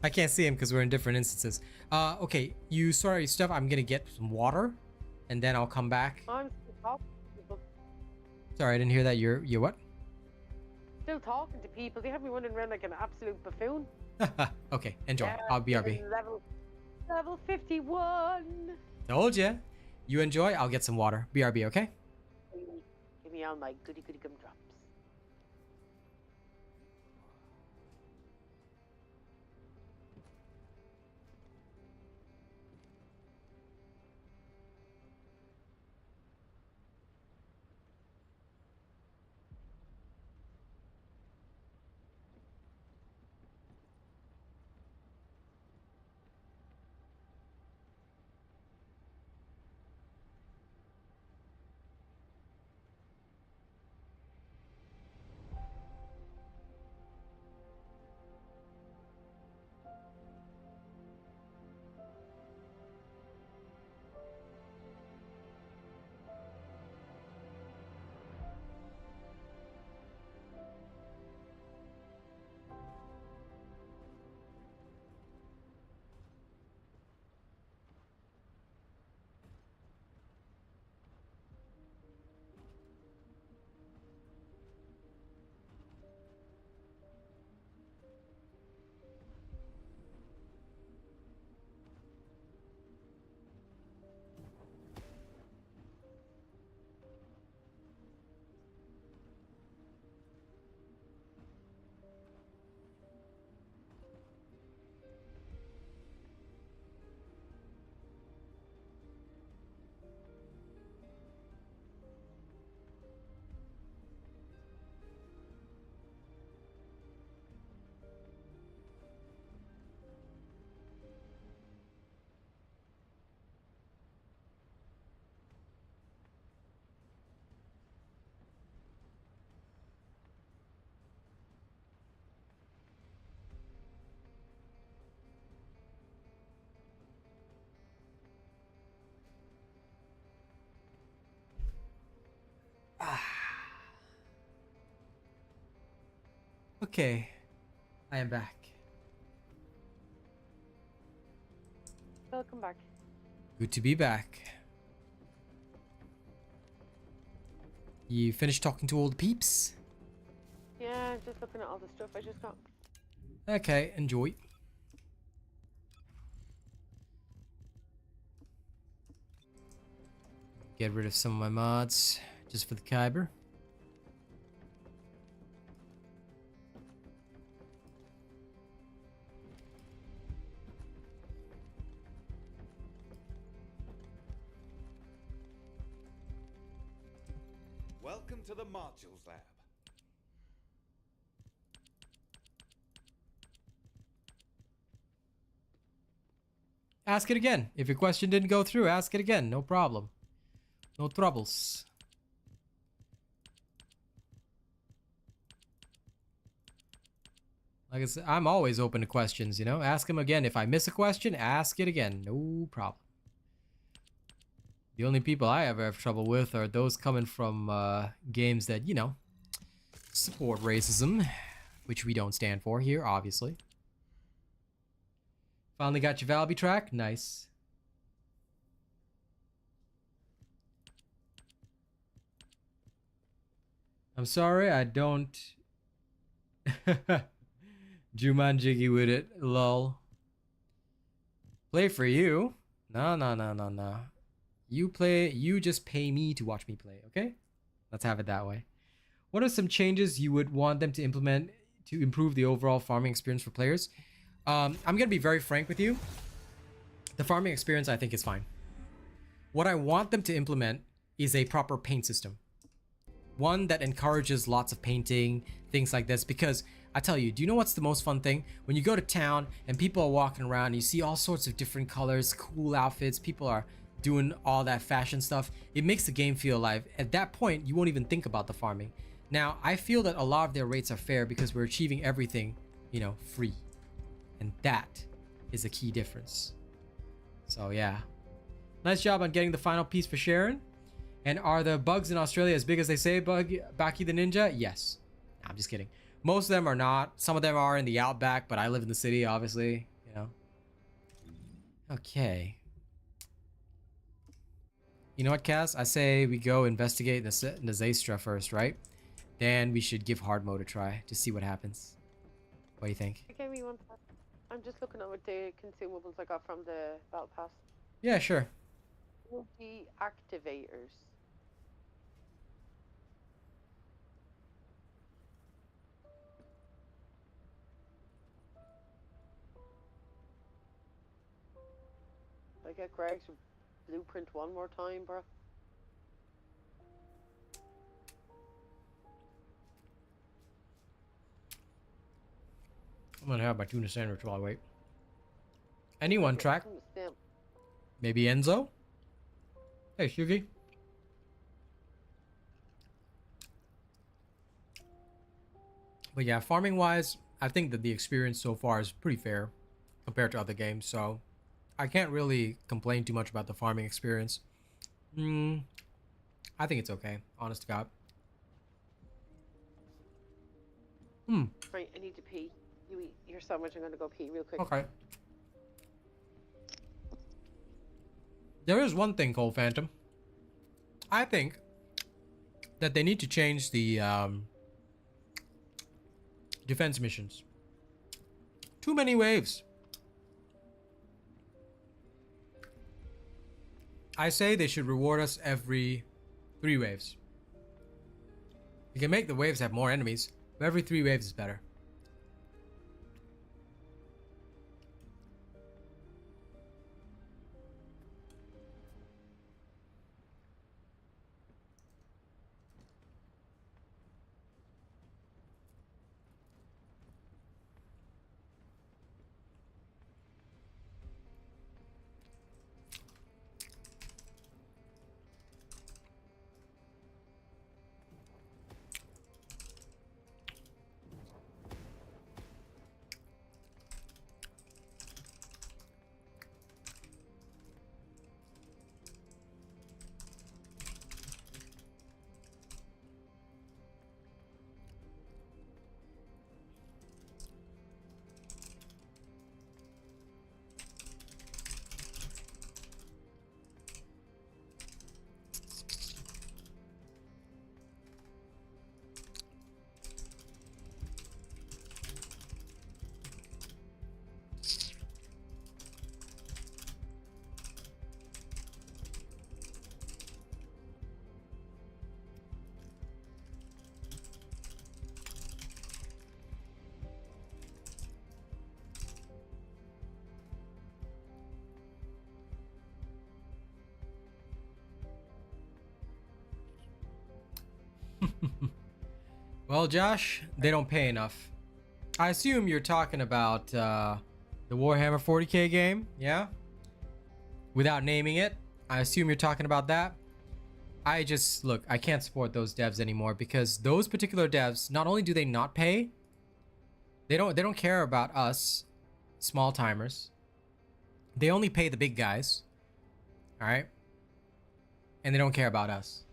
I can't see him because we're in different instances. Okay, you sorry stuff. I'm gonna get some water, and then I'll come back. I'm still talking to people. Sorry, I didn't hear that. You're what? Still talking to people. They have me running around like an absolute buffoon. Okay, enjoy. Yeah, I'll BRB. Level 51. Told ya. You enjoy. I'll get some water. BRB, okay? Give me all my goody goody gumdrops. Okay, I am back. Welcome back. Good to be back. You finished talking to all the peeps? Yeah, just looking at all the stuff I just got. Okay, enjoy. Get rid of some of my mods just for the Kyber. Welcome to the Modules Lab. Ask it again. If your question didn't go through, ask it again. No problem. No troubles. Like I said, I'm always open to questions, you know? Ask them again. If I miss a question, ask it again. No problem. The only people I ever have trouble with are those coming from games that, you know, support racism, which we don't stand for here, obviously. Finally got your Valby track. Nice. I'm sorry, I don't... Jumanjiggy with it, lol. Play for you? No. You just pay me to watch me play, okay? Let's have it that way. What are some changes you would want them to implement to improve the overall farming experience for players? I'm gonna be very frank with you. The farming experience, I think, is fine. What I want them to implement is a proper paint system. One that encourages lots of painting, things like this, because I tell you, do you know what's the most fun thing? When you go to town and people are walking around and you see all sorts of different colors, cool outfits, people are doing all that fashion stuff, it makes the game feel alive. At that point, you won't even think about the farming. Now, I feel that a lot of their rates are fair because we're achieving everything, you know, free. And that is a key difference. So yeah. Nice job on getting the final piece for Sharon. And are the bugs in Australia as big as they say, Baki the Ninja? Yes. No, I'm just kidding. Most of them are not. Some of them are in the outback, but I live in the city, obviously, you know. Okay. You know what, Cass? I say we go investigate the Zaystra first, right? Then we should give hard mode a try to see what happens. What do you think? Give me one sec. I'm just looking at what the consumables I got from the Battle Pass. Yeah, sure. The activators. I get Greg's blueprint one more time, bro. I'm gonna have my tuna sandwich while I wait. Anyone track? Stamp. Maybe Enzo? Hey, Shugi. But yeah, farming wise, I think that the experience so far is pretty fair compared to other games, so I can't really complain too much about the farming experience. I think it's okay, honest to God. Right, I need to pee. You eat your sandwich, I'm gonna go pee real quick. Okay. There is one thing, Cole Phantom. I think that they need to change the defense missions. Too many waves. I say they should reward us every 3 waves. You can make the waves have more enemies, but every 3 waves is better. Well, Josh, they don't pay enough. I assume you're talking about the Warhammer 40k game, yeah? Without naming it, I assume you're talking about that. Look, I can't support those devs anymore because those particular devs, not only do they not pay, they don't care about us small timers. They only pay the big guys. All right? And they don't care about us.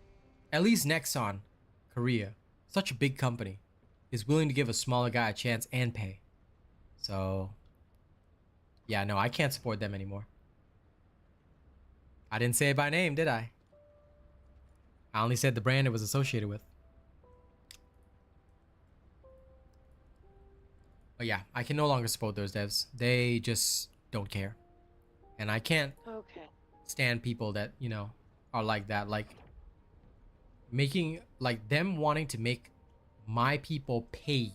At least Nexon, Korea, such a big company, is willing to give a smaller guy a chance and pay. So, yeah, no, I can't support them anymore. I didn't say it by name, did I? I only said the brand it was associated with. But yeah, I can no longer support those devs. They just don't care. And I can't stand people that, you know, are like that. Like, making, like, them wanting to make my people pay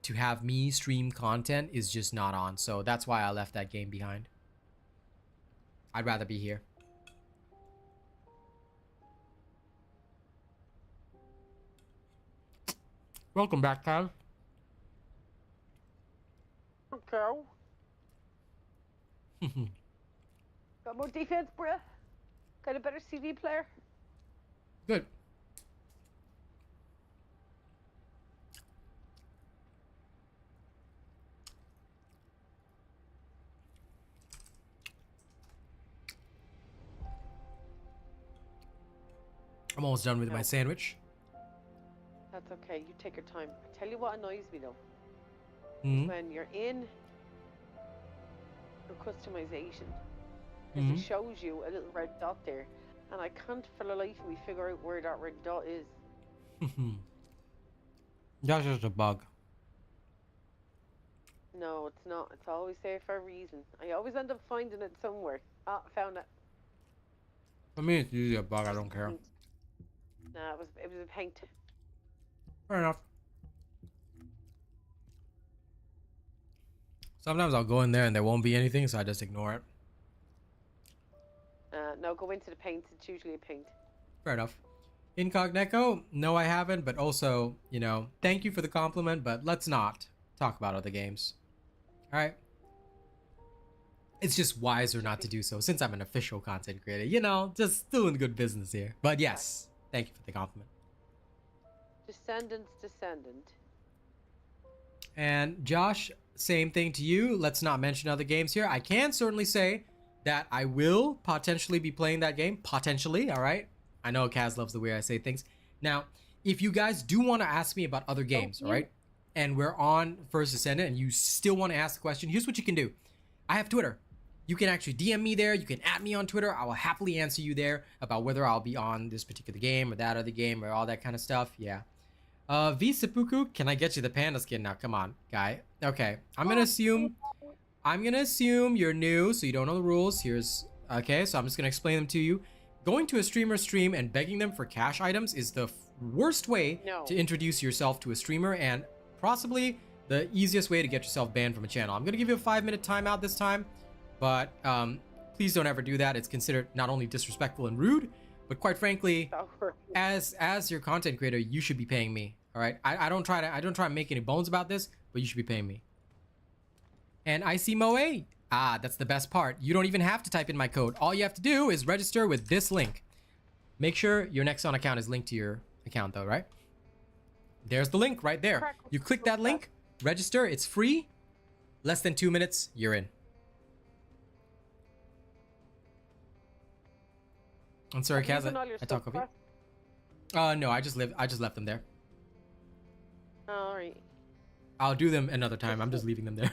to have me stream content is just not on. So that's why I left that game behind. I'd rather be here. Welcome back, Kyle. Okay. Got more defense, bruh. Got a better CD player. Good. I'm almost done with my sandwich. That's okay. You take your time. I tell you what annoys me though. Mm-hmm. When you're in your customization, because it shows you a little red dot there, and I can't for the life of me figure out where that red dot is. That's just a bug. No, it's not. It's always there for a reason. I always end up finding it somewhere. Ah, found it. For me, it's usually a bug. I don't care. Nah, it was a paint. Fair enough. Sometimes I'll go in there and there won't be anything, so I just ignore it. No, go into the paint. It's usually a paint. Fair enough. Incognito? No, I haven't, but also, you know, thank you for the compliment, but let's not talk about other games. Alright? It's just wiser not to do so since I'm an official content creator. You know, just doing good business here. But yes, thank you for the compliment. Descendant. And Josh, same thing to you. Let's not mention other games here. I can certainly say that I will potentially be playing that game. Potentially, alright? I know Kaz loves the way I say things. Now, if you guys do want to ask me about other games, alright? And we're on First Descendant and you still want to ask the question, here's what you can do. I have Twitter. You can actually DM me there. You can @ me on Twitter. I will happily answer you there about whether I'll be on this particular game or that other game or all that kind of stuff. Yeah. V Seppuku, can I get you the panda skin now? Come on, guy. Okay. I'm gonna assume you're new, so you don't know the rules. Okay, so I'm just gonna explain them to you. Going to a streamer's stream and begging them for cash items is the worst way to introduce yourself to a streamer and possibly the easiest way to get yourself banned from a channel. I'm gonna give you a 5-minute timeout this time, but please don't ever do that. It's considered not only disrespectful and rude, but quite frankly, as your content creator, you should be paying me. All right, I don't try to make any bones about this, but you should be paying me. And I see Moe. That's the best part. You don't even have to type in my code. All you have to do is register with this link. Make sure your Nexon account is linked to your account though, right? There's the link right there. You click that link, register, it's free. Less than 2 minutes, you're in. I'm sorry, Kaz, I talk over you. No, I just left them there. Alright. I'll do them another time. I'm just leaving them there.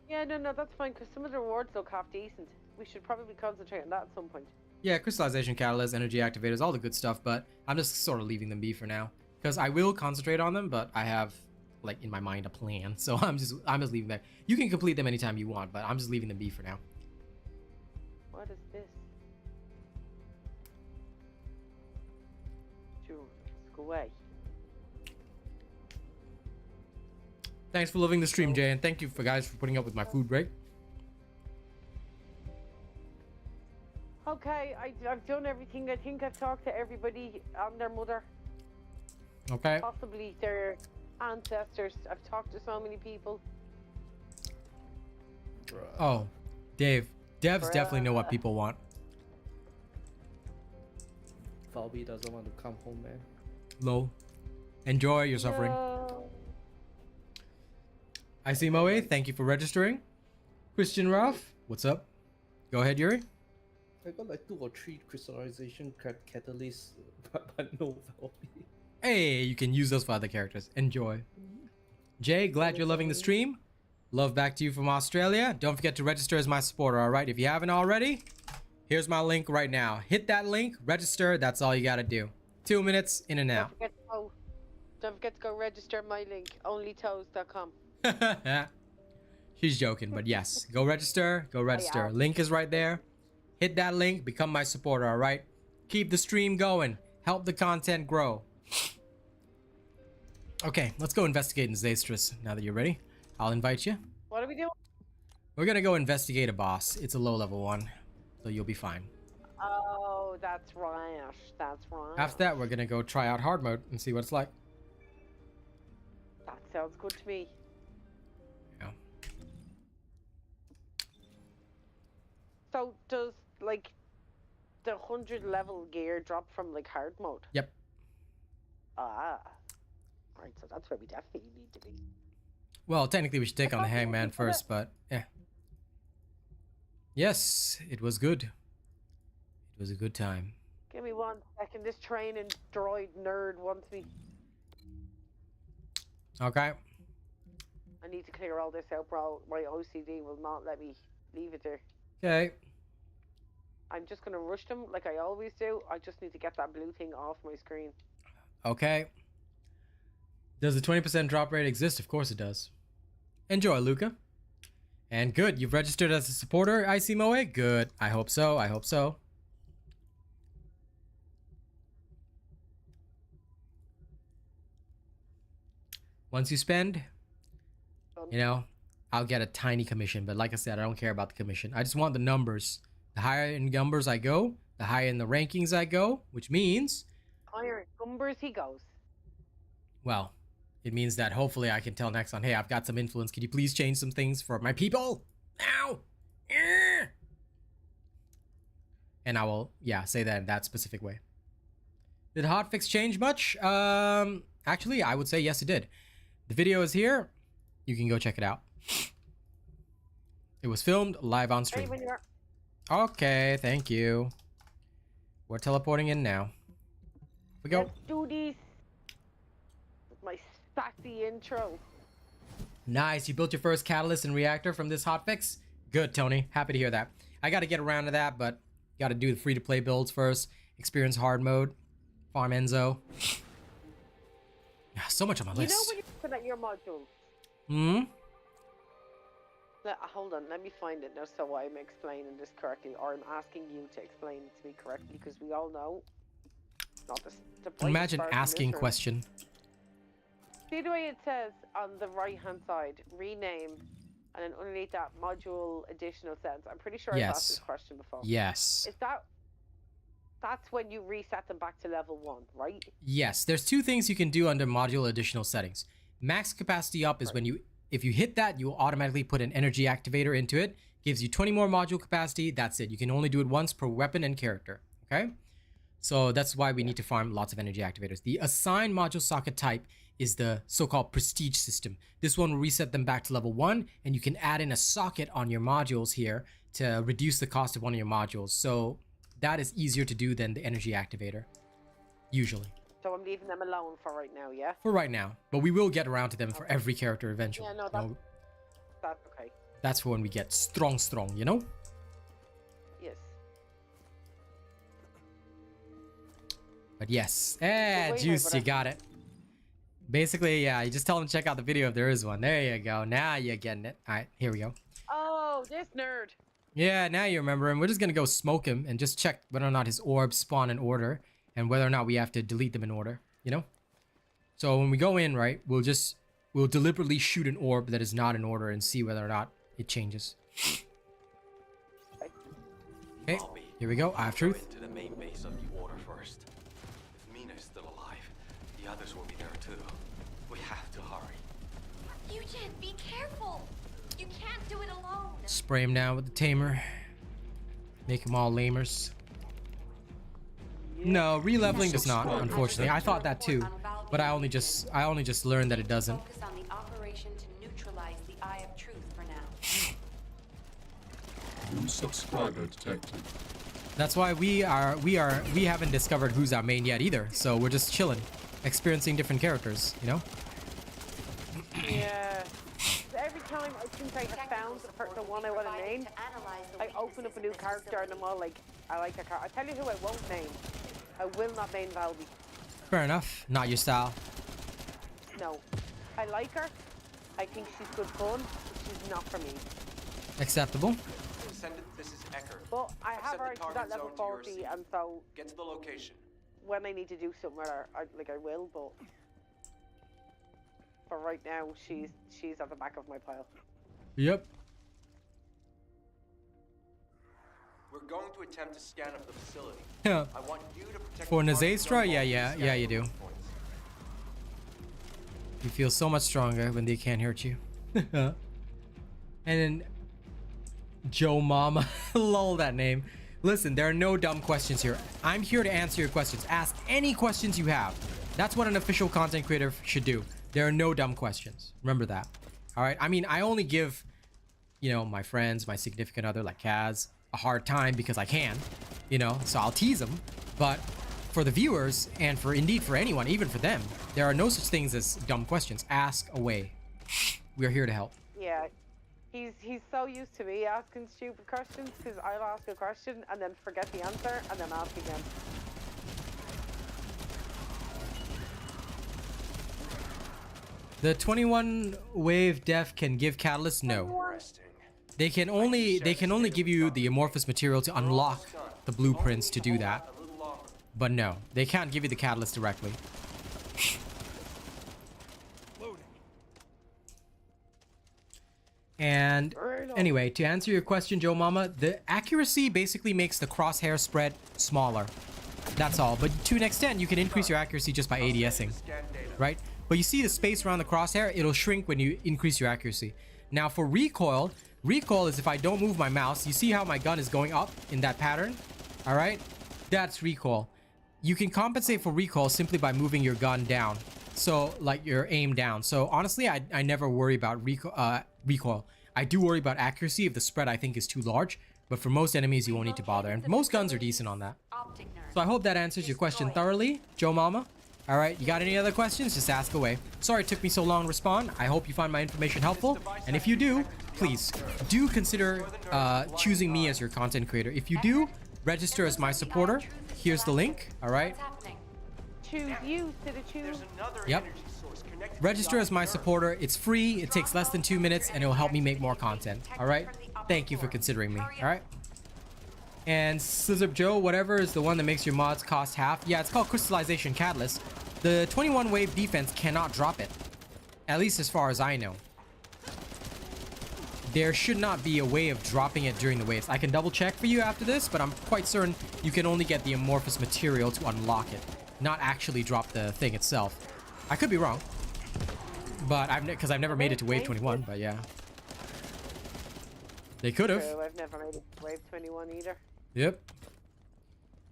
Yeah, no, that's fine, because some of the rewards look half decent. We should probably concentrate on that at some point. Yeah, crystallization catalyst, energy activators, all the good stuff, but I'm just sort of leaving them be for now. Because I will concentrate on them, but I have, like, in my mind a plan. So I'm just leaving them. You can complete them anytime you want, but I'm just leaving them be for now. What is this? Sure, let's go away. Thanks for loving the stream, Jay, and thank you guys for putting up with my food break. Okay, I've done everything. I think I've talked to everybody and their mother. Okay. Possibly their ancestors. I've talked to so many people. Oh, Dave. Devs definitely know what people want. Valby doesn't want to come home, man. Lol. Enjoy your suffering. No. I see Moe. Thank you for registering. Christian Ralph, what's up? Go ahead, Yuri. I got like 2 or 3 crystallization catalysts, but no Valby. Hey, you can use those for other characters. Enjoy. Jay, glad you're loving the stream. Love back to you from Australia. Don't forget to register as my supporter, all right? If you haven't already, here's my link right now. Hit that link, register. That's all you got to do. 2 minutes, in and out. Don't forget to go register my link, onlytoes.com. She's joking, but yes. Go register. Go register. Link is right there. Hit that link. Become my supporter, all right? Keep the stream going. Help the content grow. Okay, let's go investigate in Zastrus now that you're ready. I'll invite you. What are we doing? We're gonna go investigate a boss. It's a low-level one, so you'll be fine. Oh, that's right. That's right. After that, we're gonna go try out hard mode and see what it's like. That sounds good to me. Yeah. So does like the 100 level gear drop from like hard mode? Yep. Ah. Alright, so that's where we definitely need to be. Well, technically we should take on the hangman first, but yeah. Yes, it was good. It was a good time. Give me 1 second. This training droid nerd wants me. Okay. I need to clear all this out, bro. My OCD will not let me leave it there. Okay. I'm just gonna rush them like I always do. I just need to get that blue thing off my screen. Okay. Does the 20% drop rate exist? Of course it does. Enjoy, Luca. And good, you've registered as a supporter, I see Moe? Good. I hope so, I hope so. Once you spend, you know, I'll get a tiny commission. But like I said, I don't care about the commission. I just want the numbers. The higher in numbers I go, the higher in the rankings I go, which means... Higher in numbers he goes. Well, it means that hopefully I can tell Nexon, hey, I've got some influence. Could you please change some things for my people? Now! And I will, yeah, say that in that specific way. Did Hotfix change much? Actually, I would say yes, it did. The video is here. You can go check it out. It was filmed live on stream. Okay, thank you. We're teleporting in now. We go. Let's do these. My sassy intro. Nice. You built your first catalyst and reactor from this hotfix? Good, Tony. Happy to hear that. I got to get around to that, but got to do the free-to-play builds first. Experience hard mode. Farm Enzo. Yeah, so much on my list. You know when you're looking at your modules? Hmm? Hold on, let me find it now so I'm explaining this correctly, or I'm asking you to explain it to me correctly, because we all know. Not the Imagine asking question. See the way it says on the right-hand side, rename, and then underneath that, module additional settings. I'm pretty sure I've asked this question before. Yes. Is that's when you reset them back to level 1, right? Yes, there's two things you can do under module additional settings. Max capacity up is when if you hit that, you'll automatically put an energy activator into it. Gives you 20 more module capacity. That's it. You can only do it once per weapon and character. Okay? So that's why we need to farm lots of energy activators. The assigned module socket type is the so-called prestige system. This one will reset them back to level 1, and you can add in a socket on your modules here to reduce the cost of one of your modules. So that is easier to do than the energy activator, usually. So I'm leaving them alone for right now, yeah? For right now. But we will get around to them for every character eventually. Yeah, no, that's okay. That's for when we get strong, you know? Yes. But yes. Juice, you got it. Basically, yeah, you just tell them to check out the video if there is one. There you go. Now you're getting it. All right, here we go. Oh, this nerd. Yeah, now you remember him. We're just going to go smoke him and just check whether or not his orbs spawn in order and whether or not we have to delete them in order, you know? So when we go in, right, we'll deliberately shoot an orb that is not in order and see whether or not it changes. Okay, here we go. I have truth. To the main base of the order first. If Mina's still alive, the others will be there Kid, be careful. You can't do it alone. Spray him down with the tamer. Make them all lamers. No, re-leveling does not, unfortunately. I thought that too, but I only just learned that it doesn't. Focus on the operation to neutralize the Eye of Truth for now. New subscriber detected. That's why we haven't discovered who's our main yet either. So we're just chilling, experiencing different characters, you know? Yeah. Every time I think I have found the one I want to name, I open up a new character and I'm all like, I like that character. I tell you who I won't name. I will not name Valby. Fair enough. Not your style. No. I like her. I think she's good fun, but she's not for me. Acceptable. Descendant, this is Eckert. But I have her to that level 40, and so Get to the location. when I need to do something with her, I will, but for right now, she's at the back of my pile. Yep. We're going to attempt to scan up the facility. Yeah. I want you to protect For the target Nazastra, zone yeah, while we you do. scan points. You feel so much stronger when they can't hurt you. And then Joe Mama, lol that name. Listen, there are no dumb questions here. I'm here to answer your questions. Ask any questions you have. That's what an official content creator should do. There are no dumb questions. Remember that. All right. I mean, I only give, you know, my friends, my significant other like Kaz, a hard time because I can, you know, so I'll tease them. But for the viewers and for anyone, even for them, there are no such things as dumb questions. Ask away. We're here to help. Yeah, he's so used to me asking stupid questions because I'll ask a question and then forget the answer and then ask again. The 21 wave def can give catalyst? No. They can only give you the amorphous material to unlock the blueprints to do that. But no, they can't give you the catalyst directly. And anyway, to answer your question, Joe Mama, the accuracy basically makes the crosshair spread smaller. That's all. But to an extent, you can increase your accuracy just by ADSing, right? But you see the space around the crosshair, it'll shrink when you increase your accuracy. Now for recoil is if I don't move my mouse. You see how my gun is going up in that pattern? All right, that's recoil. You can compensate for recoil simply by moving your gun down. So like your aim down. So honestly, I never worry about recoil. I do worry about accuracy if the spread I think is too large. But for most enemies, you won't need to bother. And most guns are decent on that. So I hope that answers your question thoroughly, Joe Mama. All right, you got any other questions? Just ask away. Sorry it took me so long to respond. I hope you find my information helpful. And if you do, please do consider choosing me as your content creator. If you do, register as my supporter. Here's the link. All right. Choose you to the choose. Yep. Register as my supporter. It's free. It takes less than 2 minutes and it'll help me make more content. All right. Thank you for considering me. All right. And Scissor Joe, whatever is the one that makes your mods cost half. Yeah, it's called Crystallization Catalyst. The 21 wave defense cannot drop it. At least as far as I know. There should not be a way of dropping it during the waves. I can double check for you after this, but I'm quite certain you can only get the amorphous material to unlock it. Not actually drop the thing itself. I could be wrong. But because I've never made it to wave 21, but yeah. They could have. I've never made it to wave 21 either. Yep.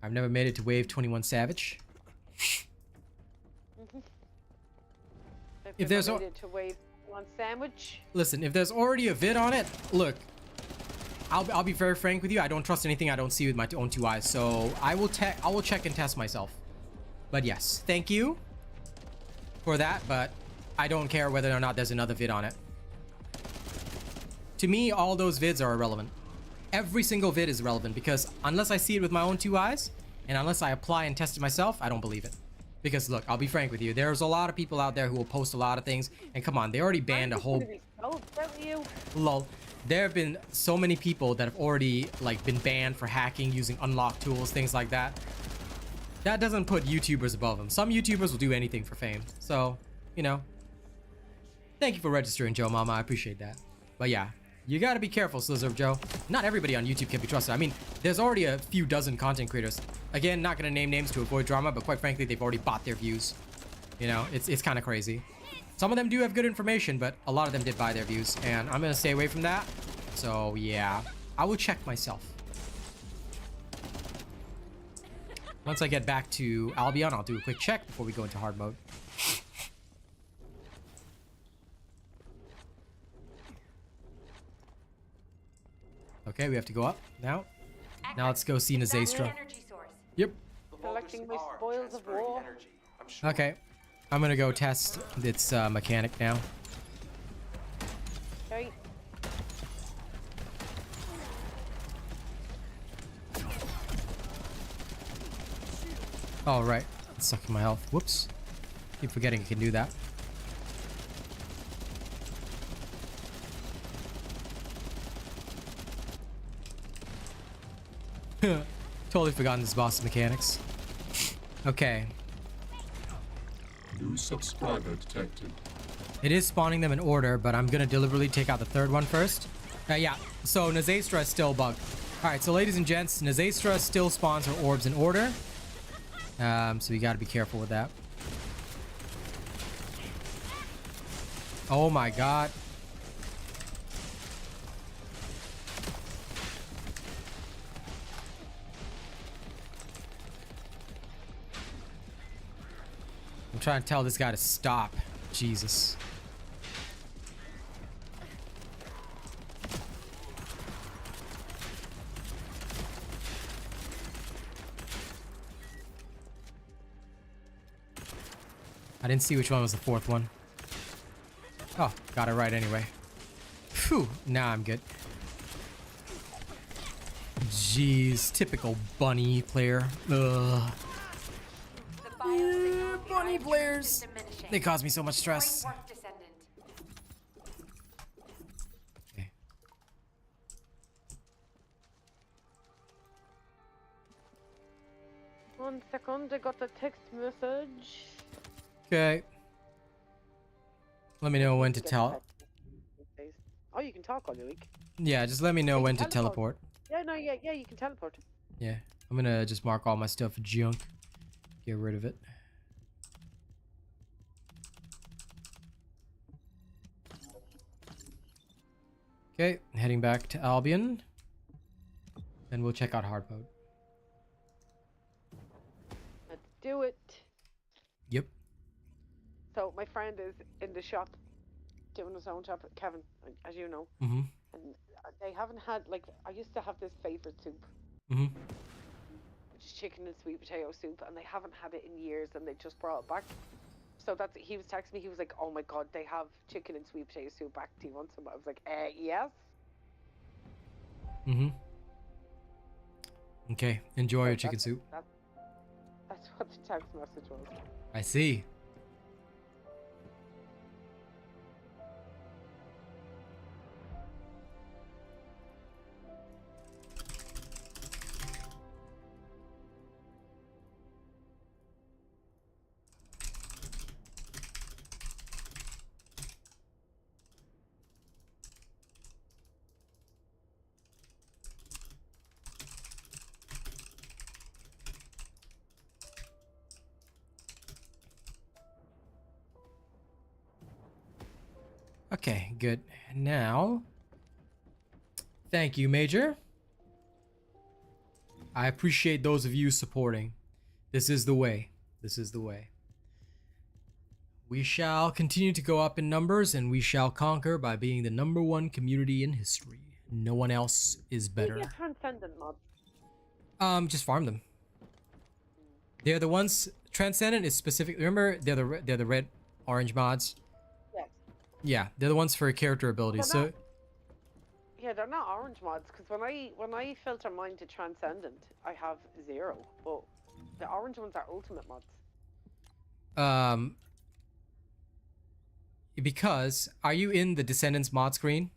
I've never made it to wave 21 Savage. If there's made it to wave 1 Sandwich. Listen, if there's already a vid on it, look. I'll be very frank with you. I don't trust anything I don't see with my own two eyes. So I will check and test myself. But yes, thank you for that, but I don't care whether or not there's another vid on it. To me, all those vids are irrelevant. Every single vid is relevant because unless I see it with my own two eyes and unless I apply and test it myself, I don't believe it. Because look, I'll be frank with you. There's a lot of people out there who will post a lot of things and come on, they already banned a whole... Lol. There have been so many people that have already like been banned for hacking using unlocked tools, things like that. That doesn't put YouTubers above them. Some YouTubers will do anything for fame. So, you know. Thank you for registering, Joe Mama. I appreciate that. But yeah, you gotta be careful, Slither of Joe. Not everybody on YouTube can be trusted. I mean, there's already a few dozen content creators. Again, not gonna name names to avoid drama, but quite frankly, they've already bought their views. You know, it's kind of crazy. Some of them do have good information, but a lot of them did buy their views, and I'm gonna stay away from that. So yeah, I will check myself. Once I get back to Albion, I'll do a quick check before we go into hard mode. Okay, we have to go up now. Now let's go see Nazastra. Yep. Collecting my spoils of war. Okay. I'm gonna go test its mechanic now. Okay. Oh, right. It's sucking my health. Whoops. Keep forgetting I can do that. Totally forgotten this boss mechanics. Okay. New subscriber detected. It is spawning them in order, but I'm gonna deliberately take out the third one first. Yeah, so Nazastra is still bugged. Alright, so ladies and gents, Nazastra still spawns her orbs in order. So you gotta be careful with that. Oh my god. I'm trying to tell this guy to stop. Jesus. I didn't see which one was the fourth one. Oh, got it right anyway. Phew, now I'm good. Jeez, typical bunny player. Ugh. Bunny players. They cause me so much stress. Okay. One second, I got a text message. Okay. Let me know when to tell. Oh, you can talk all the week. Yeah, just let me know when to teleport. Yeah, no, yeah, you can teleport. Yeah, I'm gonna just mark all my stuff junk. Get rid of it. Okay, heading back to Albion. Then we'll check out hard mode. Let's do it. Yep. So my friend is in the shop doing his own job, Kevin, as you know. Mm-hmm. And they haven't had, like, I used to have this favorite soup. Mm-hmm. Which is chicken and sweet potato soup, and they haven't had it in years, and they just brought it back. So that's, he was texting me, he was like, oh my god, they have chicken and sweet potato soup back, do you want some? I was like, yes. Mm-hmm. Okay, enjoy your chicken soup. That's what the text message was. I see. Okay, good. Now, thank you, Major. I appreciate those of you supporting. This is the way. This is the way. We shall continue to go up in numbers, and we shall conquer by being the #1 community in history. No one else is better. Get Transcendent mods. Just farm them. They're the ones. Transcendent is specific. Remember, they're the red, orange mods. Yes. Yeah, they're the ones for character abilities. So. Yeah, they're not orange mods, because when I filter mine to Transcendent, I have 0. But the orange ones are ultimate mods. Because are you in the Descendants mod screen?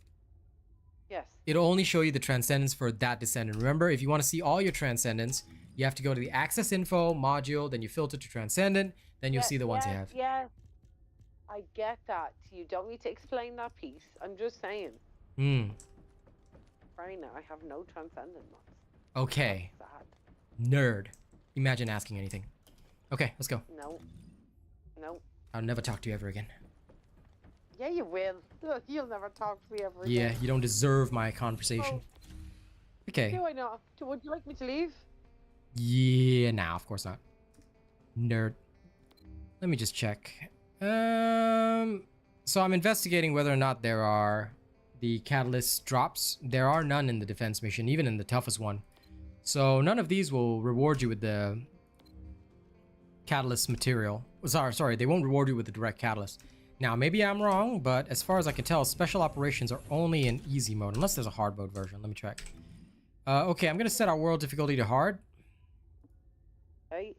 Yes. It'll only show you the Transcendents for that Descendant. Remember, if you want to see all your Transcendents, you have to go to the Access Info module, then you filter to Transcendent, then you'll see the ones you have. Yeah, I get that. You don't need to explain that piece. I'm just saying. Right now, I have no Transcendent mods. Okay. Nerd. Imagine asking anything. Okay, let's go. No. I'll never talk to you ever again. Yeah, you will. You'll never talk to me ever Yeah, again. you don't deserve my conversation. Okay. Do I not? Would you like me to leave? Yeah, nah, of course not. Nerd. Let me just check. So I'm investigating whether or not there are the catalyst drops. There are none in the defense mission, even in the toughest one. So none of these will reward you with the catalyst material. Sorry, they won't reward you with the direct catalyst. Now, maybe I'm wrong, but as far as I can tell, special operations are only in easy mode, unless there's a hard mode version. Let me check. Okay, I'm gonna set our world difficulty to hard. Right.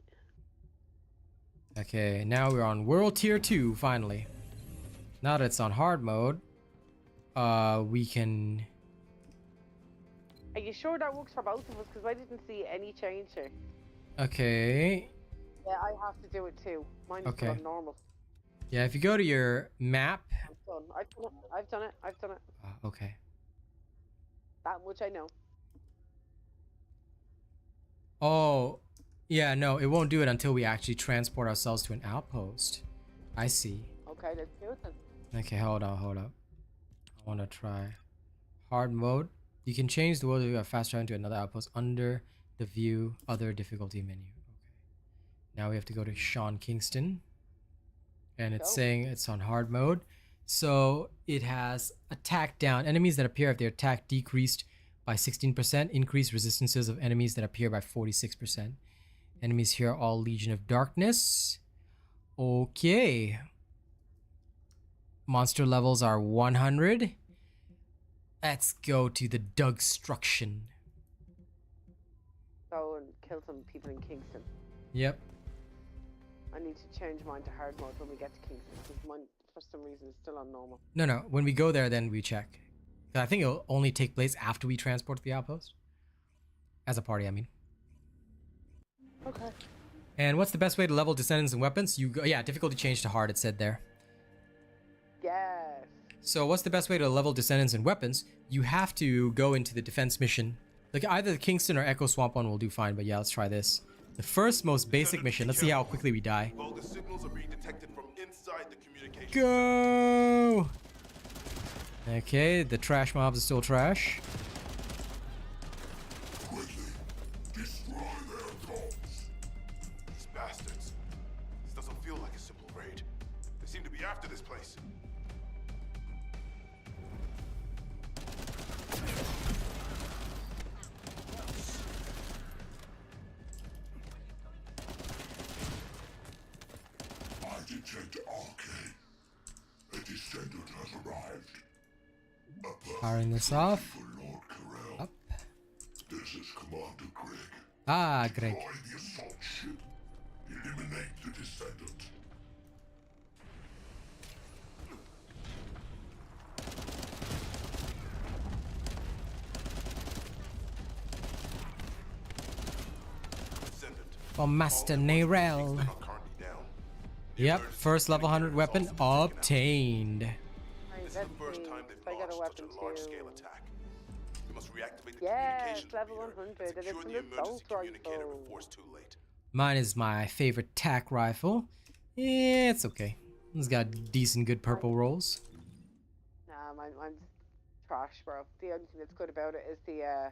Okay, now we're on world tier 2, finally. Now that it's on hard mode, we can... Are you sure that works for both of us? Because I didn't see any change here. Okay. Yeah, I have to do it too. Mine's still on normal. Yeah, if you go to your map... I'm done. I've done it. I've done it. Okay. That much I know. Oh, yeah, no, it won't do it until we actually transport ourselves to an outpost. I see. Okay, let's do it then. Okay, hold up. I want to try hard mode. You can change the world to fast travel to another outpost under the view other difficulty menu. Okay. Now we have to go to Sean Kingston. And it's saying it's on hard mode. So it has attack down. Enemies that appear if their attack decreased by 16%. Increased resistances of enemies that appear by 46%. Enemies here are all Legion of Darkness. Okay. Monster levels are 100. Let's go to the Dugstruction. Go and kill some people in Kingston. Yep. I need to change mine to hard mode when we get to Kingston because mine, for some reason, is still on normal. No. When we go there, then we check. I think it'll only take place after we transport to the outpost. As a party, I mean. Okay. And what's the best way to level Descendants and weapons? You go, yeah, difficulty change to hard, it said there. Yes. So what's the best way to level Descendants and weapons? You have to go into the defense mission. Like either the Kingston or Echo Swamp one will do fine, but yeah, let's try this. The first most basic mission. Let's see how quickly we die. Vulgar signals are being detected from inside the communication. Go! Okay, the trash mobs are still trash. Quickly, destroy their goals. These bastards. This doesn't feel like a simple raid. They seem to be after this place. I detect arcane. A descendant has arrived. Powering this off. Up. This is Commander Greg. Ah, Greg. Deploy the assault ship. Eliminate the descendant. For Master Nerel. Yep, first level 100 weapon obtained. This is the first time they've launched such a large-scale attack. We must reactivate the Yes, communications level repeater 100, and and secure it's the an emergency assault communicator rifle. before it's too late. Mine is my favorite tac rifle. Yeah, it's okay. It's got decent, good purple rolls. Nah, mine's trash, bro. The only thing that's good about it is the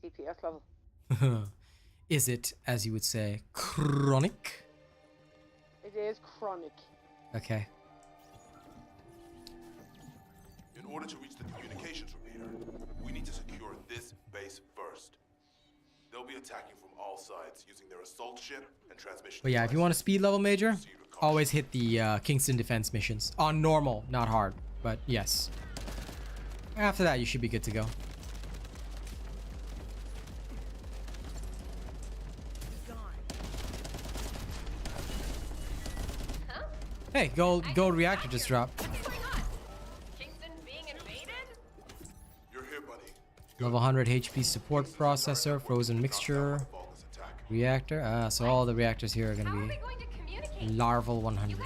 DPS level. Is it, as you would say, chronic? It is chronic. Okay. In order to reach the communications repeater, we need to secure this base first. They'll be attacking from all sides using their assault ship and transmission. But yeah, if you want a speed level major, always hit the Kingston defense missions. On normal, not hard. But yes. After that, you should be good to go. Hey, gold reactor just dropped. Kingston being invaded? You're here, buddy. Level 100 HP support processor, frozen mixture, reactor. Ah, so all the reactors here are gonna be larval 100.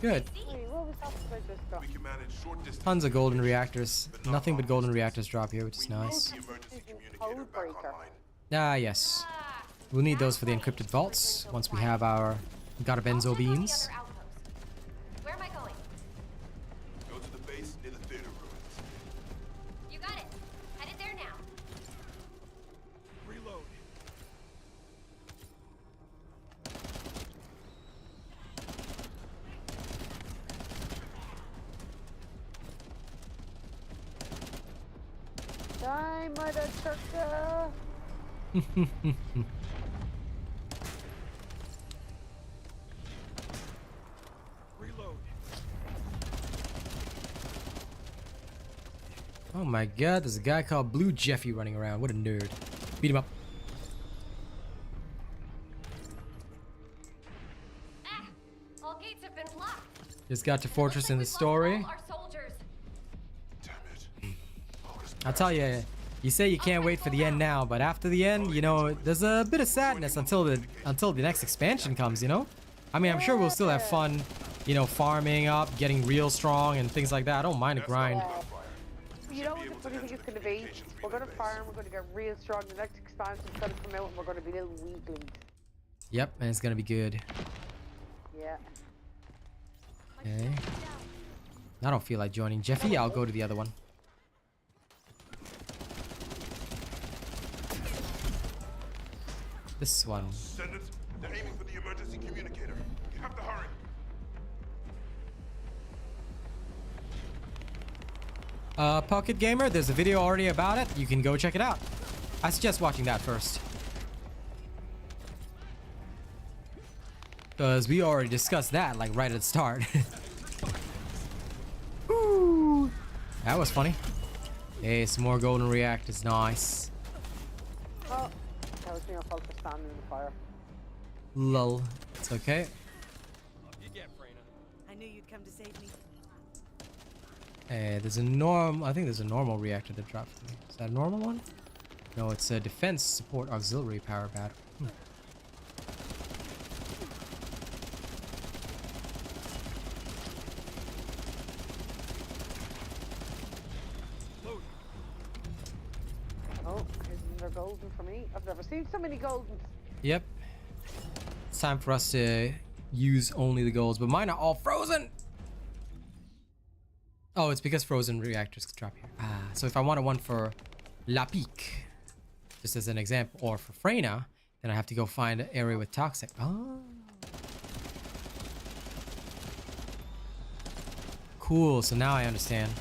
Good. Wait, what was that I just got? We can manage short distance. Tons of golden reactors. Nothing but golden reactors drop here, which is nice. The emergency communicator back online. Ah, yes. We'll need those for the encrypted vaults once we have our Garbenzo beans. Where am I going? Die, mother trucker! Reload. Oh my god, there's a guy called Blue Jeffy running around. What a nerd. Beat him up. All gates have been blocked. Just got to Fortress in the story. Our soldiers. Damn it. I'll tell you, you say you can't wait for the end now, but after the end, you know, there's a bit of sadness until the next expansion comes, you know? I mean, I'm sure we'll still have fun, you know, farming up, getting real strong and things like that. I don't mind a grind. You know what the funny thing is going to be? We're going to farm, we're going to get real strong. The next expansion's going to come out and we're going to be little weaklings. Yep, and it's gonna be good. Yeah. Okay. I don't feel like joining Jeffy. I'll go to the other one. This one. Descendant, they're aiming for the emergency communicator. You have to hurry. Pocket Gamer, there's a video already about it. You can go check it out. I suggest watching that first. Because we already discussed that, like, right at the start. Ooh, that was funny. Hey, some more golden reactors. Nice. Oh, that was your fault for standing in the fire. Lol. It's okay. I knew you'd come to save me. Hey, there's a I think there's a normal reactor that dropped for me. Is that a normal one? No, it's a defense support auxiliary power battery. Oh, isn't there golden for me? I've never seen so many goldens. Yep. It's time for us to use only the golds, but mine are all frozen. Oh, it's because frozen reactors can drop here. Ah, so if I wanted one for Lepic, just as an example, or for Freyna, then I have to go find an area with toxic. Oh. Cool, so now I understand.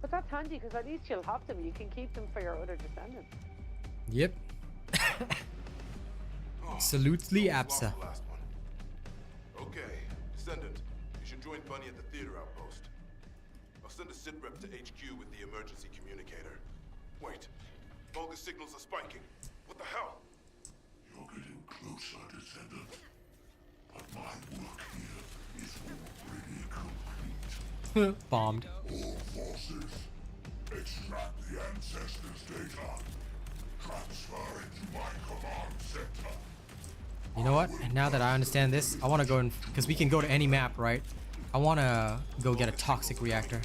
But that's handy because at least you'll have them. You can keep them for your other descendants. Yep. Salutely Absa. Okay, Descendant, you should join Bunny at the theater outpost. I'll send a sit rep to HQ with the emergency communicator. Wait, Vulgus signals are spiking. What the hell? You're getting closer, Descendant. But my work here is already complete. Bombed. All forces, extract the ancestors' data. Transfer it to my command center. You know what? Now that I understand this, I want to go in, because we can go to any map, right? I want to go get a toxic reactor.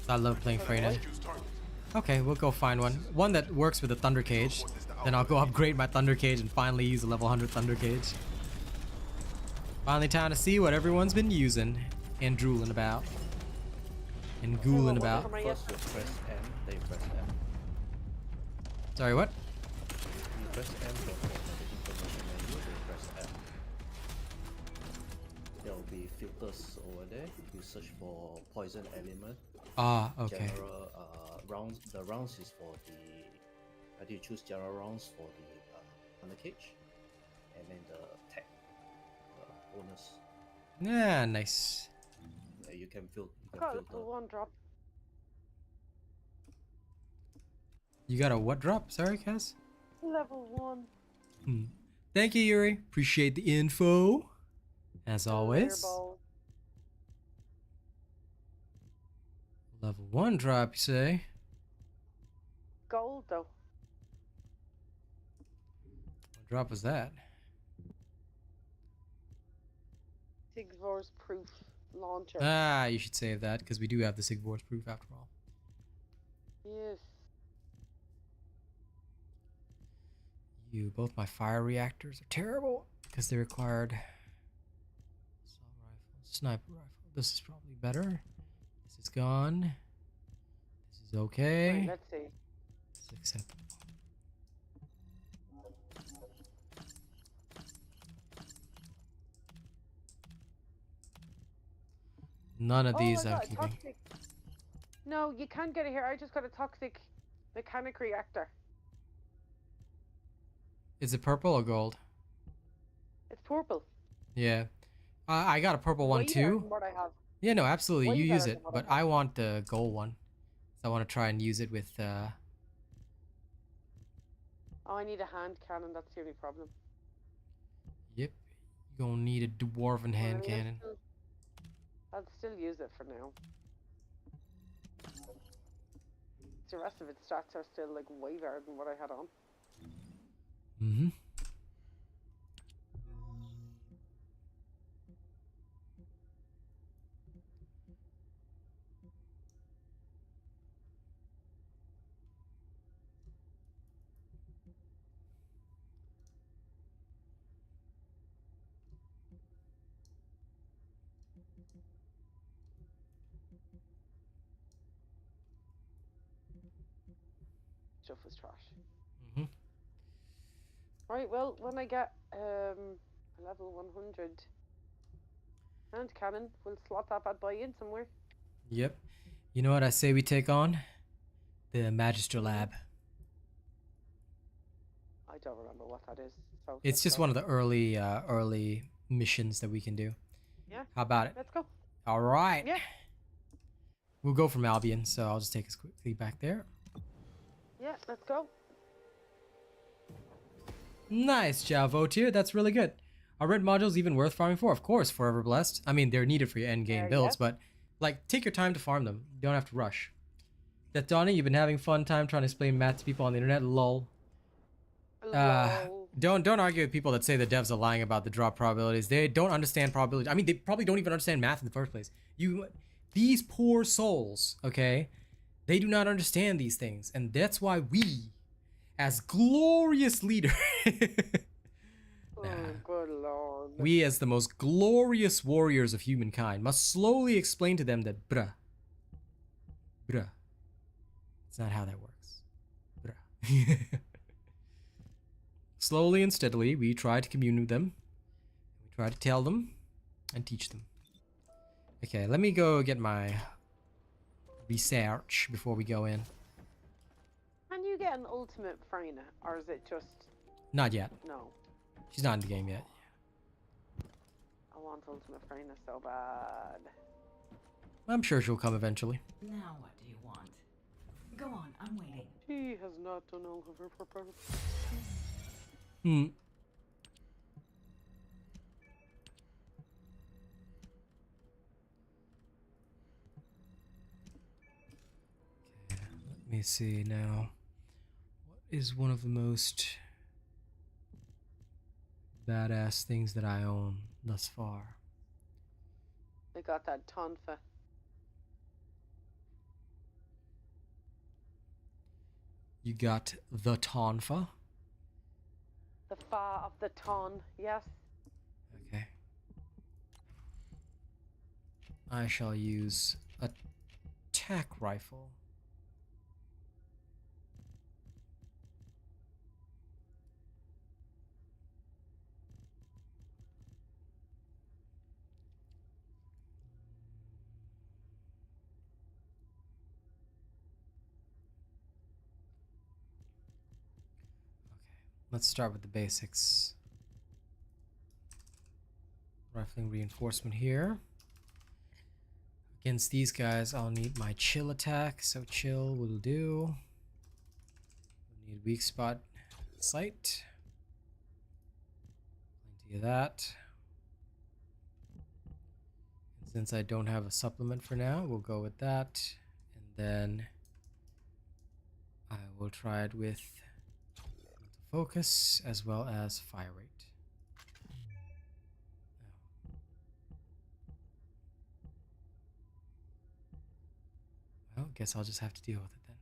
I love playing Freyna. Okay, we'll go find one. One that works with the Thunder Cage. Then I'll go upgrade my Thunder Cage and finally use a level 100 Thunder Cage. Finally time to see what everyone's been using and drooling about. And ghouling about. First you press M, then you press M. Sorry, what? You press M for the information menu, then you press M. There will be filters over there. You search for poison element. Ah, okay. General rounds. The rounds is for the. I think you choose general rounds for the Thunder Cage, and then the tech bonus. Yeah, nice. You can filter. Got a one drop. You got a what drop? Sorry, Kaz? Level 1. Thank you, Yuri. Appreciate the info. As always. Level 1 drop, you say? Gold, though. What drop was that? Sigvor's proof launcher. Ah, you should save that, because we do have the Sigvor's proof after all. Yes. Both my fire reactors are terrible, because they required assault rifle, sniper rifle. This is probably better. This is gone. This is okay. Right, let's see. It's acceptable. None of Oh, these I I'm got a keeping. toxic. No, you can't get it here. I just got a toxic mechanic reactor. Is it purple or gold? It's purple. Yeah. I got a purple one Way better too. than what I have. Yeah, no, absolutely. Way You use better it, than what but I have. I want the gold one. So I want to try and use it with Oh, I need a hand cannon. That's the only problem. Yep. You're gonna need a dwarven hand Well, cannon. I'll still use it for now. The rest of its stats are still like way better than what I had on. Mm-hmm. Stuff was trash. Mm-hmm. Right, well, when I get level 100 hand cannon, we'll slot that bad boy in somewhere. Yep. You know what I say we take on? The Magister Lab. I don't remember what that is. So It's just one of the early missions that we can do. Yeah. How about it? Let's go. All right. Yeah. We'll go from Albion, so I'll just take us quickly back there. Yeah, let's go. Nice job, Votier. That's really good. Are red modules even worth farming for? Of course, Forever Blessed. I mean, they're needed for your endgame builds, yes. but like, take your time to farm them. You don't have to rush. That Donnie, you've been having fun time trying to explain math to people on the internet. Lol. Don't argue with people that say the devs are lying about the drop probabilities. They don't understand probability. I mean, they probably don't even understand math in the first place. These poor souls, okay? They do not understand these things, and that's why we, as glorious leaders, Good lord. we as the most glorious warriors of humankind must slowly explain to them that bruh, it's not how that works. Bruh. Slowly and steadily, we try to commune with them. We try to tell them and teach them. Okay, let me go get my research before we go in. Can you get an ultimate Freyna, or is it just... Not yet. No. She's not in the game yet. I want ultimate Freyna so bad. I'm sure she'll come eventually. Now what do you want? Go on, I'm waiting. She has not done all of her purpose. Hmm. Okay, let me see now. What is one of the most badass things that I own thus far? They got that Tonfa. You got the Tonfa. The Fa of the Ton, yes. Okay. I shall use a attack rifle. Let's start with the basics. Rifling reinforcement here. Against these guys, I'll need my chill attack, so chill will do. We'll need weak spot sight. Plenty of that. And since I don't have a supplement for now, we'll go with that. And then I will try it with focus as well as fire rate. Well, guess I'll just have to deal with it then.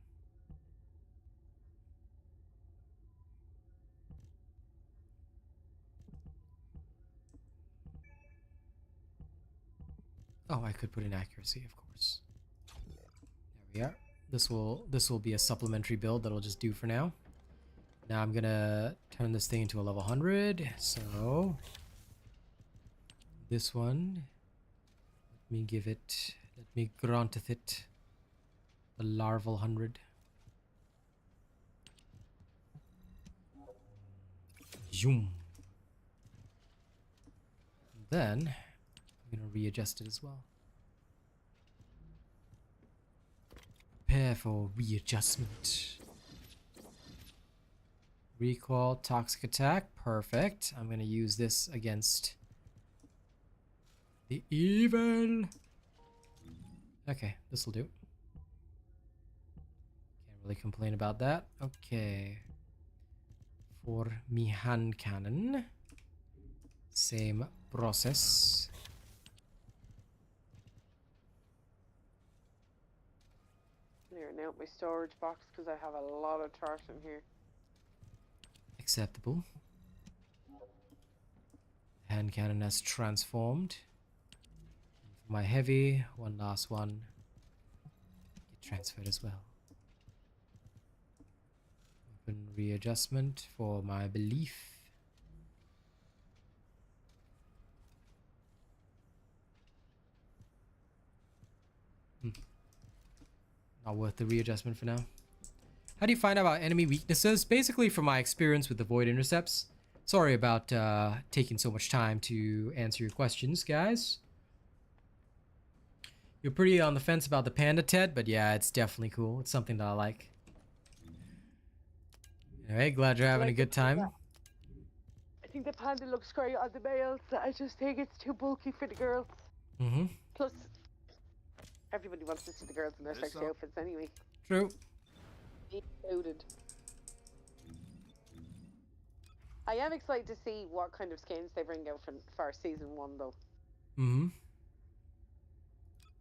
Oh, I could put in accuracy, of course. There we are. This will be a supplementary build that'll just do for now. Now I'm gonna turn this thing into a level 100. So this one, me give it. Let me granteth it. The larval 100. Zoom. Then I'm gonna readjust it as well. Prepare for readjustment. Recoil, toxic attack, perfect. I'm gonna use this against the evil. Okay, this will do. Can't really complain about that. Okay. For me hand cannon, same process. Clearing out my storage box because I have a lot of trash in here. Acceptable. Hand cannon has transformed. For my heavy, one last one. Get transferred as well. Open readjustment for my belief. Not worth the readjustment for now. How do you find out about enemy weaknesses? Basically, from my experience with the void intercepts. Sorry about taking so much time to answer your questions, guys. You're pretty on the fence about the panda, Ted, but yeah, it's definitely cool. It's something that I like. Anyway, glad you're having a good time. I think the panda looks great on the males. I just think it's too bulky for the girls. Mm-hmm. Plus, everybody wants to see the girls in their sexy outfits anyway. True. Included. I am excited to see what kind of skins they bring out for season 1, though. Mm-hmm.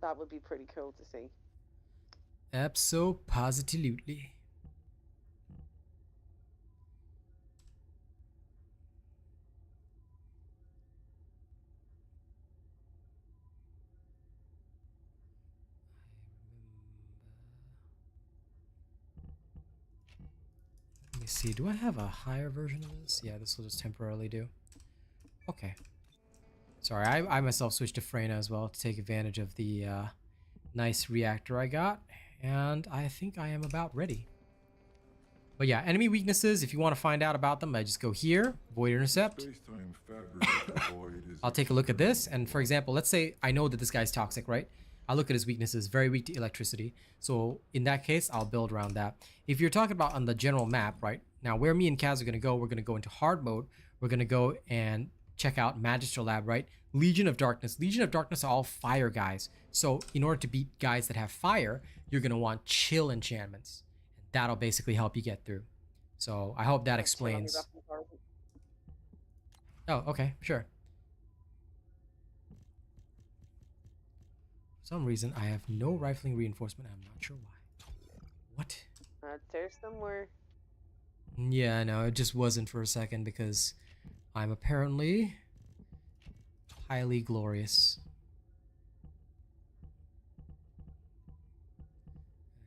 That would be pretty cool to see. Abso-positively. Let me see, do I have a higher version of this? Yeah, this will just temporarily do. Okay. Sorry, I myself switched to Freyna as well to take advantage of the nice reactor I got. And I think I am about ready. But yeah, enemy weaknesses, if you want to find out about them, I just go here, Void Intercept. I'll take a look at this, and for example, let's say I know that this guy's toxic, right? I'll look at his weaknesses, very weak to electricity. So in that case, I'll build around that. If you're talking about on the general map, right? Now where me and Kaz are going to go, we're going to go into hard mode. We're going to go and check out Magister Lab, right? Legion of Darkness. Legion of Darkness are all fire guys. So in order to beat guys that have fire, you're going to want chill enchantments. That'll basically help you get through. So I hope that explains. Oh, okay, sure. For some reason, I have no rifling reinforcement. I'm not sure why. What? There's somewhere. Yeah, no, it just wasn't for a second because I'm apparently highly glorious.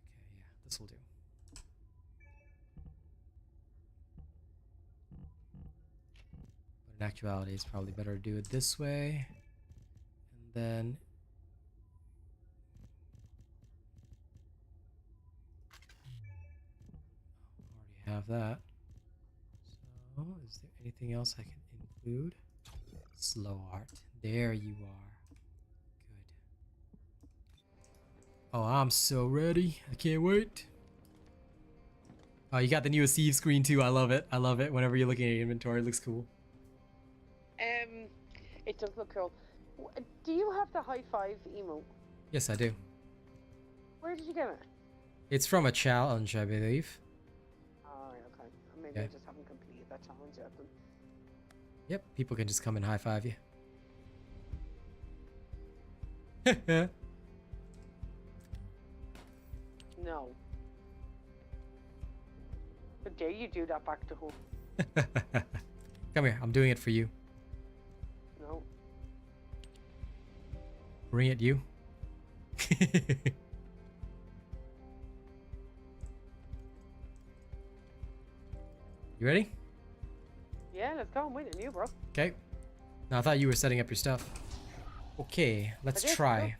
Okay, yeah, this will do. But in actuality, it's probably better to do it this way. And then already have that. So, is there anything else I can include? Slow art. There you are. Good. Oh, I'm so ready. I can't wait. Oh, you got the newest Eve screen too. I love it. I love it. Whenever you're looking at your inventory, it looks cool. It does look cool. Do you have the high five emote? Yes, I do. Where did you get it? It's from a challenge, I believe. Oh, okay. Maybe I just haven't completed that challenge yet then. Yep, people can just come and high five you. No. How dare you do that back to home? Come here, I'm doing it for you. No. Bring it, you. You ready? Yeah, let's go. I'm waiting on you, bro. Okay. No, I thought you were setting up your stuff. Okay, let's Okay, try.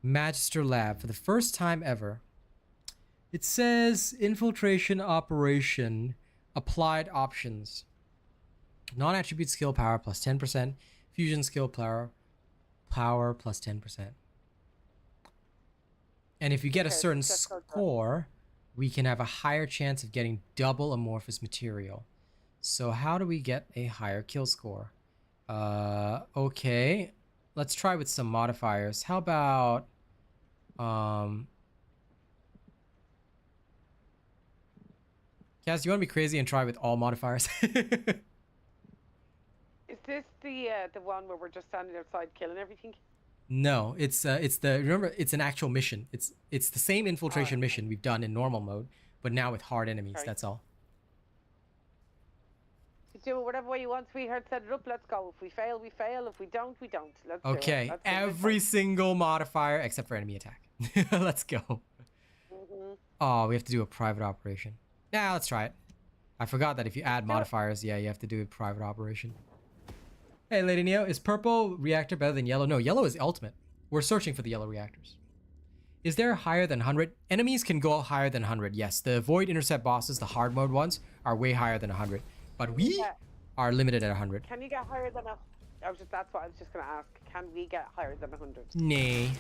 Magister Lab for the first time ever. It says infiltration operation, applied options. Non-attribute skill power plus 10%. Fusion skill power plus 10%. And if you get a certain score, we can have a higher chance of getting double amorphous material. So how do we get a higher kill score? Okay. Let's try with some modifiers. How about Kaz, do you want to be crazy and try with all modifiers? Is this the one where we're just standing outside killing everything? No, it's remember, it's an actual mission. It's the same infiltration mission we've done in normal mode, but now with hard enemies. Sorry. That's all. You do it whatever way you want, sweetheart. Set it up. Let's go. If we fail, we fail. If we don't, we don't. Let's do it. Okay, Let's do it. every single modifier except for enemy attack. Let's go. Oh, we have to do a private operation. Yeah, let's try it. I forgot that if you add modifiers, yeah, you have to do a private operation. Hey, Lady Neo, is purple reactor better than yellow? No, yellow is ultimate. We're searching for the yellow reactors. Is there higher than 100? Enemies can go higher than 100, yes. The Void Intercept bosses, the hard mode ones, are way higher than 100. But we are limited at 100. Can you get higher than a... That's what I was just going to ask. Can we get higher than 100? Nay.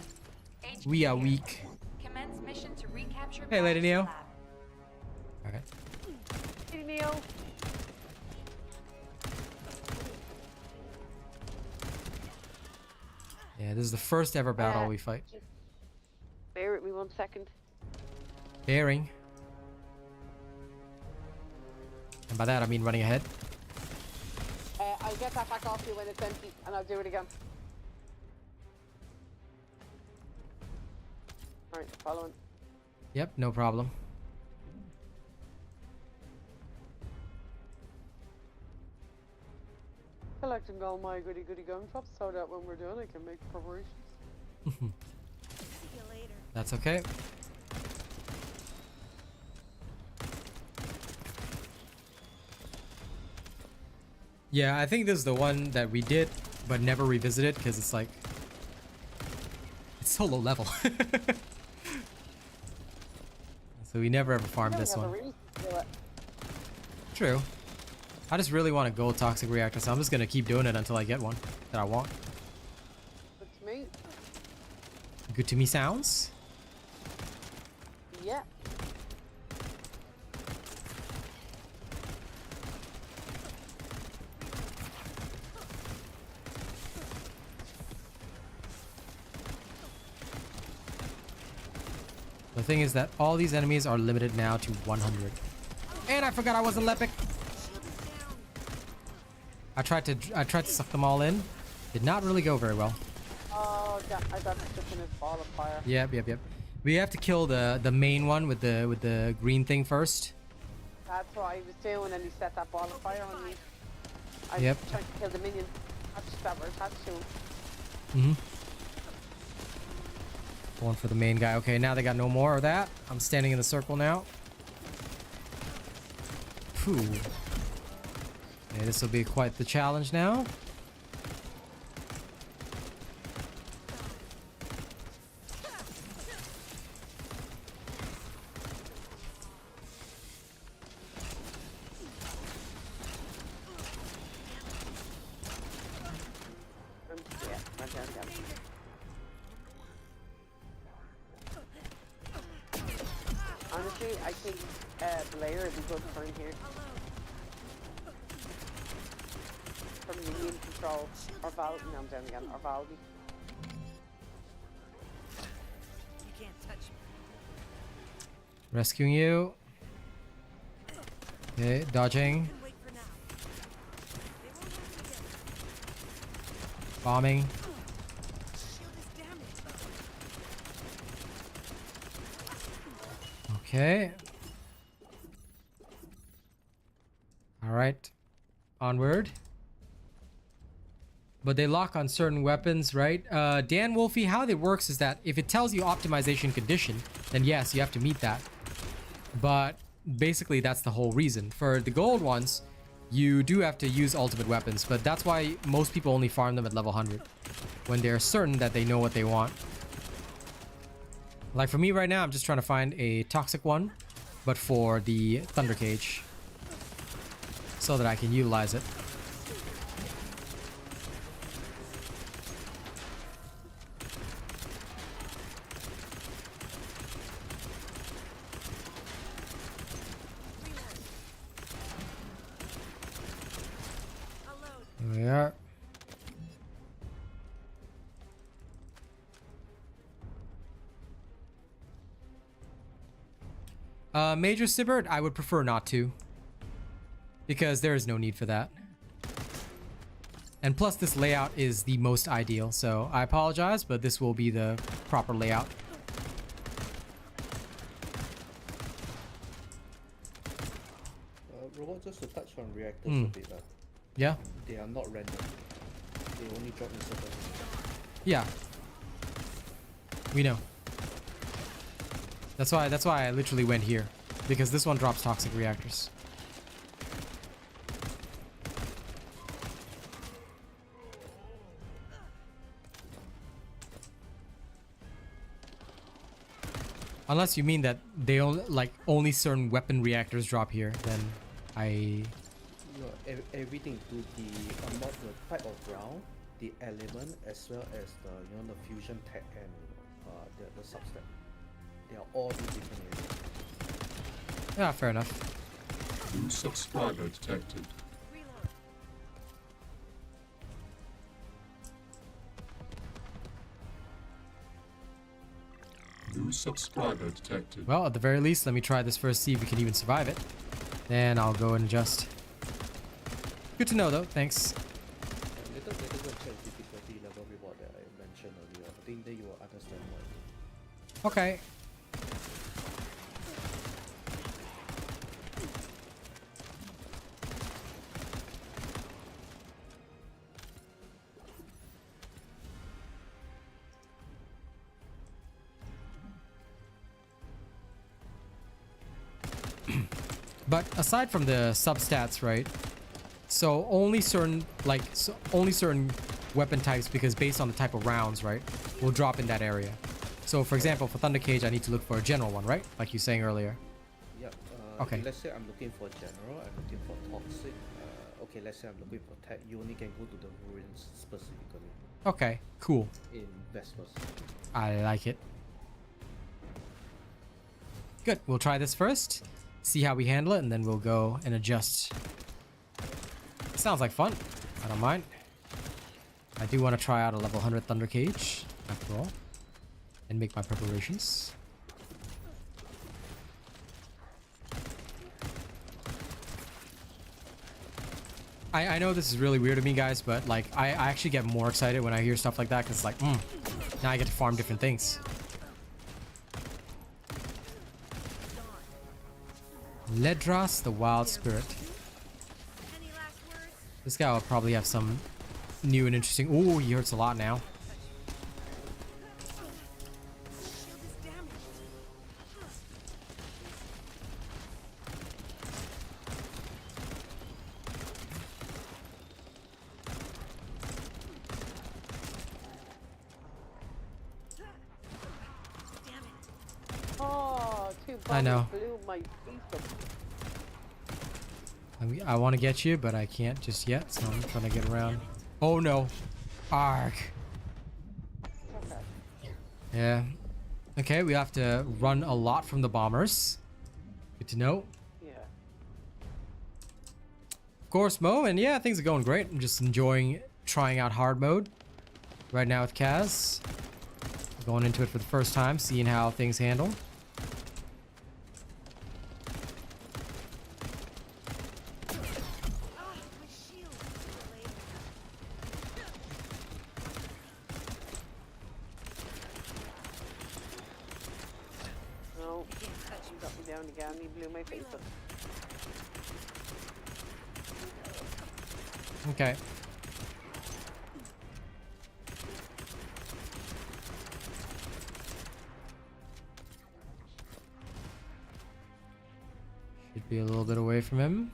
We are weak. Commence mission to recapture. Hey, Lady Neo. Alright. Hey, Neo. Yeah, this is the first ever battle we fight. Bear with me 1 second. Bearing. And by that I mean running ahead. I'll get that back off you when it's empty, and I'll do it again. Alright, following. Yep, no problem. Collecting all my goody gumdrops so that when we're done I can make preparations. See you later. That's okay. Yeah, I think this is the one that we did but never revisited because it's like it's so low level. So we never ever farmed this one. True. I just really want a gold toxic reactor, so I'm just gonna keep doing it until I get one that I want. Good to me. Good to me sounds? Yeah. The thing is that all these enemies are limited now to 100. And I forgot I wasn't Lepic. I tried to suck them all in. Did not really go very well. Oh, I got stuck in this ball of fire. Yep. We have to kill the main one with the green thing first. That's what I was doing, and he set that ball of fire on me. I was trying to kill the minion that were attached to him. Going for the main guy. Okay, now they got no more of that. I'm standing in the circle now. Phew. Okay, this will be quite the challenge now. Honestly, I think Blair would be good for him here. From minion control. Or Val. No, I'm down again. Or Valby. You can't touch me. Rescuing you. Okay, dodging. Wait for now. They won't have to get Bombing. shield is damaged. Okay. Alright. Onward. But they lock on certain weapons, right? Dan Wolfie, how it works is that if it tells you optimization condition, then yes, you have to meet that. But basically that's the whole reason. For the gold ones, you do have to use ultimate weapons, but that's why most people only farm them at level 100. when they're certain that they know what they want. Like for me right now, I'm just trying to find a toxic one, but for the Thunder Cage, so that I can utilize it. There we are. Major Sibbert, I would prefer not to, because there is no need for that. And plus this layout is the most ideal, so I apologize, but this will be the proper layout. Robot, just to touch on reactors a bit. Yeah? They are not random. They only drop in certain. Yeah. We know. That's why I literally went here, because this one drops toxic reactors. Unless you mean that they only, like, only certain weapon reactors drop here, then I... No, everything to the not the type of round, the element, as well as the the fusion tech and the substance. They are all in different areas. Yeah, fair enough. New subscriber detected. New subscriber detected. Well, at the very least, let me try this first, see if we can even survive it. Then I'll go and adjust. Good to know, though. Thanks. Later go check difficulty level reward that I mentioned earlier. I think then you will understand why. Okay. But aside from the substats, right? So only certain weapon types, because based on the type of rounds, right, will drop in that area. So for example, for Thunder Cage, I need to look for a general one, right? Like you were saying earlier. Yep. Okay. Let's say I'm looking for general. I'm looking for toxic. Okay, let's say I'm looking for tech. You only can go to the ruins specifically. Okay. Cool. In Vespers. I like it. Good. We'll try this first. See how we handle it, and then we'll go and adjust. Sounds like fun. I don't mind. I do want to try out a level 100 Thunder Cage, after all, and make my preparations. I know this is really weird to me, guys, but like I actually get more excited when I hear stuff like that, because it's like, now I get to farm different things. Ledras, the Wild Spirit. This guy will probably have some new and interesting... Ooh, he hurts a lot now. Oh, two I know. blew my face up. I want to get you, but I can't just yet, so I'm trying to get around. Oh no. Arg. Okay. Yeah. Okay, we have to run a lot from the bombers. Good to know. Yeah. Of course, Mo, and yeah, things are going great. I'm just enjoying trying out hard mode right now with Kaz. Going into it for the first time, seeing how things handle. No, he got me down again. He blew my face up. Okay. Should be a little bit away from him.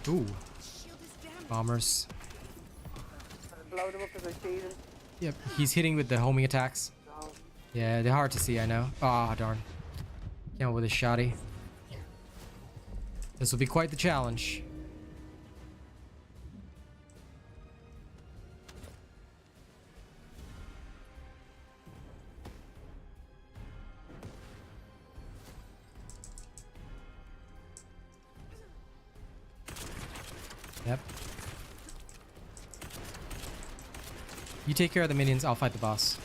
Ooh. Bombers. Blow them up as I see them. Yep, he's hitting with the homing attacks. No. Yeah, they're hard to see, I know. Ah, darn. Came up with a shotty. This will be quite the challenge. Yep. You take care of the minions, I'll fight the boss.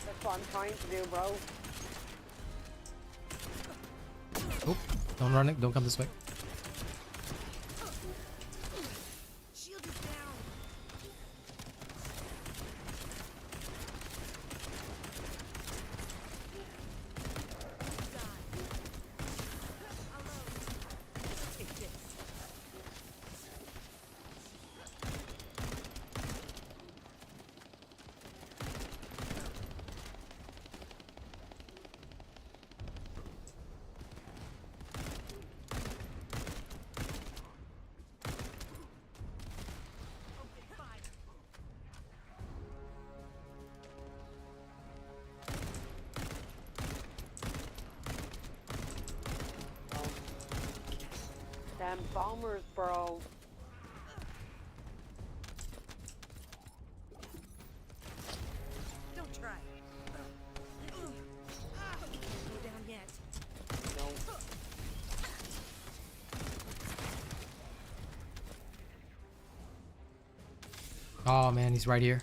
That's what I'm trying to do, bro. Oh, don't run it, don't come this way. Shield is down. Damn bombers, bro. Don't try. Go down yet. No. Oh man, he's right here.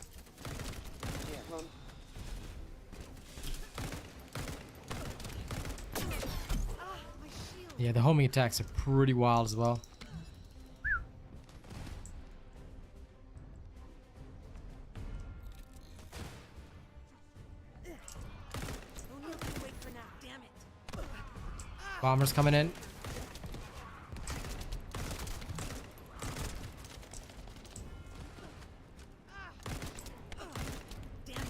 Yeah, run. My shield. Yeah, the homing attacks are pretty wild as well. O'Neal can wait for now. Damn it. Bombers coming in. Damn it.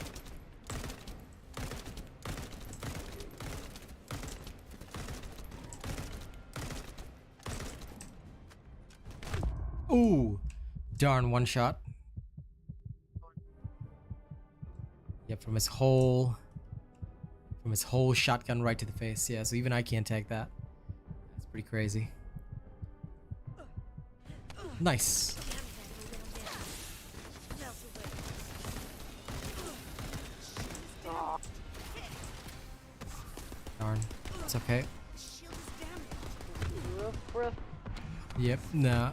Ooh, darn, one shot. Yep, from his whole shotgun right to the face. Yeah, so even I can't take that. That's pretty crazy. Nice. Oh, Darn, it's okay. Shield is damaged. rough, rough. Yep, nah.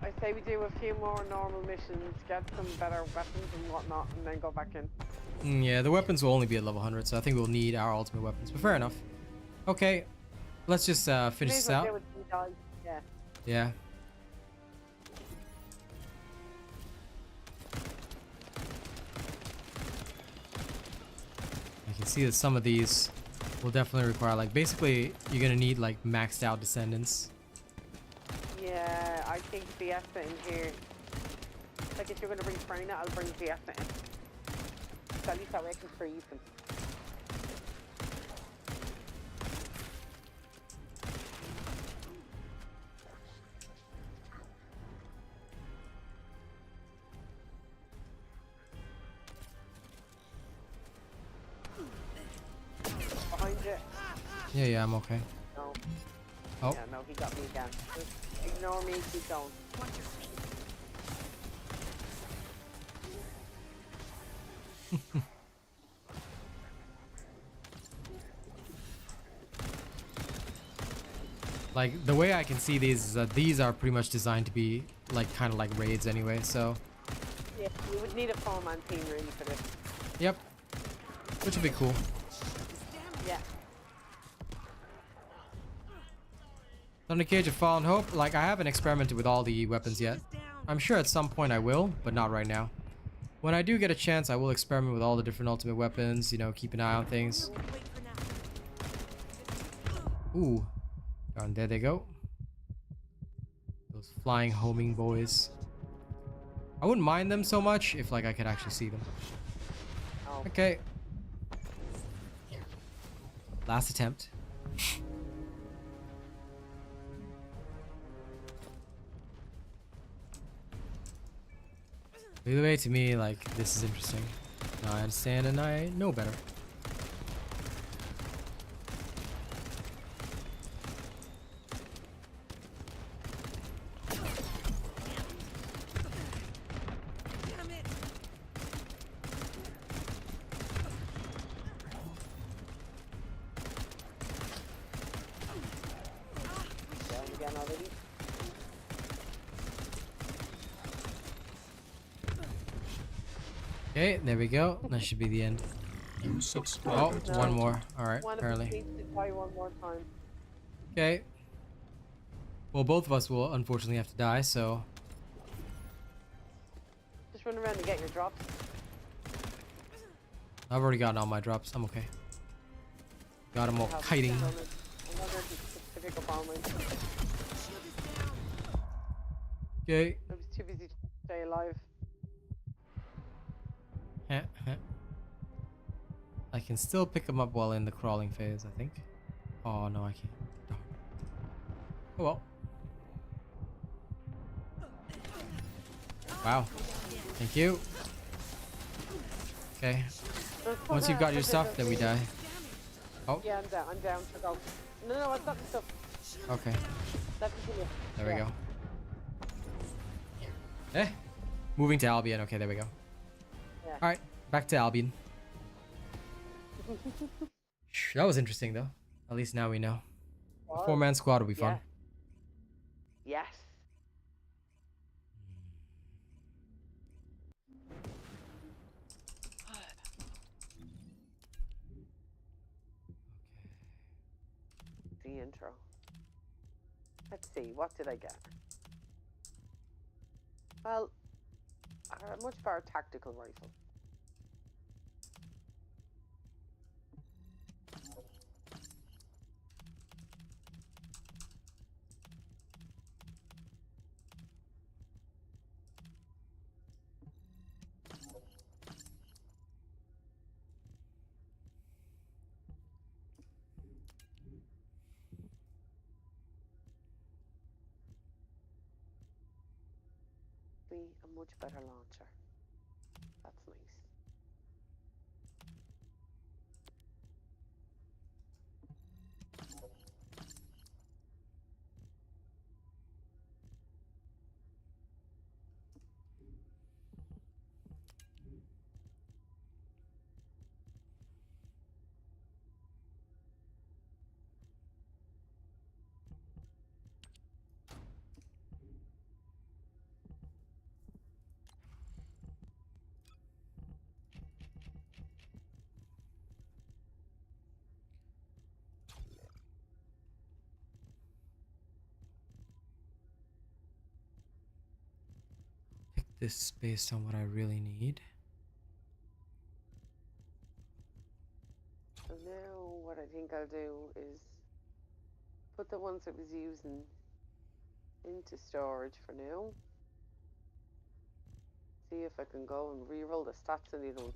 I say we do a few more normal missions, get some better weapons and whatnot, and then go back in. Yeah, the weapons will only be at level 100, so I think we'll need our ultimate weapons. But fair enough. Okay, let's just finish May as this well do out. it and die. Yeah. Yeah. I can see that some of these will definitely require, like, basically you're gonna need like maxed out descendants. Yeah, I think Fiesta in here. Like if you're gonna bring Freyna, I'll bring Fiesta in. So at least that way I can freeze them. Behind it. Yeah, I'm okay. No. Oh. Yeah, no, he got me again. Just ignore me, keep going. Watch your feet. Like, the way I can see these is that these are pretty much designed to be like kind of like raids anyway, so Yeah, we would need a four-man team really for this. yep, which would be cool. Yeah. Thunder Cage of Fallen Hope, like, I haven't experimented with all the weapons yet. I'm sure at some point I will, but not right now. When I do get a chance, I will experiment with all the different ultimate weapons, you know, keep an eye on things. Wait for now. Ooh, darn, there they go. Those flying homing boys. I wouldn't mind them so much if, like, I could actually see them. Oh. Okay. Last attempt. Either way, to me, like, this is interesting. Now I understand and I know better. Down again already. Okay, there we go. That should be the end. You Oh, subscribe to one more. Alright, One of us apparently. needs to try one more time. Okay. Well, both of us will unfortunately have to die, so... Just run around and get your drops. I've already gotten all my drops. I'm okay. Got them all kiting. Another to pick up all mine. Okay. I was too busy to stay alive. Heh, heh. I can still pick them up while in the crawling phase, I think. Oh, no, I can't. Darn. Oh, well. Wow. Thank you. Okay. Once you've got your stuff, then we die. Oh. Yeah, I'm down. I'm down to go. No, I've got the stuff. Okay. Let's continue. There we go. Eh. Moving to Albion. Okay, there we go. Yeah. Alright. Back to Albion. That was interesting, though. At least now we know. A 4-man squad will be fun. Yes. The intro. Let's see, what did I get? Well, a much better tactical rifle. A much better launcher. That's nice. Pick this based on what I really need. So now what I think I'll do is put the ones that was using into storage for now. See if I can go and re-roll the stats on these ones.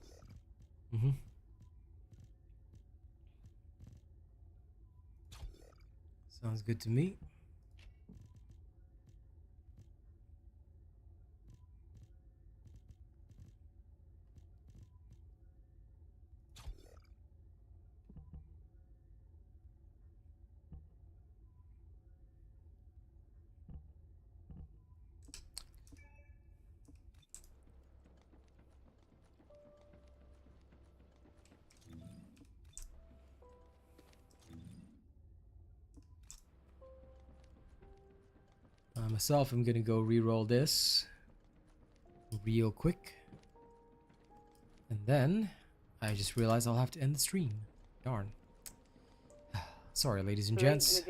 Mm-hmm. Sounds good to me. Myself, I'm gonna go re-roll this real quick. And then I just realized I'll have to end the stream. Darn. Sorry, ladies and gents.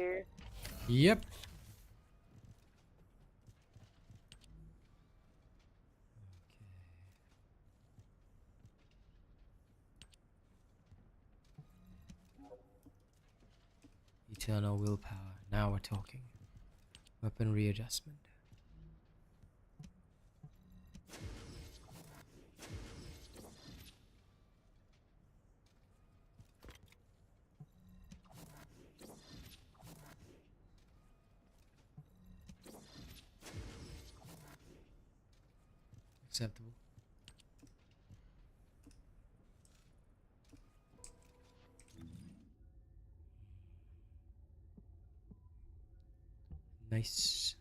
Yep. Eternal willpower. Now we're talking. Weapon readjustment. Acceptable. Nice.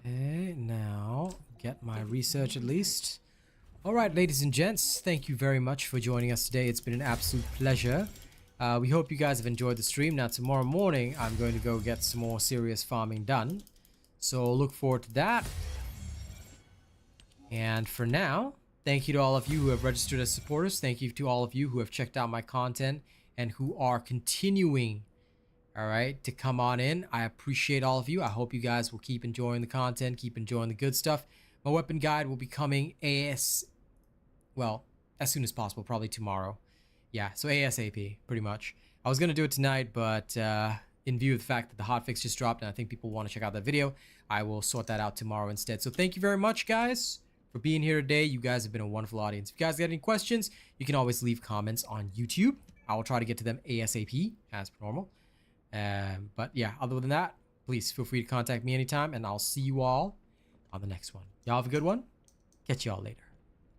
Okay, now get my research at least. Alright, ladies and gents, thank you very much for joining us today. It's been an absolute pleasure. We hope you guys have enjoyed the stream. Now, tomorrow morning, I'm going to go get some more serious farming done. So, look forward to that. And for now, thank you to all of you who have registered as supporters. Thank you to all of you who have checked out my content and who are continuing, all right, to come on in. I appreciate all of you. I hope you guys will keep enjoying the content, keep enjoying the good stuff. My weapon guide will be coming as soon as possible, probably tomorrow. Yeah, so ASAP, pretty much. I was going to do it tonight, but in view of the fact that the hotfix just dropped and I think people want to check out that video, I will sort that out tomorrow instead. So thank you very much, guys, for being here today. You guys have been a wonderful audience. If you guys got any questions, you can always leave comments on YouTube. I will try to get to them ASAP, as per normal. But yeah, other than that, please feel free to contact me anytime, and I'll see you all on the next one. Y'all have a good one. Catch y'all later.